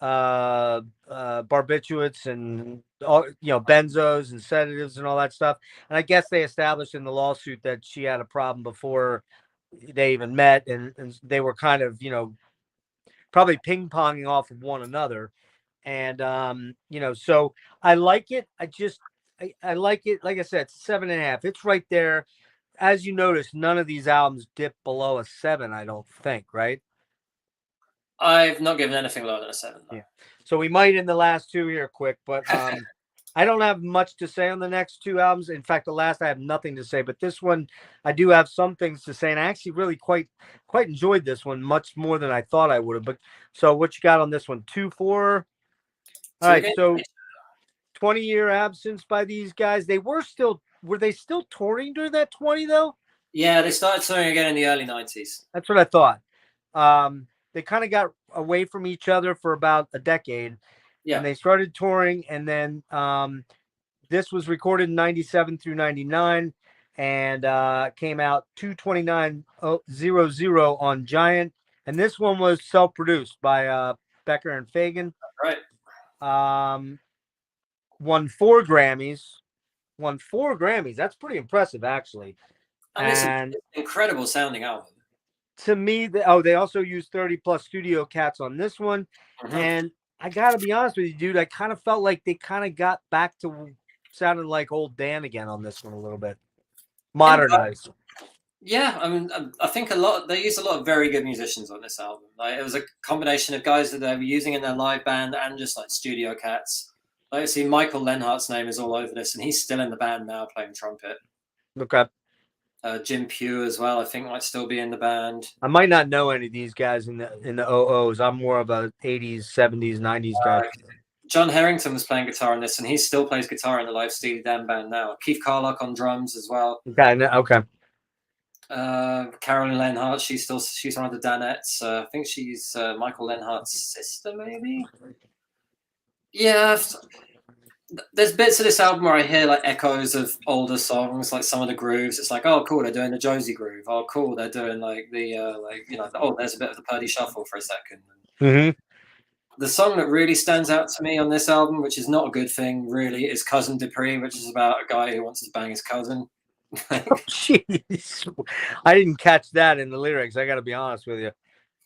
barbiturates and all, benzos and sedatives and all that stuff. And I guess they established in the lawsuit that she had a problem before they even met, and they were kind of, probably ping-ponging off of one another. And so I like it. I like it. Like I said, 7.5. It's right there. As you notice, none of these albums dip below a 7, I don't think, right? I've not given anything lower than a 7. Yeah. So we might in the last two here quick, but I don't have much to say on the next two albums. In fact, the last I have nothing to say, but this one I do have some things to say, and I actually really quite enjoyed this one much more than I thought I would have. But so what you got on this one? 2-4. All right, so 20-year absence by these guys. Were they still touring during that 20 though? Yeah, they started touring again in the early 90s. That's what I thought. They kind of got away from each other for about a decade. Yeah. And they started touring, and then this was recorded in 97 through 99 and came out 2/29/00 on Giant. And this one was self-produced by Becker and Fagan. Right. Won 4 Grammys. That's pretty impressive, actually. I mean, it's an incredible sounding album. To me, they also used 30+ studio cats on this one. Mm-hmm. And I got to be honest with you, dude, I kind of felt like they kind of got back to sounding like old Dan again on this one a little bit. Modernized. Yeah, I mean, I think they used a lot of very good musicians on this album. Like, it was a combination of guys that they were using in their live band and just like studio cats. Like, I see Michael Lenhart's name is all over this, and he's still in the band now playing trumpet. Okay. Jim Pugh as well, I think, might still be in the band. I might not know any of these guys in the 00s. I'm more of a 80s, 70s, 90s guy. John Harrington was playing guitar on this, and he still plays guitar in the live Steely Dan band now. Keith Carlock on drums as well. Okay. Carolyn Lenhart, she's one of the Danettes. I think she's Michael Lenhart's sister, maybe. Yeah, there's bits of this album where I hear like echoes of older songs, like some of the grooves. It's like, oh, cool, they're doing the Josie groove. Oh, cool, they're doing like the oh, there's a bit of the Purdy Shuffle for a second. Mm-hmm. The song that really stands out to me on this album, which is not a good thing, really, is Cousin Dupree, which is about a guy who wants to bang his cousin. Jeez, I didn't catch that in the lyrics. I got to be honest with you.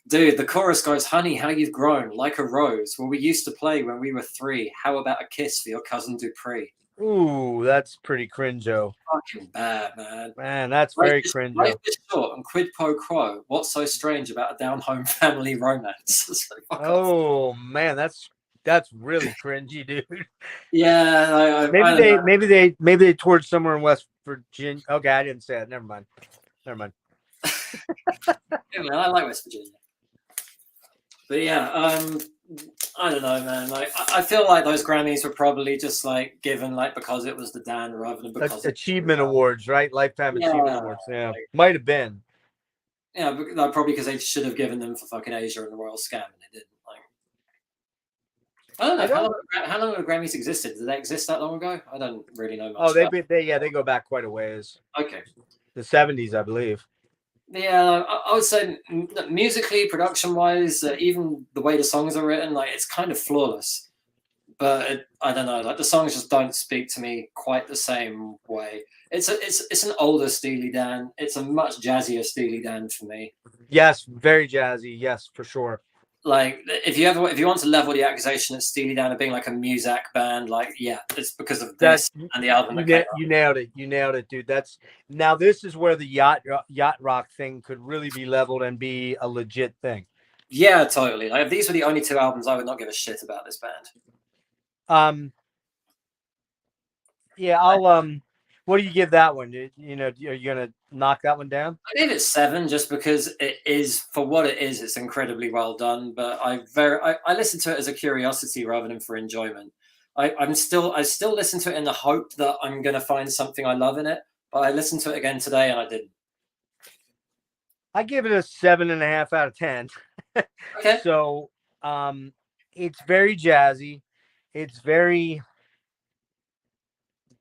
Dude, the chorus goes, "Honey, how you've grown, like a rose. Well, we used to play when we were 3. How about a kiss for your cousin Dupree?" Ooh, that's pretty cringo. Fucking bad, man. Man, that's very cringo. Life is short and quid pro quo. What's so strange about a down-home family romance? Like, oh man, that's really cringy, dude. Yeah, maybe they toured somewhere in West Virginia. Okay, I didn't say it. Never mind. Yeah, man, I like West Virginia. But yeah, I don't know, man. Like, I feel like those Grammys were probably just like given like because it was the Dan rather than because achievement awards, right? Lifetime achievement awards. Yeah, like, might have been. Yeah, like, probably because they should have given them for fucking Asia and the Royal Scam, and they didn't. Like, I don't know how long the Grammys existed. Did they exist that long ago? I don't really know much. Oh, they go back quite a ways. Okay, the 70s, I believe. Yeah, I would say musically, production-wise, even the way the songs are written, like it's kind of flawless. But I don't know, like the songs just don't speak to me quite the same way. It's an older Steely Dan. It's a much jazzier Steely Dan for me. Yes, very jazzy. Yes, for sure. Like if you want to level the accusation at Steely Dan of being like a Muzak band, like yeah, it's because of this and the album. You nailed it, dude. Now this is where the yacht rock thing could really be leveled and be a legit thing. Yeah, totally. Like if these were the only 2 albums, I would not give a shit about this band. Yeah, I'll what do you give that one? You know, are you gonna knock that one down? I gave it 7 just because it is, for what it is, it's incredibly well done. But I listen to it as a curiosity rather than for enjoyment. I still listen to it in the hope that I'm gonna find something I love in it. But I listened to it again today and I didn't. I give it a 7.5 out of 10. Okay. So it's very jazzy. It's very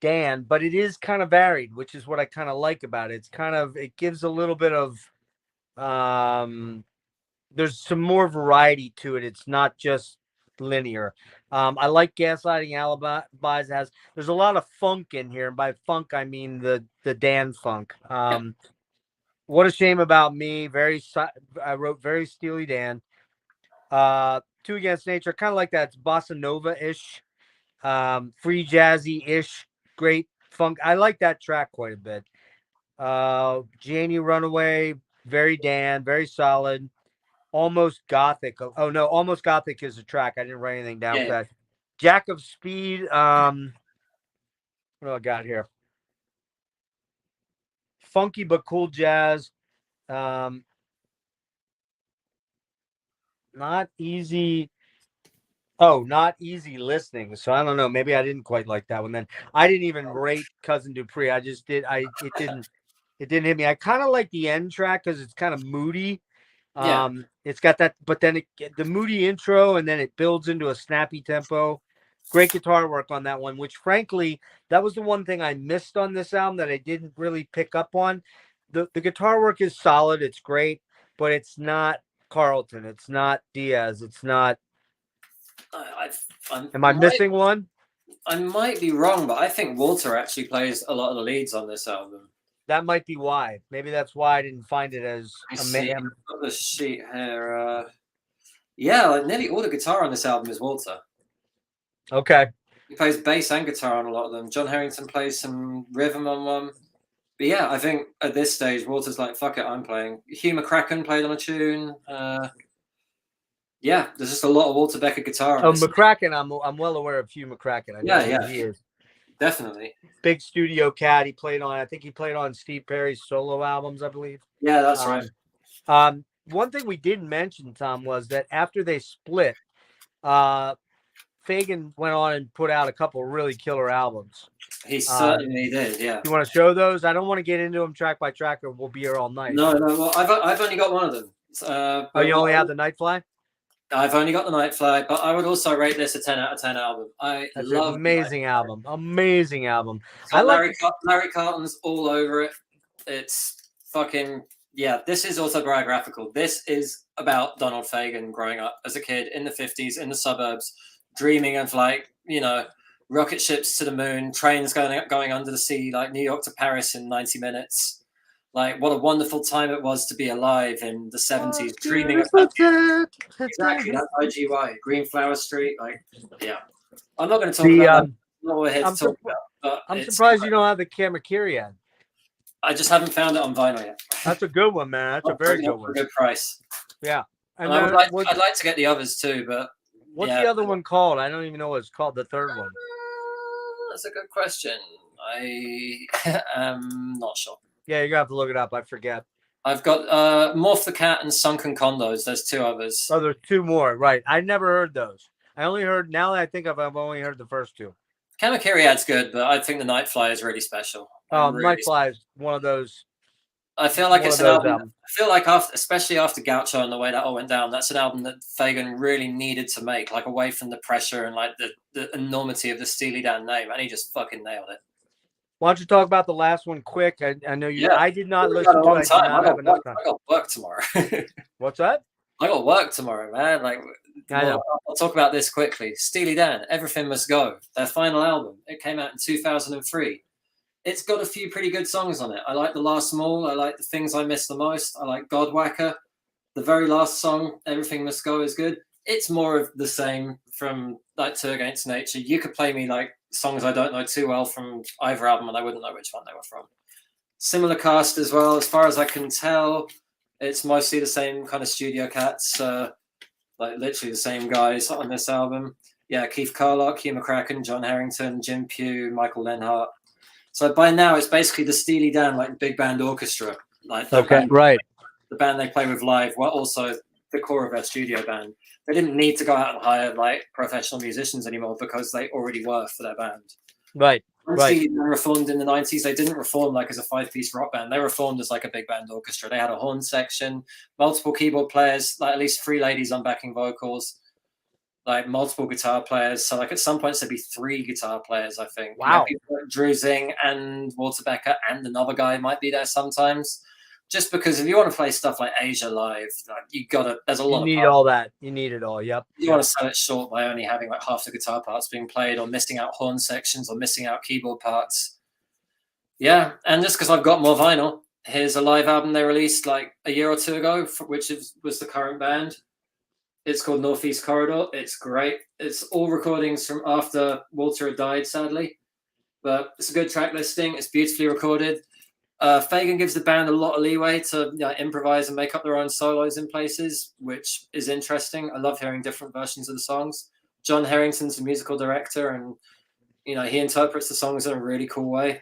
Dan, but it is kind of varied, which is what I kind of like about it. It gives a little bit of there's some more variety to it. It's not just linear. I like Gaslighting Alibis. There's a lot of funk in here, and by funk I mean the Dan funk. What a Shame About Me. I wrote very Steely Dan. Two Against Nature, kind of like that. It's bossa nova-ish, free jazzy-ish, great funk. I like that track quite a bit. Janie Runaway, very Dan, very solid. Almost Gothic. Oh no, Almost Gothic is a track. I didn't write anything down for that. Jack of Speed. What do I got here? Funky but cool jazz. Not easy. Oh, not easy listening. So I don't know. Maybe I didn't quite like that one. Then I didn't even rate Cousin Dupree. I just did. It didn't hit me. I kind of like the end track because it's kind of moody. It's got that, but then the moody intro, and then it builds into a snappy tempo. Great guitar work on that one, which frankly, that was the one thing I missed on this album that I didn't really pick up on. The guitar work is solid. It's great, but it's not Carlton. It's not Diaz. It's not. Am I missing one? I might be wrong, but I think Walter actually plays a lot of the leads on this album. That might be why. Maybe that's why I didn't find it as a man. Got the sheet here. Yeah, like nearly all the guitar on this album is Walter. Okay. He plays bass and guitar on a lot of them. John Harrington plays some rhythm on one. But yeah, I think at this stage, Walter's like, fuck it, I'm playing. Hugh McCracken played on a tune. Yeah, there's just a lot of Walter Becker guitar. McCracken, I'm well aware of Hugh McCracken. He is. Definitely. Big studio cat. I think he played on Steve Perry's solo albums, I believe. Yeah, that's right. One thing we didn't mention, Tom, was that after they split, Fagan went on and put out a couple of really killer albums. He certainly did, yeah. You want to show those? I don't want to get into them track by track, or we'll be here all night. No. Well, I've only got one of them. You only have the Nightfly? I've only got the Night Fly, but I would also rate this a 10 out of 10 album. I That's love an amazing album. Amazing album. I like Larry Carlton's all over it. It's fucking yeah. This is autobiographical. This is about Donald Fagen growing up as a kid in the 50s in the suburbs, dreaming of like rocket ships to the moon, trains going under the sea, like New York to Paris in 90 minutes. Like what a wonderful time it was to be alive in the 70s, dreaming of that. Exactly, that's IGY, Green Flower Street. Like, yeah. I'm not going to talk about that. Not what we're here to talk about. But I'm surprised you don't have the Kamakiri yet. I just haven't found it on vinyl yet. That's a good one, man. That's a very good one. For a good price. Yeah. And I'd like to get the others too, but what's the other one called? I don't even know what it's called. The third one. That's a good question. I am not sure. Yeah, you're gonna have to look it up. I forget. I've got Morph the Cat and Sunken Condos. There's two others. Oh, there's two more. Right. I never heard those. I only heard, now that I think of it, I've only heard the first two. Kamakiriad's good, but I think the Night Fly is really special. Night Fly is one of those. I feel like it's an album. I feel like especially after Gaucho and the way that all went down, that's an album that Fagen really needed to make, like away from the pressure and like the enormity of the Steely Dan name, and he just fucking nailed it. Why don't you talk about the last one quick? I know you. Yeah. I did not listen to it. I got work tomorrow. What's that? I got work tomorrow, man. Like, I'll talk about this quickly. Steely Dan, Everything Must Go, their final album. It came out in 2003. It's got a few pretty good songs on it. I like The Last Mall. I like The Things I Miss the Most. I like Godwhacker. The very last song, Everything Must Go, is good. It's more of the same from like Two Against Nature. You could play me like songs I don't know too well from either album and I wouldn't know which one they were from. Similar cast as well, as far as I can tell. It's mostly the same kind of studio cats, like literally the same guys on this album. Yeah, Keith Carlock, Hugh McCracken, John Harrington, Jim Pugh, Michael Lenhart. So by now it's basically the Steely Dan like big band orchestra. Like the band they play with live, while also the core of their studio band. They didn't need to go out and hire like professional musicians anymore because they already were for their band. Right. When Steely Dan reformed in the 90s, they didn't reform like as a 5-piece rock band. They reformed as like a big band orchestra. They had a horn section, multiple keyboard players, like at least 3 ladies on backing vocals, like multiple guitar players. So like at some points there'd be 3 guitar players, I think. Wow. Like Drew Zing and Walter Becker and another guy might be there sometimes. Just because if you want to play stuff like Asia Live, like there's a lot. You need all that. You need it all. Yep. You want to sell it short by only having like half the guitar parts being played, or missing out horn sections, or missing out keyboard parts. Yeah, and just because I've got more vinyl, here's a live album they released like a year or 2 ago, which was the current band. It's called Northeast Corridor. It's great. It's all recordings from after Walter had died, sadly, but it's a good track listing. It's beautifully recorded. Fagen gives the band a lot of leeway to improvise and make up their own solos in places, which is interesting. I love hearing different versions of the songs. John Harrington's the musical director, and he interprets the songs in a really cool way.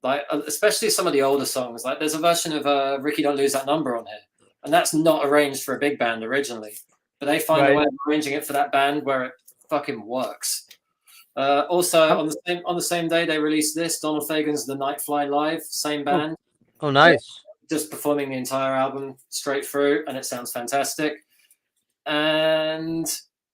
Like especially some of the older songs. Like there's a version of "Ricky Don't Lose That Number" on here, and that's not arranged for a big band originally, but they find a way of arranging it for that band where it fucking works. Also, on the same day they released this, Donald Fagen's The Night Fly Live, same band. Oh, nice. Just performing the entire album straight through, and it sounds fantastic. And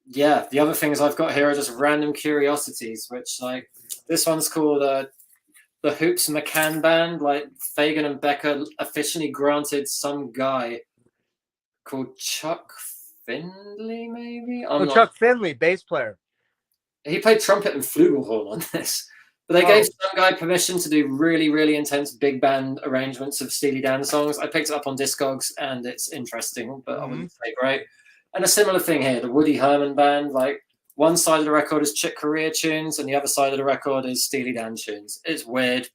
yeah, the other things I've got here are just random curiosities, which like this one's called the Hoops McCann Band. Like Fagen and Becker officially granted some guy called Chuck Findlay, maybe? Chuck Findlay, bass player. He played trumpet and flugelhorn on this. But they gave some guy permission to do really, really intense big band arrangements of Steely Dan songs. I picked it up on Discogs, and it's interesting, but I wouldn't say great. And a similar thing here, the Woody Herman Band. Like one side of the record is Chick Corea tunes, and the other side of the record is Steely Dan tunes. It's weird.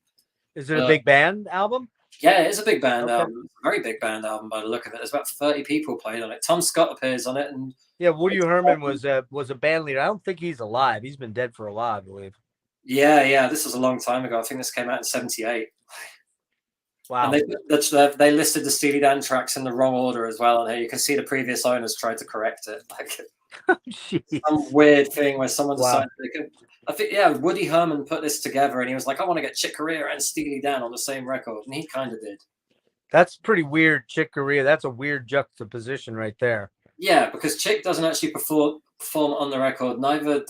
Is it a big band album? Yeah, it is a big band album. It's a very big band album by the look of it. There's about 30 people played on it. Tom Scott appears on it, and yeah, Woody Herman was a band leader. I don't think he's alive. He's been dead for a while, I believe. Yeah. This was a long time ago. I think this came out in ’78. Wow. And they listed the Steely Dan tracks in the wrong order as well. And here you can see the previous owners tried to correct it. Like some weird thing where someone decided they could. I think Woody Herman put this together, and he was like, "I want to get Chick Corea and Steely Dan on the same record," and he kind of did. That's pretty weird, Chick Corea. That's a weird juxtaposition right there. Yeah, because Chick doesn't actually perform on the record. Neither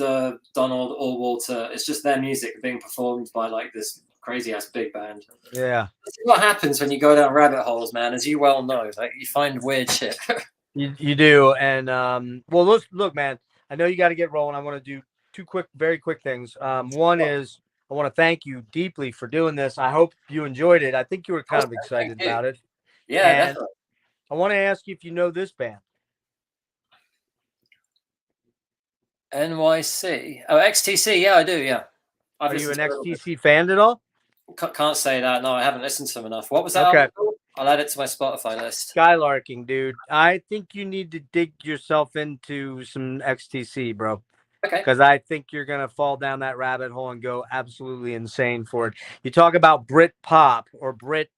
Donald or Walter. It's just their music being performed by like this crazy ass big band. Yeah. This is what happens when you go down rabbit holes, man. As you well know, like you find weird shit. You do. And well, look, man, I know you got to get rolling. I want to do two very quick things. One is I want to thank you deeply for doing this. I hope you enjoyed it. I think you were kind of excited about it. Yeah, and definitely. I want to ask you if you know this band. NYC. Oh, XTC. Yeah, I do. Yeah. Are you an XTC fan at all? Can't say that. No, I haven't listened to them enough. What was that? Okay. I'll add it to my Spotify list. Skylarking, dude. I think you need to dig yourself into some XTC, bro. Okay. Because I think you're going to fall down that rabbit hole and go absolutely insane for it. You talk about Brit pop or Brit,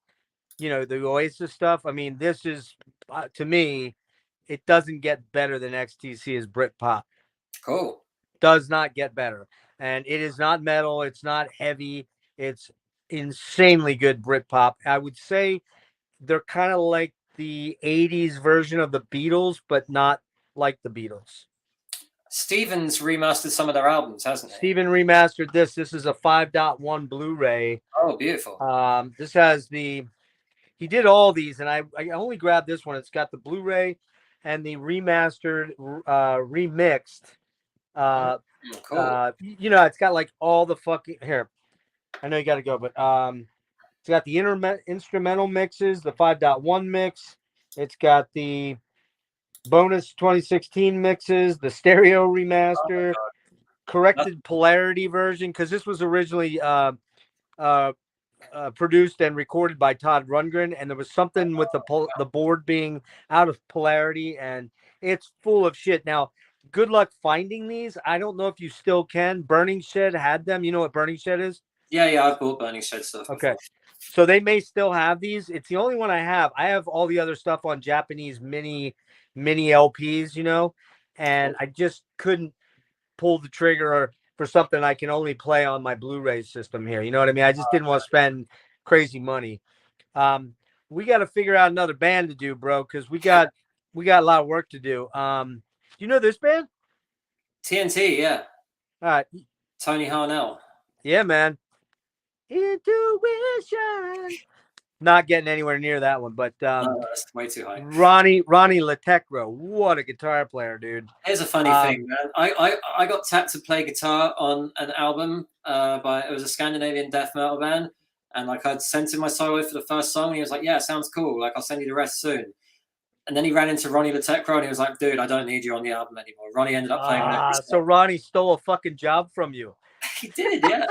the Oasis stuff. I mean, this is, to me, it doesn't get better than XTC as Brit pop. Cool. Does not get better. And it is not metal. It's not heavy. It's insanely good Brit pop. I would say they're kind of like the 80s version of the Beatles, but not like the Beatles. Steven's remastered some of their albums, hasn't he? Steven remastered this. This is a 5.1 Blu-ray. Oh, beautiful. This has he did all these, and I only grabbed this one. It's got the Blu-ray and the remastered, remixed. Cool. It's got like all the fucking here. I know you got to go, but it's got the instrumental mixes, the 5.1 mix. It's got the bonus 2016 mixes, the stereo remaster, corrected polarity version, because this was originally produced and recorded by Todd Rundgren, and there was something with the board being out of polarity, and it's full of shit. Now, good luck finding these. I don't know if you still can. Burning Shed had them. You know what Burning Shed is? Yeah, I've bought Burning Shed stuff. Okay. Before. So they may still have these. It's the only one I have. I have all the other stuff on Japanese mini LPs, and I just couldn't pull the trigger for something I can only play on my Blu-ray system here. You know what I mean? I just didn't want to spend crazy money. We got to figure out another band to do, bro, because we got a lot of work to do. Do you know this band? TNT, yeah. All right. Tony Harnell. Yeah, man. Intuition. Not getting anywhere near that one, but no, that's way too high. Ronnie Latecro, what a guitar player, dude. Here's a funny thing, man. I got tapped to play guitar on an album it was a Scandinavian death metal band, and like I'd sent him my solo for the first song, and he was like, "Yeah, sounds cool. Like I'll send you the rest soon." And then he ran into Ronnie Latecro, and he was like, "Dude, I don't need you on the album anymore." Ronnie ended up playing. So Ronnie stole a fucking job from you. He did, yeah.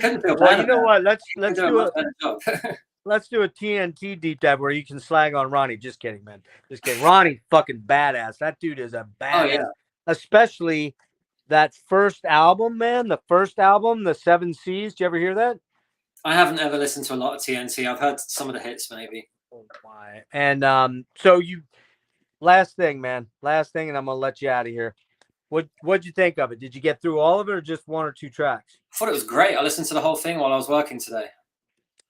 Couldn't feel well, bad. You know what? Let's do it. Let's do a TNT deep dive where you can slag on Ronnie. Just kidding, man. Just kidding. Ronnie's fucking badass. That dude is a badass. Oh, yeah. Especially that first album, man. The first album, The Seven Seas. Did you ever hear that? I haven't ever listened to a lot of TNT. I've heard some of the hits, maybe. Oh my! And so last thing, man. Last thing, and I'm gonna let you out of here. What'd you think of it? Did you get through all of it, or just one or two tracks? I thought it was great. I listened to the whole thing while I was working today.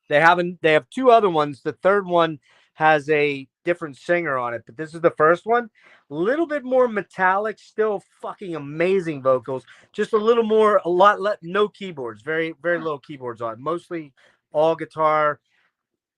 They have two other ones. The third one has a different singer on it, but this is the first one. A little bit more metallic, still fucking amazing vocals. Just a lot no keyboards, very, very low keyboards on it. Mostly all guitar.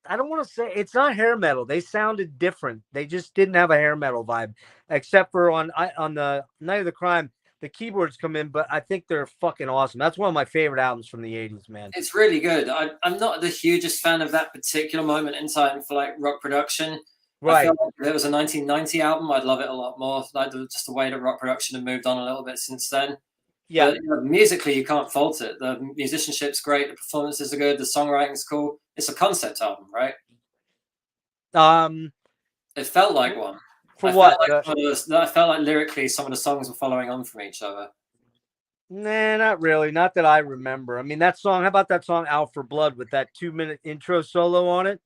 I don't want to say it's not hair metal. They sounded different. They just didn't have a hair metal vibe, except for on the Night of the Crime. The keyboards come in, but I think they're fucking awesome. That's one of my favorite albums from the 80s, man. It's really good. I'm not the hugest fan of that particular moment in time for like rock production. Right. I feel like if it was a 1990 album, I'd love it a lot more. Like just the way that rock production had moved on a little bit since then. Yeah. But, musically, you can't fault it. The musicianship's great. The performances are good. The songwriting's cool. It's a concept album, right? It felt like one. For what? I felt like lyrically some of the songs were following on from each other. Nah, not really. Not that I remember. I mean, that song, how about that song Out for Blood with that 2-minute intro solo on it?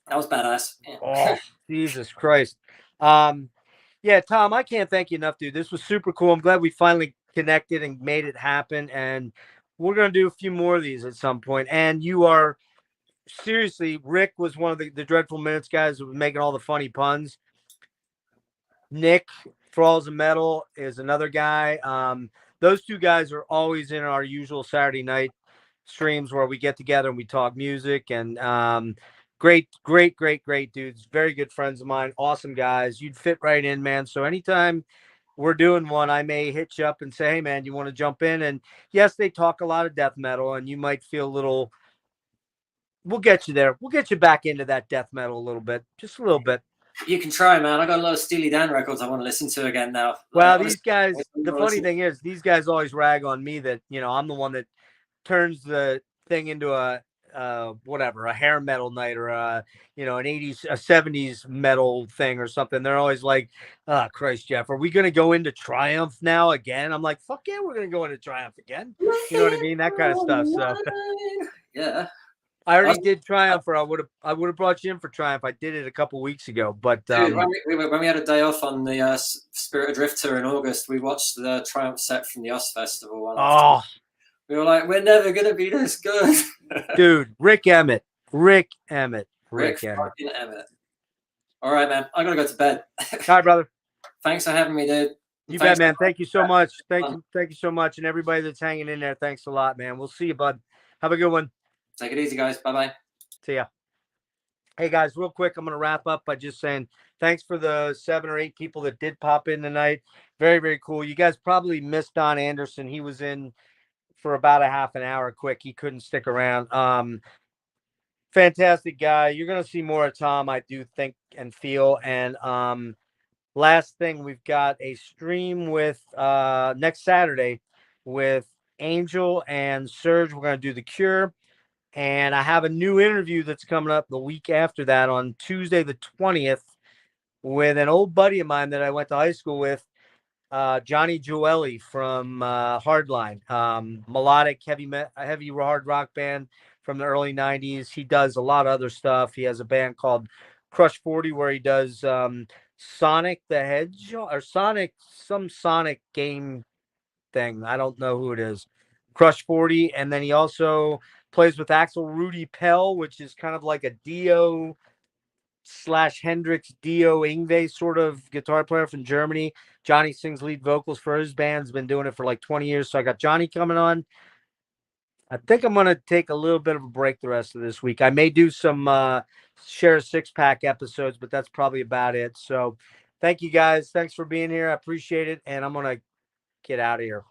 That was badass. Yeah. Oh, Jesus Christ. Yeah, Tom, I can't thank you enough, dude. This was super cool. I'm glad we finally connected and made it happen. And we're going to do a few more of these at some point. And you are, seriously, Rick was one of the Dreadful Minutes guys that was making all the funny puns. Nick Thralls of Metal is another guy. Those two guys are always in our usual Saturday night streams where we get together and we talk music. And great dudes. Very good friends of mine. Awesome guys. You'd fit right in, man. So anytime we're doing one, I may hit you up and say, hey, man, you want to jump in? And yes, they talk a lot of death metal, and you might feel a little. We'll get you there. We'll get you back into that death metal a little bit, just a little bit. You can try, man. I got a lot of Steely Dan records I want to listen to again now. Well, these guys, the funny thing is, these guys always rag on me that, I'm the one that turns the thing into a whatever, a hair metal night or an 80s, a 70s metal thing or something. They're always like, oh, Christ, Jeff, are we going to go into Triumph now again? I'm like, fuck yeah, we're going to go into Triumph again. You know what I mean? That kind of stuff. So yeah. I already did Triumph, or I would have brought you in for Triumph. I did it a couple weeks ago, but dude, when we had a day off on the Spirit Adrift tour in August, we watched the Triumph set from the US Festival. We were like, we're never gonna be this good, dude. Rick Emmett. All right, man. I gotta go to bed. All right, brother. Thanks for having me, dude. You bet, man. Thank you so much. Thank you so much, and everybody that's hanging in there. Thanks a lot, man. We'll see you, bud. Have a good one. Take it easy, guys. Bye-bye. See ya. Hey, guys, real quick, I'm going to wrap up by just saying thanks for the 7 or 8 people that did pop in tonight. Very, very cool. You guys probably missed Don Anderson. He was in for about a half an hour quick. He couldn't stick around. Fantastic guy. You're going to see more of Tom, I do think and feel. And last thing, we've got a stream with next Saturday with Angel and Serge. We're going to do The Cure. And I have a new interview that's coming up the week after that on Tuesday, the 20th, with an old buddy of mine that I went to high school with, Johnny Joelli from Hardline, melodic heavy hard rock band from the early 90s. He does a lot of other stuff. He has a band called Crush 40 where he does Sonic the Hedgehog or some Sonic game thing. I don't know who it is. Crush 40. And then he also plays with Axel Rudy Pell, which is kind of like a Dio / Hendrix Dio Ingve sort of guitar player from Germany. Johnny sings lead vocals for his band. He's been doing it for like 20 years. So I got Johnny coming on. I think I'm going to take a little bit of a break the rest of this week. I may do some Share a Six Pack episodes, but that's probably about it. So thank you guys. Thanks for being here. I appreciate it. And I'm going to get out of here.